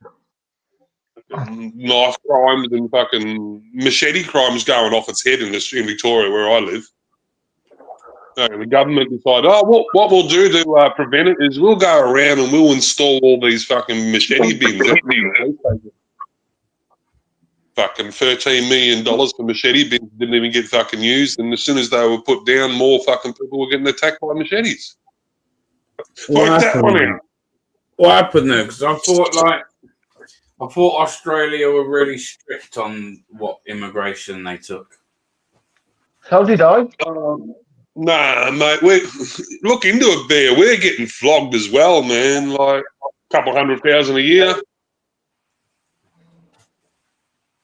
Knife crimes and fucking machete crimes going off its head in Victoria, where I live. The government decided, what we'll do to prevent it is we'll go around and we'll install all these fucking machete bins. Fucking $13 million for machete bins didn't even get fucking used, and as soon as they were put down, more fucking people were getting attacked by machetes. What happened there? Because I thought Australia were really strict on what immigration they took. So did I. Nah, mate. Look into it there. We're getting flogged as well, man. Like a couple 100,000 a year.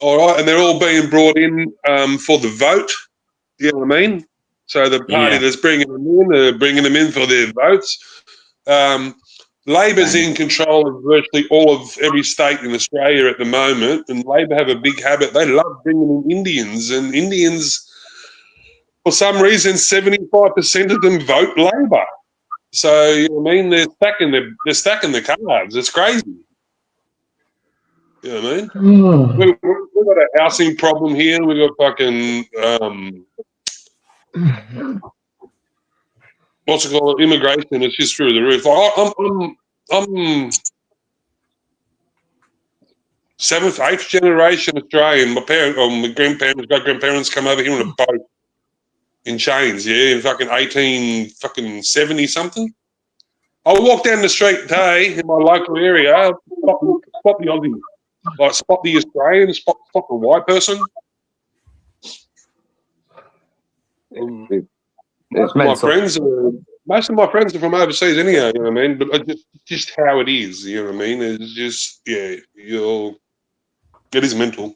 All right, and they're all being brought in for the vote. You know what I mean? So the party that's bringing them in, they're bringing them in for their votes. Labor's in control of virtually all of every state in Australia at the moment, and Labor have a big habit. They love bringing in Indians, and Indians, for some reason, 75% of them vote Labor. So you know what I mean? They're stacking the cards. It's crazy. You know what I mean? We've got a housing problem here. We've got fucking what's it called? Immigration. It's just through the roof. Like, I'm 7th, 8th generation Australian. My grandparents, great grandparents come over here on a boat in chains. Yeah, in fucking 1870 something. I'll walk down the street today in my local area. Spot the Aussie. Like spot the Australian, spot the white person. Most of my friends are from overseas anyhow, you know what I mean? But just how it is, you know what I mean? It's just, it is mental.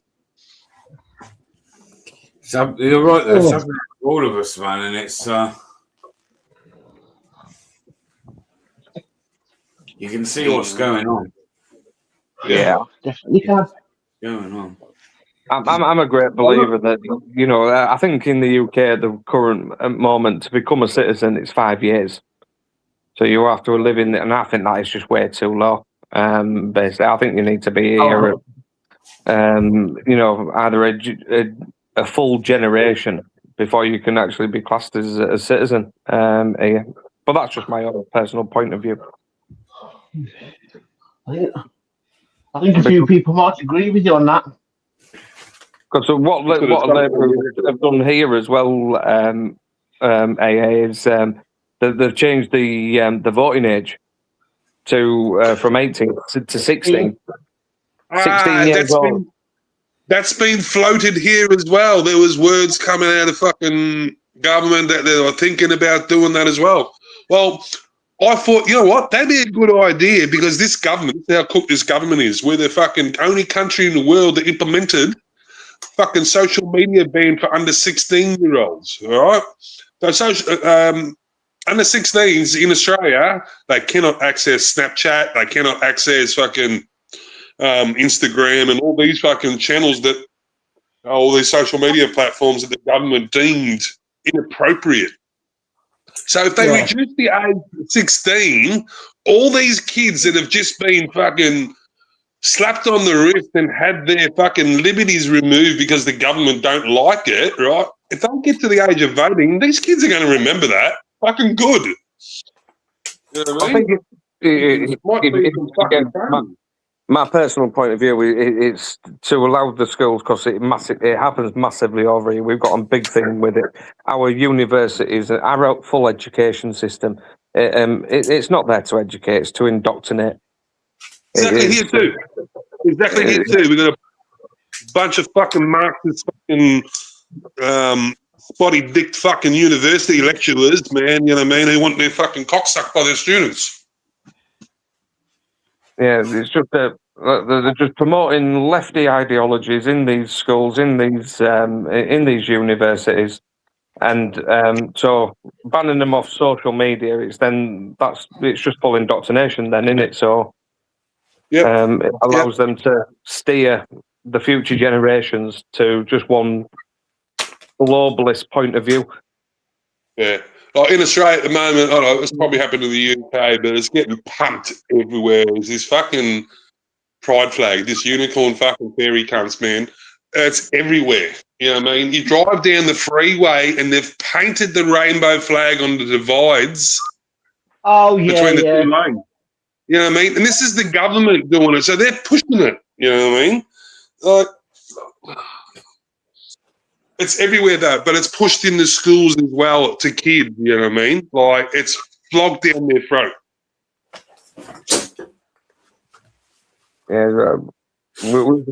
So you're right, there's something for all of us, man, and it's you can see what's going on. Yeah, definitely can. Going on. I'm a great believer that, you know, I think in the UK at the current moment, to become a citizen, it's 5 years. So you have to live in, and I think that is just way too low. Basically, I think you need to be here, you know, either a full generation before you can actually be classed as a citizen here. But that's just my own personal point of view. I think a few people might agree with you on that. Because what Labour have done here as well, AA, is they've changed the voting age to from 18 to 16. 16 years old. That's been floated here as well. There was words coming out of fucking government that they were thinking about doing that as well. Well, I thought, you know what, that'd be a good idea because this government, this is how cooked this government is. We're the fucking only country in the world that implemented fucking social media ban for under 16-year-olds. All right, so under 16s in Australia, they cannot access Snapchat, they cannot access fucking Instagram and all these fucking channels that all these social media platforms that the government deemed inappropriate. So if they reduce the age to 16, all these kids that have just been fucking slapped on the wrist and had their fucking liberties removed because the government don't like it, right? If they get to the age of voting, these kids are going to remember that. Fucking good. You know what I mean? It might be some fucking my personal point of view, it's to allow the schools, because it happens massively over here. We've got a big thing with it. Our universities, our full education system, it's not there to educate, it's to indoctrinate. Exactly here too. Exactly here too. We've got a bunch of fucking Marxist fucking spotty-dicked fucking university lecturers, man, you know what I mean, who want their fucking cock sucked by their students. Yeah, it's just they're just promoting lefty ideologies in these schools, in these universities, and so banning them off social media. It's just full indoctrination, then, isn't it? So it allows them to steer the future generations to just one globalist point of view. Yeah. Like in Australia at the moment, I don't know, it's probably happened in the UK, but it's getting pumped everywhere. There's this fucking pride flag, this unicorn fucking fairy cunts, man. It's everywhere. You know what I mean? You drive down the freeway and they've painted the rainbow flag on the divides between the two lanes. You know what I mean? And this is the government doing it, so they're pushing it. You know what I mean? Like, it's everywhere though, but it's pushed in the schools as well to kids, you know what I mean? Like, it's flogged down their throat. Yeah,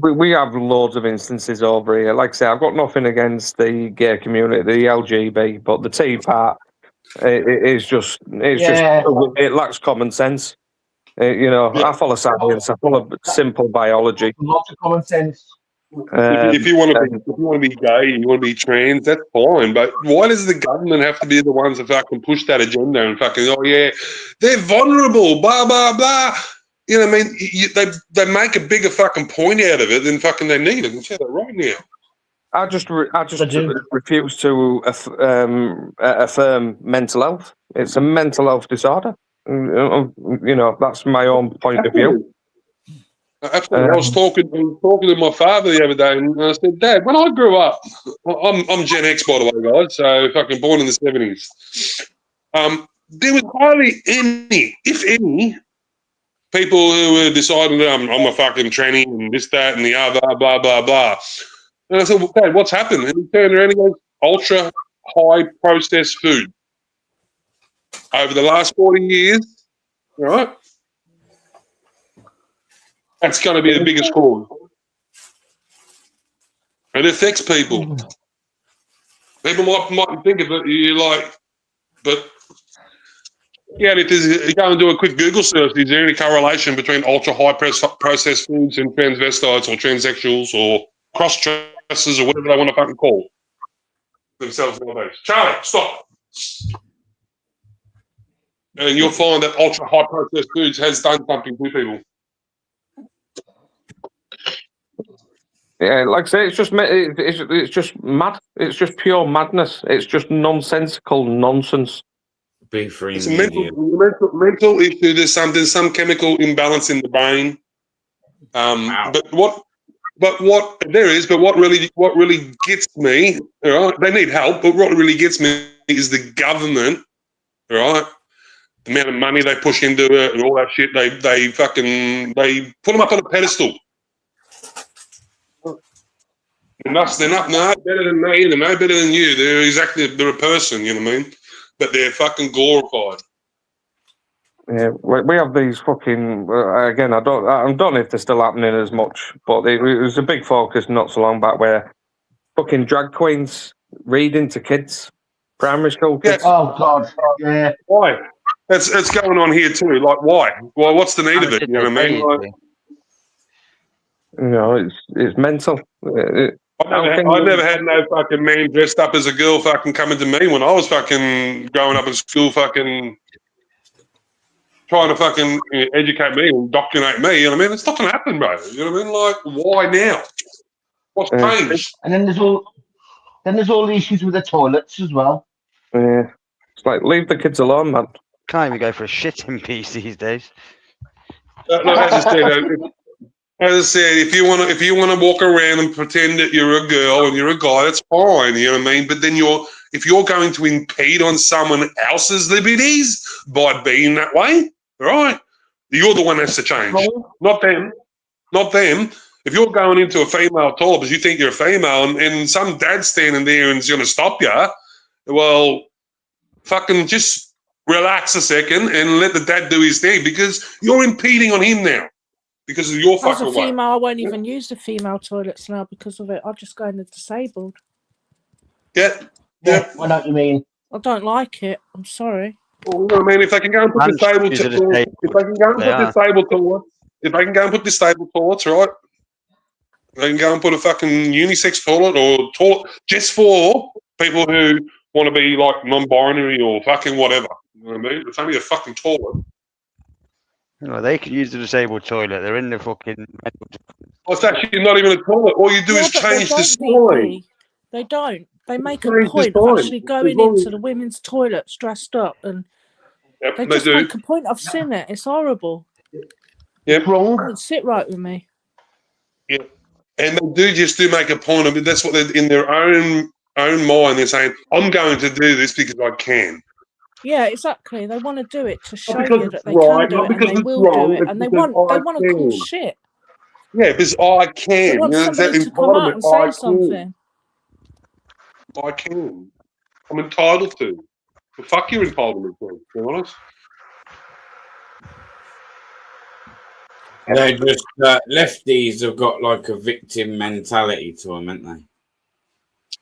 we have loads of instances over here. Like I say, I've got nothing against the gay community, the LGB, but the T part, it lacks common sense. I follow science, I follow simple biology. Lots of common sense. If you want to be gay, you want to be trans, that's fine. But why does the government have to be the ones that fucking push that agenda and fucking, oh yeah, they're vulnerable, blah blah blah. You know what I mean? They make a bigger fucking point out of it than fucking they need it. Say that right now. I just refuse to affirm mental health. It's a mental health disorder. That's my own point of view. Absolutely. I was talking to my father the other day, and I said, "Dad, when I grew up, I'm Gen X, by the way, guys. So fucking born in the 70s. There was hardly any, if any, people who were deciding I'm a fucking tranny and this, that, and the other, blah blah blah." And I said, "Well, Dad, what's happened?" And he turned around and goes, "Ultra high processed food over the last 40 years, right? That's going to be the biggest cause. It affects people. People might think of it, you're like, but yeah, if you go and do a quick Google search, is there any correlation between ultra-high processed foods and transvestites or transsexuals or cross-dressers or whatever they want to fucking call themselves nowadays? Charlie, stop. And you'll find that ultra-high processed foods has done something to people. Yeah, like I say, it's just mad. It's just pure madness. It's just nonsensical nonsense. It's a mental issue. There's some chemical imbalance in the brain. But what really gets me, all right? They need help, but what really gets me is the government, all right? The amount of money they push into it and all that shit. They put them up on a pedestal. They're not better than me, they're no better than you. They're a person, you know what I mean? But they're fucking glorified. Yeah, we have these fucking again. I don't know if they're still happening as much, but it was a big focus not so long back where fucking drag queens reading to kids, primary school kids. Yeah. Oh God, yeah. Why? It's going on here too. Like, why? Well, what's the need of it? You know what I mean? It's mental. I never had no fucking man dressed up as a girl fucking coming to me when I was fucking growing up in school, fucking trying to fucking educate me and indoctrinate me. You know what I mean? It's not going to happen, bro. You know what I mean? Like, why now? What's changed? And then there's all the issues with the toilets as well. Yeah, it's like leave the kids alone, man. Can't even go for a shit in peace these days. Look, as I said, if you want to walk around and pretend that you're a girl and you're a guy, that's fine. You know what I mean? But then if you're going to impede on someone else's liberties by being that way, right? You're the one that has to change, not them. Not them. If you're going into a female toilet because you think you're a female and some dad's standing there and is going to stop you, well, fucking just relax a second and let the dad do his thing because you're impeding on him now because of your As a fucking way. female, I won't even use the female toilets now because of it. I'll just go in the disabled. Yeah. I know what you mean. I don't like it. I'm sorry. Well, you know what I mean? If they can go and put disabled toilets, if they can go and put disabled toilets, right? They can go and put a fucking unisex toilet or toilet just for people who want to be like non-binary or fucking whatever. You know what I mean? It's only a fucking toilet. No, they could use the disabled toilet. They're in the fucking. Well, it's actually not even a toilet. All you do is change the sign. They don't. They make a point of actually going into the women's toilets dressed up, and they just make a point of seeing it. It's horrible. Yep. Wrong. It doesn't sit right with me. Yeah, and they do make a point of it. That's what they're in their own mind. They're saying, "I'm going to do this because I can." Yeah, exactly. They want to do it to show you that they can do it, and they will do it, and they want to call shit. Yeah, because I can. They want somebody to come out and say something. I can. I'm entitled to. Well, fuck your entitlement, to be honest. They just lefties have got like a victim mentality to them, haven't they?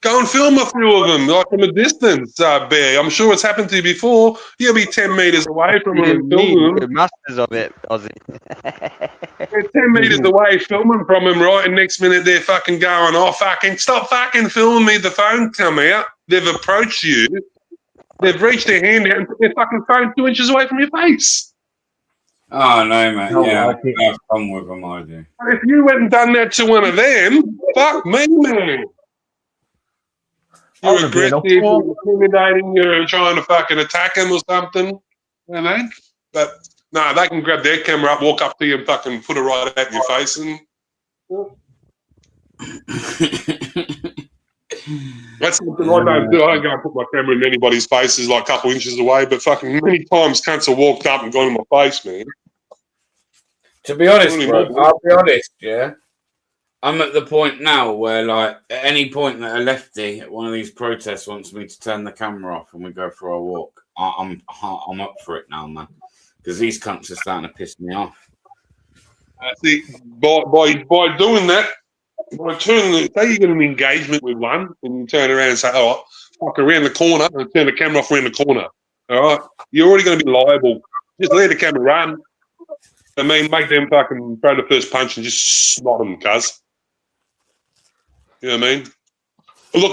Go and film a few of them, like from a distance, Bear. I'm sure it's happened to you before. You'll be 10 metres away from them and film them. Masters of it, Ozzy. They're 10 metres away filming from them, right? And next minute they're fucking going, oh, fucking, stop fucking filming me. The phone come out. They've approached you. They've reached their hand out and put their fucking phone 2 inches away from your face. Oh, no, mate. Yeah, I have fun with them, I do. If you went and done that to one of them, fuck me, man. You're aggressive, you're intimidating, you're trying to fucking attack them or something. You know what I mean? But no, they can grab their camera up, walk up to you and fucking put it right at your face and that's something I don't do. I don't go and put my camera in anybody's faces like a couple inches away, but fucking many times cunts have walked up and gone in my face, man. To be honest, bro, I'll be honest, yeah. I'm at the point now where, like, at any point that a lefty at one of these protests wants me to turn the camera off and we go for a walk, I'm up for it now, man. Because these cunts are starting to piss me off. See, by doing that, by turning, say you get an engagement with one, and you turn around and say, "Oh, fuck around the corner," and turn the camera off around the corner. All right, you're already going to be liable. Just let the camera run. I mean, make them fucking throw the first punch and just snot them, cuz. You know what I mean?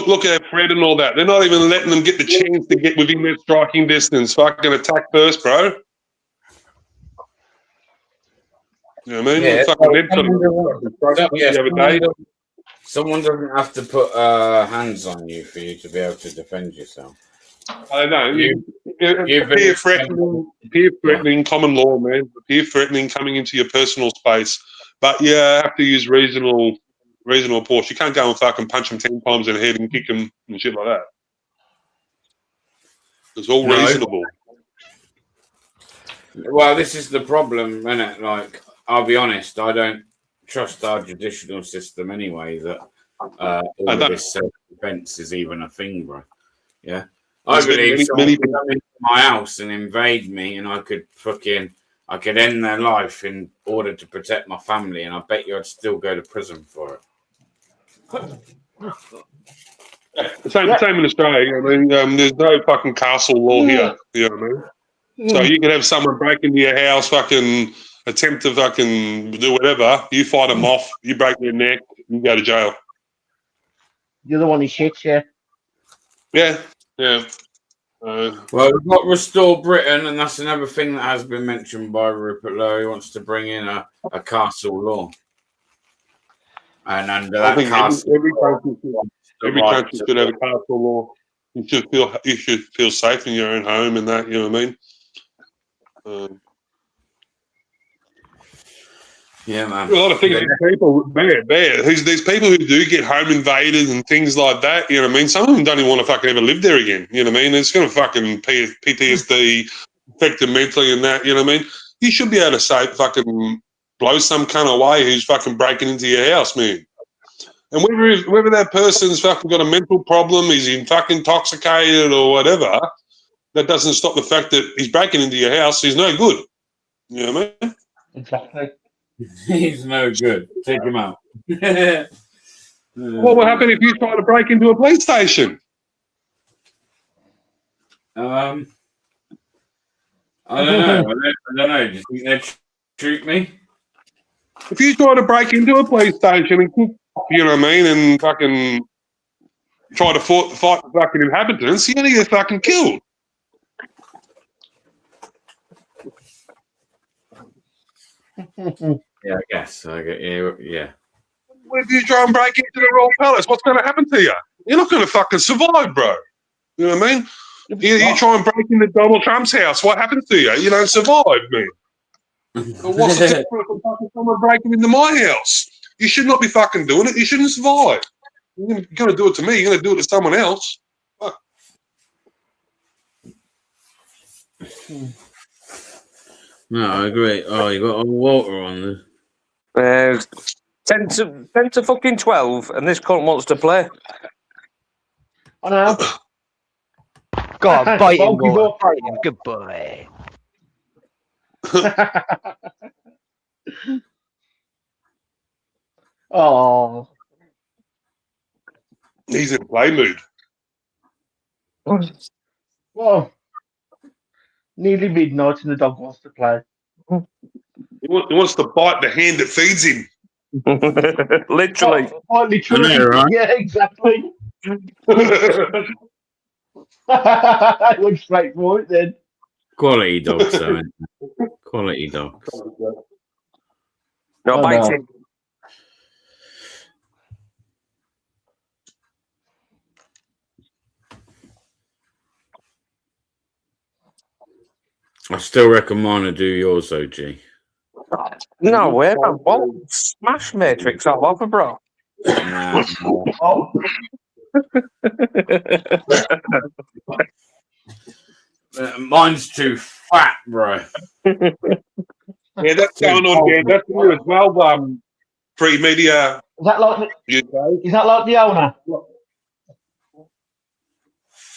Look at Fred and all that. They're not even letting them get the chance to get within their striking distance. Fucking attack first, bro. You know what I mean? Yeah, the other day. Someone doesn't have to put hands on you for you to be able to defend yourself. I know. Peer threatening, common law, man. Peer threatening coming into your personal space. But you have to use reasonable force. You can't go and fucking punch them 10 times in the head and kick them and shit like that. It's all reasonable. Well, this is the problem, isn't it? Like, I'll be honest, I don't trust our judicial system anyway, that all of this self-defense is even a thing, bro. Yeah? I believe someone could come into my house and invade me and I could end their life in order to protect my family, and I bet you I'd still go to prison for it. Same in Australia. I mean, there's no fucking castle law here. You know what I mean? So you can have someone break into your house, fucking attempt to fucking do whatever. You fight them off. You break their neck. You go to jail. The other one is shit, yeah. Yeah, yeah. Well, we've got Restore Britain, and that's another thing that has been mentioned by Rupert Lowe. He wants to bring in a castle law. And under I that think castle every law, every country should have a castle law. You should feel safe in your own home and that. You know what I mean? Yeah, man. A lot of things. People, these people who do get home invaded and things like that. You know what I mean? Some of them don't even want to fucking ever live there again. You know what I mean? It's going to fucking PTSD affect them mentally and that. You know what I mean? You should be able to say fucking blow some kind of way who's fucking breaking into your house, man. And whether that person's fucking got a mental problem, he's fucking intoxicated or whatever, that doesn't stop the fact that he's breaking into your house. He's no good. You know what I mean? Exactly. He's no good. Take him out. What will happen if you try to break into a police station? I don't know. I don't know. Do you think they'd shoot me? If you try to break into a police station and kick, you know what I mean, and fucking try to fight the fucking inhabitants, you're going to get fucking killed. Yeah, I guess. I get you. Yeah. What if you try and break into the Royal Palace? What's going to happen to you? You're not going to fucking survive, bro. You know what I mean? You try and break into Donald Trump's house, what happens to you? You don't survive, man. What's the difference from fucking someone breaking into my house? You should not be fucking doing it. You shouldn't survive. You're going to do it to me. You're going to do it to someone else. Fuck. No, I agree. Oh, you got a Walter on there. 10 to fucking 12, and this cunt wants to play. I know. Go on, bite him, Monkey Walter. ball. Bite him. Good boy. Oh. He's in play mood. Well, nearly midnight and the dog wants to play. He wants to bite the hand that feeds him. Literally. Literally. I know, right? Yeah, exactly. Went straight for it then. Quality dogs, though. Quality dogs. No, bite him. I still reckon mine will do yours, though, G. No way, man. What? Smash Matrix all over, bro. Nah. Oh. Mine's too fat, bro. Yeah, that's going on, Dan. That's you as well, free media. Is that like the owner?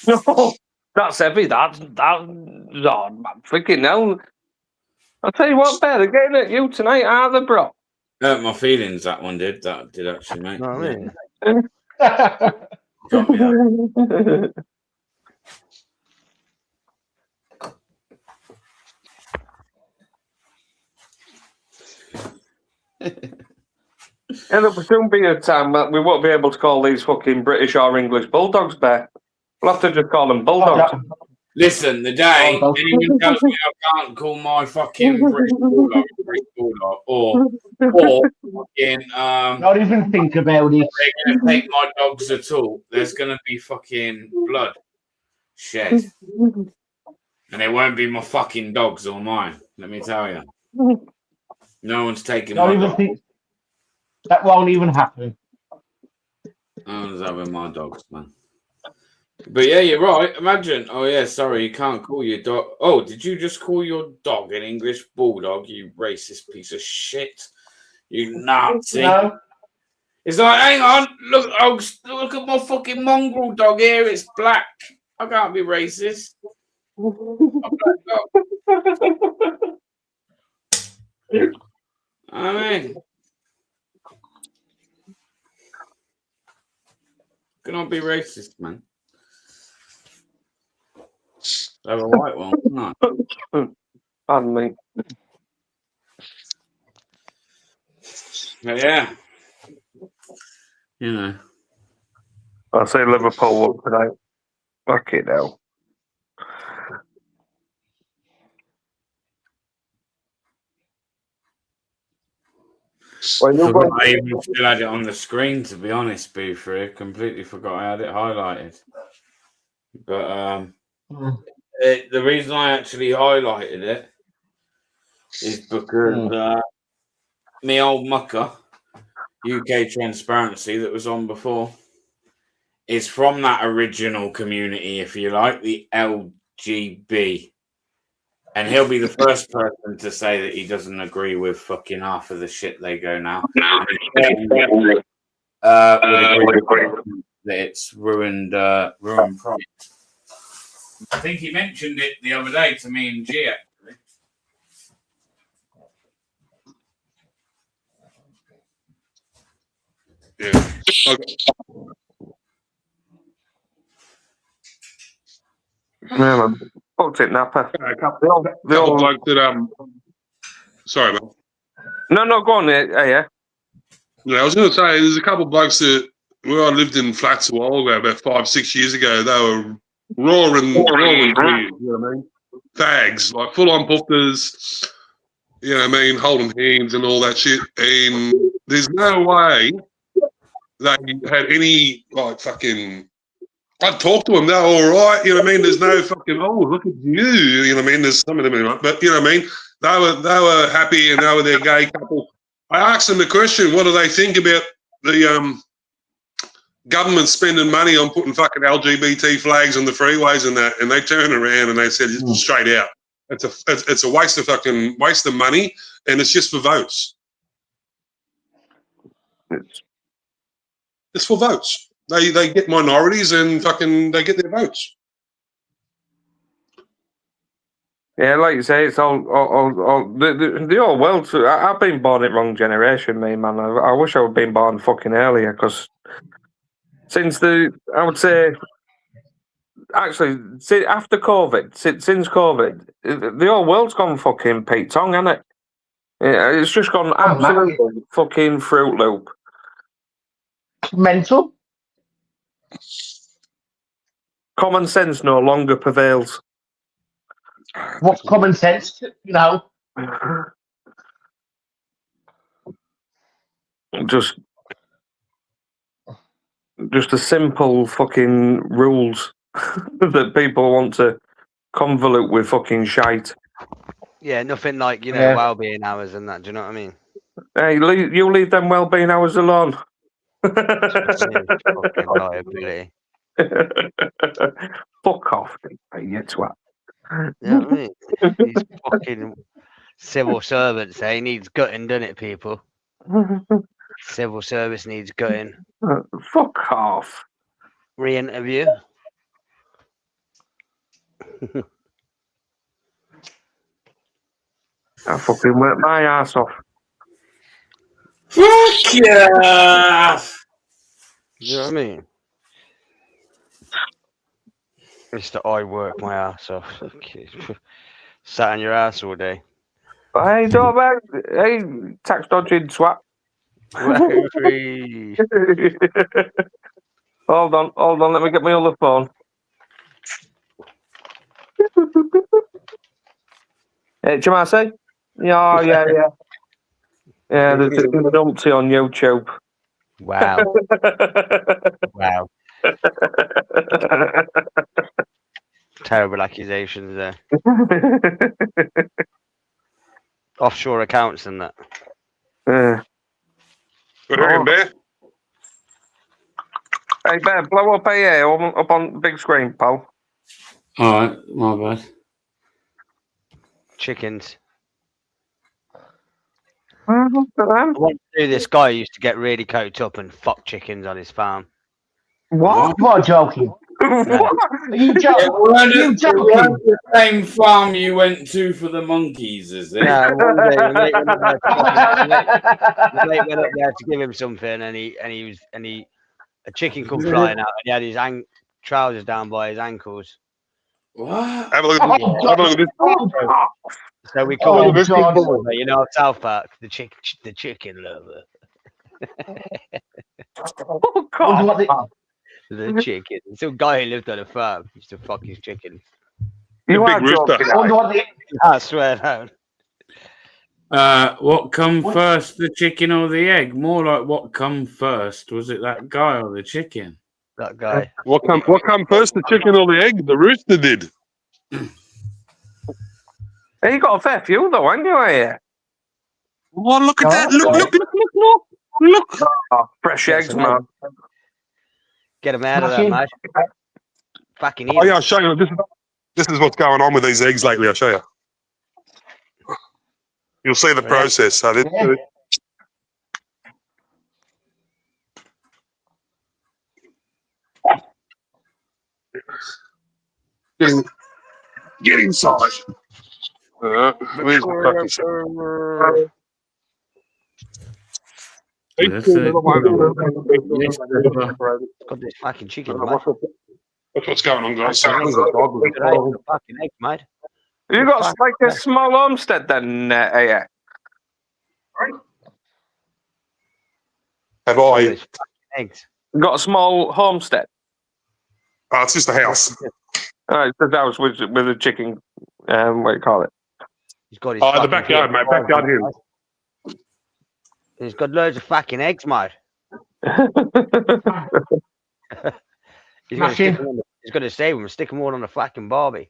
No, that's heavy. That. Oh, freaking hell. I'll tell you what, Bear, they're getting at you tonight, aren't they, bro? Hurt my feelings, that one did. That did actually, mate. No, really. Got me up. And there'll soon be a time that we won't be able to call these fucking British or English bulldogs, Bear. We'll have to just call them bulldogs. Listen, the day anyone tells me I can't call my fucking British bulldog a British bulldog, or fucking not even think about it. They're gonna take my dogs at all. There's gonna be fucking blood shed, and it won't be my fucking dogs or mine. Let me tell you, no one's taking Don't my even dog. think that won't even happen. No one's having my dogs, man. But yeah, you're right. Imagine. Oh yeah, sorry, you can't call your dog. Oh, did you just call your dog an English bulldog? You racist piece of shit. You Nazi. No. It's like, hang on, look at my fucking mongrel dog here. It's black. I can't be racist. I mean, cannot be racist, man. I have a white one. No. Pardon me. But yeah. You know. I say Liverpool won tonight. Fuck it now. Well, you Forgot I even still had it on the screen, to be honest, B3. Completely forgot I had it highlighted. But the reason I actually highlighted it is because me old mucker, UK Transparency, that was on before, is from that original community, if you like, the LGB. And he'll be the first person to say that he doesn't agree with fucking half of the shit they go now. Would agree that it's ruined pride. I think he mentioned it the other day to me and G, actually. Yeah. Okay. Yeah, man. Fucked it, Napper. A couple blokes that sorry, man. No, go on. Yeah. Yeah, I was going to say there's a couple of blokes that where I lived in flats a while ago, about 5-6 years ago. They were roaring beers, you know what I mean? Fags, like full on pufters, you know what I mean, holding hands and all that shit. And there's no way they had any like fucking. I'd talk to them, they're all right, you know what I mean? There's no fucking, oh, look at you know what I mean? There's some of them, but you know what I mean? They were happy and they were their gay couple. I asked them the question, what do they think about the government spending money on putting fucking LGBT flags on the freeways and that? And they turned around and they said, straight out, it's a waste of money, and it's just for votes. It's for votes. They get minorities and fucking they get their votes. Yeah, like you say, it's all the whole world. I've been born in wrong generation, me man. I wish I would have been born fucking earlier, because since I would say, actually, after COVID, since COVID, the whole world's gone fucking Pete Tong, hasn't it? Yeah, it's just gone absolutely fucking Fruit Loop. Mental. Common sense no longer prevails. What's common sense? You know. Just a simple fucking rules that people want to convolute with fucking shite. Yeah, nothing like, well-being hours and that. Do you know what I mean? Hey, you leave them well-being hours alone. Fucking liability. Fuck off, you twat. You know what I mean? These fucking civil servants, he needs gutting, doesn't it, people? Civil service needs gutting. Fuck off. Re-interview. I fucking work my ass off. Fuck yeah! You know what I mean? Mr. I work my ass off. Sat on your ass all day. Hey, don't man. Hey, tax dodging swat. Hold on, let me get my other phone. Hey, Jamasi? Yeah. Yeah, there's an umpty on YouTube. Wow. Wow. Terrible accusations there. Offshore accounts and that. What are you, Bear? Hey, Bear, blow up here up on the big screen, pal. Alright, my bad. Chickens. I want to do this guy who used to get really coked up and fuck chickens on his farm. What? You are joking. Are you joking? Are you joking? The same farm you went to for the monkeys, is it? No, one day the mate went up there to give him something, and a chicken come flying out, and he had his trousers down by his ankles. What? Have a look at this. So we call him, South Park, the chicken lover. Oh God! The chicken. Some guy who lived on a farm used to fuck his chicken. You big are rooster. joking. I wonder what the, I swear down. What come first, the chicken or the egg? More like what come first? Was it that guy or the chicken? That guy. What come first, the chicken or the egg? The rooster did. Hey, you got a fair few though, haven't you? Here? Oh, look at that! Look! Oh, fresh Get eggs, some man. Get him out of there, mate. Fucking Oh eat yeah, 'em. I'll show you. This is what's going on with these eggs lately. I'll show you. You'll see the process. So get inside. Where's the fucking Got this fucking chicken, mate. That's what's going on, guys. Fucking eggs, mate. You got like a small homestead then, yeah. Have I? Eggs. You got a small homestead. Oh, it's just a house. It's the house with a chicken. What do you call it? He's got his the fucking backyard, mate. Backyard here. He's got loads of fucking eggs, mate. He's going to save them and stick them all on the fucking barbie.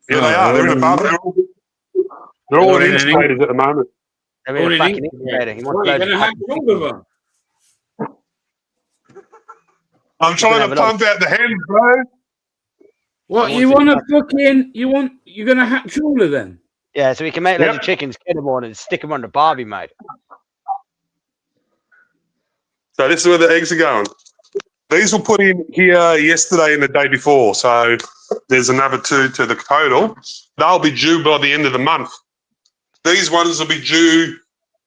Yeah, they are. They're in a barbie. They're all in incubators at the moment. They're in a fucking incubator. He wants loads of fucking chicken. I'm trying to pump out the hens, bro. What you want to fucking you're gonna hatch all of them? Yeah, so we can make loads of chickens, kill them all, and stick them on the barbie, mate. So this is where the eggs are going. These were put in here yesterday and the day before, so there's another 2 to the total. They'll be due by the end of the month. These ones will be due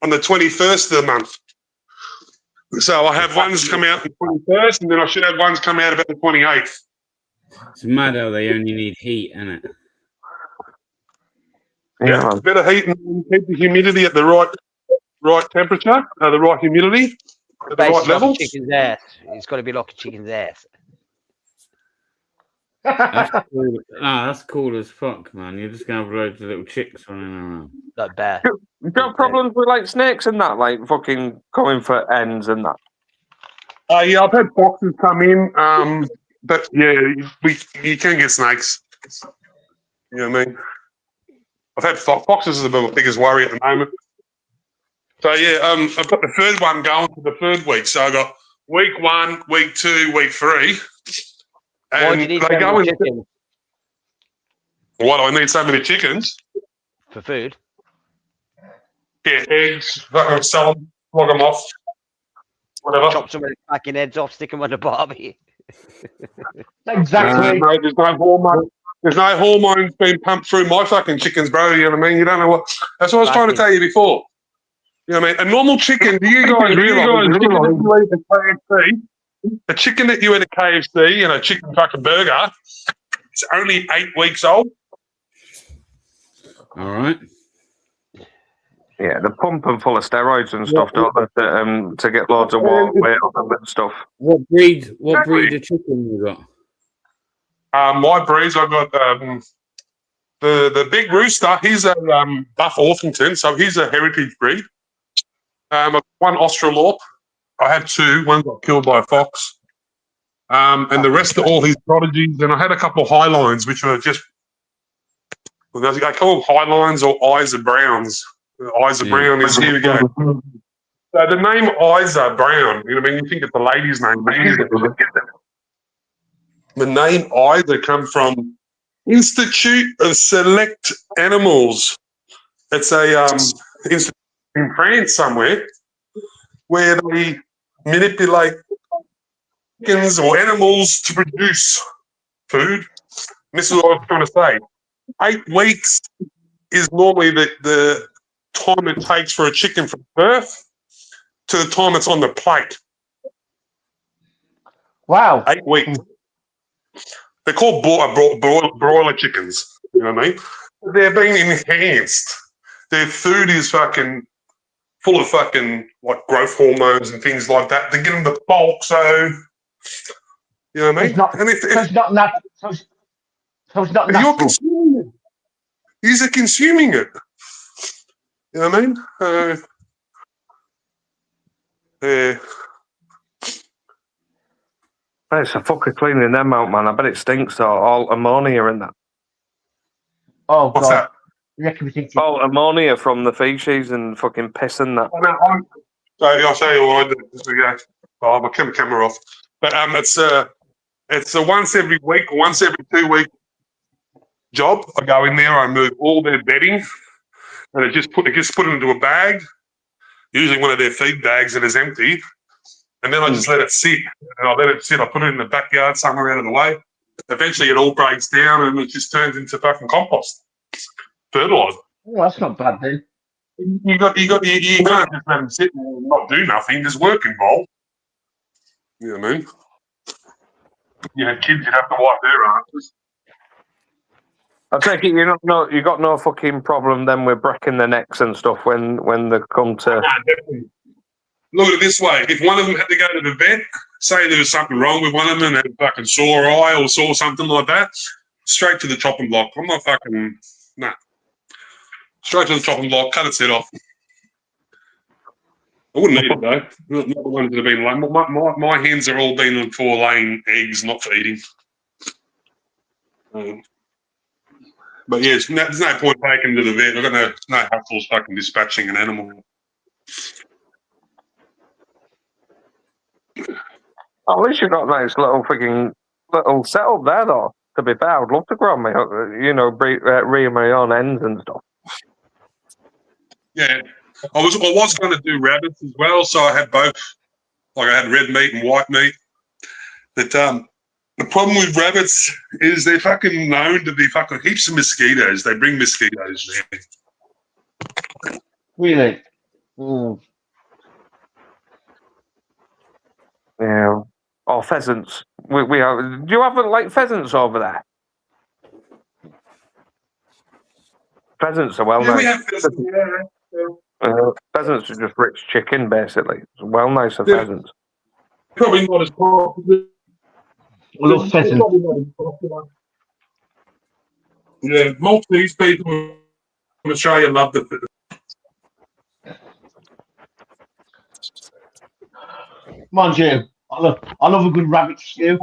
on the 21st of the month. So I have ones come out on the 21st, and then I should have ones come out about the 28th. It's mad how they only need heat, isn't it? Yeah, it's better heat and keep the humidity at the right temperature, the right humidity at the right level. Like a chicken's ass. It's got to be like a chicken's ass. That's cool. That's cool as fuck, man. You're just gonna have loads of little chicks running around. Not bad. You got problems with like snakes and that, like fucking coming for ends and that. Yeah, I've had foxes come in, but yeah, you can get snakes. You know what I mean? I've had foxes are the biggest worry at the moment. So yeah, I've got the third one going for the third week. So I got week 1, week 2, week 3. And why do you need so many chickens? Why do I need so many chickens? For food. Yeah, eggs, sell them, log them off, whatever. Chop some of the fucking heads off, stick them on the barbie. exactly. Mate, there's no hormones being pumped through my fucking chickens, bro. You know what I mean? You don't know what. That's what I was trying to tell you before. You know what I mean? A normal chicken. Do you guys realise? A chicken that you eat at KFC and a chicken fucking burger, it's only 8 weeks old. All right. Yeah, they pump them full of steroids and stuff, don't they, to get loads of weight on them and stuff. What breed of chicken you got? My breeds, I've got the big rooster. He's a Buff Orpington, so he's a heritage breed. I've got one Australorp. I had 2. One got killed by a fox. And the rest are all his prodigies. And I had a couple of Highlines, which were just, I call them Highlines or Eyes of Browns. Eyes of Brown is, here we go. So the name Isa Brown, you know what I mean? You think it's a lady's name. The name Isa comes from Institute of Select Animals. It's a institute in France somewhere where they manipulate chickens or animals to produce food. And this is what I was trying to say. 8 weeks is normally the time it takes for a chicken from birth to the time it's on the plate. Wow. 8 weeks. They're called broiler chickens. You know what I mean? They're being enhanced. Their food is fucking full of fucking like growth hormones and things like that. They get them the bulk, so You know what I mean? It's not. And So it's not nat. So it's not you're natural. consuming it. He's consuming it. You know what I mean? Yeah. It's a fucker cleaning them out, man. I bet it stinks though. All ammonia in that. Oh What's God. that? All ammonia from the feces and fucking piss and that. I'll show you what I do. I'll have my camera off. But it's a once every week, once every 2 week job. I go in there, I move all their bedding, and it gets put into a bag, usually one of their feed bags that is empty, and then I just let it sit. And I let it sit. I put it in the backyard somewhere out of the way. Eventually, it all breaks down, and it just turns into fucking compost, fertilizer. Oh, that's not bad then. You can't just let them sit and not do nothing. There's work involved. You know what I mean? You had kids, you'd have to wipe their asses. I take it you got no fucking problem then with breaking their necks and stuff when they come to. Nah, definitely. Look at it this way: if one of them had to go to the vet, say there was something wrong with one of them, and had a fucking sore eye or saw something like that, straight to the chopping block. I'm not fucking straight to the chopping block, cut its head off. I wouldn't eat it though. Not the ones that have been laying. My hands are all been for laying eggs, not for eating. But yeah, there's no point taking to the vet. I've got no hassles fucking dispatching an animal. At least you got nice little setup there, though. To be fair, I'd love to grow my, rear my own ends and stuff. Yeah, I was going to do rabbits as well, so I had both. Like I had red meat and white meat. But the problem with rabbits is they're fucking known to be fucking heaps of mosquitoes. They bring mosquitoes there. Really? Mm. Yeah. Or pheasants. We have. Do you have like pheasants over there? Pheasants are well Yeah, nice. we have pheasants. Pheasants are just rich chicken, basically. It's well nice of pheasants. Probably not as popular. I love pheasants. Yeah, most of these people in Australia love the pheasant. Mind you, I love a good rabbit stew.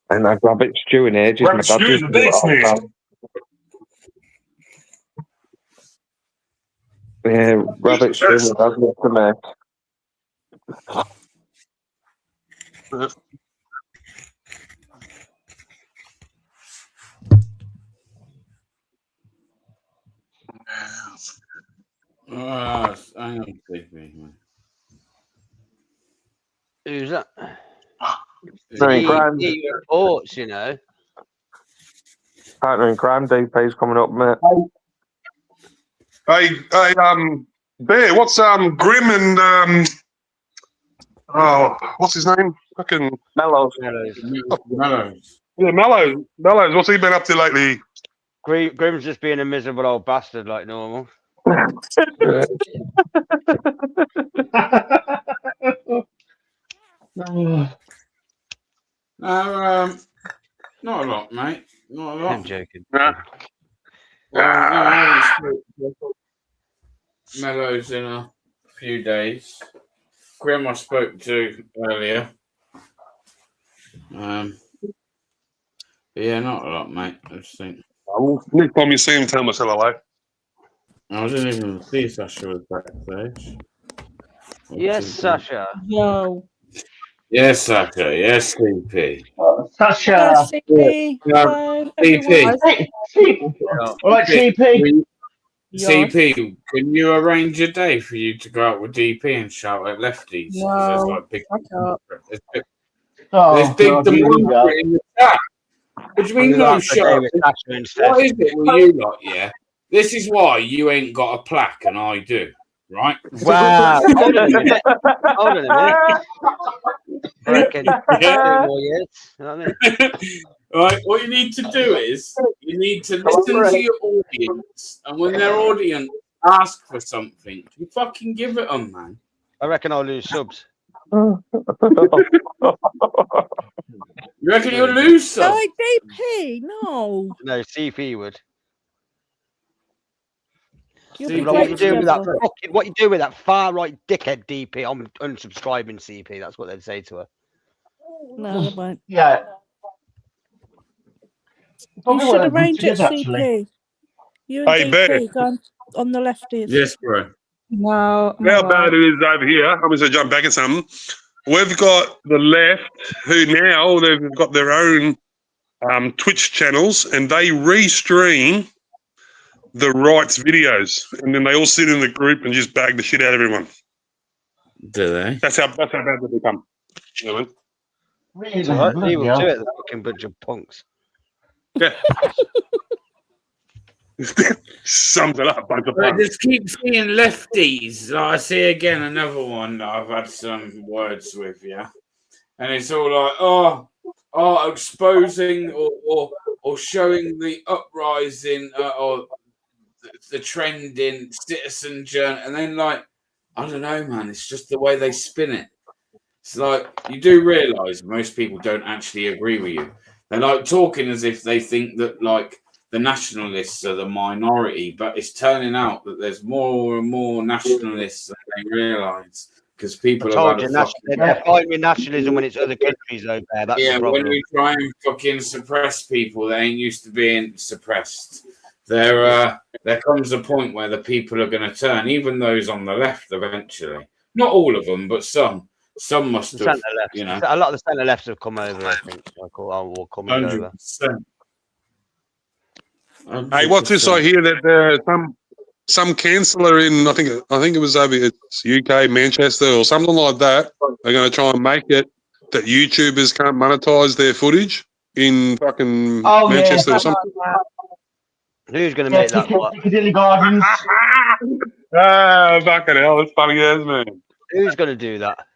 And I've rabbit stew in ages. Rabbit stew is the best, man. Yeah, rabbit stew with that love to make. Hang on, please. Who's that? Partner in crime. Reports, you know. Partner in crime, DP's coming up, mate. Hey, Bear, what's Grim and what's his name? Fucking Mellows. Yeah, Mellows. What's he been up to lately? Grim's just being a miserable old bastard like normal. Not a lot, mate. Not a lot. I'm joking. Mellows in a few days. Grim I spoke to earlier. Yeah, not a lot, mate. I just think. Next time you see him, tell him I said hello. I didn't even see Sasha was backstage. Yes, Sasha. Yo. Yes, Sasha. Yes, CP. Sasha. Yes, CP. Hello, everyone. All right, CP. CP, can you arrange a day for you to go out with DP and shout at Lefties? No, There's like big. Oh, There's big God, demand in the chat. What do you mean no shot? What is it with you lot, yeah? This is why you ain't got a plaque and I do, right? Wow. Hold on a minute. Hold on a minute. I reckon 2 more years. You know what I mean? Right, what you need to do is you need to listen to your audience, and when their audience ask for something, you fucking give it them, man. I reckon I'll lose subs. You reckon you'll lose some? No, DP, no. No, CP would. You'll See, be Like, great what together. you do with that far right dickhead DP? I'm unsubscribing CP. That's what they'd say to her. No, they won't. Yeah. You Probably should were good arrange it, together, actually. CP. You and Hey, Ben. DP go on the lefties. Yes, bro. No, I'm How all bad right. it is over here. I'm going to jump back at something. We've got the left who now they've got their own Twitch channels and they restream the right's videos, and then they all sit in the group and just bag the shit out of everyone. Do they? That's how bad they become. You know what Really? It's all right. Bloody Leave them hell. to it, the fucking bunch of punks. I mean? Sums it up, bunch of I punks. just keep seeing lefties. Like, I see again another one that I've had some words with, yeah. And it's all like, exposing or showing the uprising or the trend in citizen journal, and then like, I don't know, man. It's just the way they spin it. It's like you do realise most people don't actually agree with you. They're like talking as if they think that like the nationalists are the minority, but it's turning out that there's more and more nationalists than they realise because people I told have you, had a they're fighting nationalism when it's other countries over there. That's yeah, the problem. when we try and fucking suppress people, they ain't used to being suppressed. There comes a point where the people are going to turn, even those on the left eventually. Not all of them, but some. Some must The have, centre left. you know. A lot of the centre lefts have come over, I think. Or coming over. 100%. Hey, what's this I hear that some councillor in I think it was over it's UK Manchester or something like that are going to try and make it that YouTubers can't monetize their footage in fucking Manchester or something. Who's going to make that? Piccadilly Gardens. Fucking hell, it's funny as man. Who's going to do that?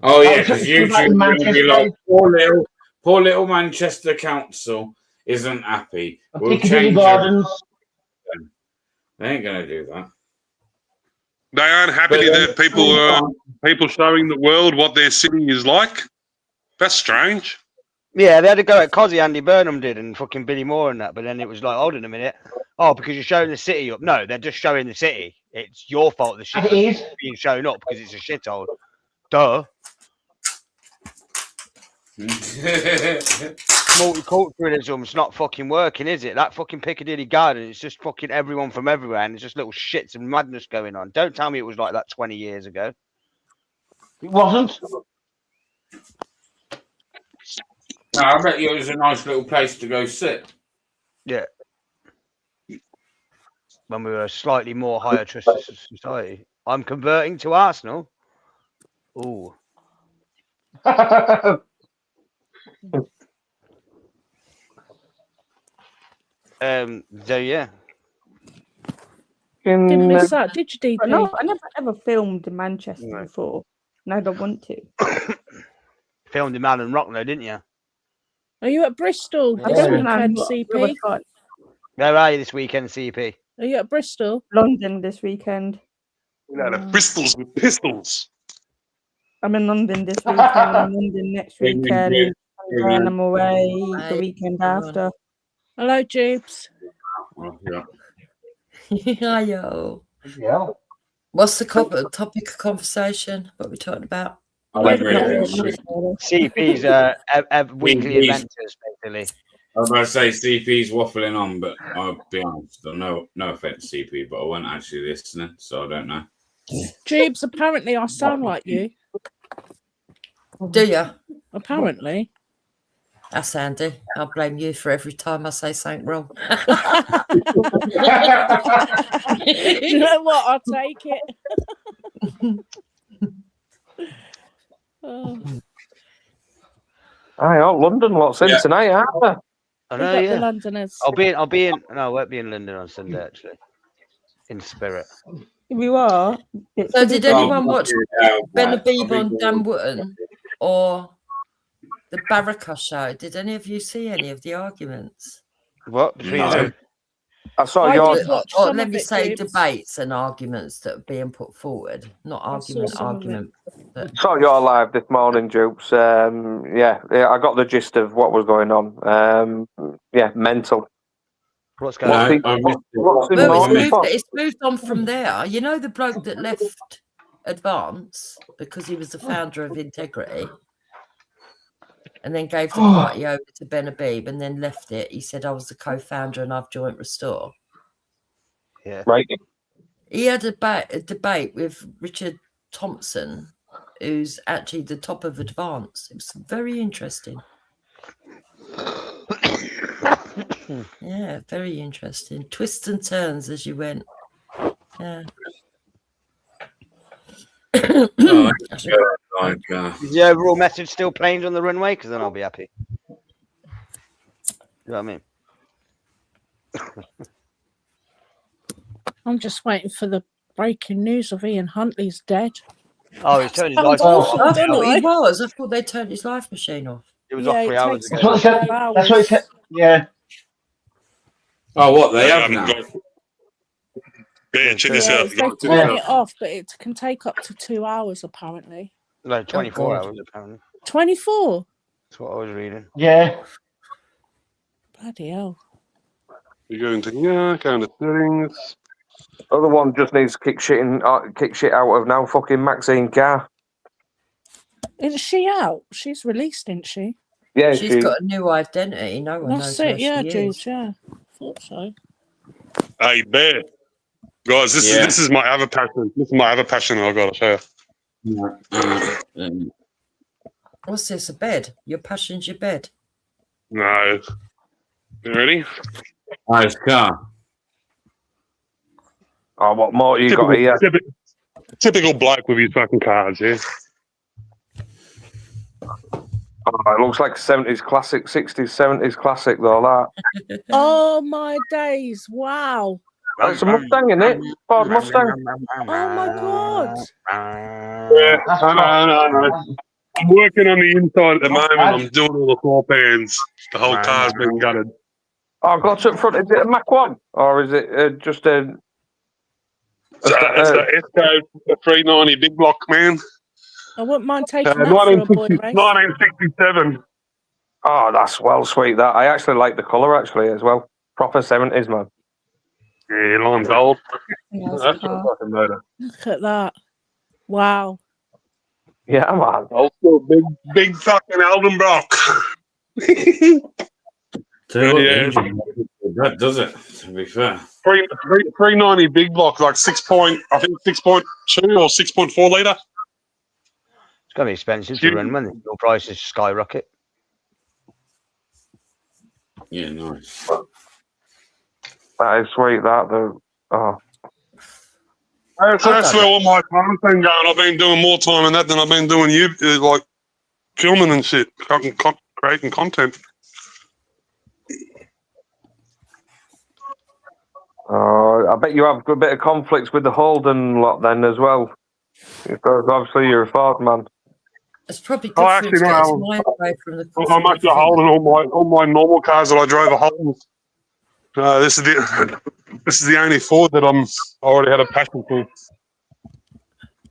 Oh yeah, because in YouTube's going to be Manchester. like, poor little Manchester Council isn't happy. We'll Piccadilly change Gardens. They ain't going to do that. They aren't happy that people showing the world what their city is like. That's strange. Yeah, they had to go at Cozzy, Andy Burnham did, and fucking Billy Moore and that. But then it was like, hold on a minute. Oh, because you're showing the city up. No, they're just showing the city. It's your fault the shit is being shown up because it's a shithole. Duh. Multiculturalism's not fucking working, is it? That fucking Piccadilly Garden, it's just fucking everyone from everywhere, and it's just little shits and madness going on. Don't tell me it was like that 20 years ago. It wasn't. No, I bet you it was a nice little place to go sit. Yeah. When we were a slightly more higher trusted society. I'm converting to Arsenal. Ooh. So yeah. Didn't miss that, did you, DP? No, I never ever filmed in Manchester before. And I don't want to. Filmed in Malin Rock though, didn't you? Are you at Bristol this Yeah. weekend, No, CP? Where are you this weekend, CP? Are you at Bristol? London this weekend. Pistols with pistols. I'm in London this weekend. I'm in London next weekend. And then I'm away the weekend after. Hello, Jubes. Yo. Yeah. What's the topic of conversation? What we're talking about? CP's weekly eventers, basically. I was about to say CP's waffling on, but I'll be honest. No offense, CP, but I wasn't actually listening, so I don't know. Jubes, apparently I sound like you. Do you? Apparently. That's Andy. I'll blame you for every time I say something wrong. Do you know what? I'll take it. Oh, London lots in tonight, aren't they? I know, The Londoners. I'll be in. No, I won't be in London on Sunday actually. In spirit. You are. So, did anyone watch Ben Habib on Dan Wootton or the Baraka show? Did any of you see any of the arguments? What? Between who? I saw I your. did watch Or some let of me it, say Gibbs. debates and arguments that are being put forward. Not I saw some of it. But Saw your live this morning, Jukes. Yeah, I got the gist of what was going on. Yeah, mental. What's going What's on? he, what's he well, moaning for? it's moved on from there. You know the bloke that left Advance because he was the founder of Integrity and then gave the party over to Ben Habib and then left it. He said, I was the co-founder and I've joined Restore. Yeah. Right. He had a debate with Richard Thompson, who's actually the top of Advance. It was very interesting. Yeah, very interesting. Twists and turns as you went. Yeah. Oh, Is the overall message still planes on the runway? Because then I'll be happy. You know what I mean? I'm just waiting for the breaking news of Ian Huntley's dead. Oh, he's turned his Sounds life awful, off. doesn't He it? was. I thought they turned his life machine off. It was Yeah, off 3 it hours takes ago. That's what it said. 12 That's what it said. hours. Yeah. Oh, what they have haven't now? got- Yeah, check this Yeah, out. it's, they've turned it off, but it can take up to 2 hours apparently. No, 24 hours apparently. 24? That's what I was reading. Yeah. Bloody hell. You're going to settings. Other one just needs to kick shit out of now. Fucking Maxine Carr. Is she out? She's released, isn't she? Yeah, She's got a new identity. No one knows That's where it, yeah, she is. Jules, yeah. Thought so. Hey, Bear. Guys, this is my other passion. This is my other passion I've got to show you. What's this, a bed? Your passion's your bed? No. You ready? Nice car. Oh, what more you got here? Typical bloke with his fucking cards, yeah. Oh, it looks like 70s classic, 60s, 70s classic, though, that. Oh my days! Wow. That's a Mustang, isn't it? Ford Mustang. Oh my god! Yeah, I know. I'm working on the inside at the moment. I'm doing all the floor pans. The whole car's been gutted. Oh, got up front. Is it a Mach 1? Or is it just a... It's the S-Code 390 big block, man. I wouldn't mind taking that for a boy race. 1967. Oh, that's well sweet, that. I actually like the colour, actually, as well. Proper 70s, man. Yeah, lime gold. Nice That's car. a fucking motor. Look at that. Wow. Yeah, man. Old school, big fucking Aldenbrock. That does it, to be fair. 390 big block, like 6.2 or 6.4 litre. It's going to be expensive to run when the fuel prices skyrocket. Yeah, nice. That is sweet, that, though. Oh. So that's where all my time's been going. I've been doing more time in that than I've been doing like filming and shit, creating content. I bet you have a bit of conflicts with the Holden lot then as well. Because obviously you're a Ford man. It's probably good for him to get his mind away from the I'm actually holding all my normal cars that I drove are Holden. This is the only Ford that I already had a passion for.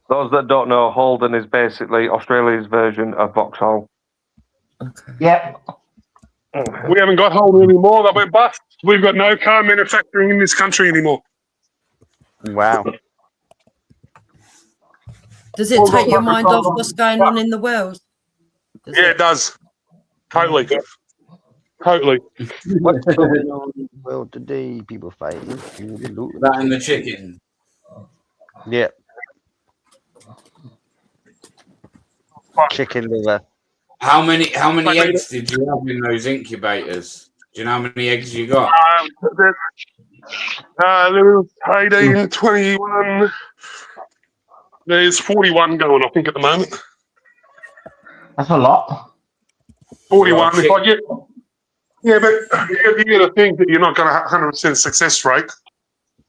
Those that don't know, Holden is basically Australia's version of Vauxhall. Okay. Yeah. We haven't got Holden anymore. That went bust. We've got no car manufacturing in this country anymore. Wow. Does it take your mind off what's going on in the world? It does. Totally. Totally. What's going on in the world today? People fighting. That and the chicken. Yeah. Chicken liver. How many eggs did you have in those incubators? Do you know how many eggs you got? There was 18, 21. There's 41 going, I think, at the moment. That's a lot. 41. If I get... Yeah, but you got to think that you're not going to have 100% success rate.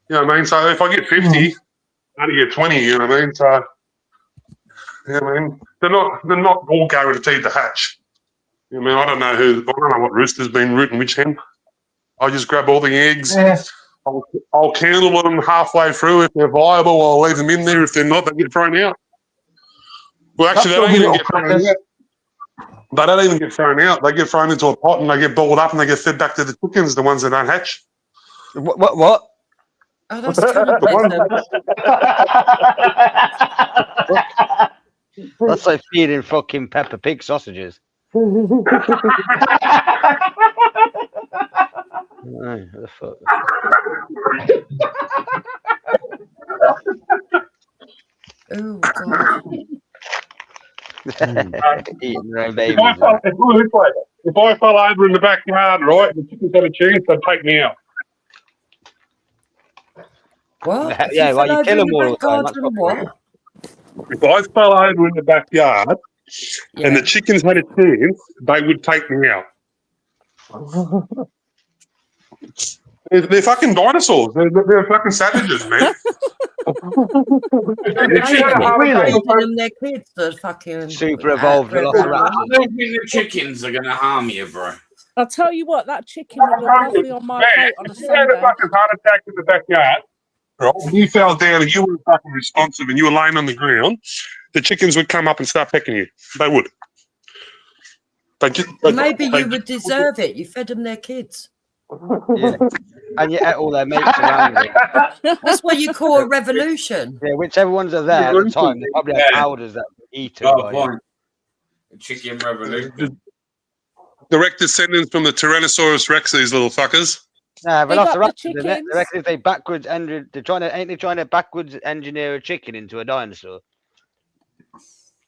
You know what I mean? So if I get 50, I only get 20, you know what I mean? So, yeah, I mean, they're not all guaranteed to hatch. You know what I mean? I don't know what rooster's been rooting which hen. I just grab all the eggs. Yeah. I'll candle them halfway through if they're viable. I'll leave them in there. If they're not, they get thrown out. Well, actually, they don't even get thrown out. They don't even get thrown out. They get thrown into a pot and they get balled up and they get fed back to the chickens, the ones that don't hatch. What? Oh, that's cannibalism. That's like feeding fucking Peppa Pig sausages. Oh, the fuck. Oh, God. Eating their own If babies. I fell over in the backyard, right, the chickens had a chance, they'd take me out. What? If Yeah, you well, fell you over kill in them the all the back time. That's garden, what? If I fell over in the backyard and the Yeah. chickens had a chance, they would take me out. They're fucking dinosaurs. They're fucking savages, man. Feeding them their kids for fucking super evolved forever. velociraptor. I don't think the chickens are going to harm you, bro. I'll tell you what, that chicken would look lovely on my plate on a If you had a Sunday. fucking heart attack in the backyard, right, and you fell down and you were fucking responsive and you were laying on the ground, the chickens would come up and start pecking you. They would. Maybe you would deserve it. You fed them their kids. Yeah. And you ate all their mates around you. That's what you call a revolution. Yeah, whichever ones are there at the time, they probably have powders that eat them. Oh, fine. Chicken revolution. Direct descendants from the Tyrannosaurus Rex, these little fuckers. Nah, They got the velociraptors, isn't it? chickens. They reckon if they ain't they trying to backwards engineer a chicken into a dinosaur?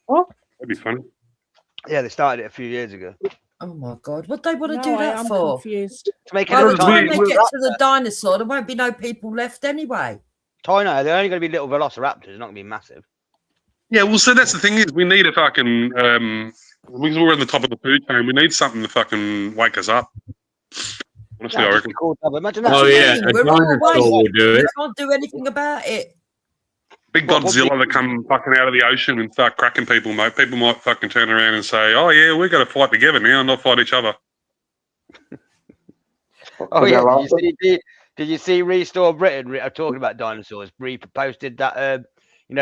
That'd be funny. Yeah, they started it a few years ago. Oh my God, what they want to No, do I that am for? confused. To make it By the look time tiny. they get to the dinosaur, there won't be no people left anyway. Tiny, they're only going to be little velociraptors, not going to be massive. Yeah, well, so that's the thing is we need a fucking, because we're on the top of the food chain, we need something to fucking wake us up. Honestly, I reckon. Cool, imagine that. Oh, yeah, a We're all dinosaur will awake. do We it. can't do anything about it. Big Godzilla that come fucking out of the ocean and start cracking people, mate. People might fucking turn around and say, oh, yeah, we're going to fight together now and not fight each other. Oh, yeah. Did you see Restore Britain talking about dinosaurs? Posted that,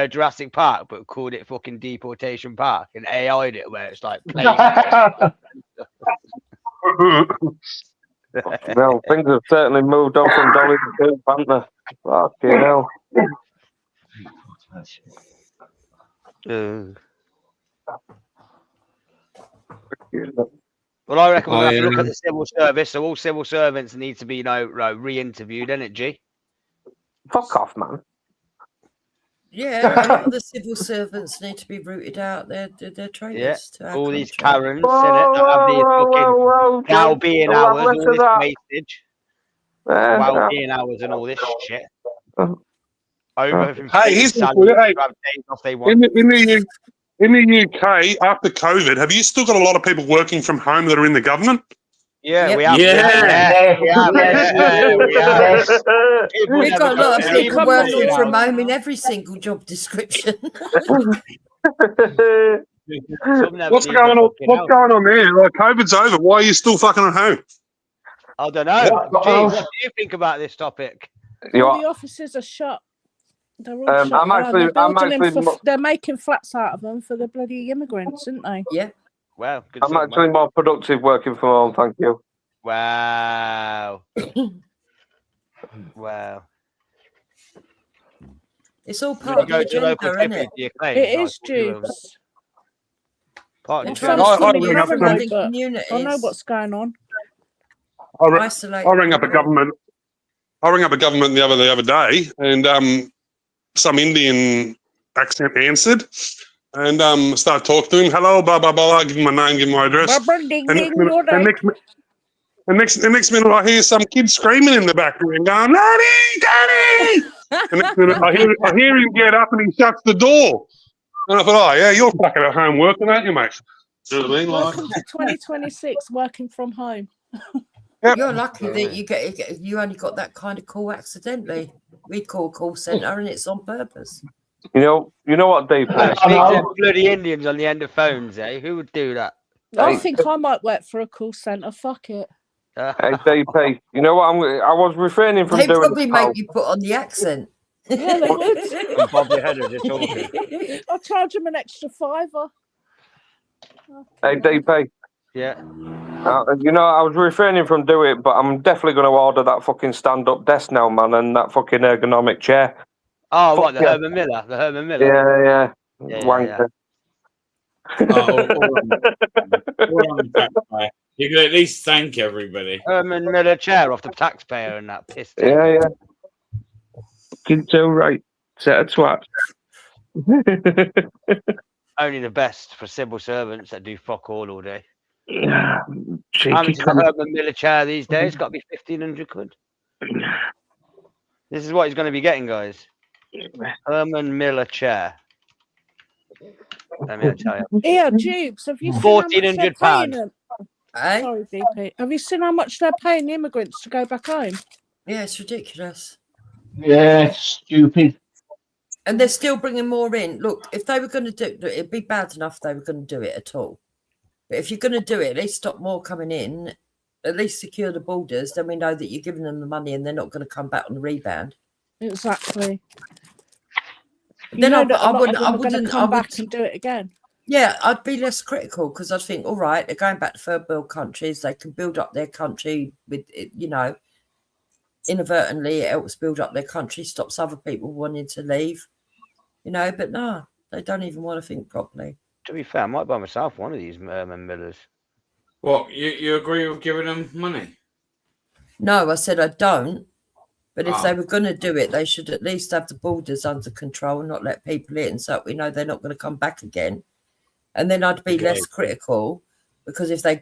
Jurassic Park, but called it fucking Deportation Park and AI'd it where it's like. Well, things have certainly moved on from Dolly to Coop, haven't they? Fucking hell. Well, I reckon we're going to have to look at the civil service. So all civil servants need to be, re-interviewed, isn't it, G? Fuck off, man. Yeah, a lot of the civil servants need to be rooted out. They're traitors to our All these country. Karens, innit, that have these fucking well-being hours, all this wastage. Well-being hours and all this shit. Hey, here's the thing. In the UK, after COVID, have you still got a lot of people working from home that are in the government? Yeah, Yep. we have. We've got a lot of people working from home in every single job description. What's going on? What's going on there? Like, COVID's over. Why are you still fucking at home? I don't know. Gee, what do you think about this topic? All the offices are shut. They're all shut. They're making flats out of them for the bloody immigrants, aren't they? Yeah. Well, good I'm actually more productive working from home, thank you. Wow. Wow. It's all part of the agenda, isn't it? It is, Jubes. They're trying to stimulate flooding I communities. know what's going on. I rang up a government. I rang up a government the other day, and some Indian accent answered, and started talking to him. Hello, blah blah blah. Give him my name, give him my address. And next minute, I hear some kid screaming in the background, going, "Daddy, Daddy!" And next minute, I hear him get up and he shuts the door. And I thought, oh yeah, you're fucking at home working, aren't you, mate? You know what I mean? Welcome to 2026, working from home. Yep. You're lucky that you only got that kind of call accidentally. We call a call centre and it's on purpose. You know what, Dave? Bloody Indians on the end of phones, eh? Who would do that? I think I might work for a call centre. Fuck it. Hey, DP, you know what? I was refraining from They doing probably this, make pal. you put on the accent. Yeah, they would. And bob your head as you're talking. I'll charge him an extra £5. Hey, DP. Yeah. You know, I was refraining from doing it, but I'm definitely going to order that fucking stand-up desk now, man, and that fucking ergonomic chair. Oh, Fuck what, the yeah. Herman Miller? The Herman Miller? Yeah. Yeah, Wanker. You can at least thank everybody. Herman Miller chair off the taxpayer and that piss take. Yeah. Fucking so right. Set of twat. Only the best for civil servants that do fuck all day. Cheeky How much is a cunt. Herman Miller chair these days? Got to be 1,500 quid. This is what he's going to be getting, guys. Herman Miller chair. Let me tell you. Yeah, Dukes, have you seen how much they're £1,400. paying? Eh? Sorry, DP. Have you seen how much they're paying immigrants to go back home? Yeah, it's ridiculous. Yeah, it's stupid. And they're still bringing more in. Look, if they were going to do it, it'd be bad enough if they were going to do it at all. But if you're going to do it, at least stop more coming in. At least secure the borders. Then we know that you're giving them the money and they're not going to come back on the rebound. Exactly. Then I wouldn't come back and do it again. Yeah, I'd be less critical because I'd think, all right, they're going back to third world countries. They can build up their country with, inadvertently it helps build up their country, stops other people wanting to leave, but no, they don't even want to think properly. To be fair, I might buy myself one of these Herman Millers. What, you agree with giving them money? No, I said I don't. But if they were going to do it, they should at least have the borders under control and not let people in so that we know they're not going to come back again. And then I'd be less critical because if they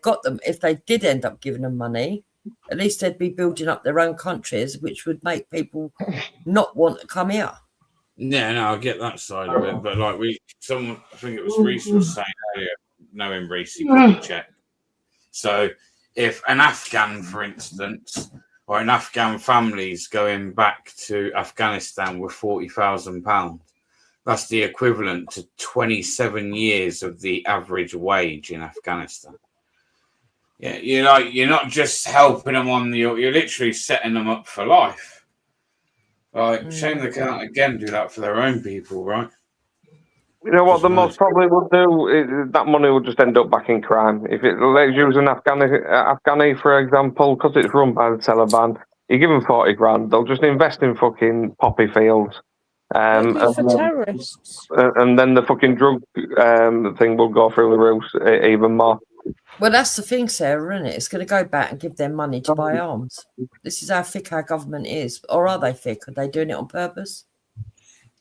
did end up giving them money, at least they'd be building up their own countries, which would make people not want to come here. Yeah, no, I get that side of it. But I think it was Reese was saying earlier, knowing Reese, he probably checked. So if an Afghan, for instance, or an Afghan family's going back to Afghanistan with £40,000, that's the equivalent to 27 years of the average wage in Afghanistan. Yeah, you're not just helping them you're literally setting them up for life. Shame they can't again do that for their own people, right? You know what the most probably will do is that money will just end up back in crime. If let's use an Afghani for example, because it's run by the Taliban, you give them 40 grand, they'll just invest in fucking poppy fields. For terrorists. And then the fucking drug thing will go through the roof even more. Well, that's the thing, Sarah, isn't it? It's going to go back and give them money to buy arms. This is how thick our government is. Or are they thick? Are they doing it on purpose?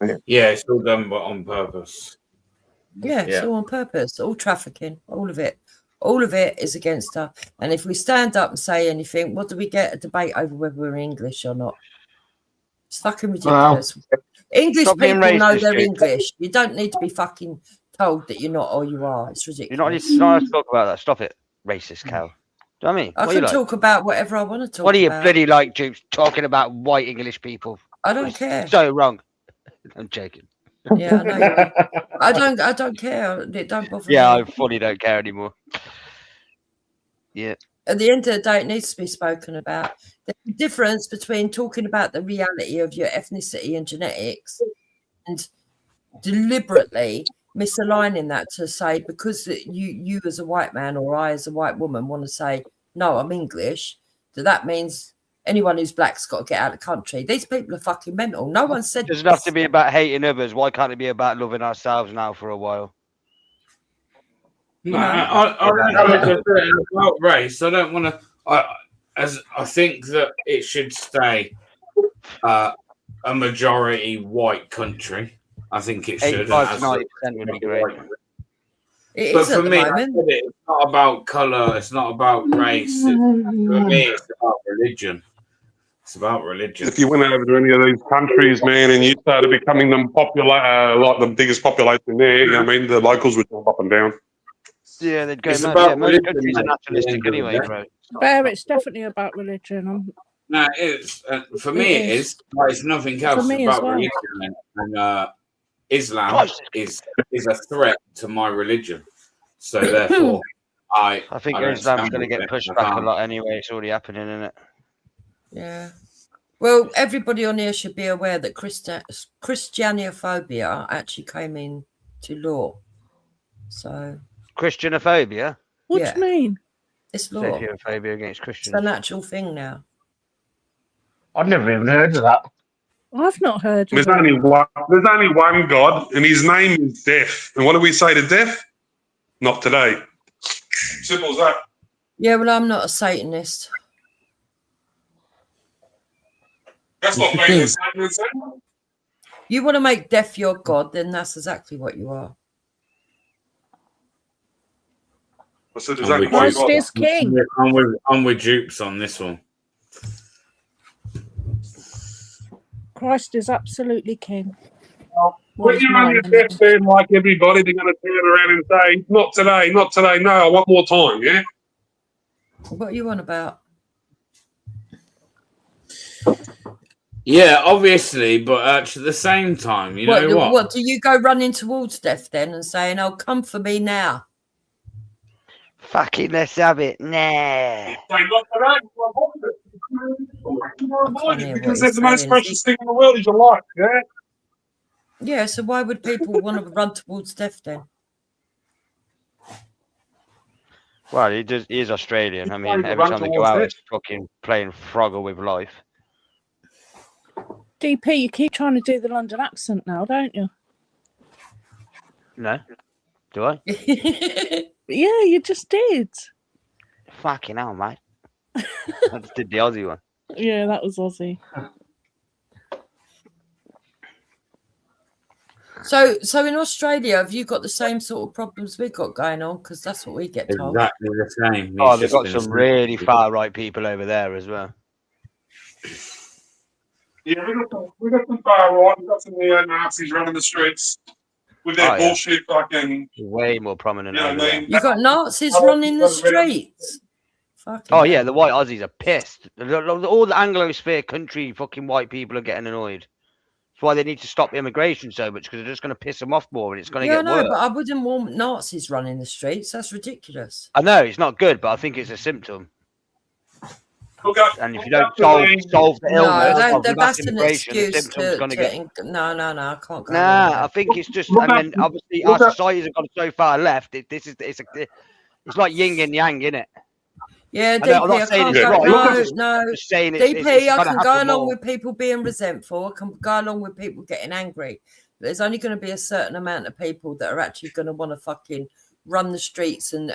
Yeah, it's all done but on purpose. Yeah, it's all on purpose. All trafficking, all of it. All of it is against her. And if we stand up and say anything, what do we get? A debate over whether we're English or not. It's fucking ridiculous. Wow. English Stop being people know racist, they're Jake. English. You don't need to be fucking told that you're not or you are. It's ridiculous. You're not allowed to talk about that. Stop it, racist cow. Do you know what I mean? I can talk about whatever I want to talk about. What are you bloody like, Dukes, talking about white English people? I don't care. So wrong. I'm joking. Yeah, I know. I don't care. It don't bother me. I fully don't care anymore. Yeah. At the end of the day, it needs to be spoken about. There's a difference between talking about the reality of your ethnicity and genetics and deliberately misaligning that to say because you as a white man or I as a white woman want to say, no, I'm English, that means anyone who's black's got to get out of the country. These people are fucking mental. No one said It doesn't have to be about hating others. Why can't it be about loving ourselves now for a while? No, I don't want to do it about race. I don't want to. I think that it should stay a majority white country. I think it should. 85 to 90% would be great. But for me, it's not about colour. It's not about race. For me, it's about religion. It's about religion. If you went over to any of these countries, man, and you started becoming them popular, like the biggest population there, you know what I mean, the locals would jump up and down. Yeah, they'd go It's mad. about Yeah, most religion, countries are mate, nationalistic anyway, bro. Bear, it's definitely about religion. No, it's for me. It is. Like, it's nothing else. For me It's as about well. religion, and Islam is a threat to my religion. So therefore, I think I don't Islam's stand going to with get it. pushed I back a can't. lot anyway. It's already happening, isn't it? Yeah. Well, everybody on here should be aware that Christianophobia actually came into law. So Christianophobia? What yeah, do you mean? it's law. Xenophobia against It's Christians. an actual thing now. I've never even heard of that. I've not heard of There's it. only one God, and his name is death. And what do we say to death? Not today. Simple as that. Yeah, well, I'm not a Satanist. That's not being a Satanist. You want to make death your God, then that's exactly what you are. I said, I'm with Christ God. is king. I'm with Dupes on this one. Christ is absolutely king. When you're on your deathbed like everybody, they're going to turn around and say, not today, not today. No, I want more time, yeah? What are you on about? Yeah, obviously, but at the same time, you know what? What do you go running towards death then and saying, "Oh, come for me now"? Fucking let's have it. Nah. Say, not today. Because he's the most saying. precious thing in the world is your life, yeah? Yeah, so why would people want to run towards death then? Well, he is Australian. I mean, every time they go out, it's fucking playing Frogger with life. DP, you keep trying to do the London accent now, don't you? No? Do I? Yeah, you just did. Fucking hell, mate. I just did the Aussie one. Yeah, that was Aussie. So in Australia, have you got the same sort of problems we've got going on? Because that's what we get told. Exactly the same. Oh, they've got some really far right people over there as well. Yeah, we got some far right, we got some neo-Nazis running the streets with their bullshit fucking... Way more prominent over there. You got Nazis running the streets? Oh, yeah, the white Aussies are pissed. All the Anglosphere country fucking white people are getting annoyed. That's why they need to stop immigration so much, because they're just going to piss them off more and it's going to get worse. But I wouldn't want Nazis running the streets. That's ridiculous. I know, it's not good, but I think it's a symptom. And if you don't solve the illness, that's an excuse the symptom's going to get... No, I can't go. I think it's just... I mean, obviously, our societies have gone so far left. It's like yin and yang, isn't it? Yeah, DP, I can't go. No. DP, I can go along with people being resentful. I can go along with people getting angry. But there's only going to be a certain amount of people that are actually going to want to fucking run the streets and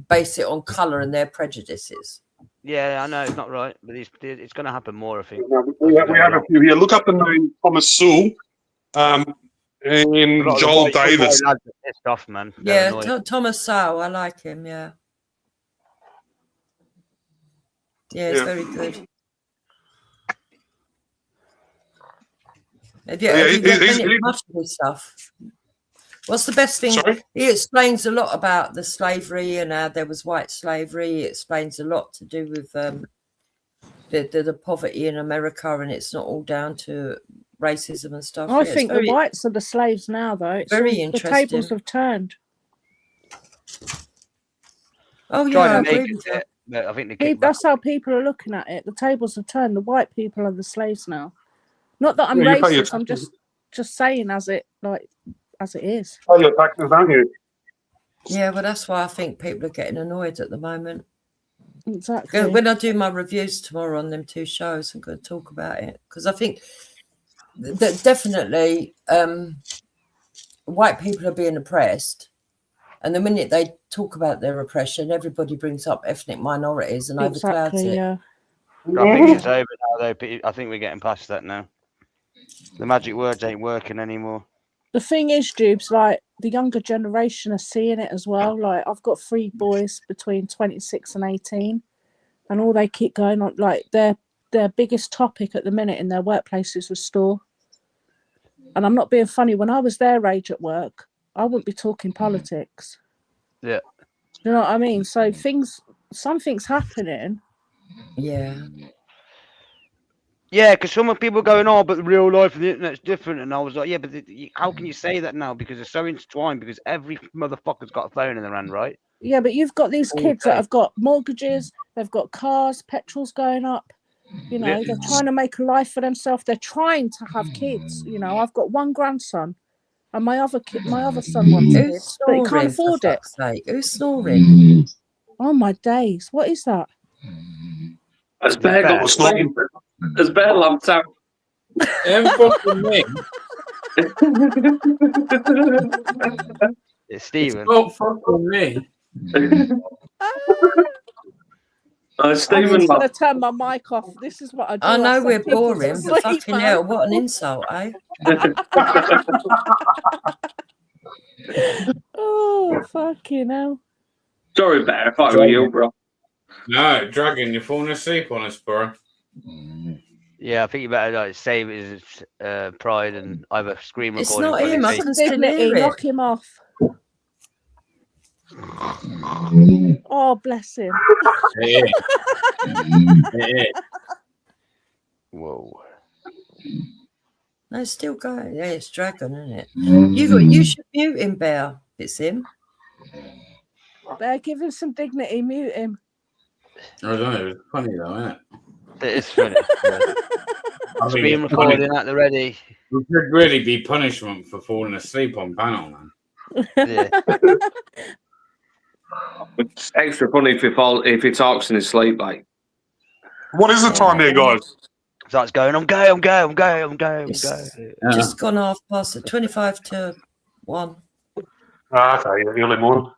base it on colour and their prejudices. Yeah, I know it's not right, but it's going to happen more, I think. We have a few here. Look up the name Thomas Sewell and Joel Davis. Pissed off, man. Yeah, Thomas Sowell, I like him, yeah. Yeah, it's very good. Have you read any much of his stuff? What's the best thing? Sorry? He explains a lot about the slavery and how there was white slavery. He explains a lot to do with the poverty in America, and it's not all down to racism and stuff. I think the whites are the slaves now, though. It's very interesting. The tables have turned. Oh, yeah, I agree with that. I think that's how people are looking at it. The tables have turned. The white people are the slaves now. Not that I'm racist. I'm just saying as it is. Oh, your taxes, don't you? Yeah, well, that's why I think people are getting annoyed at the moment. Exactly. When I do my reviews tomorrow on them two shows, I'm going to talk about it because I think that definitely white people are being oppressed. And the minute they talk about their oppression, everybody brings up ethnic minorities and overclouds it. Yeah. I think it's over now, though. I think we're getting past that now. The magic words ain't working anymore. The thing is, Jubes, like the younger generation are seeing it as well. Like I've got 3 boys between 26 and 18, and all they keep going on, like their biggest topic at the minute in their workplace is restore. And I'm not being funny. When I was their age at work, I wouldn't be talking politics. Yeah. You know what I mean? So something's happening. Yeah. Yeah, because some people are going, but the real life and the internet's different. And I was like, yeah, but how can you say that now? Because it's so intertwined, because every motherfucker's got a phone in their hand, right? Yeah, but you've got these kids that have got mortgages, they've got cars, petrol's going up. You know, they're trying to make a life for themselves. They're trying to have kids. You know, I've got one grandson, and my other son wants Who's kids, but he can't snoring, for afford it. fuck's sake? Who's snoring? Oh my days! What is that? Has Bear got It's not- sleep? Has Bear lamped out? Ain't fucking me. It's Stephen. Not fucking me. I'm Stephen, just going to turn my mic off. This is what I do. I know send we're people to boring, sleep, but fucking man. hell, what an insult, eh? Oh, fucking hell. Sorry, Bear, if I were you, bro. No, Dragon, you're falling asleep on us, bro. Yeah, I think you better like save his pride and either screen record. It's not him. I can still Dignity, hear it. knock him off. Oh, bless him. Whoa. No, it's still going. Yeah, it's Dragon, isn't it? You should mute him, Bear. It's him. Better give him some dignity. Mute him. I don't know. It's funny though, isn't it? It is funny. I think Screen it's funny. recording at the ready. It could really be punishment for falling asleep on panel, man. Yeah. It's extra funny if he talks in his sleep, like. What is the time there, guys? Starts going, I'm going. Just gone 25 to 1. Okay, early morning.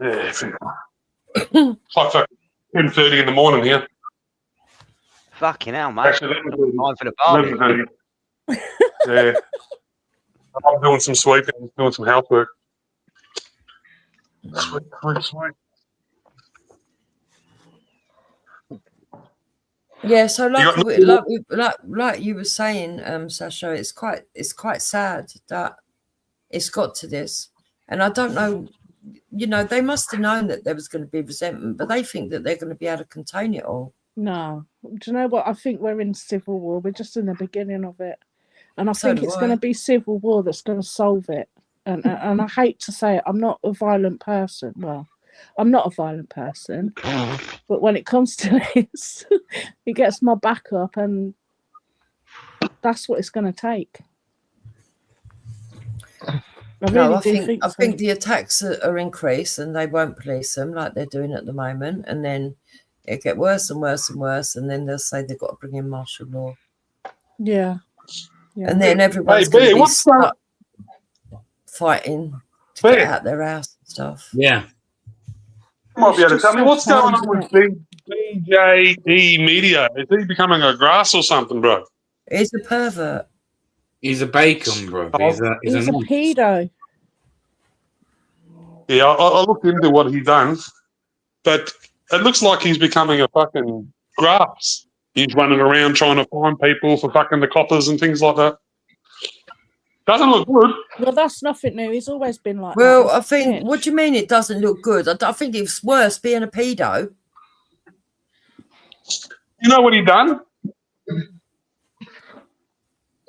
Yeah, it's like 10:30 in the morning here. Fucking hell, mate. Actually, Time for the barbie. 11:30. Yeah. I'm doing some sweeping, doing some housework. Sweet. Yeah, so like you were saying, Sasha, it's quite sad that it's got to this, and I don't know. You know, they must have known that there was going to be resentment, but they think that they're going to be able to contain it all. No, do you know what? I think we're in civil war. We're just in the beginning of it, and I So think do it's I. going to be civil war that's going to solve it. And I hate to say it, I'm not a violent person. Well, I'm not a violent person, but when it comes to this, it gets my back up, and that's what it's going to take. I think the attacks are increased, and they won't police them like they're doing at the moment, and then it get worse and worse and worse, and then they'll say they've got to bring in martial law. Yeah. And then everyone's going to be stuck fighting to get out their house and stuff. Yeah. You might be able to tell me what's going on with BJE Media. Is he becoming a grass or something, bro? He's a pervert. He's a bacon, bro. He's a pedo. Yeah, I looked into what he done, but it looks like he's becoming a fucking grass. He's running around trying to find people for fucking the coppers and things like that. Doesn't look good. Well, that's nothing new. He's always been like Well, that. I think, what do you mean it doesn't look good? I think it's worse being a pedo. You know what he done?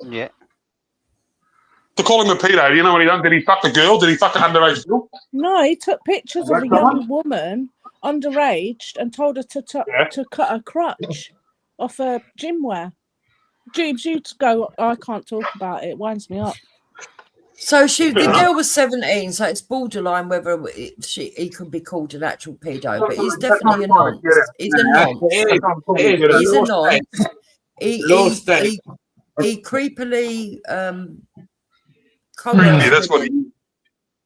Yeah. To call him a pedo, you know what he done? Did he fuck the girl? Did he fuck an underage girl? No, he took pictures of a young woman, underage, and told her to cut her crutch off her gym wear. Jeeves, you go. I can't talk about it. It winds me up. So the girl was 17, so it's borderline whether he could be called an actual pedo, but he's definitely a nonce. He's a nonce. He's a nonce. He creepily coerced women.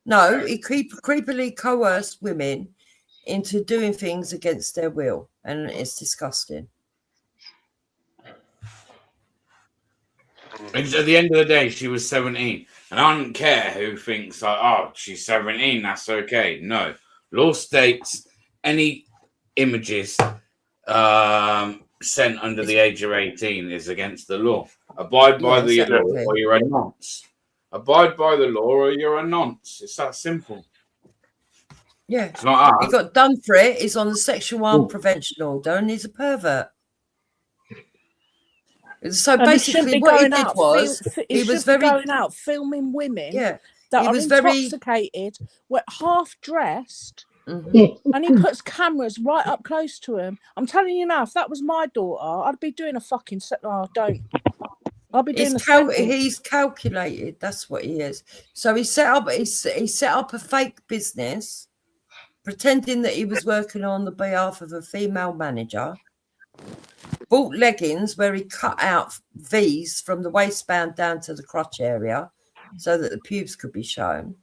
No, he creepily coerced women into doing things against their will, and it's disgusting. At the end of the day, she was 17. And I don't care who thinks, like, oh, she's 17, that's okay. No. Law states any images sent under the age of 18 is against the law. Abide by the law or you're a nonce. Abide by the law or you're a nonce. It's that simple. Yeah. It's not hard. He got done for it. He's on the Section 1 prevention order and he's a pervert. So basically, what he did was he was very going out filming women that are intoxicated, half dressed, And he puts cameras right up close to him. I'm telling you now, if that was my daughter, I'd be doing a fucking don't. I'll be doing He's calculated. That's what he is. So he set up a fake business, pretending that he was working on the behalf of a female manager. Bought leggings where he cut out V's from the waistband down to the crotch area, so that the pubes could be shown.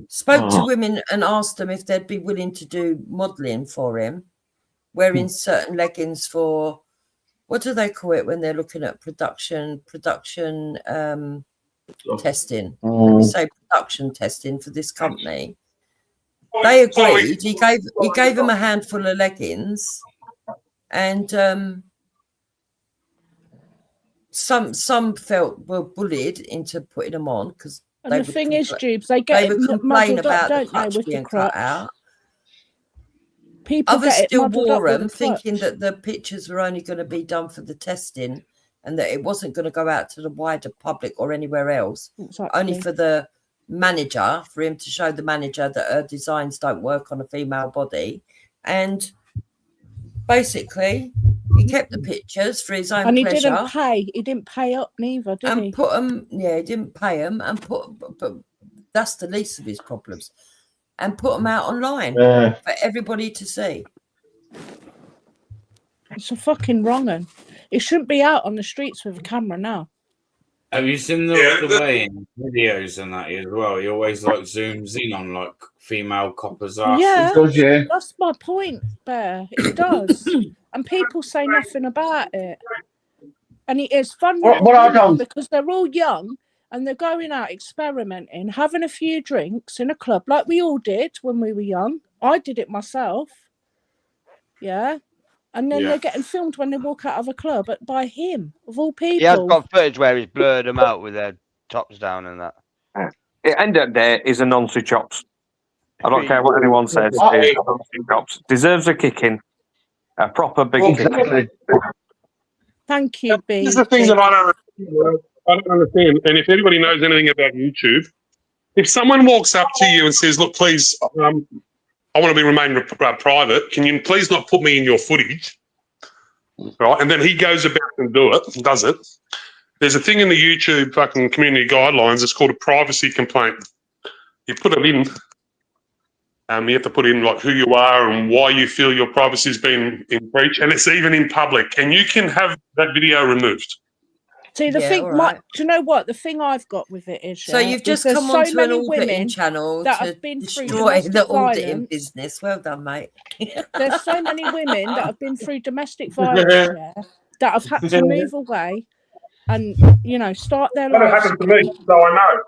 Spoke to women and asked them if they'd be willing to do modelling for him, wearing certain leggings for. What do they call it when they're looking at production testing? Let me say production testing for this company. They agreed. He gave them a handful of leggings, and some were bullied into putting them on because. And the thing is, Jubes, they get it muddled up, don't they, with the crotch? People Others still wore them, the thinking that the pictures were only going to be done for the testing and that it wasn't going to go out to the wider public or anywhere else. Exactly. Only for the manager, for him to show the manager that her designs don't work on a female body. And basically, he kept the pictures for his own and he pleasure. Didn't pay. He didn't pay up neither, did he? Put them, he didn't pay them and but that's the least of his problems. And put them out online for everybody to see. It's a fucking wrong one. It shouldn't be out on the streets with a camera now. Have you seen the way in videos and that as well? He always like zooms in on like female coppers' asses. Yeah, it does, yeah. That's my point, Bear. It does. And people say nothing about it. And it is fun because they're all young. And they're going out experimenting, having a few drinks in a club like we all did when we were young. I did it myself. Yeah. And then they're getting filmed when they walk out of a club by him, of all people. He has got footage where he's blurred them out with their tops down and that. End of the day, he's a nonsense chops. I don't care what anyone says. He's a nonsense chops. Deserves a kicking. A proper big kicking. Thank you, B. This is the thing that I don't understand. And if anybody knows anything about YouTube, if someone walks up to you and says, look, please, I want to remain private. Can you please not put me in your footage? Right. And then he goes about and does it. There's a thing in the YouTube fucking community guidelines. It's called a privacy complaint. You put it in. You have to put in like who you are and why you feel your privacy has been in breach. And it's even in public. And you can have that video removed. See, the thing, do you know what? The thing I've got with it is, so you've just come onto an auditing channel that to have been destroy the auditing business. Well done, mate. There's so many women that have been through domestic violence that have had to move away and, start their lives. It happened to me, so I know.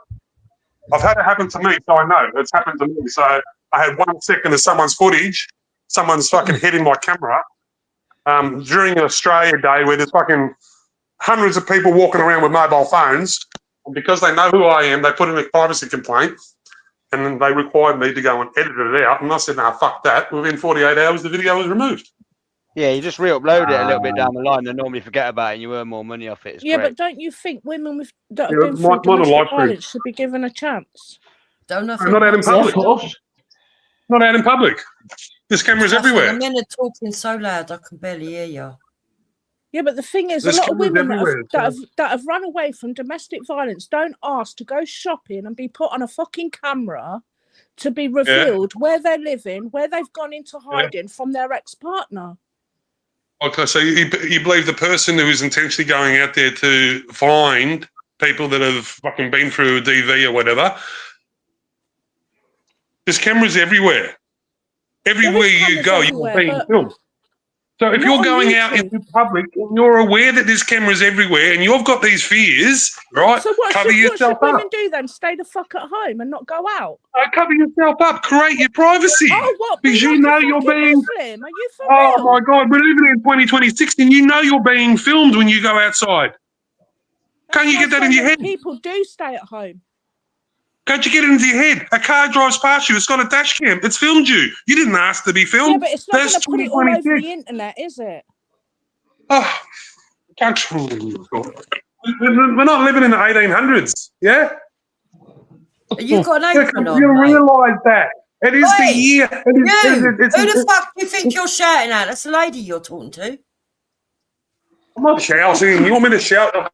I've had it happen to me, so I know. It's happened to me. So I had 1 second of someone's footage, someone's fucking head in my camera during an Australia Day where there's fucking hundreds of people walking around with mobile phones, and because they know who I am, they put in a privacy complaint, and then they required me to go and edit it out. And I said, "No, fuck that." Within 48 hours, the video was removed. Yeah, you just re-upload it a little bit down the line, and normally forget about it, and you earn more money off it. It's great. But don't you think women that have been through domestic violence should be given a chance? Not out in public. Not out in public. There's cameras everywhere. The men are talking so loud, I can barely hear you. Yeah, but the thing is, a lot of women that have run away from domestic violence don't ask to go shopping and be put on a fucking camera to be revealed where they're living, where they've gone into hiding from their ex-partner. Okay, so you believe the person who is intentionally going out there to find people that have fucking been through a DV or whatever, there's cameras everywhere. Everywhere you go, you're being filmed. So if you're going out into public and you're aware that there's cameras everywhere and you've got these fears, right? So what cover should yourself women up. do then? Stay the fuck at home and not go out? Cover yourself up. Create your privacy. Oh, what? Because you know you're being... Muslim? Are you for real? Oh, my God. We're living in 2026 and you know you're being filmed when you go outside. Can't you get that in your head? People do stay at home. Can't you get it into your head? A car drives past you. It's got a dash cam. It's filmed you. You didn't ask to be filmed. Yeah, but it's not going to put it all over the internet, is it? Oh, we're not living in the 1800s, yeah? You've got an apron on, you realise that. It is the Oi, year. You! Who the fuck do you think you're shouting at? That's the lady you're talking to. I'm not shouting. You want me to shout?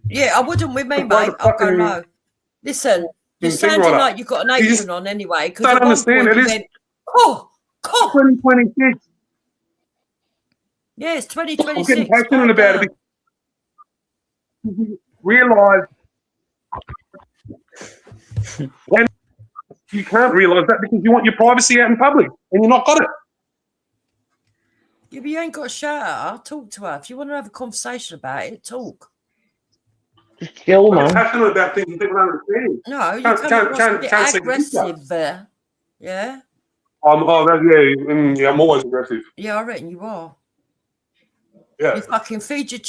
Yeah, I wouldn't with me, Blow mate. the I'll go fucking low. Listen, you're thing sounding right up. like you've got an You just apron on anyway, because don't at one understand. point It you is went, oh, God. 2026. Yeah, it's I'm getting 2026. passionate Calm about down. it because you realise when you can't realise that because you want your privacy out in public and you're not got it. Yeah, but you ain't got to shout at her. Talk to her. If you want to have a conversation about it, talk. Just chill, I'm man. passionate about things that people don't understand. No, you come across a bit Can't see the picture. aggressive there. Yeah? I'm always aggressive. Yeah, I reckon you are. Yeah. You fucking feed your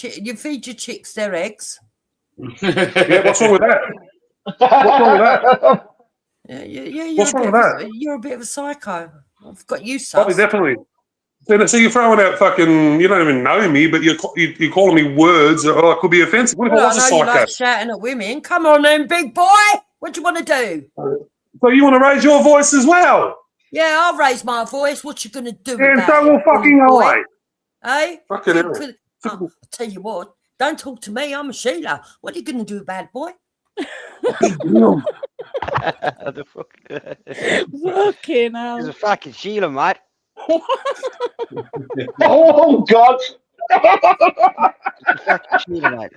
chicks their eggs. Yeah, what's wrong with that? What's wrong with that? Yeah, What's wrong with that? you're a bit of a psycho. I've got you Probably sussed. definitely. So you're throwing out fucking. You don't even know me, but you're calling me words that could be offensive. What if I Well, was I a know you psycho? like shouting at women. Come on then, big boy. What do you want to do? So you want to raise your voice as well? Yeah, I'll raise my voice. What you gonna do Yeah, about so it, will fucking boy? I. Hey? Fucking hell. I'll tell you what. Don't talk to me. I'm a Sheila. What are you gonna do about it, boy? The fuck? Fucking hell. He's a fucking Sheila, mate. Oh, God. Fucking Sheila, mate.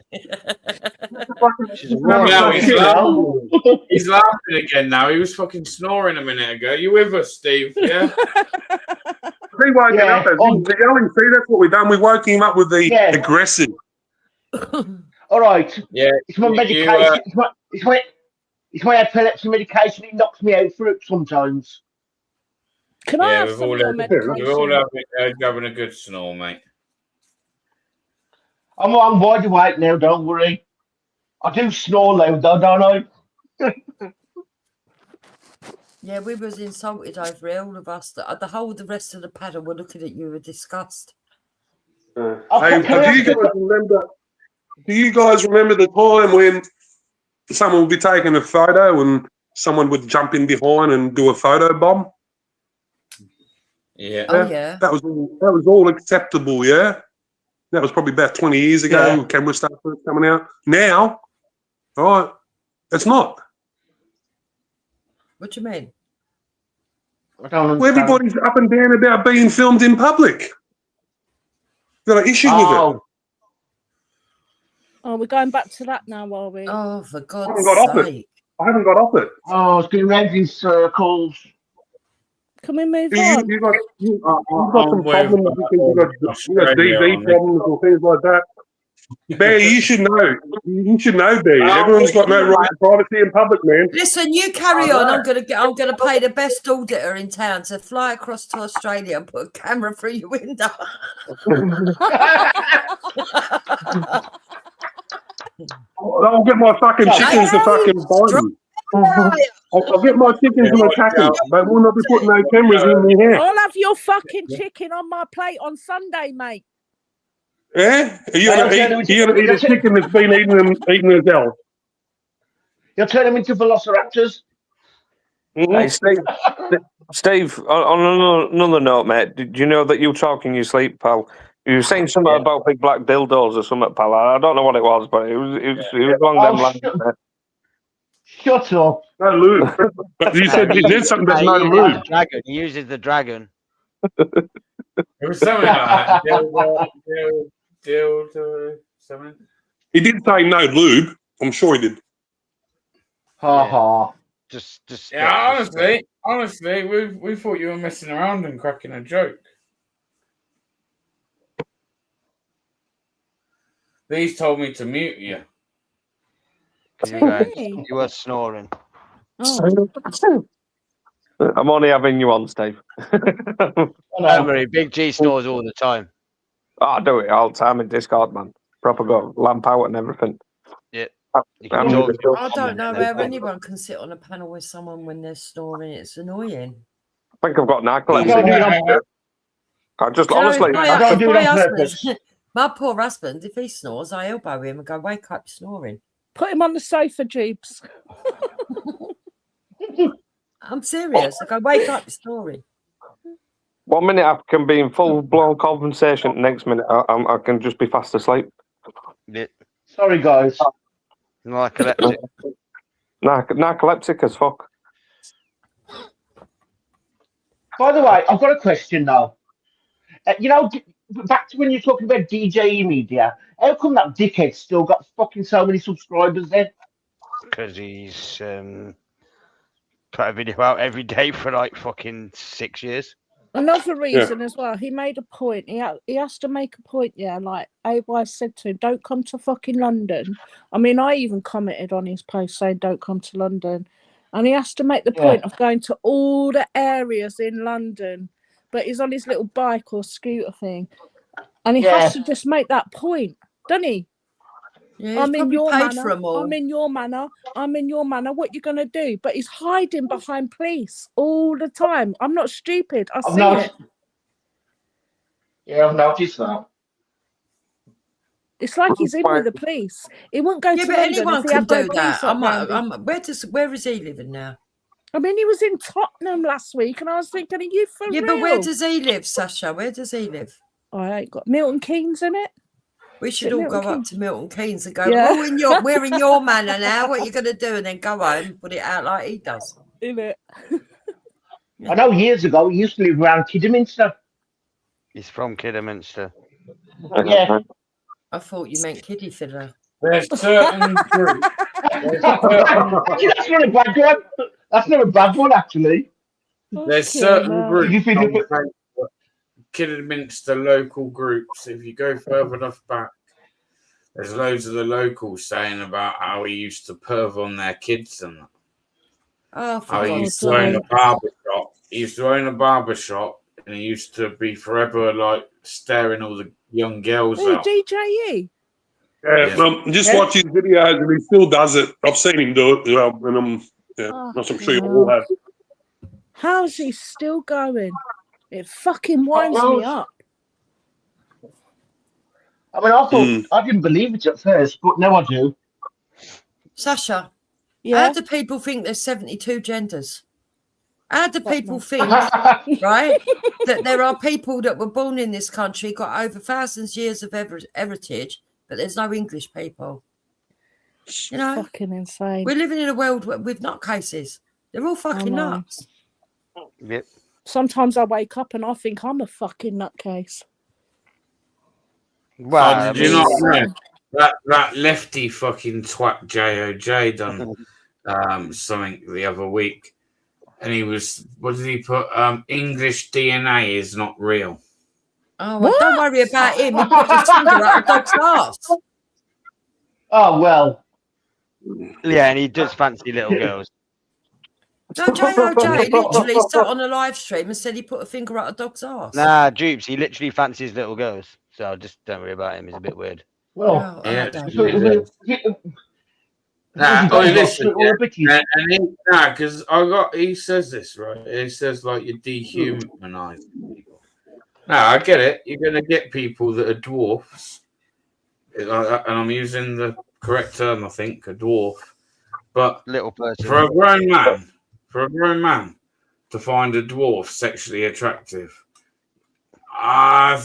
She's a Now woman. he's laughing. He's laughing again now. He was fucking snoring a minute ago. You with us, Steve? Yeah. He woken up as the yelling. See, that's what we've done. We woke him up with the aggressive. All right. Yeah. It's my medication. It's my epilepsy medication. It knocks me out for it sometimes. Can I have some of your medication? We're all having a good snore, mate. I'm wide awake now, don't worry. I do snore loud though, don't I? Yeah, we was insulted over it, all of us. The rest of the paddle were looking at you with disgust. Do you guys remember the time when someone would be taking a photo and someone would jump in behind and do a photo bomb? Yeah. Oh, yeah. That was all acceptable, yeah? That was probably about 20 years ago when cameras started first coming out. Now, all right, it's not. What do you mean? I don't understand. Well, everybody's up and down about being filmed in public. Got an issue with it. Oh, we're going back to that now, are we? Oh, for God's sake. I haven't got off it. Oh, it's been round in circles. Can we move You on? got some problems because you got DV problems or things like that. Bear, you should know. You should know, Bear. Everyone's got no right to privacy in public, man. Listen, you carry on. I'm gonna pay the best auditor in town to fly across to Australia and put a camera through your window. I'll get my fucking chickens to fucking bite me. I'll get my chickens to attack them. They will not be putting no cameras in my house. I'll have your fucking chicken on my plate on Sunday, mate. Yeah? Are you going to eat a chicken that's been eaten as hell? You'll turn them into velociraptors. Hey, Steve, on another note, mate, did you know that you talk in your sleep, pal? You were saying something about big black dildos or something, pal. I don't know what it was, but it was along them lines. Shut up. No lube. You said you did something that's no lube. Dragon. He uses the dragon. It was something like that. Dildo, something. He did say no lube. I'm sure he did. Ha ha. Just. Yeah, honestly, we thought you were messing around and cracking a joke. These told me to mute you. You were snoring. Oh. I'm only having you on, Steve. Don't worry, Big G snores all the time. I do it all the time in Discord, man. Proper go lamp out and everything. Yeah. I don't know how anyone can sit on a panel with someone when they're snoring. It's annoying. I think I've got narcolepsy. I just honestly. My poor husband, if he snores, I elbow him and go, wake up, snoring. Put him on the sofa, Jeeps. I'm serious. Like, I wake up the story. 1 minute I can be in full blown conversation. Next minute I can just be fast asleep. Yeah. Sorry, guys. Narcoleptic. Narcoleptic as fuck. By the way, I've got a question now. Back to when you're talking about DJE media, how come that dickhead still got fucking so many subscribers then? Because he's put a video out every day for like fucking 6 years. Another reason as well, he made a point. He has to make a point, like AY said to him, don't come to fucking London. I mean, I even commented on his post saying don't come to London. And he has to make the point of going to all the areas in London. But he's on his little bike or scooter thing. And he has to just make that point, doesn't he? Yeah, I'm in your manor. What you gonna do? But he's hiding behind police all the time. I'm not stupid. I see it. Yeah, I've noticed that. It's like he's in with the police. He wouldn't go to London anyone if he can had no do police that. around him. Where is he living now? I mean, he was in Tottenham last week, and I was thinking, are you for real? Yeah, but where does he live, Sasha? Where does he live? I ain't got Milton Keynes in it. We should all go up to Milton Keynes and go, we're in your manor now. What are you going to do? And then go home and put it out like he does. In it. I know years ago he used to live around Kidderminster. He's from Kidderminster. Yeah. I thought you meant kiddie fiddler. There's certain groups. That's not a bad one. That's not a bad one, actually. There's certain groups on Facebook, Kidderminster local groups. If you go further enough back, there's loads of the locals saying about how he used to perv on their kids and that. Oh, how he used to own a barber shop. He used to own a barber shop, and he used to be forever like staring all the young girls out. DJE. Just watch his videos, and he still does it. I've seen him do it as well, and I'm sure you all have. How's he still going? It fucking winds me up. I mean, I thought I didn't believe it at first, but now I do. Sasha, how do people think there's 72 genders? How do people think, right, that there are people that were born in this country, got over thousands of years of heritage, but there's no English people? You know, fucking insane. We're living in a world with nutcases. They're all fucking nuts. Yep. Sometimes I wake up and I think I'm a fucking nutcase. Wow, did you not know that lefty fucking twat JOJ done something the other week, and he was, what did he put? English DNA is not real. Oh, well, don't worry about him. He put his finger out a dog's ass. Oh well. Yeah, and he does fancy little girls. No, JOJ literally sat on a live stream and said he put a finger out a dog's ass. Nah, Dupes, he literally fancies little girls. So just don't worry about him. He's a bit weird. Well, because he says this, right? He says like you're dehumanizing people. Now I get it. You're gonna get people that are dwarfs, and I'm using the correct term, I think, a dwarf. But little person for a grown man to find a dwarf sexually attractive, I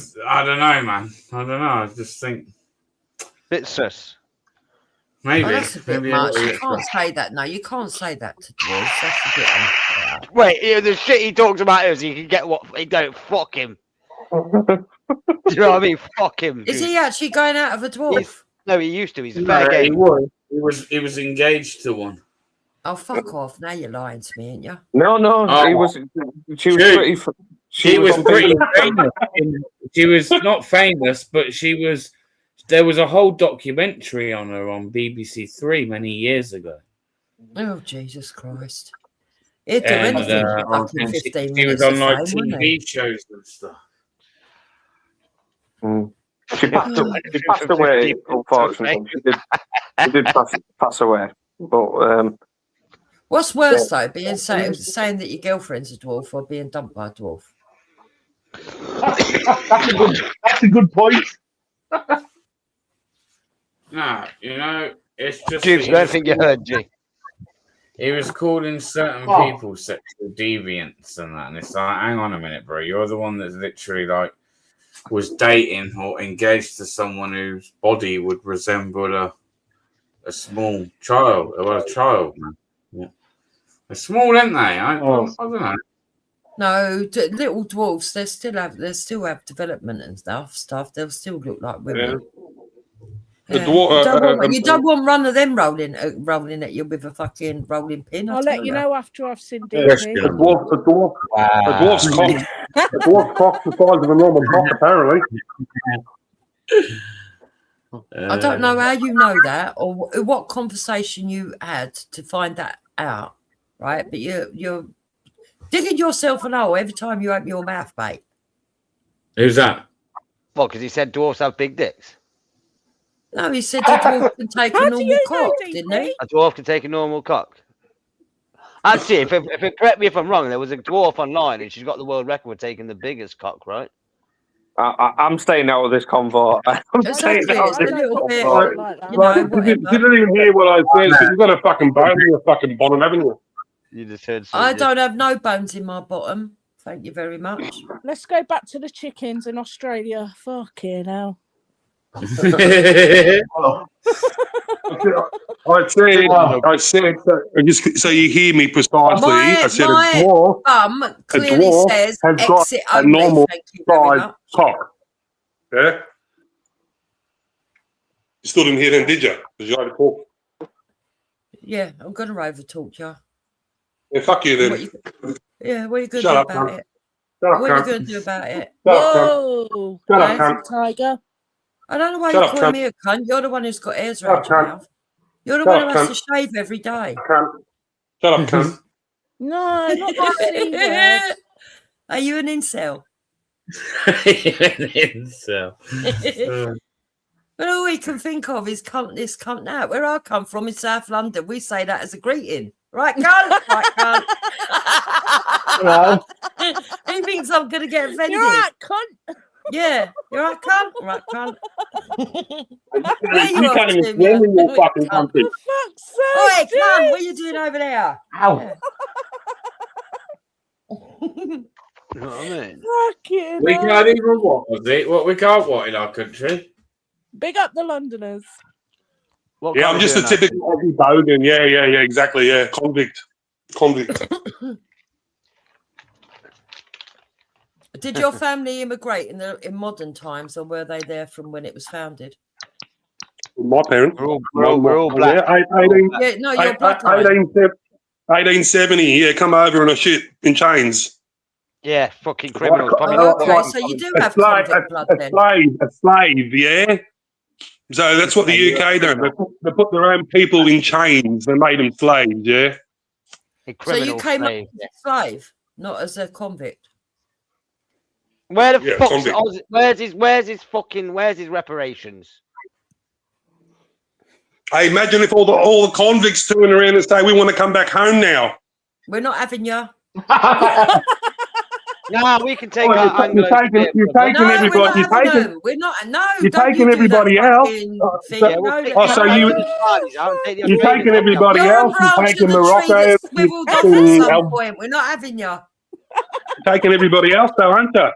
don't know, man. I don't know. I just think bit sus. Maybe. That's a bit much. You can't say that. No, you can't say that to dwarves. That's a bit unfair. Wait, the shit he talks about is he can get what he don't. Fuck him. Do you know what I mean? Fuck him. Is he actually going out of a dwarf? No, he used to. He's a fair game. He was engaged to one. Oh, fuck off! Now you're lying to me, ain't you? No, he was. She was pretty. She was pretty famous. She was not famous, but she was. There was a whole documentary on her on BBC Three many years ago. Oh, Jesus Christ! He'd do anything for fucking 15 minutes. She was on like TV shows and stuff. She passed away, unfortunately. She did pass away. But what's worse though, being saying that your girlfriend's a dwarf or being dumped by a dwarf? That's a good point. Nah, you know, it's just. Jibs, I don't think you heard, G. He was calling certain Oh. people sexual deviants and that, and it's like, hang on a minute, bro. You're the one that's literally like was dating or engaged to someone whose body would resemble a small child, or a child, man. Yeah. They're small, aren't they? I don't know. No, little dwarfs. They still have development and stuff. They'll still look like women. Yeah. Yeah. You don't want one of them rolling at you with a fucking rolling pin. I'll let you know after I've seen A DP. dwarf's cock's the size of a normal cock, apparently. I don't know how you know that or what conversation you had to find that out, right? But you're digging yourself an hole every time you open your mouth, mate. Who's that? Well, because he said dwarfs have big dicks. No, he said a dwarf can take a normal cock, didn't he? A dwarf can take a normal cock. Actually, if correct me if I'm wrong, there was a dwarf online and she's got the world record for taking the biggest cock, right? I'm staying out of this convo. I'm staying out of this convo. You didn't even hear what I said. So you've got a fucking bone in your fucking bottom, haven't you? You just heard. I don't have no bones in my bottom. Thank you very much. Let's go back to the chickens in Australia. Fucking hell. I said, so you hear me precisely. I said a dwarf says has got a normal size cock. Yeah? You still didn't hear them, did you? Because you overtalk. Yeah, I'm going to over-talk you. Yeah, fuck you then. What are you going to Shut do up, about cunt. it? Shut up, What are you cunt. going to do about it? Whoa! Shut up, cunt. Tiger. I don't know why Shut you're up, calling cunt. me a cunt. You're the one who's got hairs Shut around up, your cunt. mouth. You're the Shut one who up, has cunt. to shave every day. Shut up, cunt. No, not the C word. Are you an incel? But all we can think of is cunt this, cunt that. Where I come from in South London, we say that as a greeting. Right, cunt? Right, cunt. Hello. He thinks I'm going to get offended. You're right, cunt. Yeah, you're right, cunt. Right, cunt. You can't even swim in your fucking country. For fuck's sake. Oi, cunt, what are you doing over there? Ow. Yeah. You know what I mean? Fucking We hell. can't even what was it? What we can't what in our country? Big up the Londoners. What Yeah, can't I'm we just do a now? typical Aussie bogan. Yeah, exactly. Yeah, convict. Did your family immigrate in modern times, or were they there from when it was founded? My parents. We're all black. Yeah, Yeah, no, your bloodline. 1870. Yeah, come over and a shit in chains. Yeah, fucking criminals. Oh, okay, so you do have convict blood then. A slave, yeah. So that's what the UK done. They put their own people in chains. They made them slaves, yeah. So you came up as a slave, not as a convict. Where the Yeah, fuck? convict. Where's his reparations? Hey, imagine if all the convicts turn around and say, "We want to come back home now." We're not having you. No, we can take Oh, our you're taking everybody. You're taking everybody else. You're taking everybody else. You're taking Morocco. We're not having you. You're taking everybody else, though, aren't you?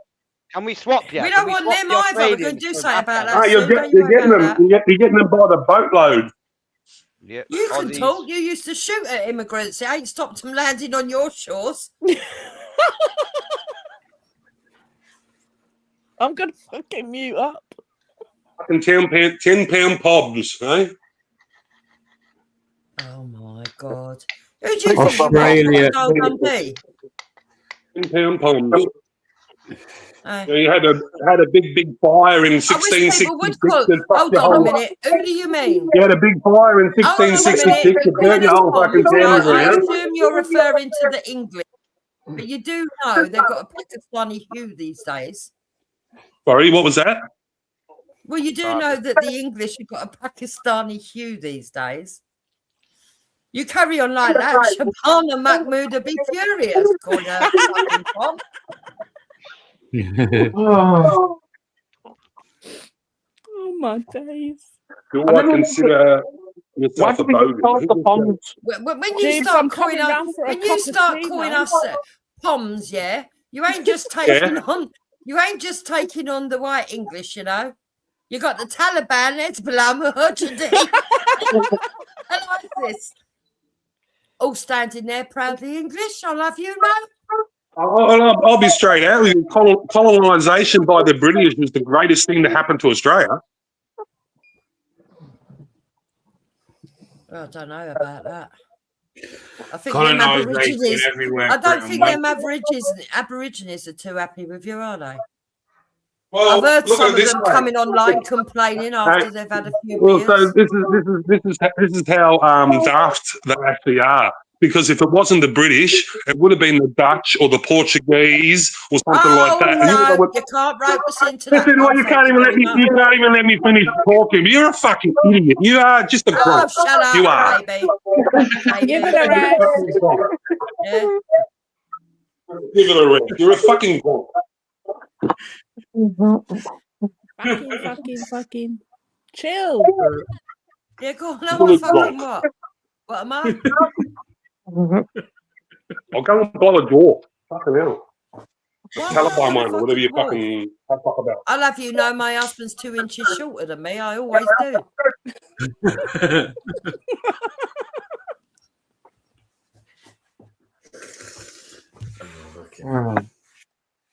Can we swap you? We don't want them either. We're going to do something about that. Oh, you're getting them. You're getting them by the boatload. Yeah, you can talk. You used to shoot at immigrants. It ain't stopped them landing on your shores. I'm going to fucking mute up. Fucking 10-pound pobs, eh? Oh my god! Who do you think Australia. 10-pound pobs. You had a big fire in 1666. Hold on a minute. Who do you mean? You had a big fire in 1666 to burn your whole fucking town I around. assume you're referring to the English, but you do know they've got a Pakistani hue these days. Sorry, what was that? Well, you do know that the English have got a Pakistani hue these days. You carry on like that, Shabana Mahmood would be furious. Call her fucking Tom. Oh my days. Do I consider yourself do a we get bogan. called the Poms? When you James, start I'm calling coming us, round for a when you cup of start tea, calling mate. us Poms, yeah, you ain't just taking on. You ain't just taking on the white English, you know. You got the Taliban, Hezbollah, Mujahideen, and ISIS all standing there proudly English. I love you, no. I'll be straight out with you. Colonisation by the British was the greatest thing to happen to Australia. Well, I don't know about that. I think them Colonisation Aborigines. everywhere. I don't Britain think went. them Aborigines are too happy with you, are they? Well, I've heard look at some it of this them way. coming online complaining after they've had a few Well, beers. so this is how daft they actually are. Because if it wasn't the British, it would have been the Dutch or the Portuguese or something like Oh that. And no, you can't rope us into that. listen, one, you thank can't even let very me. much. You can't even let me finish talking. You're a fucking idiot. You are just a Oh, grump. shut up, You are. baby. Give it a rest. Yeah. Give it a rest. You're a fucking grump. Fucking. Chill. Yeah, go on. No, I'm fucking what? What am I? I'll go and blow a door. Fucking hell. Why Telephone one or whatever you fucking talk about. I love you know my husband's 2 inches shorter than me. I always do.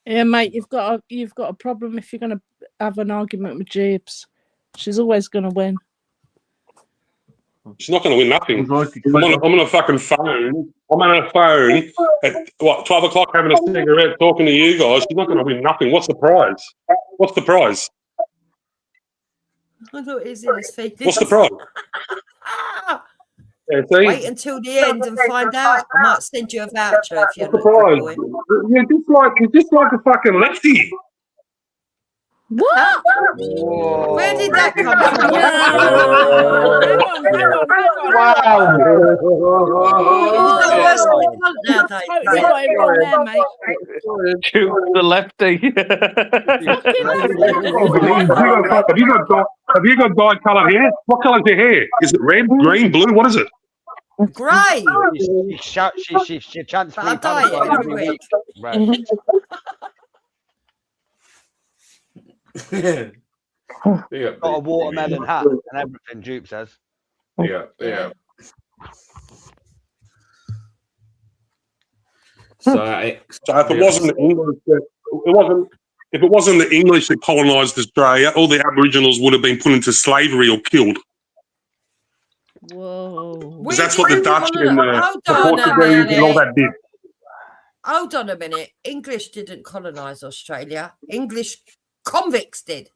Yeah, mate, you've got a problem if you're going to have an argument with Jeeves. She's always going to win. She's not going to win nothing. I'm on a fucking phone. I'm on a phone at 12 o'clock having a cigarette talking to you guys. She's not going to win nothing. What's the prize? What's the prize? I thought it was in his feet. What's the prize? Yeah, see? Wait until the end and find out. I might send you a voucher if you're What's the prize? You're just like a fucking lefty. What? Where did that come from? Hang on. Is that worse than a cunt nowadays? Totally got it wrong there, mate. Choose the lefty. Have you got dyed coloured hair? What colour's your hair? Is it red, green, blue? What is it? Grey. She chants But me I dye it every week. Right. Got a watermelon hat and everything. Jupe says. Yeah. So if it wasn't the English, if it wasn't the English that colonised Australia, all the Aboriginals would have been put into slavery or killed. Whoa. Because that's what the Dutch and the Portuguese and all that did. Hold on a minute. English didn't colonise Australia. English convicts did.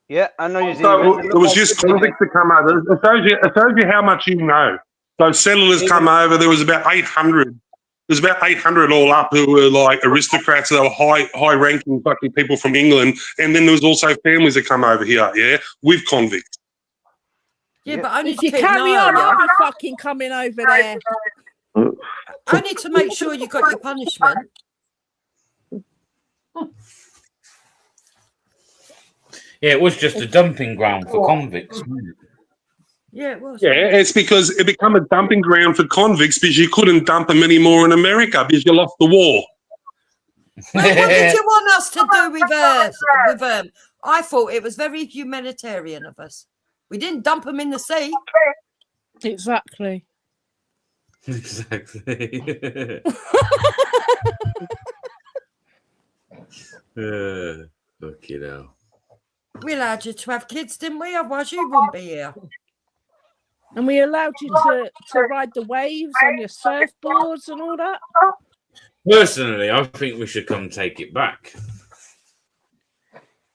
Yeah, I know you. So it was just convicts that come over. It shows you how much you know. So settlers come over. There was about 800. There's about 800 all up who were like aristocrats. They were high-ranking fucking people from England. And then there was also families that come over here, yeah, with convicts. Yeah, but only If to you keep an carry eye on, on I'll you. be fucking coming over there. Only to make sure you got your punishment. yeah, it was just a dumping ground for convicts. Wasn't it? Yeah, it was. Yeah, it's because it became a dumping ground for convicts because you couldn't dump them anymore in America because you lost the war. Well, what did you want us to do with them? I thought it was very humanitarian of us. We didn't dump them in the sea. Exactly. Fucking hell. We allowed you to have kids, didn't we? Otherwise you wouldn't be here. And we allowed you to ride the waves on your surfboards and all that. Personally, I think we should come take it back.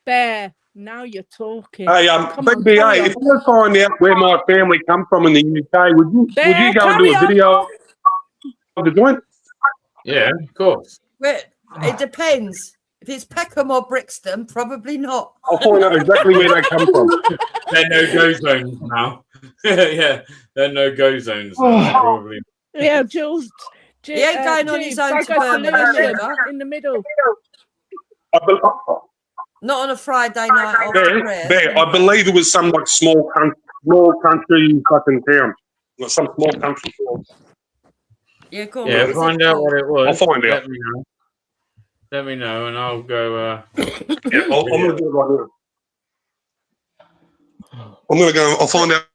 Bear, now you're talking. Hey, BBA, if you want to find out where my family come from in the UK, would you go and do a video of the joint? Yeah, of course. Well, it depends. If it's Peckham or Brixton, probably not. I'll find out exactly where they come from. They're no-go zones now. Yeah, they're no-go zones now, probably. Yeah, Jules. He ain't going on his own to Lewisham Birmingham. in the middle. Not on a Friday night after prayer. There, I believe it was some like small country fucking town, like some small country town. Yeah, go on. Yeah, What was find it out called? what it was. I'll find out. Let me know, and I'll go. Yeah, I'm gonna do it right now. I'm gonna go. I'll find out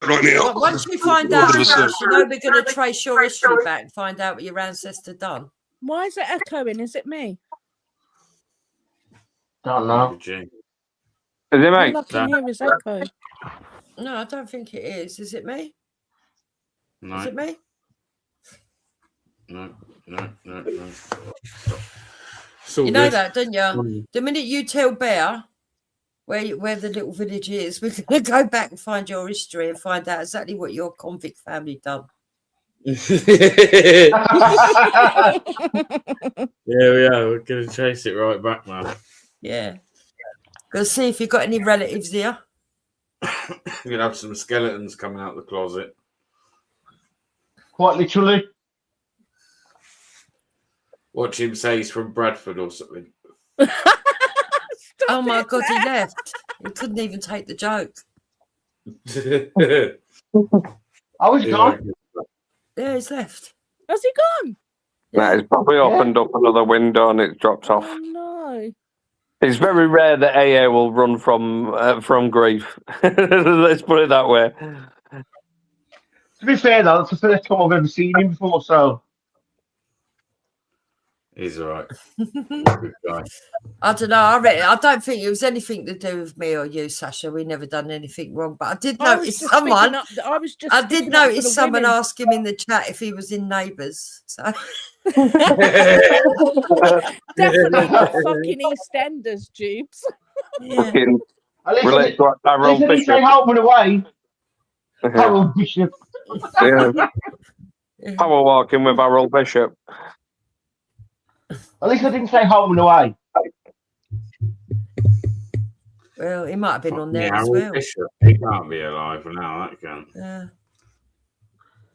right now. Well, once we find out, Josh, you know we're going to trace your history back and find out what your ancestor done. Why is it echoing? Is it me? Don't know. Is it, All mate? I can hear is echo. No, I don't think it is. Is it me? No. Is it me? No. You know that, don't you? The minute you tell Bear where the little village is, we're going to go back and find your history and find out exactly what your convict family done. Yeah, we are. We're going to chase it right back, man. Yeah. Go see if you've got any relatives here. You're going to have some skeletons coming out the closet. Quite literally. Watch him say he's from Bradford or something. Oh my God, he left. He couldn't even take the joke. I was gone. Yeah, he's left. Has he gone? No, he's probably opened up another window and it dropped off. Oh no. It's very rare that AA will run from grief. Let's put it that way. To be fair, though, that's the first time I've ever seen him before, so. He's all right. Good guy. I don't know. I don't think it was anything to do with me or you, Sasha. We never done anything wrong. But I did notice someone. I did notice someone ask him in the chat if he was in Neighbours. So. Definitely not fucking EastEnders, Jubes. Yeah. At least I didn't say Holman away. Harold Bishop. Yeah. Power walking with Harold Bishop. At least I didn't say Holman away. Well, he might have been on there as Harold well. Bishop, he can't be alive now. That can't. Yeah.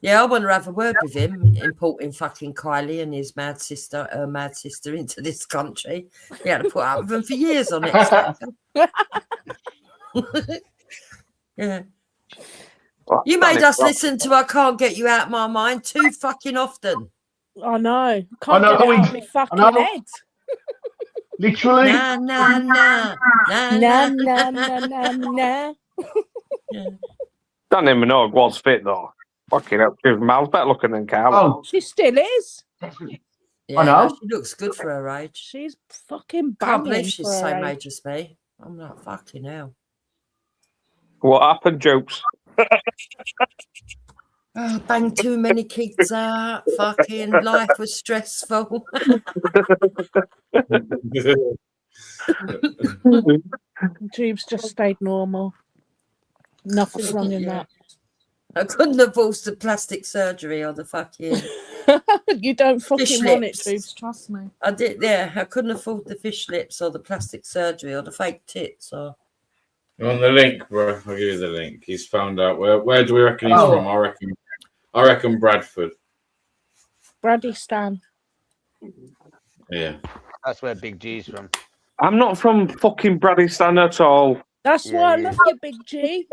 Yeah, I want to have a word with him, importing fucking Kylie and his mad sister into this country. He had to put up with them for years on it. Yeah. You made us listen to I Can't Get You Out My Mind too fucking often. I know. Can't get it out of my fucking head. Literally. Nah, nah, nah. Nah, nah, nah, nah, nah, nah. Danny Minogue was fit though. Fucking hell, she was miles better looking than Carla. Oh, she still is. Yeah, I know. no, she looks good for her age. She's fucking Can't banging believe she's for the her same age. age as me. I'm like, fucking hell. What happened, Jokes? Oh, banged too many kids out. Fucking life was stressful. Tubes just stayed normal. Nothing wrong in that. I couldn't have forced the plastic surgery or the fucking. You don't fucking fish want it, lips. Tubes. Trust me. I did, yeah. I couldn't afford the fish lips or the plastic surgery or the fake tits or. You want the link, bro? I'll give you the link. He's found out where do we reckon he's from? I reckon Bradford. Braddy Stan. Yeah. That's where Big G's from. I'm not from fucking Bradistan at all. That's why I love you, Big G.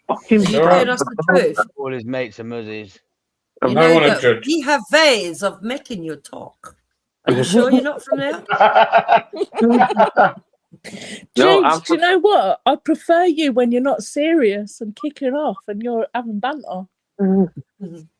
Fucking You telling us the truth? All his mates are muzzies. You know that we have ways of making you talk. Are you sure you're not from there? James, do you know what? I prefer you when you're not serious and kicking off and you're having banter.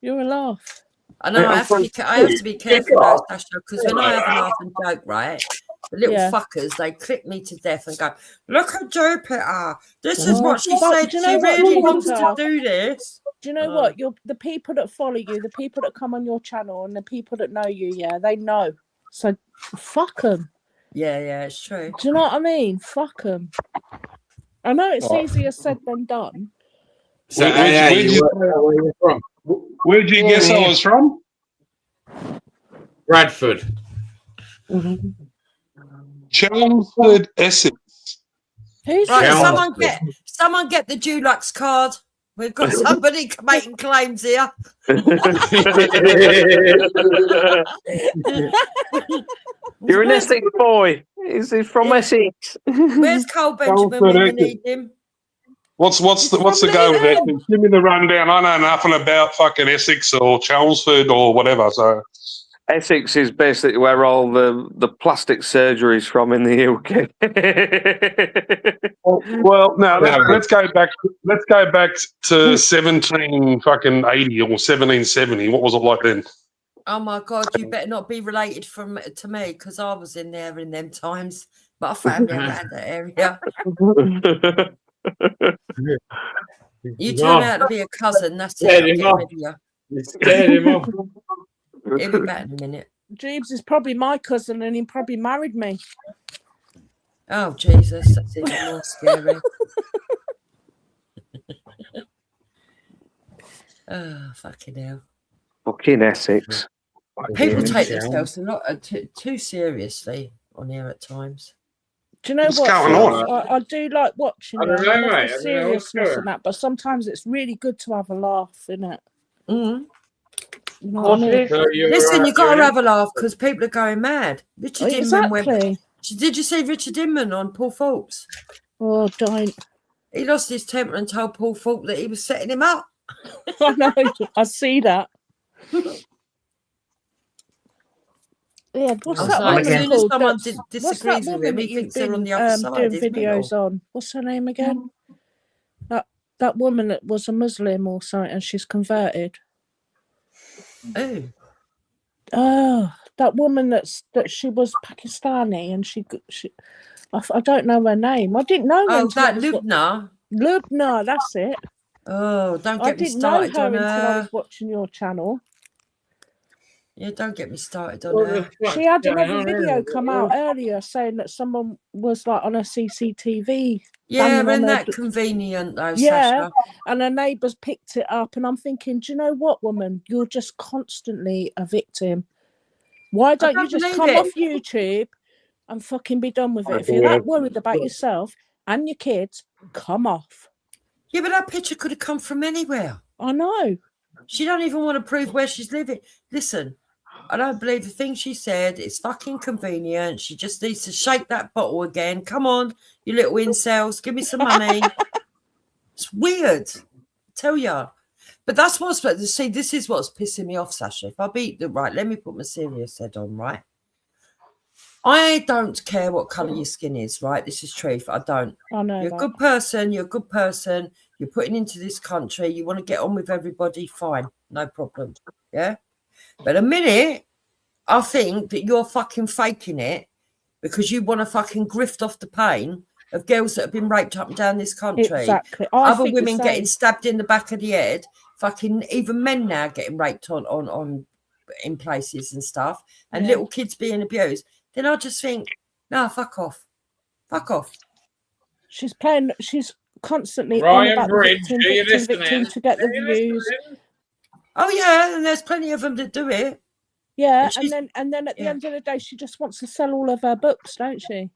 You're a laugh. I know. I have to be careful though, Sasha, because when I have a laugh and joke, right, the little fuckers, they clip me to death and go, "Look at Jupiter. This is what she said. Do you She know what, really wants to Jupiter? do this." Do you know what? You're the people that follow you, the people that come on your channel, and the people that know you. Yeah, they know. So fuck them. Yeah, it's true. Do you know what I mean? Fuck them. I know it's easier said than done. So, where'd you guess I was from? Bradford. Chelmsford, Essex. Who's Right, someone get the Dulux card. We've got somebody making claims here. You're an Where's- Essex boy. Is he from Yeah. Essex? Where's Cole Benjamin when you need him? What's the go with Essex? Give me the rundown. I know nothing about fucking Essex or Chelmsford or whatever. So Essex is basically where all the plastic surgery is from in the UK. well, now let's go back. Let's go back to 1780 or 1770. What was it like then? Oh my God, you better not be related to me because I was in there in them times. But I family around that area. You turn out to be a cousin, that's it. I'm getting rid of you. You scared him off. He'll be back in a minute. Jeeves is probably my cousin and he probably married me. Oh, Jesus, that's even more scary. Oh, fucking hell. Fucking Essex. People take themselves a lot too seriously on here at times. Do you know What's what? going on? I do like watching I don't them. know, I love mate. the I don't know what's seriousness going and that, but sometimes it's really good to have a laugh, innit? Mm-hmm. You know what I mean? So Listen, you got to have a laugh because people are going mad. Richard Inman went. Exactly. Did you see Richard Inman on Paul Foulkes? Oh, don't. He lost his temper and told Paul Foulkes that he was setting him up. I know. I see that. Yeah, what's I was that like, woman as soon as called? someone What's that disagrees with woman him, he that you've thinks they're been on the other side. doing He's videos mental. on? What's her name again? That woman that was a Muslim or something, and she's converted. Oh, that woman that she was Pakistani, and she I don't know her name. I didn't know her. Oh, that Lubna. Lubna, that's it. Oh, don't I get me didn't know started her on until I her. was watching your channel. Yeah, don't get me started on her. She had another video come out earlier saying that someone was like on a CCTV. Yeah, banging on isn't her that convenient though, yeah, Sasha? and her neighbours picked it up, and I'm thinking, do you know what, woman? You're just constantly a victim. Why don't you just come off YouTube and fucking be done with it? If you're that worried about yourself and your kids, come off. Yeah, but that picture could have come from anywhere. I know. She don't even want to prove where she's living. Listen, I don't believe the thing she said. It's fucking convenient. She just needs to shake that bottle again. Come on, you little incels, give me some money. It's weird, I tell ya. But that's what's, see, this is what's pissing me off, Sasha. If I beat the right, let me put my serious head on, right? I don't care what colour your skin is, right? This is truth. I don't. I know. You're a good person. You're a good person. You're putting into this country. You want to get on with everybody. Fine. No problem. Yeah. But a minute, I think that you're fucking faking it because you want to fucking grift off the pain of girls that have been raped up and down this country. Exactly. Other women getting stabbed in the back of the head. Fucking even men now getting raped on in places and stuff. And little kids being abused. Then I just think, no, fuck off. Fuck off. She's constantly Ryan on about Bridge, the are you victim listening? to get the views. Oh yeah, and there's plenty of them that do it. Yeah, and then at the end of the day, she just wants to sell all of her books, don't she?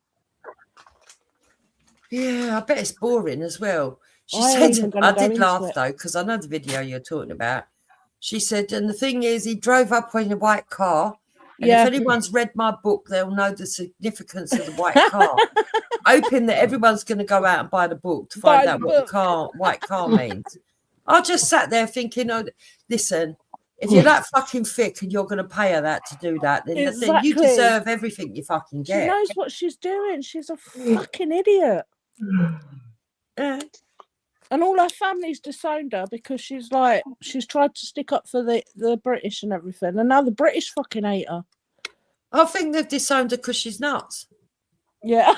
Yeah, I bet it's boring as well. She I said, I did laugh though, because I know the video you're talking about. She said, and the thing is, he drove up in a white car. And if anyone's read my book, they'll know the significance of the white car. Hoping that everyone's going to go out and buy the book to find out what the white car means. I just sat there thinking, oh, listen, if you're that fucking thick and you're going to pay her that to do that, then you deserve everything you fucking get. She knows what she's doing. She's a fucking idiot. Yeah. And all her family's disowned her because she's tried to stick up for the British and everything. And now the British fucking hate her. I think they've disowned her because she's nuts. Yeah.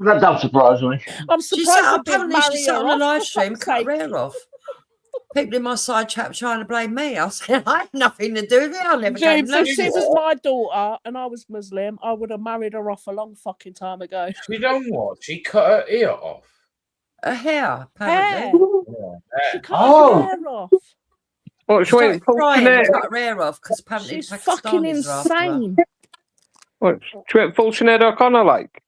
That don't surprise me. I'm surprised apparently she sat on a live stream and cut her hair off. People in my side chat trying to blame me. I said, I had nothing to do with it. I never gave If she was my daughter and I was Muslim, I would have married her off a long fucking time ago. She done what? She cut her ear off. Her hair, apparently. She cut her hair off. Well, she went full cut Sinead. her hair off because apparently she's fucking insane. What? She went full Sinead O'Connor like.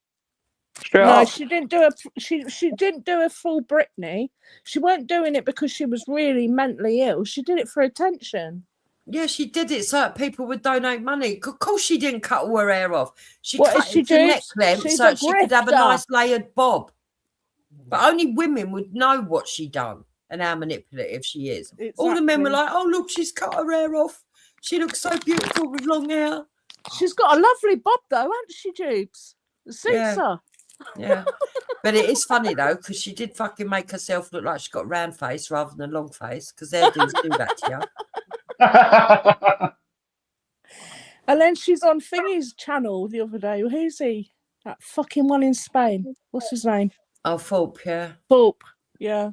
Straight No, off. she didn't do she didn't do a full Britney. She weren't doing it because she was really mentally ill. She did it for attention. Yeah, she did it so that people would donate money. Of course, she didn't cut all her hair off. She What cut is she it to neck Jubes? length She's so a that she could have a grifter. nice layered bob. But only women would know what she done and how manipulative she is. All the men were like, "Oh, look, she's cut her hair off. She looks so beautiful with long hair." She's got a lovely bob, though, hasn't she, Jubes? It suits her. Yeah. But it is funny, though, because she did fucking make herself look like she got a round face rather than a long face, because hairdos do that to you. And then she's on Thingy's channel the other day. Who's he? That fucking one in Spain. What's his name? Oh, Thorpe, yeah. Thorpe, yeah.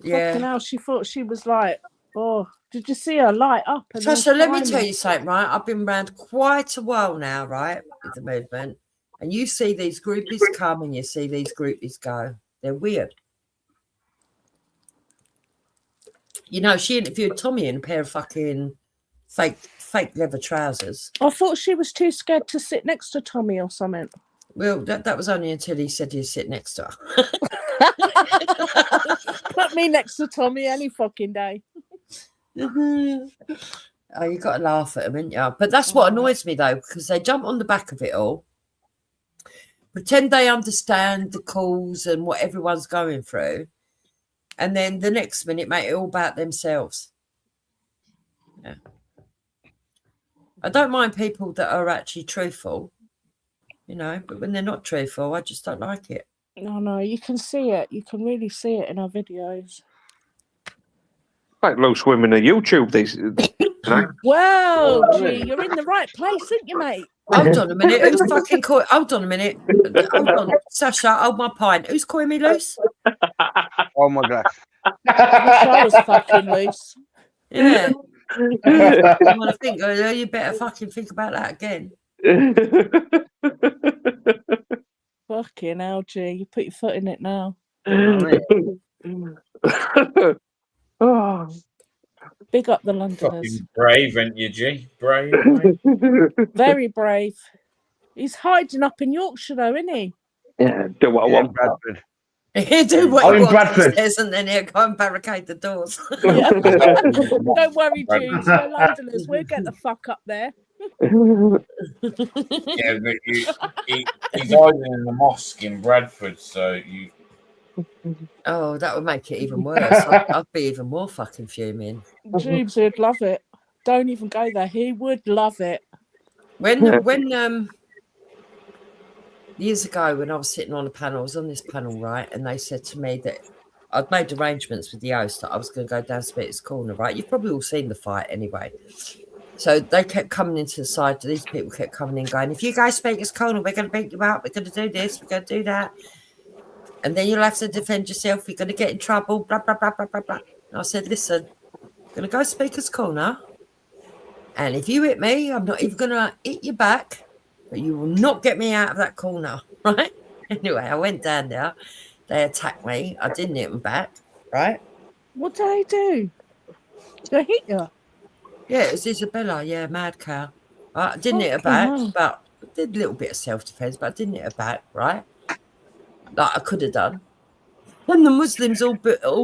Yeah. Fucking hell, she thought she was like, oh, did you see her light up? And So let me tell you something, right? I've been around quite a while now, right, with the movement. And you see these groupies come and you see these groupies go. They're weird. You know, she interviewed Tommy in a pair of fucking fake leather trousers. I thought she was too scared to sit next to Tommy or something. Well, that was only until he said he'd sit next to her. Put me next to Tommy any fucking day. Oh, you got to laugh at them, ain't you? But that's what annoys me, though, because they jump on the back of it all, pretend they understand the calls and what everyone's going through, and then the next minute make it all about themselves. Yeah. I don't mind people that are actually truthful, you know, but when they're not truthful, I just don't like it. No, you can see it. You can really see it in our videos. Like loose women on YouTube these days. Well, gee, you're in the right place, aren't you, mate? Hold on a minute. Who's fucking caught? Hold on a minute. Hold on. Sasha, hold my pint. Who's calling me loose? Oh my God. I was fucking loose. Yeah. I want to think, you better fucking think about that again. Fucking hell, G. You put your foot in it now. Oh. Big up the Londoners. Fucking brave, ain't you, G? Brave. Very brave. He's hiding up in Yorkshire, though, isn't he? Yeah, do what I want. Bradford. He'll do what I'm he in wants, Bradford. he says, and then he'll go and barricade the doors. Yeah. Don't worry, Jews. We're Londoners. We'll get the fuck up there. Yeah, but he's hiding in the mosque in Bradford, so you. Oh, that would make it even worse. I'd be even more fucking fuming. Jeeves would love it. Don't even go there. He would love it. When years ago, when I was sitting on a panel, I was on this panel, right, and they said to me that I'd made arrangements with the host that I was going to go down Speaker's Corner, right? You've probably all seen the fight anyway. So they kept coming into the side. These people kept coming in going, if you go Speaker's Corner, we're going to beat you up. We're going to do this. We're going to do that. And then you'll have to defend yourself. You're going to get in trouble, blah, blah, blah, blah, blah, blah. And I said, listen, I'm going to go Speaker's Corner. And if you hit me, I'm not even going to hit you back. But you will not get me out of that corner, right? Anyway, I went down there. They attacked me. I didn't hit them back, right? What did they do? They hit you? Yeah, it was Isabella. Yeah, mad cow. I didn't hit her back, but I did a little bit of self-defense, but I didn't hit her back, right? Like I could have done. And the Muslims all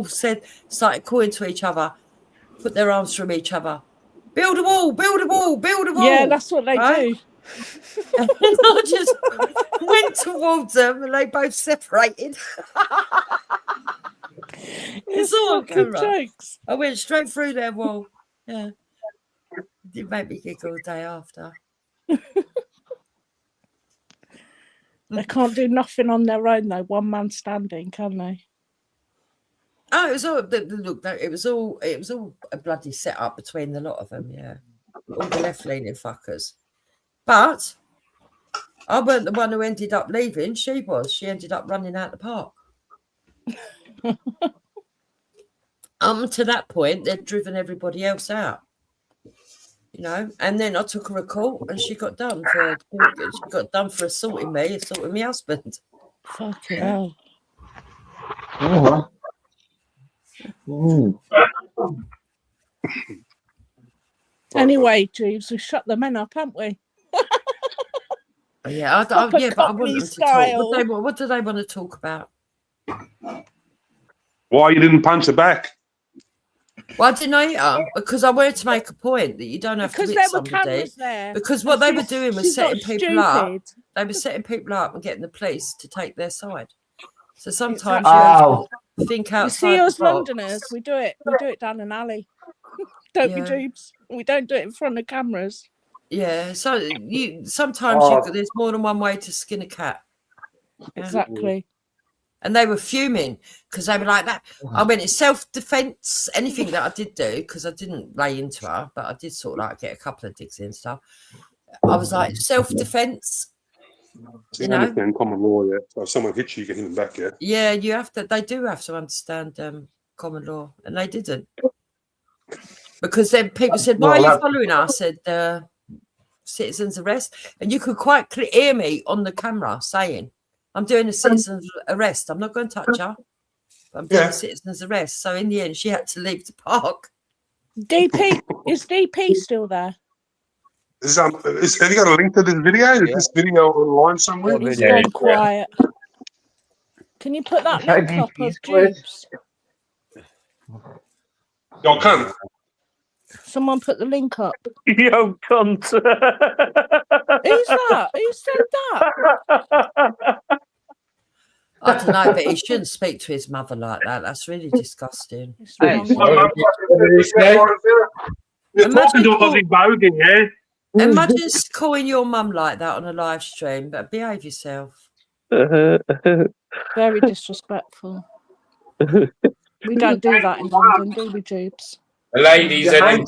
started calling to each other, put their arms from each other. Build a wall, build a wall, build a wall. Yeah, that's what they do. And I just went towards them and they both separated. It's all fucking jokes. I went straight through their wall. Yeah. It did make me giggle the day after. They can't do nothing on their own, though. One man standing, can they? Oh, it was all look. It was all a bloody setup between the lot of them. Yeah, all the left-leaning fuckers. But I weren't the one who ended up leaving. She was. She ended up running out the park. To that point, they'd driven everybody else out. You know, and then I took her to court, and she got done for assaulting my husband. Fucking hell. Anyway, Jeeves, we shut the men up, haven't we? Yeah, but I want them to talk. What do they want to talk about? Why you didn't punch her back? Well, I didn't either, because I wanted to make a point that you don't have Because to there hit were somebody. cameras there. Because and what they were she's- doing was she's not setting people up. stupid. They were setting people up and getting the police to take their side. So sometimes Exactly. you have to think You outside see the us box. Londoners, we do it down an alley. Don't be Yeah. dupes. We don't do it in front of cameras. Yeah, so you sometimes there's more than one way to skin a cat. Yeah. Exactly. And they were fuming because they were like that. I went in self-defense, anything that I did do, because I didn't lay into her, but I did sort of like get a couple of digs in and stuff. I was like, self-defense. You understand common law, yeah. So if someone hits you, you can hit them back, yeah. Yeah, you have to. They do have to understand common law, and they didn't. Because then people said, "Why are you following us?" I said, "Citizens arrest," and you could quite hear me on the camera saying, "I'm doing a citizen's arrest. I'm not going to touch her. But I'm doing a citizen's arrest." So in the end, she had to leave the park. DP is DP still there? Have you got a link to this video? Is this video online somewhere? He's gone quiet. Can you put that link up of Jubes? Yo, cunt. Someone put the link up. Yo, cunt. Who's that? Who said that? I don't know, but he shouldn't speak to his mother like that. That's really disgusting. You're talking to Aussie Bogan, yeah? Imagine calling your mum like that on a live stream, but behave yourself. Very disrespectful. We don't do that in London, do we, Jubes? Ladies and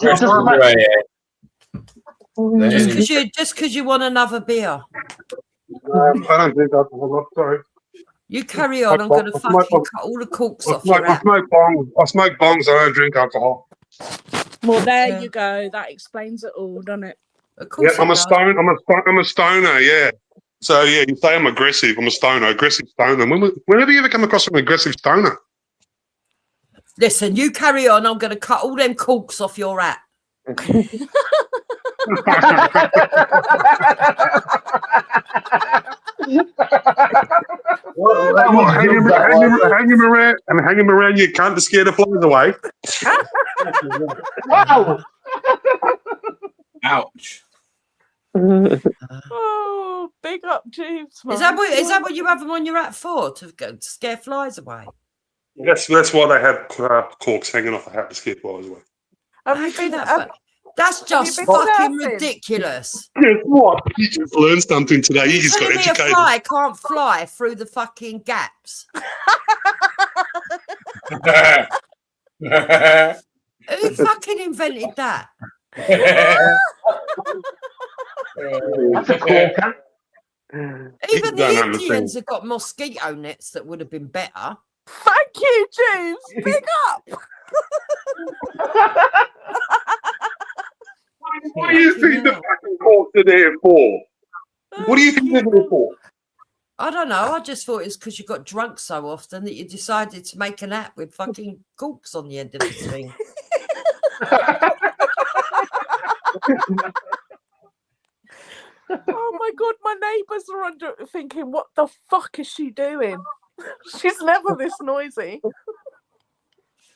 Just because you want another beer. I don't drink alcohol, sorry. You carry on. I'm going to fucking cut all the corks off your I smoke bongs. I don't drink alcohol. Well, there you go. That explains it all, doesn't it? Of course. Yeah, I'm a stoner. Yeah. So yeah, you say I'm aggressive. I'm a stoner, aggressive stoner. When have you ever come across an aggressive stoner? Listen, you carry on. I'm going to cut all them corks off your hat. Hang him around you cunt to scare the flies away. Wow. Ouch. Oh, big up, Jubes. Is that what you have them on your hat for? To scare flies away? That's why they have corks hanging off the hat to scare flies away. That's just fucking ridiculous. Guess what? You just learned something today. You just got educated. A fly can't fly through the fucking gaps. Who fucking invented that? Even the Indians have got mosquito nets that would have been better. Thank you, Jubes. Big up. What do you think the fucking corks are there for? What do you think they're there for? I don't know. I just thought it's because you got drunk so often that you decided to make an app with fucking corks on the end of the thing. Oh my god, my neighbours are thinking, what the fuck is she doing? She's never this noisy.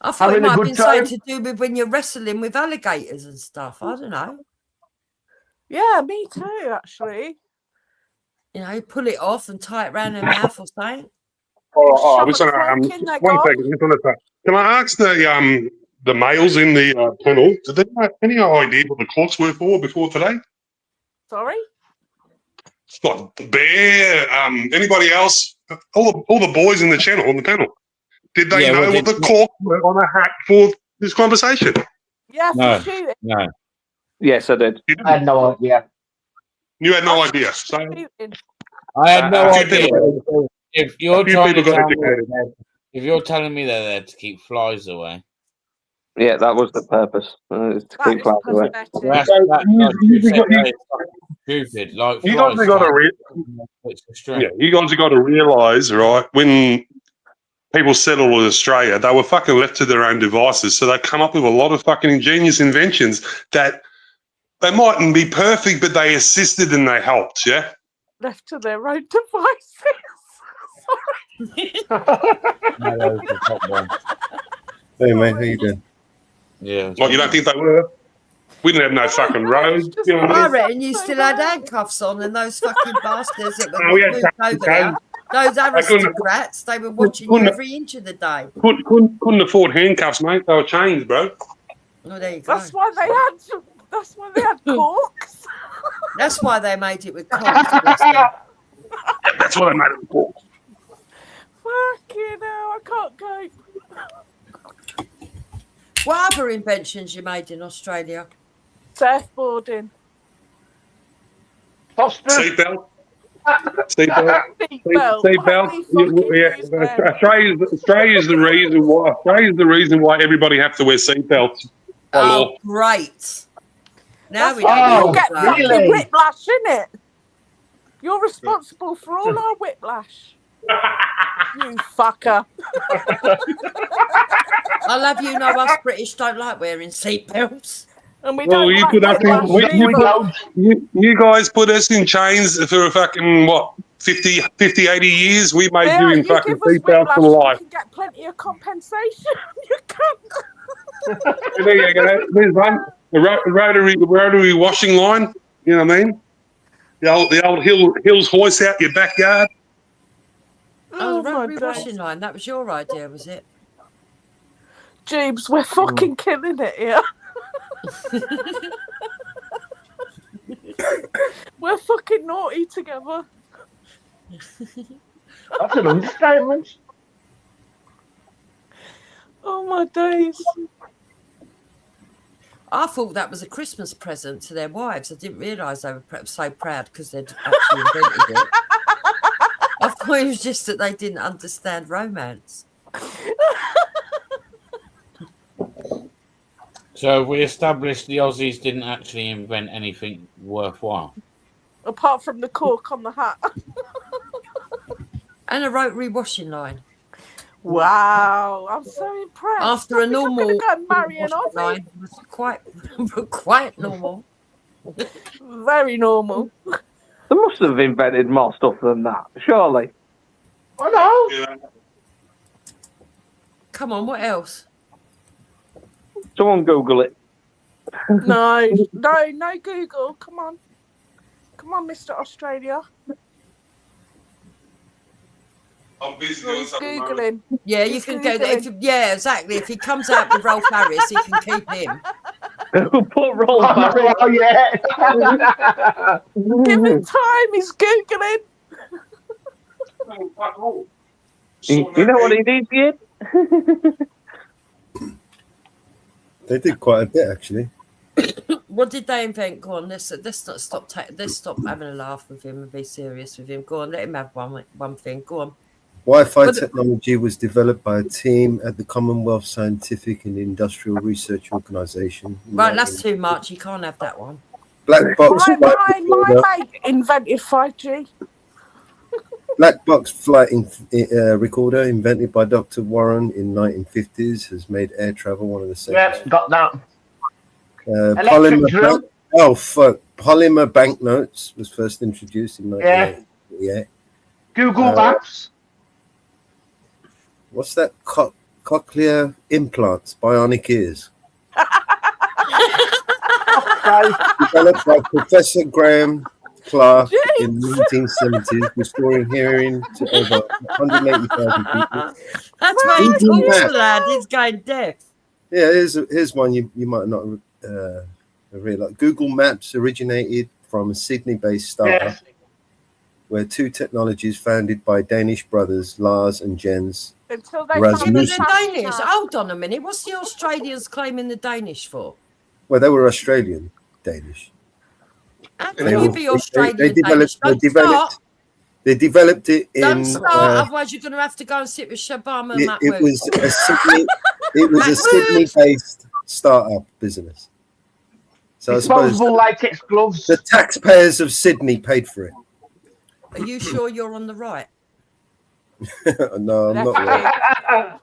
I thought it might have been something to do with when you're wrestling with alligators and stuff. I don't know. Yeah, me too, actually. You know, pull it off and tie it around her mouth or something. One second. Can I ask the males in the panel, did they have any idea what the corks were for before today? Sorry? Scott, Bear, anybody else? All the boys in the channel, on the panel. Did they know what the corks were on a hat for this conversation? Yeah, No. for shooting. No. Yes, I did. I had no idea. You had no idea. So, I had no a few idea. people- If you're a few trying to people got tell me educated. if you're telling me they're there to keep flies away, Yeah, that was the purpose. Is to keep flies away. that's not stupid. Like You guys have got to you guys have got to realise, right, when people settled in Australia, they were fucking left to their own devices, so they come up with a lot of fucking ingenious inventions that they mightn't be perfect, but they assisted and they helped, yeah? Left to their own devices. Hey, mate, how you doing? Yeah. Like, you don't think they were? We didn't have no fucking roads. You know what I I mean? reckon you still had handcuffs on, and those fucking bastards that Oh, were we had moved over there, those aristocrats, they were watching you every inch of the day. Couldn't afford handcuffs, mate. They were chains, bro. Oh, there you go. That's why they had. That's why they had corks. That's why they made it with cogs. bless them. That's why they made it with corks. Fucking hell, I can't cope. What other inventions you made in Australia? Surfboarding. Seatbelt. Seatbelt. Australia's the reason why. Australia's the reason why everybody have to wear seatbelts. Oh, great! Now we you get fucking whiplash, innit? You're responsible for all our whiplash. You fucker. I love you know us British don't like wearing seatbelts. And we Well, don't you like put whiplash either. you guys put us in chains for fucking what 50, 80 years. We made you in fucking seatbelts for life. You can get plenty of compensation. You can't. There you go. There's one. The rotary washing line. You know what I mean? The old Hills hoist out your backyard. Oh, the rotary washing line. That was your idea, was it? Jeeves, we're fucking killing it here. We're fucking naughty together. That's an understatement. Oh my days. I thought that was a Christmas present to their wives. I didn't realise they were so proud because they'd actually invented it. I thought it was just that they didn't understand romance. So we established the Aussies didn't actually invent anything worthwhile. Apart from the cork on the hat. And a rotary washing line. Wow, I'm so impressed. After a normal go and marry an washing Aussie. line was quite normal. Very normal. They must have invented more stuff than that, surely. I know. Come on, what else? Someone Google it. No Google. Come on, Mr. Australia. I'm busy doing something. Googling. Yeah, you can go there. Yeah, exactly. If he comes out with Rolf Harris, he can keep him. Put Rolf Harris. Oh yeah. Give him time. He's Googling. You know what he did yet? They did quite a bit, actually. What did they invent? Go on, let's not stop. Let's stop having a laugh with him and be serious with him. Go on, let him have one thing. Go on. Wi-Fi technology was developed by a team at the Commonwealth Scientific and Industrial Research Organisation. Right, that's too much. You can't have that one. Black box flight recorder. My mate invented 5G. Black box flight recorder invented by Dr. Warren in 1950s has made air travel one of the safest. Yeah, got that. Polymer banknotes was first introduced in 1988. Google Maps. What's that? Cochlear implants, bionic ears. Developed by Professor Graham Clark in the 1970s, restoring hearing to over 180,000 people. That's why he talks to lad. He's going deaf. Yeah, here's one you might not realize. Google Maps originated from a Sydney-based startup where two technologies founded by Danish brothers Lars and Jens. Until they Danish. Hold on a minute. What's the Australians claiming the Danish for? Well, they were Australian Danish. How can you be Australian They Danish? They developed it in. Don't start, otherwise you're going to have to go and sit with Shabama and It was a Sydney-based startup business. So I suppose Disposable latex gloves. the taxpayers of Sydney paid for it. Are you sure you're on the right? No, I'm not. Right.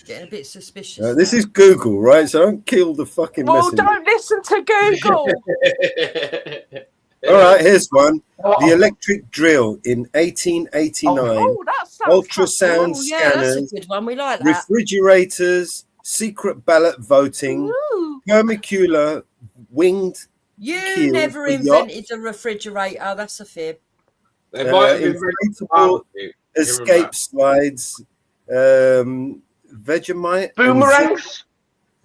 Getting a bit suspicious. This is Google, right? So don't kill the fucking messenger. Don't listen to Google. All right, here's one. The electric drill in 1889. Oh, that sounds Ultrasound yeah, that's a scanners, good one. We like that. refrigerators, secret ballot voting, vermicular winged You kills never for invented yachts, a refrigerator. That's a fib. They might have invented inflatable barbecue. Give 'em escape that. slides, Vegemite, Boomerangs.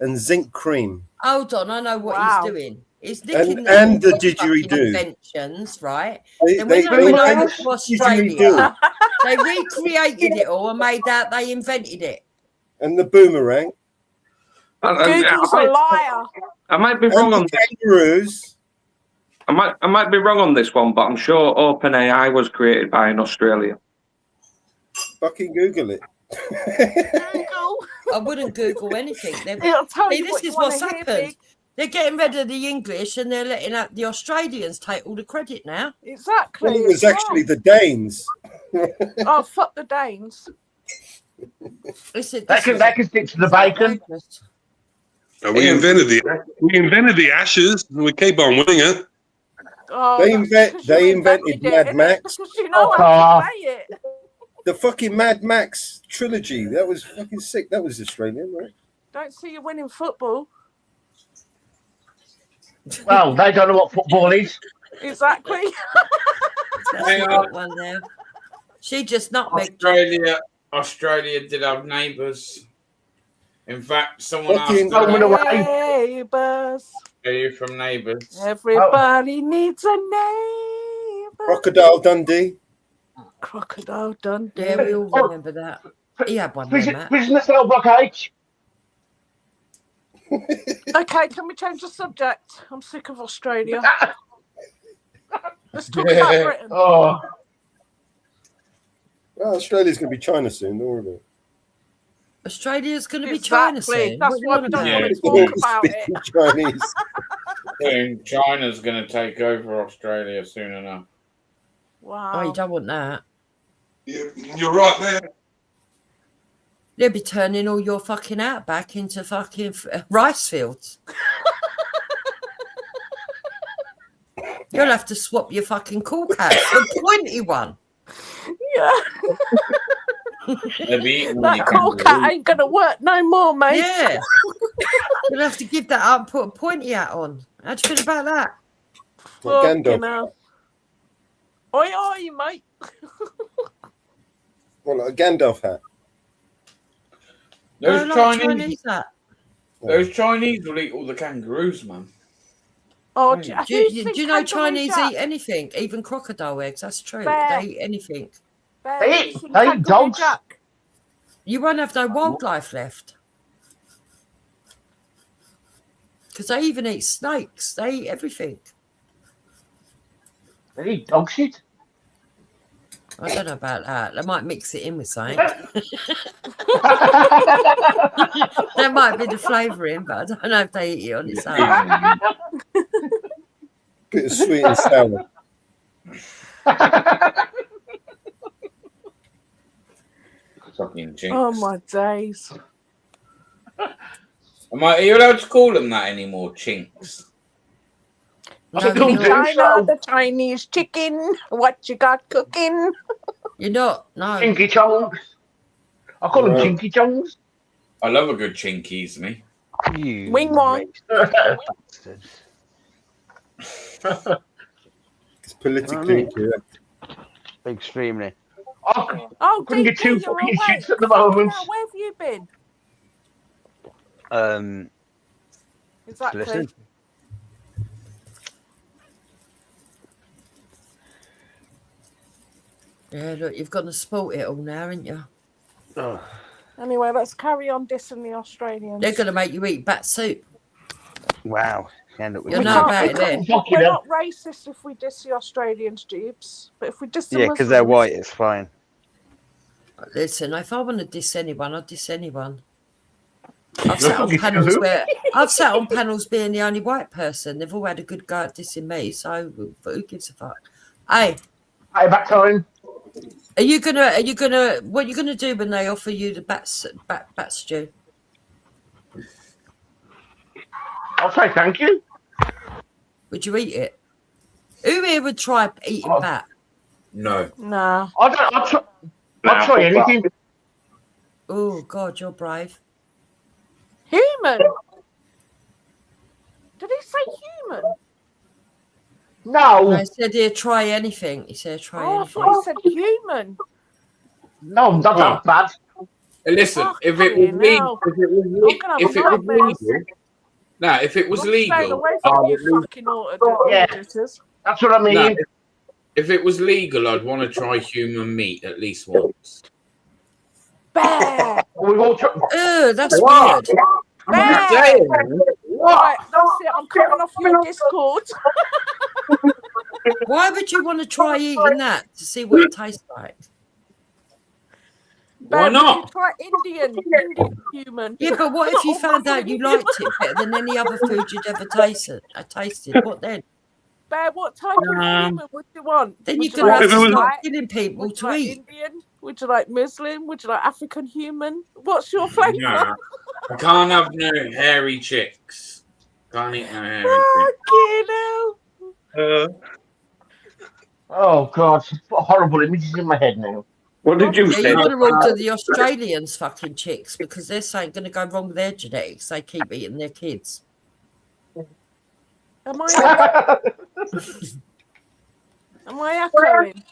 and zinc cream. Hold on, I know what Wow. he's doing. He's nicking And the all didgeridoo. fucking inventions, right? They, Then they, when they they went over invented to the Australia, didgeridoo they recreated it all and made out they invented it. and the boomerang Google's a liar. I might be and wrong on the this. kangaroos. I might be wrong on this one, but I'm sure OpenAI was created by in Australia. Fucking Google it. Google. I wouldn't Google anything. It'll tell See, you this what you is want what's to hear, happened. Big. They're getting rid of the English and they're letting out the Australians take all the credit now. Exactly. Well, it was it's actually wrong. the Danes. Oh, fuck the Danes. Listen, They can stick to the bacon. We invented the ashes, and we keep on winning it. Oh, They that's because they you invented it, Mad innit? Max. Because you know how to play it. The fucking Mad Max trilogy. That was fucking sick. That was Australian, right? Don't see you winning football. Well, they don't know what football is. Exactly. She got one there. She just not Australia did have neighbours. In fact, someone Fucking asked home and away. Neighbours. Are you from neighbours? Everybody needs a neighbour. Crocodile Dundee. Crocodile Dundee. Yeah, we all remember that. He had one there, Matt. Prisoner cell block H. Okay, can we change the subject? I'm sick of Australia. Let's talk about Britain. Oh. Well, Australia's going to be China soon. Don't worry about it. Australia's going to be China Exactly. soon. That's What do you why want we about? don't want to talk about Speaking it. Chinese. Soon, China's going to take over Australia soon enough. Oh, Wow. you don't want that. You're right there. They'll be turning all your fucking outback into fucking rice fields. You'll have to swap your fucking courthouse for a pointy one. Yeah. They'll be eating all That your cool cat kangaroos. ain't going to work no more, mate. Yeah. You'll have to give that up and put a pointy hat on. How do you feel about that? Like Fucking Gandalf. hell. Oi, oi, mate. Well, like a Gandalf hat. Those Oh, like Chinese hat. Those Chinese will eat all the kangaroos, man. Oh, Do you know Chinese eat anything? Even crocodile eggs. That's true. Bear. They eat anything. They eat dogs. You won't have no wildlife left. Because they even eat snakes. They eat everything. They eat dog shit. I don't know about that. They might mix it in with something. That might be the flavouring, but I don't know if they eat it on its own. Bit of sweet and sour. Fucking jinx. Oh, my days. Are you allowed to call them that anymore, chinks? No, China, the Chinese chicken. What you got cooking? You're not. No. Chinky chongs. I call them chinky chongs. I love a good chinkies, me. Wing wong. It's politically correct. Extremely. Oh, couldn't get DP, two you're fucking awake. shits at the Fucking moment. hell, where have you been? Exactly. Listen. Yeah, look, you've got to sport it all now, haven't you? Oh. Anyway, let's carry on dissing the Australians. They're going to make you eat bat soup. Wow. You'll know about it then. We're not racist if we diss the Australians, Jeeps. But if we diss the Yeah, because they're Muslims- white, it's fine. Listen, if I want to diss anyone, I'll diss anyone. I've sat on panels being the only white person. They've all had a good go at dissing me, so who gives a fuck? Hey, back time. what are you gonna do when they offer you the bat stew? I'll say thank you. Would you eat it? Who here would try eating bat? No. Nah. I'll try anything. Oh God, you're brave. human? Did he say human? No. I said he'd try anything. He said try Oh, I anything. thought he said human. No, not that bad. Listen, if it was legal, if it was legal, now if it was Staying legal, away from you fucking auditors. That's what I mean. no, if it was legal, I'd want to try human meat at least once. Bear. Ew, that's What? weird. I'm just saying. Right, that's it. I'm coming off your Discord. Why would you want to try eating that to see what it tastes like? Why not? Would you try Indian human? Yeah, but what if you found out you liked it better than any other food you'd ever tasted? What then? Bear, what type of human would you want? Then Would you're going to have to like start killing people would you to like eat. Indian? Would you like Muslim? Would you like African human? What's your flavour? Nah, I can't have no hairy chicks. Can't eat no hairy Oh God, what horrible images in my head now. What did you Yeah, say? you want to order the Australians fucking chicks because they're saying going to go wrong with their genetics. They keep eating their kids. Am I echoing?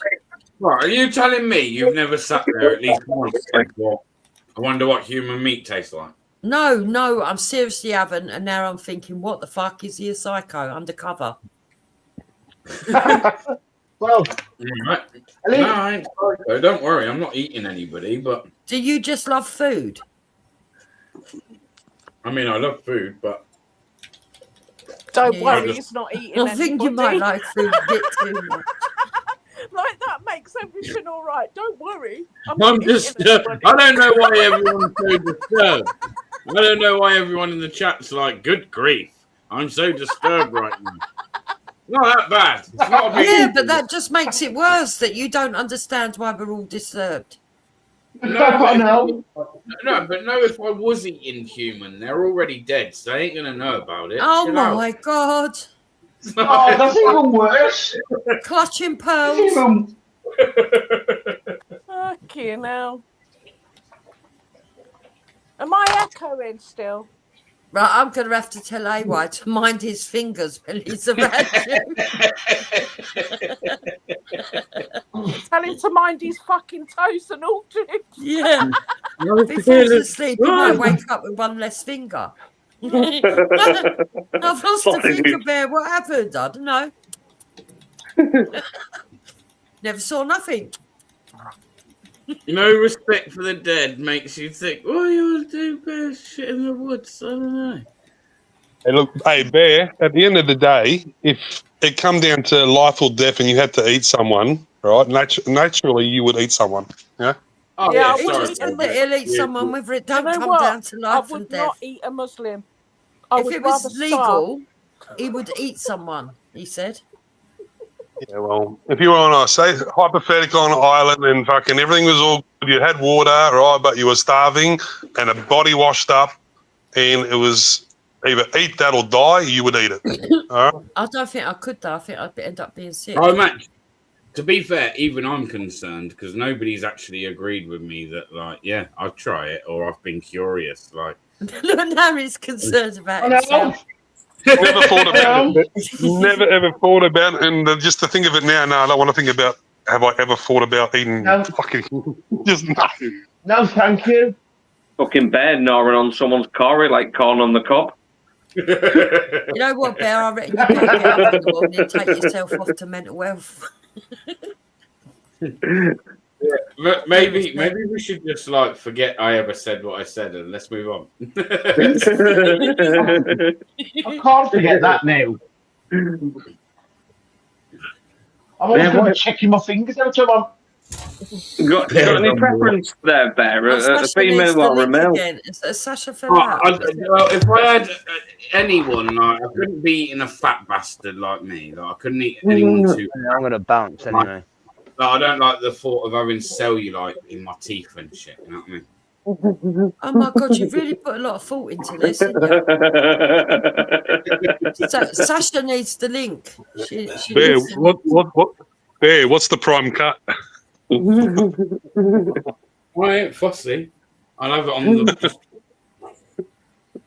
Right, are you telling me you've never sat there at least once and thought, I wonder what human meat tastes like? No, I'm seriously haven't, and now I'm thinking, what the fuck is he a psycho undercover? Well, right. No, I ain't psycho. Don't worry, I'm not eating anybody, but Do you just love food? I mean, I love food, but Don't worry, he's not eating I think you might like food a bit too much. Like that makes everything all right. Don't worry. I'm disturbed. I don't know why everyone's so disturbed. I don't know why everyone in the chat's like, good grief. I'm so disturbed right now. Not that bad. It's not a big Yeah, deal. but that just makes it worse that you don't understand why we're all disturbed. No, but if I was eating human, they're already dead, so they ain't gonna know about it. Oh Chill out. my God. Oh, that's even worse. Clutching pearls. Okay, now. Am I echoing still? Right, I'm going to have to tell AY to mind his fingers when he's around you. Tell him to mind his fucking toes and all tricks. Yeah. If he falls asleep, he might wake up with one less finger. I've lost a finger, Bear. What happened? I don't know. Never saw nothing. No respect for the dead makes you think, oh, you want to do bear shit in the woods? I don't know. Hey, look, hey, Bear, at the end of the day, if it come down to life or death and you had to eat someone, right, naturally you would eat someone, yeah? Oh, Yeah, He just said that he'll eat someone whether it don't come down to life I and would not death. eat a Muslim. I If would it rather was starve. legal, he would eat someone, he said. Yeah, well, if you were on a, say, hypothetical on an island and fucking everything was all good, you had water, right, but you were starving and a body washed up and it was either eat that or die, you would eat it. All right? I don't think I could, though. I think I'd end up being sick. Oh, man. To be fair, even I'm concerned because nobody's actually agreed with me that, like, yeah, I'll try it or I've been curious. Like, Now he's concerned about himself. Never thought about it. Never ever thought about it. And just to think of it now, no, I don't want to think about have I ever thought about eating fucking just nothing. No, thank you. Fucking Bear gnawing on someone's car like corn on the cob. You know what, Bear? I reckon you better get up in the morning and take yourself off to mental health. Yeah, maybe we should just like forget I ever said what I said and let's move on. I can't forget that now. I'm always checking my fingers every time I'm. Got any preference there, Bear? A female or a male? Sasha fell out. Well, if I had anyone, like, I couldn't be eating a fat bastard like me. Like, I couldn't eat anyone too. I'm gonna bounce anyway. Like, I don't like the thought of having cellulite in my teeth and shit. You know what I mean? Oh my God, you've really put a lot of thought into this, didn't you? Sasha needs the link. She Bear, needs the what? Bear, what's the prime cut? I ain't fussy. I'll have it on the.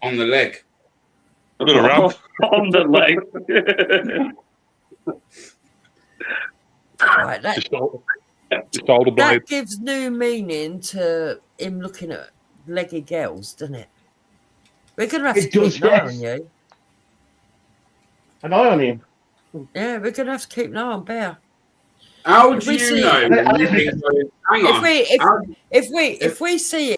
On the leg. A little rub. On the leg. Right, that, Shoulder blade. that gives new meaning to him looking at leggy girls, doesn't it? We're going to have to It keep does, an eye yes. on you. An eye on him. Yeah, we're going to have to keep an eye on Bear. How If do we you see- know? Hang on. If we see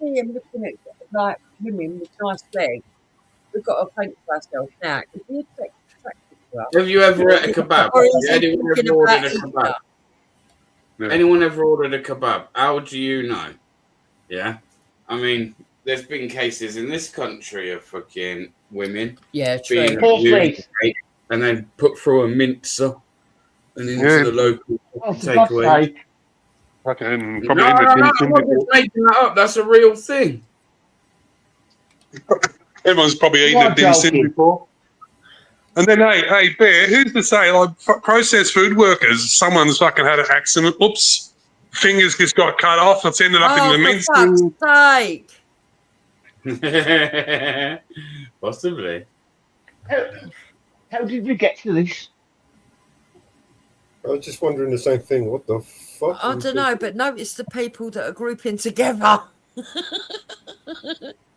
him looking at like women with nice legs, we've got to think to ourselves now. Is he attracted to us? Have you ever ate a kebab? Or is he Anyone thinking ever ordered about a eating kebab? us? Yeah. Anyone ever ordered a kebab? How do you know? Yeah, I mean, there's been cases in this country of fucking women being abused and then put through a mincer and into the local takeaway. Fucking No, probably I'm not just making that up. That's a real thing. Everyone's probably eaten a dim sim before. And then, hey, Bear, who's to say, like, processed food workers, someone's fucking had an accident, oops, fingers just got cut off, it's ended up in the mince. For fuck's sake. Possibly. How did we get to this? I was just wondering the same thing. What the fuck? I don't know, but notice the people that are grouping together. I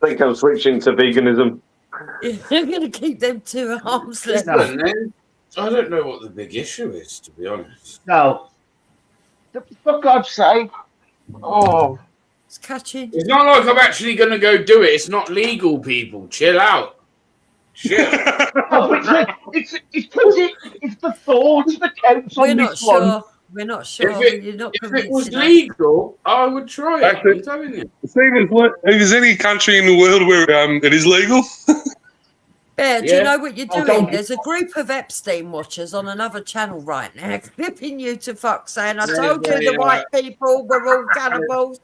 think I'm switching to veganism. You're going to keep them to an arm's length. I don't know what the big issue is, to be honest. No. For God's sake. Oh. It's catching. It's not like I'm actually going to go do it. It's not legal, people. Chill out. Chill. Oh, it's the thought that counts on this one. We're not sure. If it was legal, I would try it. I'm telling you. If there's any country in the world where it is legal. Yeah, do you know what you're doing? There's a group of Epstein watchers on another channel right now clipping you to fuck saying, I told you the white people were all cannibals.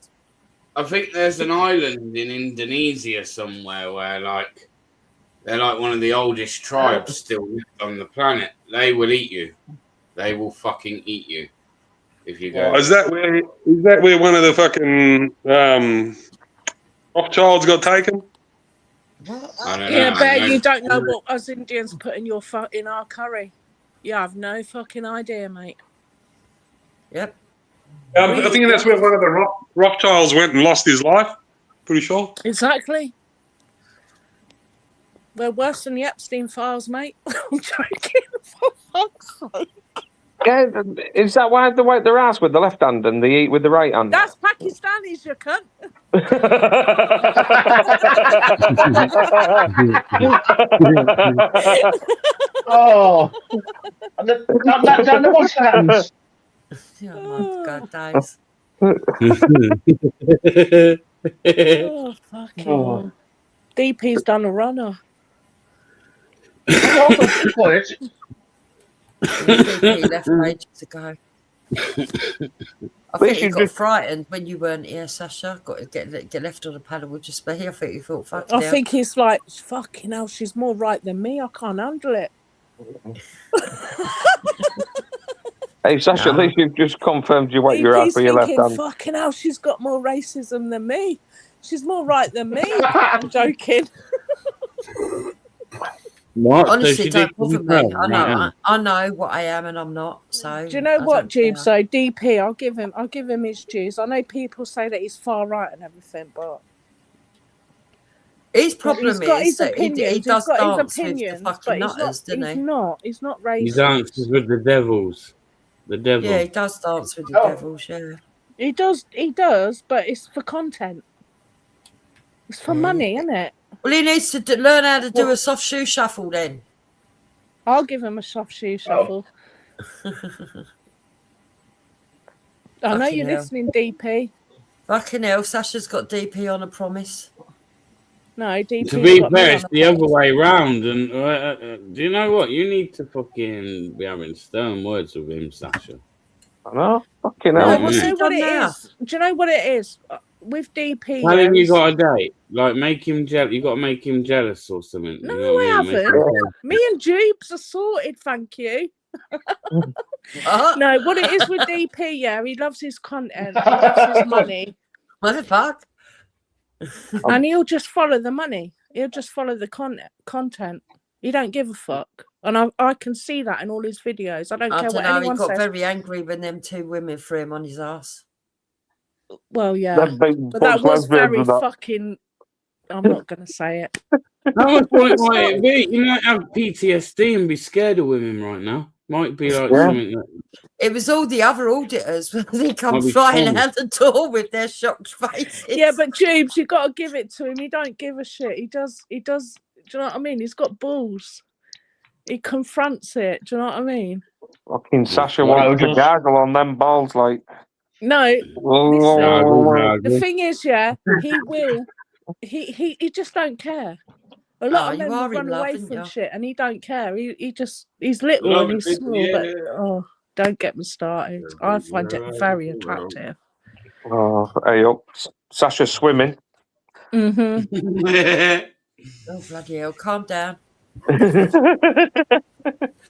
I think there's an island in Indonesia somewhere where, like, they're like one of the oldest tribes still left on the planet. They will eat you. They will fucking eat you if you go. Is that where one of the fucking Rothschilds got taken? I don't Yeah, know. but you don't know what us Indians put in in our curry. You have no fucking idea, mate. Yep. I think that's where one of the Rothschilds went and lost his life. Pretty sure. Exactly. We're worse than the Epstein files, mate. I'm joking. For fuck's sake. Yeah, is that why they wipe their ass with the left hand and they eat with the right hand? That's Pakistanis, you cunt. Oh. Down the wash hands. Oh, God, guys. Oh, fucking hell. DP's done a runner. DP left ages ago. I think he got frightened when you weren't here, Sasha. Got to get left on a panel with just me. I think he thought, fucking hell. I think he's like, fucking hell, she's more right than me. I can't handle it. Hey, Sasha, at least you've just confirmed you wipe your ass He's with your left thinking, hand. fucking hell, she's got more racism than me. She's more right than me. I'm joking. What? Honestly, don't bother me. I know what I am and I'm not. So do you know what, Jeeves? So DP, I'll give him his dues. I know people say that he's far right and everything, but his problem he's got is his that opinions. he does he's got his dance opinions, with the fucking but nutters, doesn't he? He's not racist. He dances with the devils. The devil. Yeah, he does dance with the devils, yeah. He does, but it's for content. It's for money, isn't it? Well, he needs to learn how to do a soft shoe shuffle then. I'll give him a soft shoe shuffle. I know you're listening, DP. Fucking hell, Sasha's got DP on a promise. No, DP. To be fair, it's the other way round. And do you know what? You need to fucking be having stern words with him, Sasha. I know. Fucking No, hell. do you know what it is? With DP. Tell him you got a date. Like, make him jealous. You got to make him jealous or something. No, you know I what mean? haven't. Me and Jubes are sorted, thank you. No, what it is with DP, yeah, he loves his content. He loves his money. What the fuck? And he'll just follow the money. He'll just follow the content. He don't give a fuck. And I can see that in all his videos. I don't care what anyone He got says. very angry when them 2 women threw him on his ass. Well, yeah. But that was very fucking... I'm not going to say it. That's what it might be. You might have PTSD and be scared of women right now. Might be like something that... It was all the other auditors when they come Might be flying funny. out the door with their shocked faces. Yeah, but Jubes, you got to give it to him. He don't give a shit. He does. Do you know what I mean? He's got balls. He confronts it. Do you know what I mean? Fucking Sasha wants to gaggle on them balls, like. No, listen, the thing is, yeah, he will. He just don't care. A lot of men will run away from shit, and he don't care. He's little and he's small, but don't get me started. I find it very attractive. Oh, hey up, Sasha swimming. Mm-hmm. Oh bloody hell! Calm down.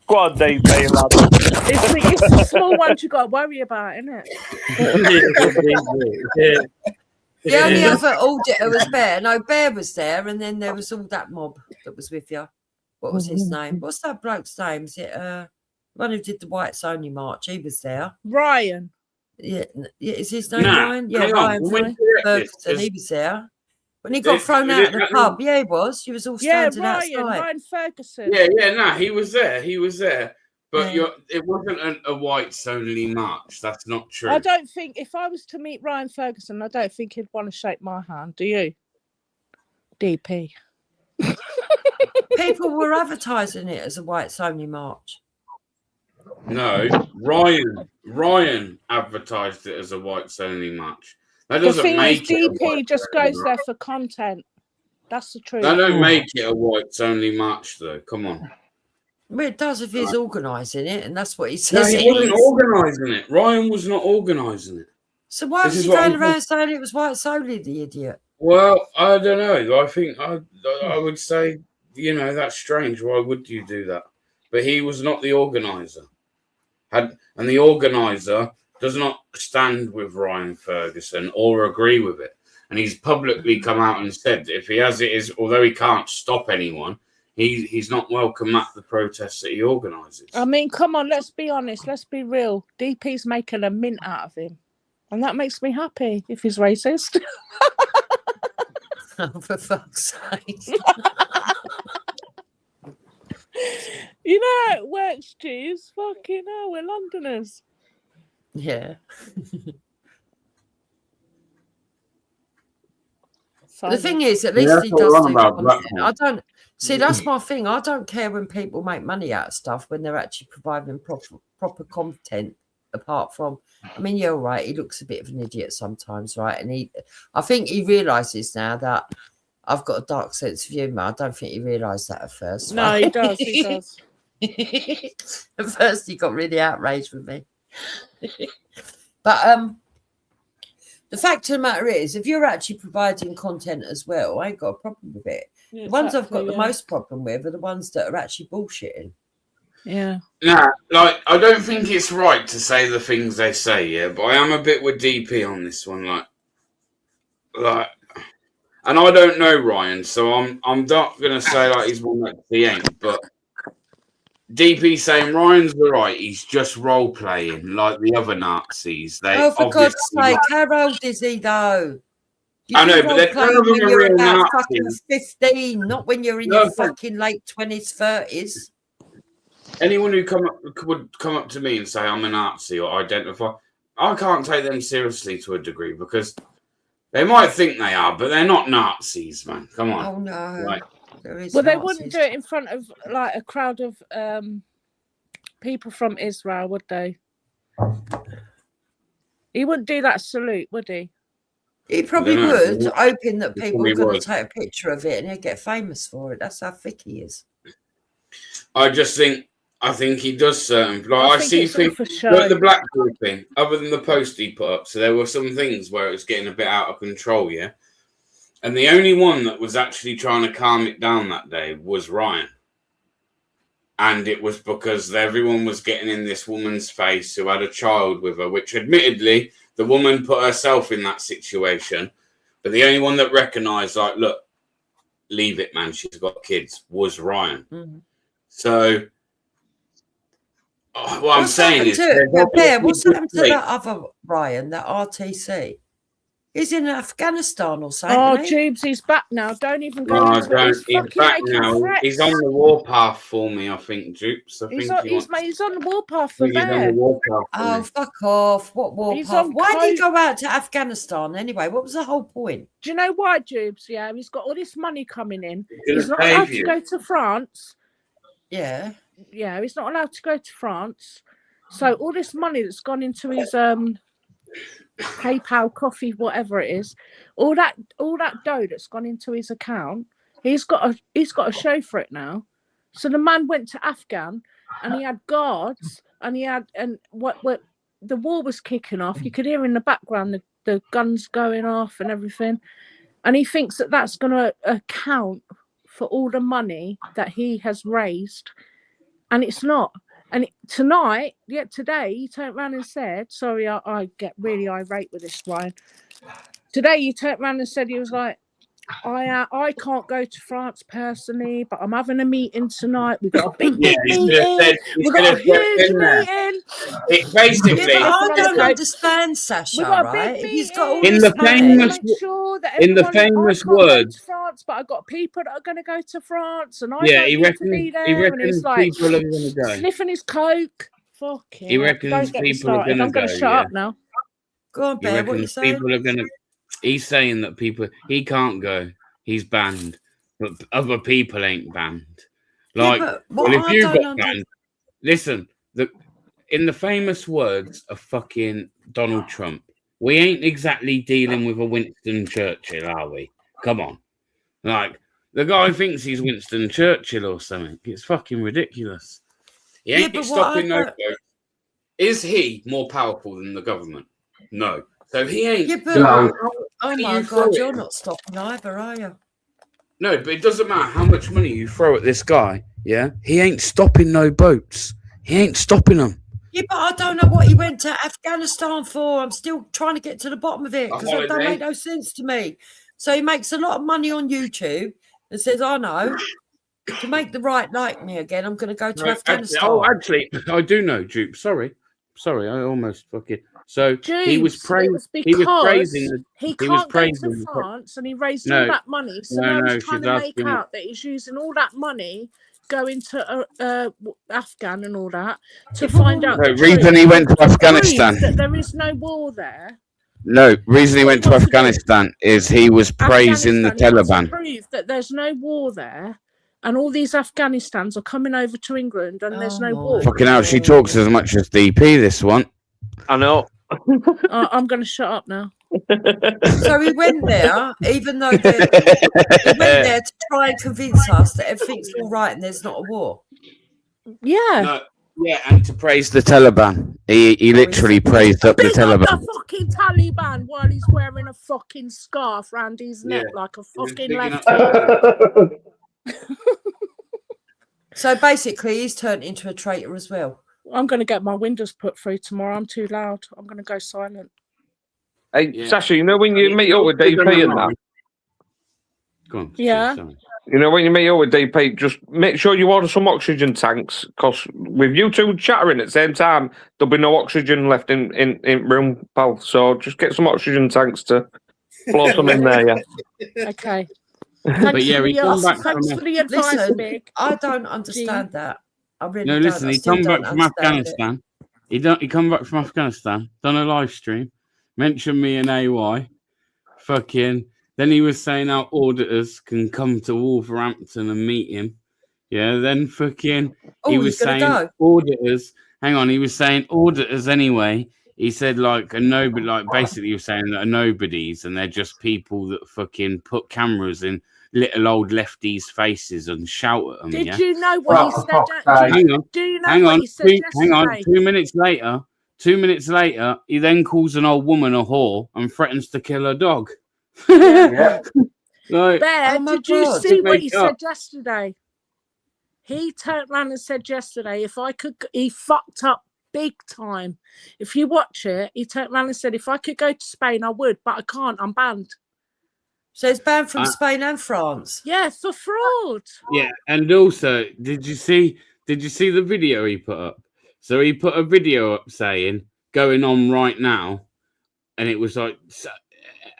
Go on, Dave, lad. It's the small ones you got to worry about, isn't it? The only other auditor was Bear. No, Bear was there, and then there was all that mob that was with you. What was his name? What's that bloke's name? Is it one who did the Whites Only March? He was there. Ryan. Yeah, is his name Ryan? Yeah, Ryan Ferguson. He was there. When he got thrown out of the pub, he was. He was all standing outside. Ryan Ferguson. He was there. But it wasn't a whites only march. That's not true. I don't think, if I was to meet Ryan Ferguson, I don't think he'd want to shake my hand. Do you? DP. People were advertising it as a whites only march. No, Ryan advertised it as a whites only march. That doesn't make it. DP just goes there for content. That's the truth. That don't make it a whites only march, though. Come on. Well, it does if he's organising it, and that's what he says. No, he wasn't organising it. Ryan was not organising it. So why was he going around saying it was whites only, the idiot? Well, I don't know. I think I would say, that's strange. Why would you do that? But he was not the organiser. And the organiser does not stand with Ryan Ferguson or agree with it. And he's publicly come out and said if he has it, although he can't stop anyone, he's not welcome at the protests that he organises. I mean, come on, let's be honest. Let's be real. DP's making a mint out of him. And that makes me happy if he's racist. Oh, for fuck's sake. You know how it works, Jeeves. Fucking hell, we're Londoners. Yeah. The thing is, at least he does do content. I don't see. That's my thing. I don't care when people make money out of stuff when they're actually providing proper content. Apart from, I mean, you're right. He looks a bit of an idiot sometimes, right? And I think he realizes now that I've got a dark sense of humour. I don't think he realised that at first. No, right? he does. He does. At first, he got really outraged with me. But the fact of the matter is, if you're actually providing content as well, I ain't got a problem with it. Yeah, the ones I've got the most problem with are the ones that are actually bullshitting. Yeah. Nah, I don't think it's right to say the things they say, yeah, but I am a bit with DP on this one, and I don't know Ryan, so I'm not gonna say he's one that he ain't, but DP saying Ryan's right, he's just role playing like the other Nazis. For God's sake, how old is he though? I know, but they're none of them are real about Nazis. Fucking 15, not when you're in your fucking late 20s, 30s. Anyone who would come up to me and say I'm a Nazi or identify, I can't take them seriously to a degree because they might think they are, but they're not Nazis, man. Come on. Oh no. Well, they wouldn't do it in front of a crowd of people from Israel, would they? He wouldn't do that salute, would he? He probably would, hoping that people were going to take a picture of it and he'd get famous for it. That's how thick he is. I think he does certain. I see people like the Blackpool thing, other than the post he put up. So there were some things where it was getting a bit out of control, yeah. And the only one that was actually trying to calm it down that day was Ryan. And it was because everyone was getting in this woman's face who had a child with her, which admittedly, the woman put herself in that situation But the only one that recognised, like, look, leave it, man, she's got kids, was Ryan. So what I'm saying is, Bear, what's happened to that other Ryan, that RTC? He's in Afghanistan or something. Oh, isn't he? Jubes, he's back now. Don't even go No, into it. He's he's fucking back making now. threats. He's on the warpath for me, I think, Dupes. He's on the warpath for He's on the Bear. warpath. Oh, fuck off. What He's warpath? on Why did he go out to Afghanistan anyway? What was the whole point? Do you know why, Jubes? Yeah, he's got all this money coming in. He's He's not allowed to go to France. Yeah. Yeah, he's not allowed to go to France. So all this money that's gone into his PayPal, coffee, whatever it is, all that dough that's gone into his account, he's got a show for it now. So the man went to Afghan and he had guards and what the war was kicking off. You could hear in the background the guns going off and everything. And he thinks that that's going to account for all the money that he has raised. And it's not. And today, he turned around and said, sorry, I get really irate with this, Ryan. Today, he turned around and said, he was like, I can't go to France personally, but I'm having a meeting tonight. We've got a big meeting. We've got a huge meeting. Basically, I don't understand, Sasha, right? He's got all in this the money. famous words, France, but I've got people that are going to go to France, and I yeah, don't he need reckons, to be there. he And reckons he's like people are going to go. sniffing his coke. Fucking He reckons don't get me people are started. going to I'm going go. to shut up now. Go on, He Bear. What are you reckons saying? people are going to. He's saying that he can't go. He's banned, but other people ain't banned. Like, if you got banned, listen. In the famous words of fucking Donald Trump, we ain't exactly dealing with a Winston Churchill, are we? Come on, like the guy thinks he's Winston Churchill or something. It's fucking ridiculous. He ain't stopping no votes. Is he more powerful than the government? No. So he ain't. Yeah, but, oh my God, you're not stopping either, are you? No, but it doesn't matter how much money you throw at this guy. Yeah, he ain't stopping no boats. He ain't stopping them. Yeah, but I don't know what he went to Afghanistan for. I'm still trying to get to the bottom of it because it don't make no sense to me. So he makes a lot of money on YouTube and says, "I know to make the right like me again. I'm going to go to Afghanistan." Actually, I do know, Duke. Sorry, I almost fucking. So he was praising. He can't go to France, and he raised all that money. So now he's trying to make out that he's using all that money going to Afghan and all that to find out. The reason he went to Afghanistan, that there is no war there. No, reason he went to Afghanistan is he was praising the Taliban. To prove that there's no war there. And all these Afghanistans are coming over to England, and there's no war. Fucking hell, she talks as much as DP. This one, I know. I'm going to shut up now. So he went there, even though he went there to try and convince us that everything's all right and there's not a war. Yeah. Yeah, and to praise the Taliban. He literally praised up the Taliban. The fucking Taliban while he's wearing a fucking scarf around his neck like a fucking lefty. So basically, he's turned into a traitor as well. I'm going to get my windows put through tomorrow. I'm too loud. I'm going to go silent. Hey, Sasha, you know when you meet up with DP and that? Go on. Yeah. You know when you meet up with DP, just make sure you order some oxygen tanks, because with you two chattering at the same time, there'll be no oxygen left in room, pal. So just get some oxygen tanks to blow some in there, yeah. Okay. But yeah, he come back from. For the advice, Listen, Mick. I don't understand that. I really No, don't. listen, he come back from Afghanistan. He come back from Afghanistan, done a live stream, mentioned me and AY, fucking. Then he was saying how auditors can come to Wolverhampton and meet him. Yeah, then fucking he was saying auditors. Hang on, he was saying auditors anyway. He said like a nobody, like basically he was saying that are nobodies and they're just people that fucking put cameras in little old lefties' faces and shout at them. Did you know what he said? Do you know what he said yesterday? Hang on, 2 minutes later. 2 minutes later, he then calls an old woman a whore and threatens to kill her dog. Yeah. Like, Bear, did you see what he said yesterday? He turned around and said yesterday, if I could, he fucked up big time. If you watch it, he turned around and said, if I could go to Spain, I would, but I can't. I'm banned. So it's banned from Spain and France. Yeah, for fraud. Yeah, and also, did you see the video he put up? So he put a video up saying going on right now, and it was like,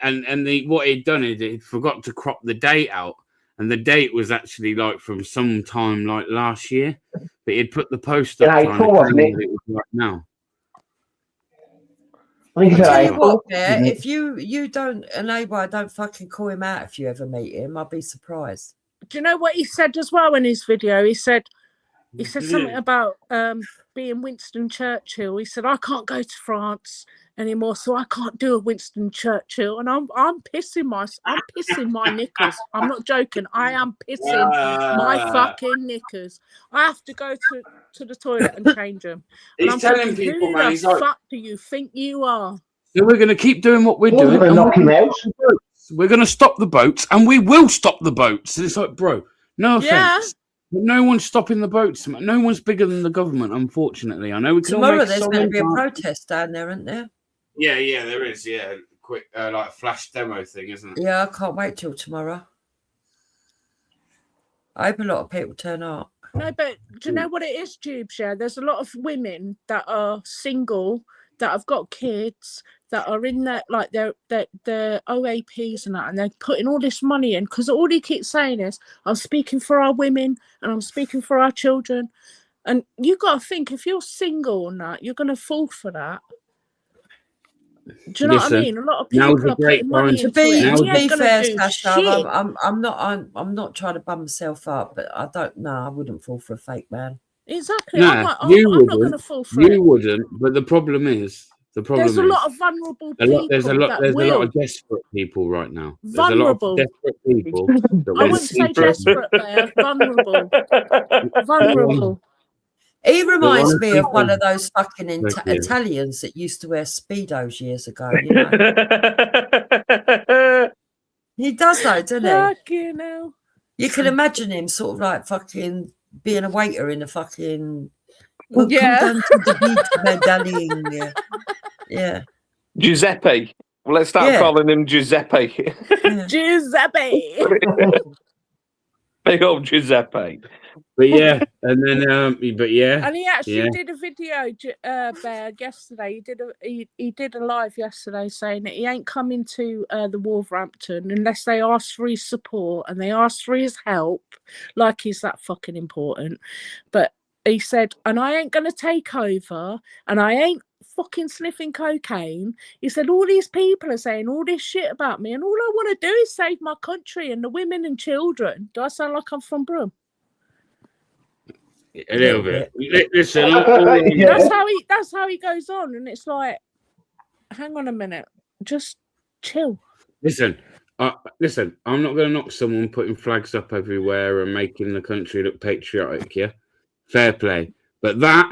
and what he'd done is he forgot to crop the date out, and the date was actually like from sometime like last year, but he'd put the post up trying to claim that it was right now. I'll tell you what, Bear, if you don't enable, I don't fucking call him out if you ever meet him. I'll be surprised. Do you know what he said as well in his video? He said something about being Winston Churchill. He said, I can't go to France anymore, so I can't do a Winston Churchill. And I'm pissing my knickers. I'm not joking. I am pissing my fucking knickers. I have to go to the toilet and change them. And He's telling people, who man, the he's like, fuck do you think you are? So we're going to keep doing what we're doing. We're knock him out. We're going to stop the boats, and we will stop the boats. And it's like, bro, no offense. Yeah. But no one's stopping the boats. No one's bigger than the government, unfortunately. I know we can Tomorrow all make there's going to be a protest down there, isn't there? Yeah, there is. Yeah, quick, like flash demo thing, isn't it? Yeah, I can't wait till tomorrow. I hope a lot of people turn up. No, but do you know what it is, Tubes? Yeah, there's a lot of women that are single, that have got kids, that are in that, like they're OAPs and that, and they're putting all this money in because all he keeps saying is, I'm speaking for our women and I'm speaking for our children. And you got to think, if you're single and that, you're going to fall for that. Do you know what I mean? A lot of people are putting money into it. To be fair, Sasha, I'm not trying to bum myself up, but I don't know. I wouldn't fall for a fake man. Exactly. No, I'm not going to fall for it. You wouldn't, but the problem is, there's a lot of vulnerable people. There's a lot of desperate people right now. Vulnerable. There's a lot of desperate people. I wouldn't say desperate there. Vulnerable. Vulnerable. He reminds me of one of those fucking Italians that used to wear Speedos years ago. You know? He does though, doesn't he? Fucking hell. You can imagine him sort of like fucking being a waiter in a fucking... Well, yeah. Come down to the beach, my darling. Yeah. Giuseppe. Well, let's start calling him Giuseppe. Giuseppe. Big old Giuseppe. But yeah, and then and he actually did a video, Bear, yesterday. He did a live yesterday saying that he ain't coming to the Wolverhampton unless they ask for his support and they ask for his help, like he's that fucking important. But he said, and I ain't gonna take over, and I ain't fucking sniffing cocaine. He said, all these people are saying all this shit about me, and all I want to do is save my country and the women and children. Do I sound like I'm from Brum? A little bit. Listen, that's how he goes on, and it's like, hang on a minute, just chill. Listen, I'm not going to knock someone putting flags up everywhere and making the country look patriotic. Yeah, fair play, but that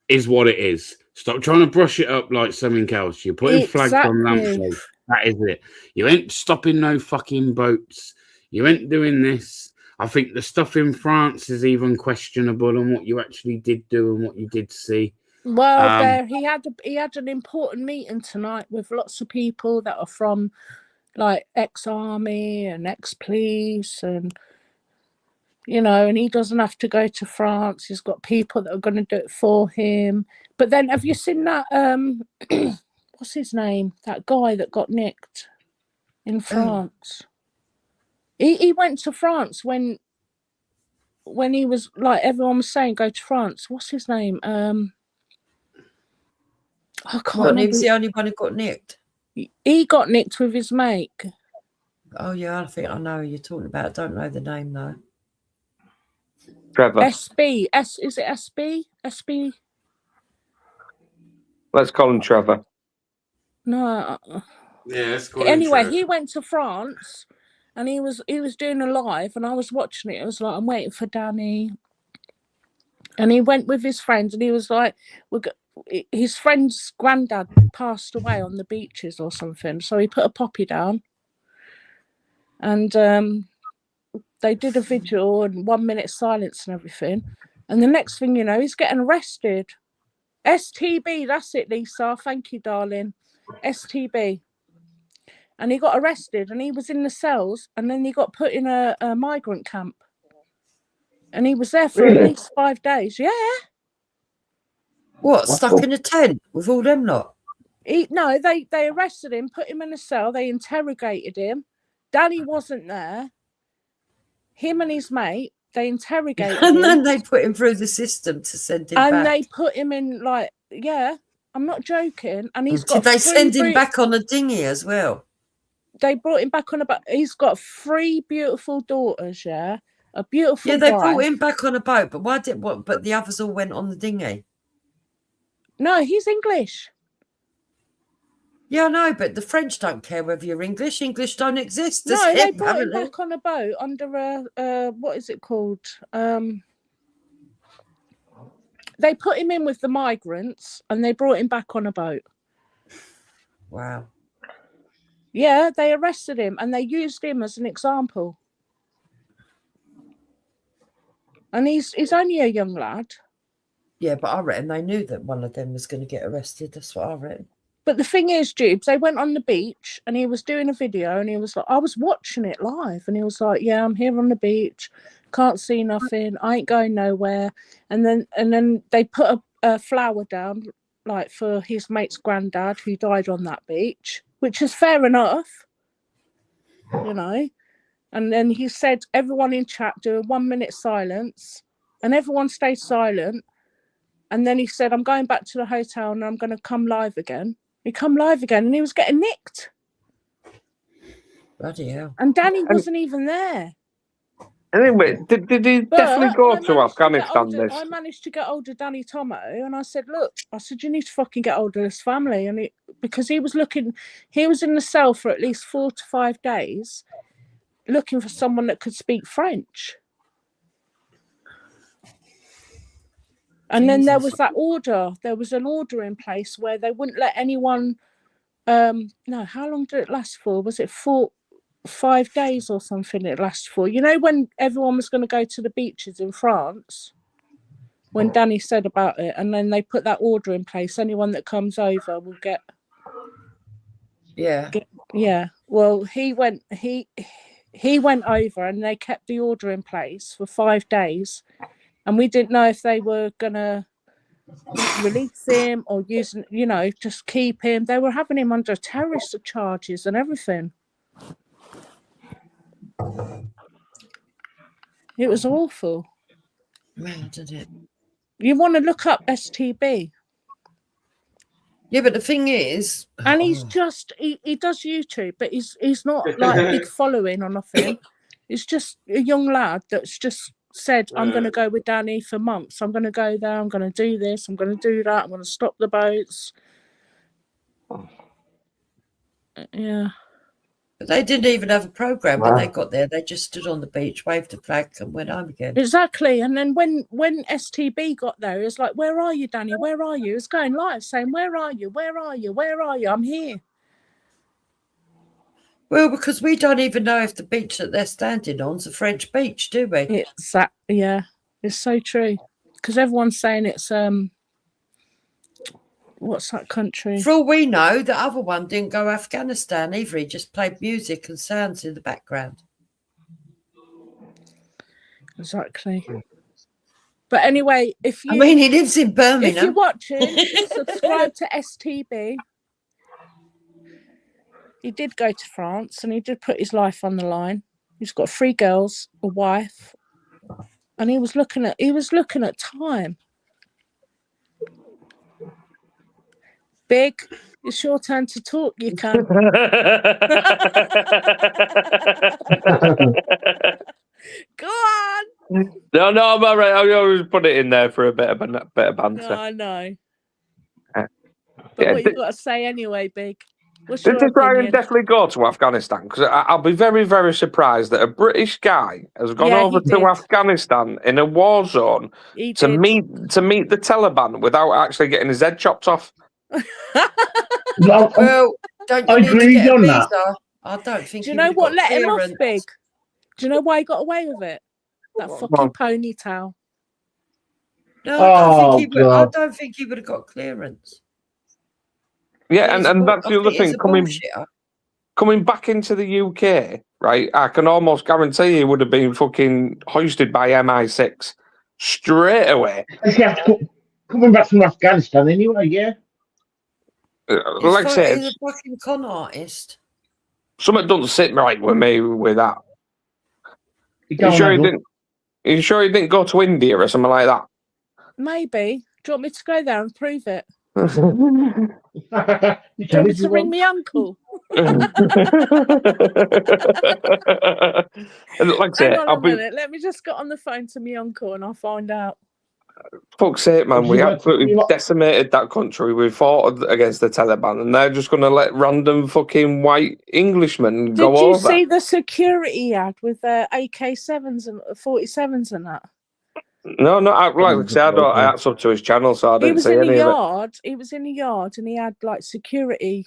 is what it is. Stop trying to brush it up like something else. You're putting flags on lampposts. That is it. You ain't stopping no fucking boats. You ain't doing this. I think the stuff in France is even questionable on what you actually did do and what you did see. Well, he had an important meeting tonight with lots of people that are from like ex-army and ex-police, and you know, and he doesn't have to go to France. He's got people that are going to do it for him. But then, have you seen that? What's his name? That guy that got nicked in France. He went to France when he was like, everyone was saying go to France. What's his name? I can't remember. He was the only one who got nicked. He got nicked with his mate. Oh yeah, I think I know who you're talking about. I don't know the name though. Trevor. SB. Is it SB? SB? Let's call him Trevor. No. Yeah, let's call him anyway, Trevor. He went to France. And he was doing a live, and I was watching it. It was like, I'm waiting for Danny. And he went with his friends, and he was like, his friend's granddad passed away on the beaches or something. So he put a poppy down. And they did a vigil and 1 minute silence and everything. And the next thing you know, he's getting arrested. STB, that's it, Lisa. Thank you, darling. STB. and he got arrested, and he was in the cells, and then he got put in a migrant camp, and he was there for at least 5 days. Yeah. What, stuck in a tent with all them lot? No, they arrested him, put him in a cell, they interrogated him. Danny wasn't there. Him and his mate, they interrogated him. And then they put him through the system to send him back. And they put him in, like, yeah, I'm not joking. And he's got. Did they send him back on a dinghy as well? They brought him back on a boat. He's got 3 beautiful daughters, yeah, a beautiful. Yeah, they wife. brought him back on a boat, but why did what? But the others all went on the dinghy. No, he's English. Yeah, I know, but the French don't care whether you're English. English don't exist. No, they brought him back on a boat under a what is it called? They put him in with the migrants, and they brought him back on a boat. Wow. Yeah, they arrested him, and they used him as an example. And he's only a young lad. Yeah, but I reckon they knew that one of them was going to get arrested. That's what I reckon. But the thing is, Jubes, they went on the beach, and he was doing a video, and he was like, I was watching it live, and he was like, yeah, I'm here on the beach, can't see nothing, I ain't going nowhere. And then they put a flower down, like, for his mate's granddad who died on that beach, which is fair enough, you know. And then he said, everyone in chat do a 1 minute silence, and everyone stayed silent. And then he said, I'm going back to the hotel, and I'm going to come live again. He come live again, and he was getting nicked. Bloody hell. And Danny wasn't even there. Anyway, did he definitely go to Afghanistan? I managed to get hold of Danny Tomo, and I said, look, you need to fucking get hold of this family. And because he was in the cell for at least 4 to 5 days looking for someone that could speak French. And then there was that order. There was an order in place where they wouldn't let anyone. No, how long did it last for? Was it 5 days or something? It lasted for. You know, when everyone was going to go to the beaches in France, when Danny said about it, and then they put that order in place. Anyone that comes over will get. Yeah. Yeah. Well, he went over, and they kept the order in place for 5 days. And we didn't know if they were going to release him or just keep him. They were having him under terrorist charges and everything. It was awful. Man, did it? You want to look up STB. Yeah, but the thing is... And he's just... He does YouTube, but he's not like a big following or nothing. He's just a young lad that's just... said, I'm going to go with Danny for months. I'm going to go there. I'm going to do this. I'm going to do that. I'm going to stop the boats. Yeah. But they didn't even have a program when they got there. They just stood on the beach, waved the flag, and went home again. Exactly. And then when STB got there, it was like, where are you, Danny? Where are you? It's going live saying, where are you? Where are you? Where are you? I'm here. Well, because we don't even know if the beach that they're standing on is a French beach, do we? Yeah, it's so true. Because everyone's saying it's what's that country? For all we know, the other one didn't go Afghanistan either. He just played music and sounds in the background. Exactly. But anyway, he lives in Birmingham. If you're watching, subscribe to STB. He did go to France, and he did put his life on the line. He's got 3 girls, a wife, and he was looking at time. Big, it's your turn to talk. You can. Go on. No, I'm all right. I always put it in there for a bit of banter. No, I know. But what you got to say anyway, Big? Did Brian definitely go to Afghanistan? Because I'll be very, very surprised that a British guy has gone over to Afghanistan in a war zone to meet the Taliban without actually getting his head chopped off. Well, don't you I need to agreed get a on visa? that. I don't think. Do you know what let him off, Big? Do you know why he got away with it? That fucking ponytail. No, I don't think he would have got clearance. Yeah, and that's the other thing. coming back into the UK, right? I can almost guarantee he would have been fucking hoisted by MI6 straight away. Coming back from Afghanistan anyway, yeah. Like I said, He's a fucking con artist. something doesn't sit right with me with that. You You sure he didn't go to India or something like that? Maybe. Do you want me to go there and prove it? You Do you want me to ring me uncle? And like I say, Hang on a minute. Let me just get on the phone to me uncle and I'll find out. Fuck's sake, man, we absolutely decimated that country. We fought against the Taliban, and they're just going to let random fucking white Englishmen go over. Did you see the security ad with AK-7s and 47s and that? No, like I said, I sub to his channel, so I didn't see any of it. He was in the yard and he had like security,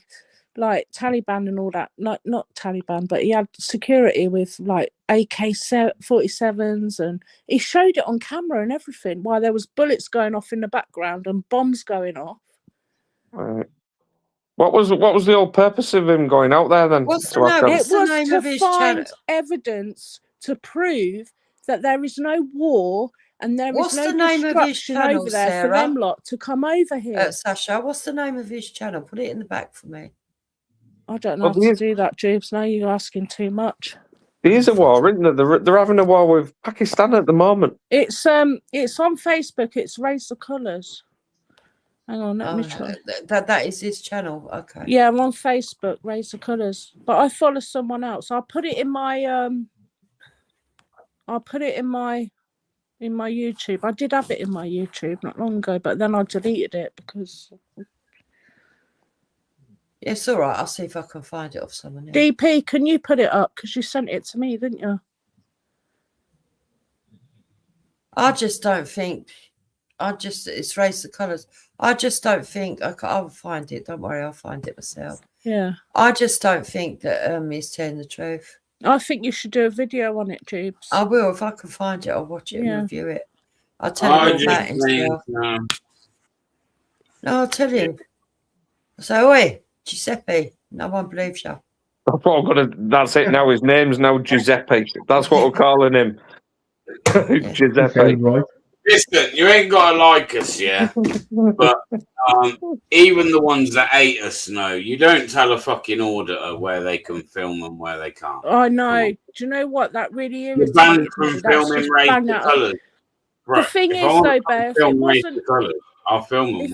like Taliban and all that. Not Taliban, but he had security with like AK-47s, and he showed it on camera and everything while there was bullets going off in the background and bombs going off. Right. What was the whole purpose of him going out there then? It was to find evidence to prove that there is no war and there is no destruction over there for them lot to come over here. Sasha, what's the name of his channel? Put it in the back for me. I don't know how to do that, Jubes. Now you're asking too much. There is a war, isn't there? They're having a war with Pakistan at the moment. It's on Facebook. It's Raise the Colours. Hang on, let me try. That is his channel. Okay. Yeah, I'm on Facebook, Raise the Colours. But I follow someone else. I'll put it in my in my YouTube. I did have it in my YouTube not long ago, but then I deleted it because. It's all right. I'll see if I can find it off someone else. DP, can you put it up? Because you sent it to me, didn't you? I just don't think. It's Raise the Colours. I just don't think. I'll find it. Don't worry, I'll find it myself. Yeah. I just don't think that he's telling the truth. I think you should do a video on it, Jubes. I will. If I can find it, I'll watch it and review it. I'll tell you all about himself. No, I'll tell him. So, oi, Giuseppe, no one believes you. That's it now. His name's now Giuseppe. That's what we're calling him. Giuseppe. Listen, you ain't got to like us, yeah? But even the ones that hate us know you don't tell a fucking auditor where they can film and where they can't. I know. Do you know what? That really irritates me. Banned from filming Raise the Colours. Right. The thing is, though, Bear, I'll film them. If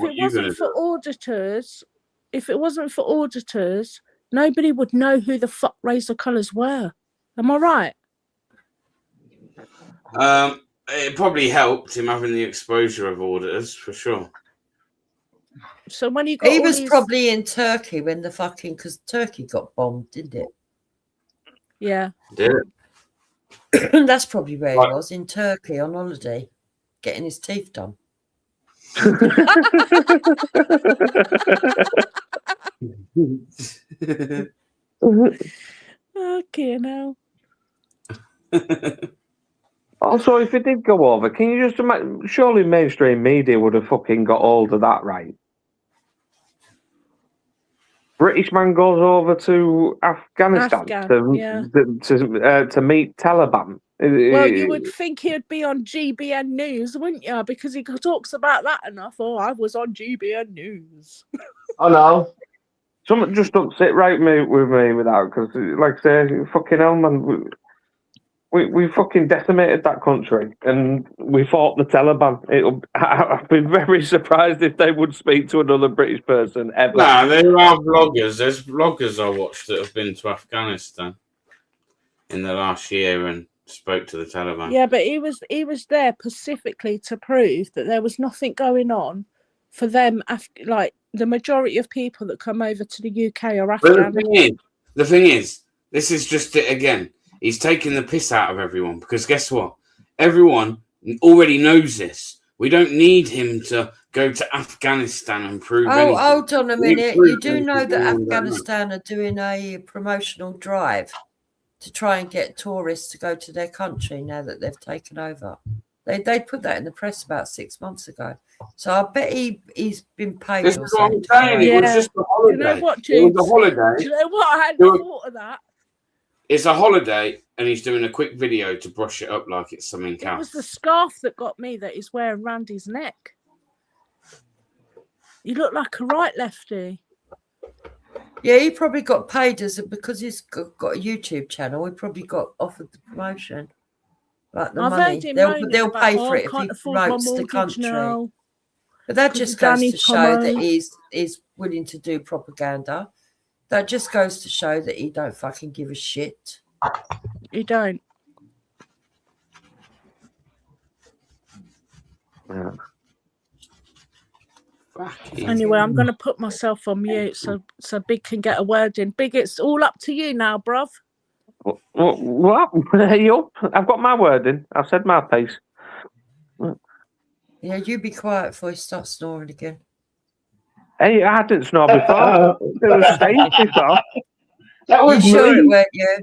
it wasn't for auditors, nobody would know who the fuck Raise the Colours were. Am I right? It probably helped him having the exposure of auditors, for sure. So when he was probably in Turkey when because Turkey got bombed, didn't it? Yeah. Did it? That's probably where he was, in Turkey on holiday, getting his teeth done. Okay, now. Also, if it did go over, can you just imagine? Surely mainstream media would have fucking got hold of that, right? British man goes over to Afghanistan to meet Taliban. Well, you would think he'd be on GBN News, wouldn't you? Because he talks about that enough. Oh, I was on GBN News. Oh, no. Something just don't sit right with me with that, because, like I say, fucking hell, man. We fucking decimated that country and we fought the Taliban. I'd be very surprised if they would speak to another British person ever. No, there are vloggers. There's vloggers I watched that have been to Afghanistan in the last year and spoke to the Taliban. Yeah, but he was there specifically to prove that there was nothing going on for them. Like the majority of people that come over to the UK are Afghan. The thing is, this is just it again. He's taking the piss out of everyone because guess what? Everyone already knows this. We don't need him to go to Afghanistan and prove anything. Hold on a minute. You do know that Afghanistan are doing a promotional drive to try and get tourists to go to their country now that they've taken over. They put that in the press about 6 months ago. So I bet he's been paid This or is what I'm something. saying. It was Yeah. just a Do holiday. you know what, It was a Jubes? holiday. Do you know what? I hadn't Do it. thought of that. It's a holiday, and he's doing a quick video to brush it up like it's something It was else. the scarf that got me that he's wearing round his neck. You look like a right lefty. Yeah, he probably got paid because he's got a YouTube channel. He probably got offered the promotion, like the I've money. heard him They'll moaning pay about, for I it if he can't afford my promotes the mortgage country. now. But that 'cause just of goes Danny to show that Tomo. he's willing to do propaganda. That just goes to show that he don't fucking give a shit. He don't. Yeah. Anyway, I'm going to put myself on mute so Big can get a word in. Big, it's all up to you now, bruv. What? Yup. I've got my word in. I've said my piece. Yeah, you be quiet before he starts snoring again. Hey, I didn't snore before. It was safe before. That You was sure it me. weren't you?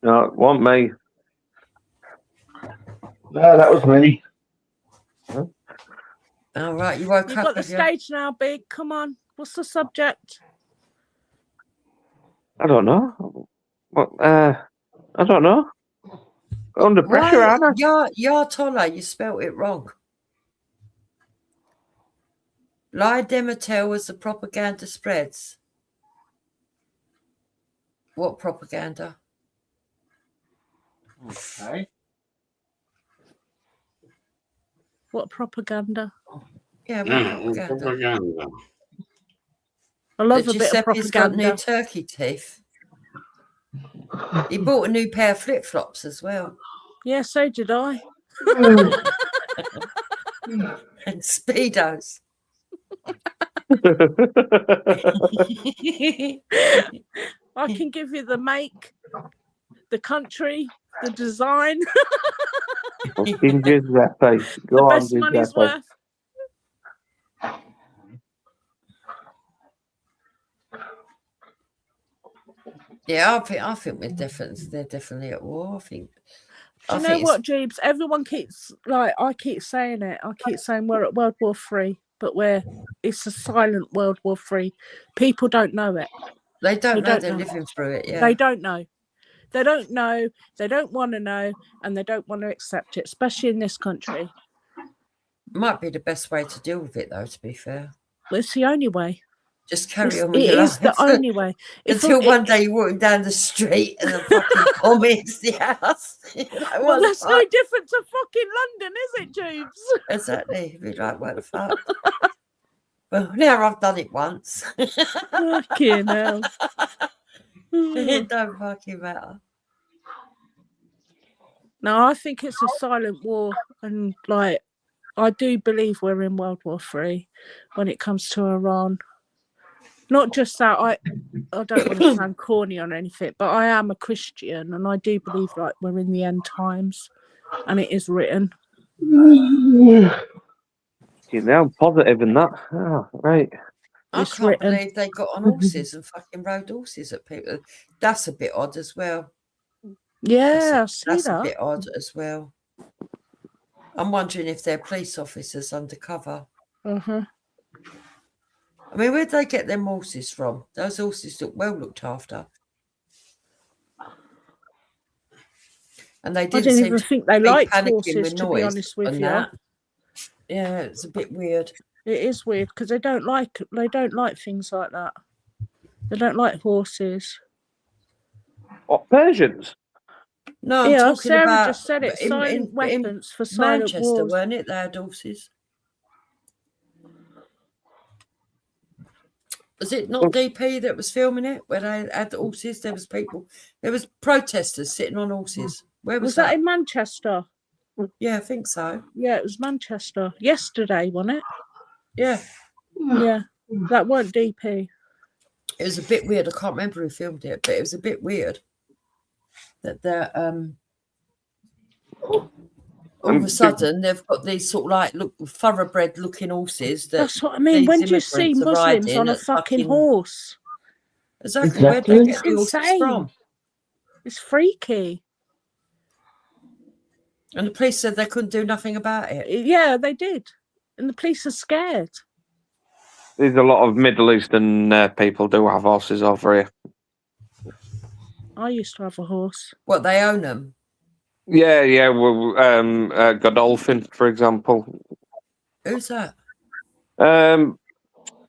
No, it wasn't me. No, that was me. All right, you woke You've up. got the have you? stage now, Big. Come on. What's the subject? I don't know. What? I don't know. Under pressure, Why? aren't I? You're taller. You spelt it wrong. Lie, Demetel as the propaganda spreads. What propaganda? Okay. What propaganda? Yeah, what Yeah, propaganda? propaganda. I love That a bit of Giuseppe's got new propaganda. turkey teeth. He bought a new pair of flip-flops as well. Yeah, so did I. And Speedos. I can give you the make, the country, the design, Fucking Giuseppe. the Go on, best money's Giuseppe. worth. Yeah, I think they're definitely at war. Do you know what, Jeeves? Everyone keeps I keep saying it. I keep saying we're at World War III, but it's a silent World War III. People don't know it. They don't know they're living through it. Yeah, they don't know. They don't know. They don't want to know, and they don't want to accept it, especially in this country. Might be the best way to deal with it, though. To be fair, but it's the only way. Just carry on with your It life. is the only way. Until one day you're walking down the street and a fucking bomb hits the house. Well, that's no different to fucking London, is it, Jubes? Exactly. You'd be like, what the fuck? Well, now I've done it once. Fucking hell. It don't fucking matter. No, I think it's a silent war, and I do believe we're in World War III when it comes to Iran. Not just that, I don't want to sound corny on anything, but I am a Christian, and I do believe we're in the end times, and it is written. You know, positive in that. Oh, right. I can't believe they got on horses and fucking rode horses at people. That's a bit odd as well. Yeah, that's a bit odd as well. I'm wondering if they're police officers undercover. Uh-huh. I mean, where'd they get them horses from? Those horses look well looked after. And they didn't even think they liked horses, to be honest with you. That. Yeah, it's a bit weird. It is weird because they don't like things like that. They don't like horses. What, Persians? No, yeah, I'm talking Sarah about just said it. Silent weapons for silent Manchester, wars. weren't it? They had horses. Was it not DP that was filming it where they had the horses? There was people. There was protesters sitting on horses. Where was that in Manchester? Yeah, I think so. Yeah, it was Manchester. Yesterday, wasn't it? Yeah. Yeah. That weren't DP. It was a bit weird. I can't remember who filmed it, but it was a bit weird that they're all of a sudden they've got these sort of thoroughbred looking horses. That's what I mean. When do you see Muslims on a fucking horse? Exactly. Where do they get the horses from? It's freaky. And the police said they couldn't do nothing about it. Yeah, they did. And the police are scared. There's a lot of Middle Eastern people do have horses over here. I used to have a horse. What, they own them? Yeah. Well, Godolphin, for example. Who's that?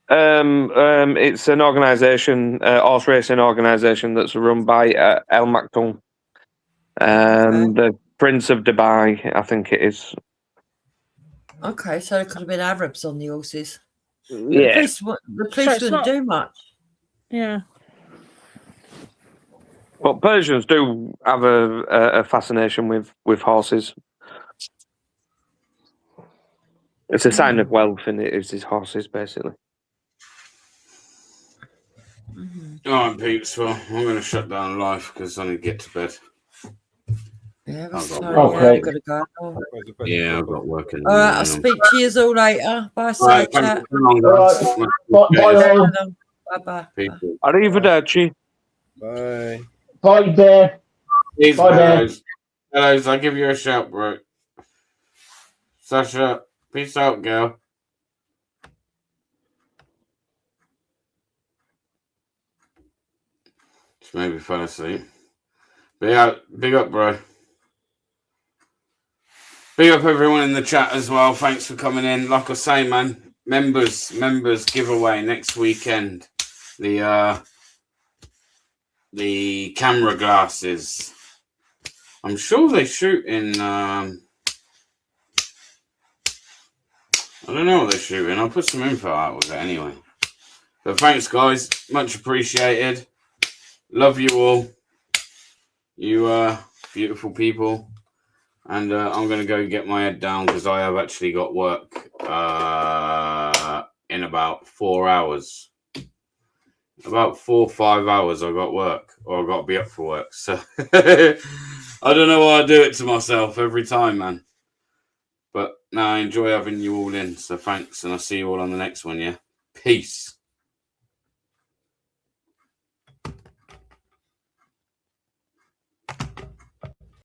It's an organisation, horse racing organisation that's run by El Maktoum, the Prince of Dubai, I think it is. Okay, so it could have been Arabs on the horses. Yeah. The police wouldn't do much. Yeah. Well, Persians do have a fascination with horses. It's a sign of wealth, and it is his horses, basically. All right, peeps. Well, I'm going to shut down live because I need to get to bed. Yeah, I've got I've got to go. Yeah, I've got work in the All right, I'll morning. speak to you all later. Bye, All right, chat. thanks for coming on, guys. Bye-bye. People. Arrivederci. Bye. Bye, Bear. Please, Bye, Bear. Hellos, I'll give you a shout, bro. Sasha, peace out, girl. Just maybe fell asleep. But yeah, big up, bro. Big up everyone in the chat as well. Thanks for coming in. Like I say, man, members giveaway next weekend. The camera glasses. I'm sure they shoot in. I don't know what they're shooting. I'll put some info out with it anyway. But thanks, guys. Much appreciated. Love you all. You beautiful people. And I'm going to go get my head down because I have actually got work in about 4 hours. About 4 or 5 hours I got work. Or I got to be up for work. So I don't know why I do it to myself every time, man. But no, I enjoy having you all in. So thanks. And I'll see you all on the next one, yeah? Peace.